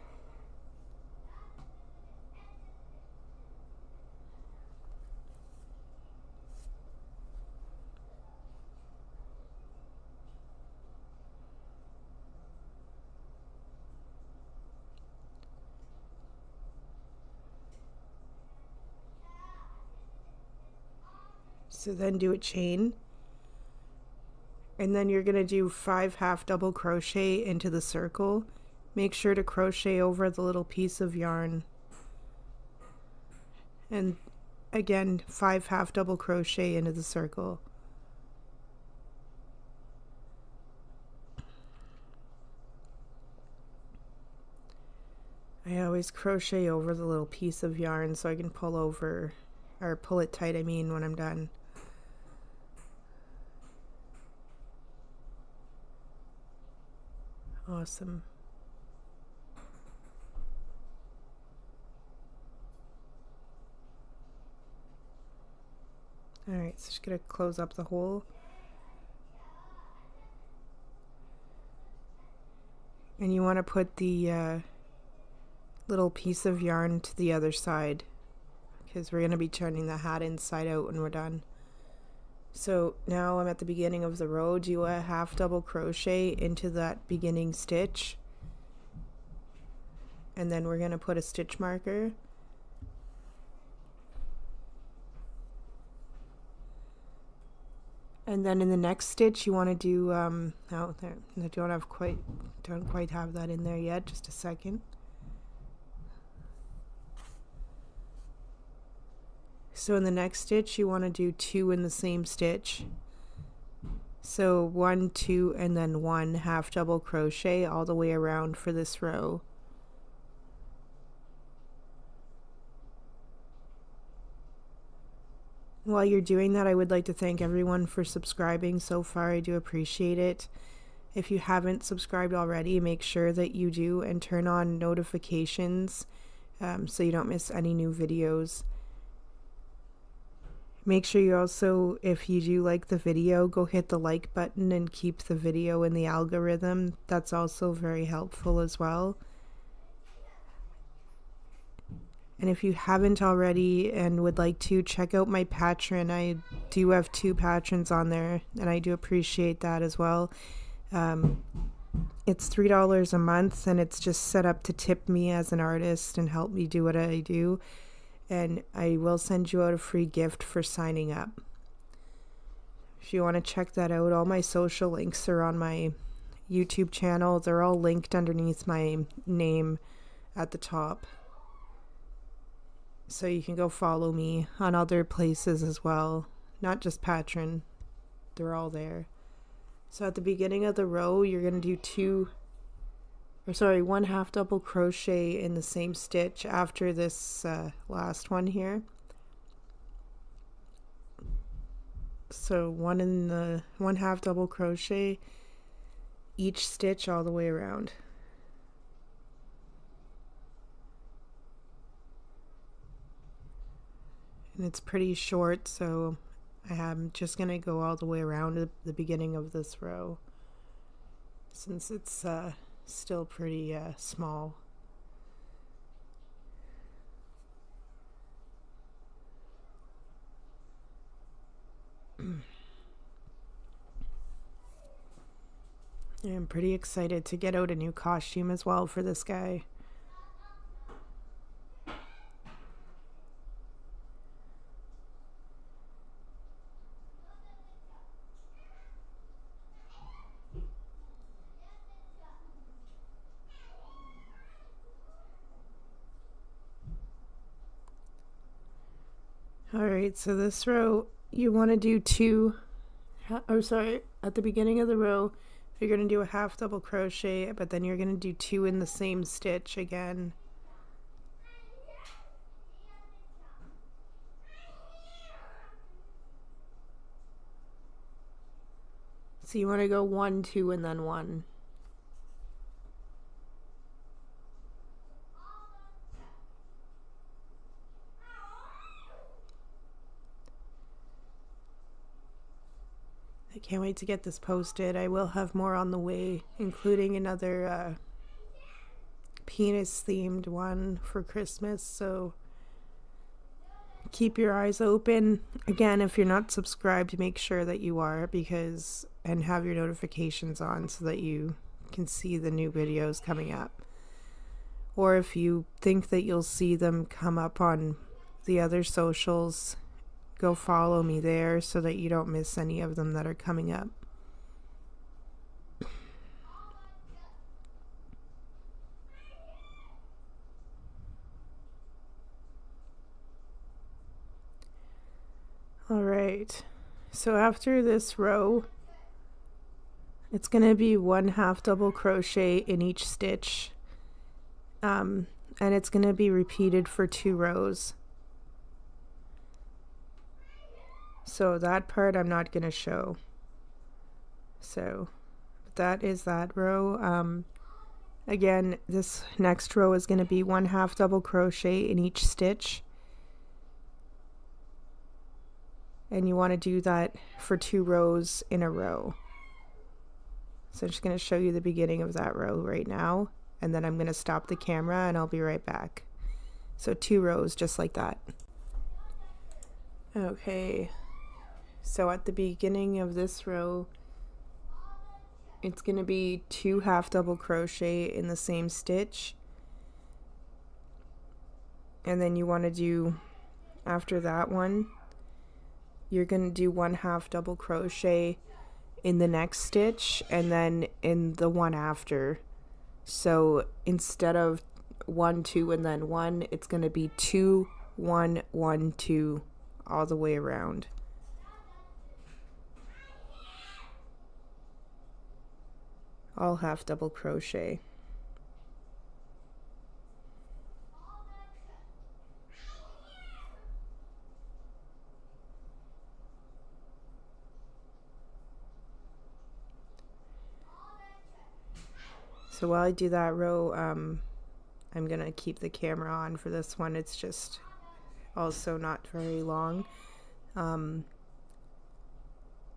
So then do a chain, and then you're going to do 5 half double crochet into the circle. Make sure to crochet over the little piece of yarn, and again 5 half double crochet into the circle. I always crochet over the little piece of yarn so I can pull over, or pull it tight, I mean, when I'm done. Awesome. Alright, so just gonna close up the hole. And you want to put the little piece of yarn to the other side, because we're going to be turning the hat inside out when we're done. So now I'm at the beginning of the row. Do a half double crochet into that beginning stitch, and then we're going to put a stitch marker. And then in the next stitch you want to do oh, there, I don't quite have that in there yet, just a second. So in the next stitch you want to do 2 in the same stitch. So 1, 2, and then 1 half double crochet all the way around for this row. While you're doing that, I would like to thank everyone for subscribing so far. I do appreciate it. If you haven't subscribed already, make sure that you do and turn on notifications so you don't miss any new videos. Make sure you also, if you do like the video, go hit the like button and keep the video in the algorithm. That's also very helpful as well. And if you haven't already and would like to, check out my Patreon. I do have 2 patrons on there, and I do appreciate that as well. It's $3 a month, and it's just set up to tip me as an artist and help me do what I do. And I will send you out a free gift for signing up. If you want to check that out, all my social links are on my YouTube channel. They're all linked underneath my name at the top. So you can go follow me on other places as well, not just Patreon. They're all there. So at the beginning of the row, you're going to do one half double crochet in the same stitch after this last one here. So one half double crochet each stitch all the way around. And it's pretty short, so I'm just going to go all the way around the beginning of this row, since it's still pretty small. I'm pretty excited to get out a new costume as well for this guy. Alright, so this row, you want to do at the beginning of the row, you're going to do a half double crochet, but then you're going to do 2 in the same stitch again. So you want to go 1, 2, and then 1. I can't wait to get this posted. I will have more on the way, including another penis themed one for Christmas, so keep your eyes open. Again, if you're not subscribed, make sure that you are, and have your notifications on so that you can see the new videos coming up. Or if you think that you'll see them come up on the other socials, go follow me there so that you don't miss any of them that are coming up. Alright, so after this row, it's going to be 1 half double crochet in each stitch, and it's going to be repeated for 2 rows. So that part I'm not going to show. So that is that row. Again, this next row is going to be 1 half double crochet in each stitch. And you want to do that for 2 rows in a row. So I'm just going to show you the beginning of that row right now. And then I'm going to stop the camera and I'll be right back. So 2 rows just like that. Okay. So at the beginning of this row, it's going to be 2 half double crochet in the same stitch. And then you want to do, after that one, you're going to do 1 half double crochet in the next stitch and then in the one after. So instead of 1, 2, and then 1, it's going to be 2, 1, 1, 2 all the way around. All half double crochet. So while I do that row, I'm gonna keep the camera on for this one. It's just also not very long.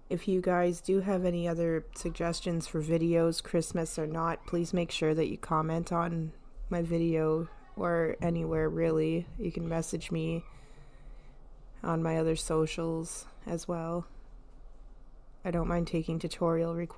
If you guys do have any other suggestions for videos, Christmas or not, please make sure that you comment on my video or anywhere really. You can message me on my other socials as well. I don't mind taking tutorial requests.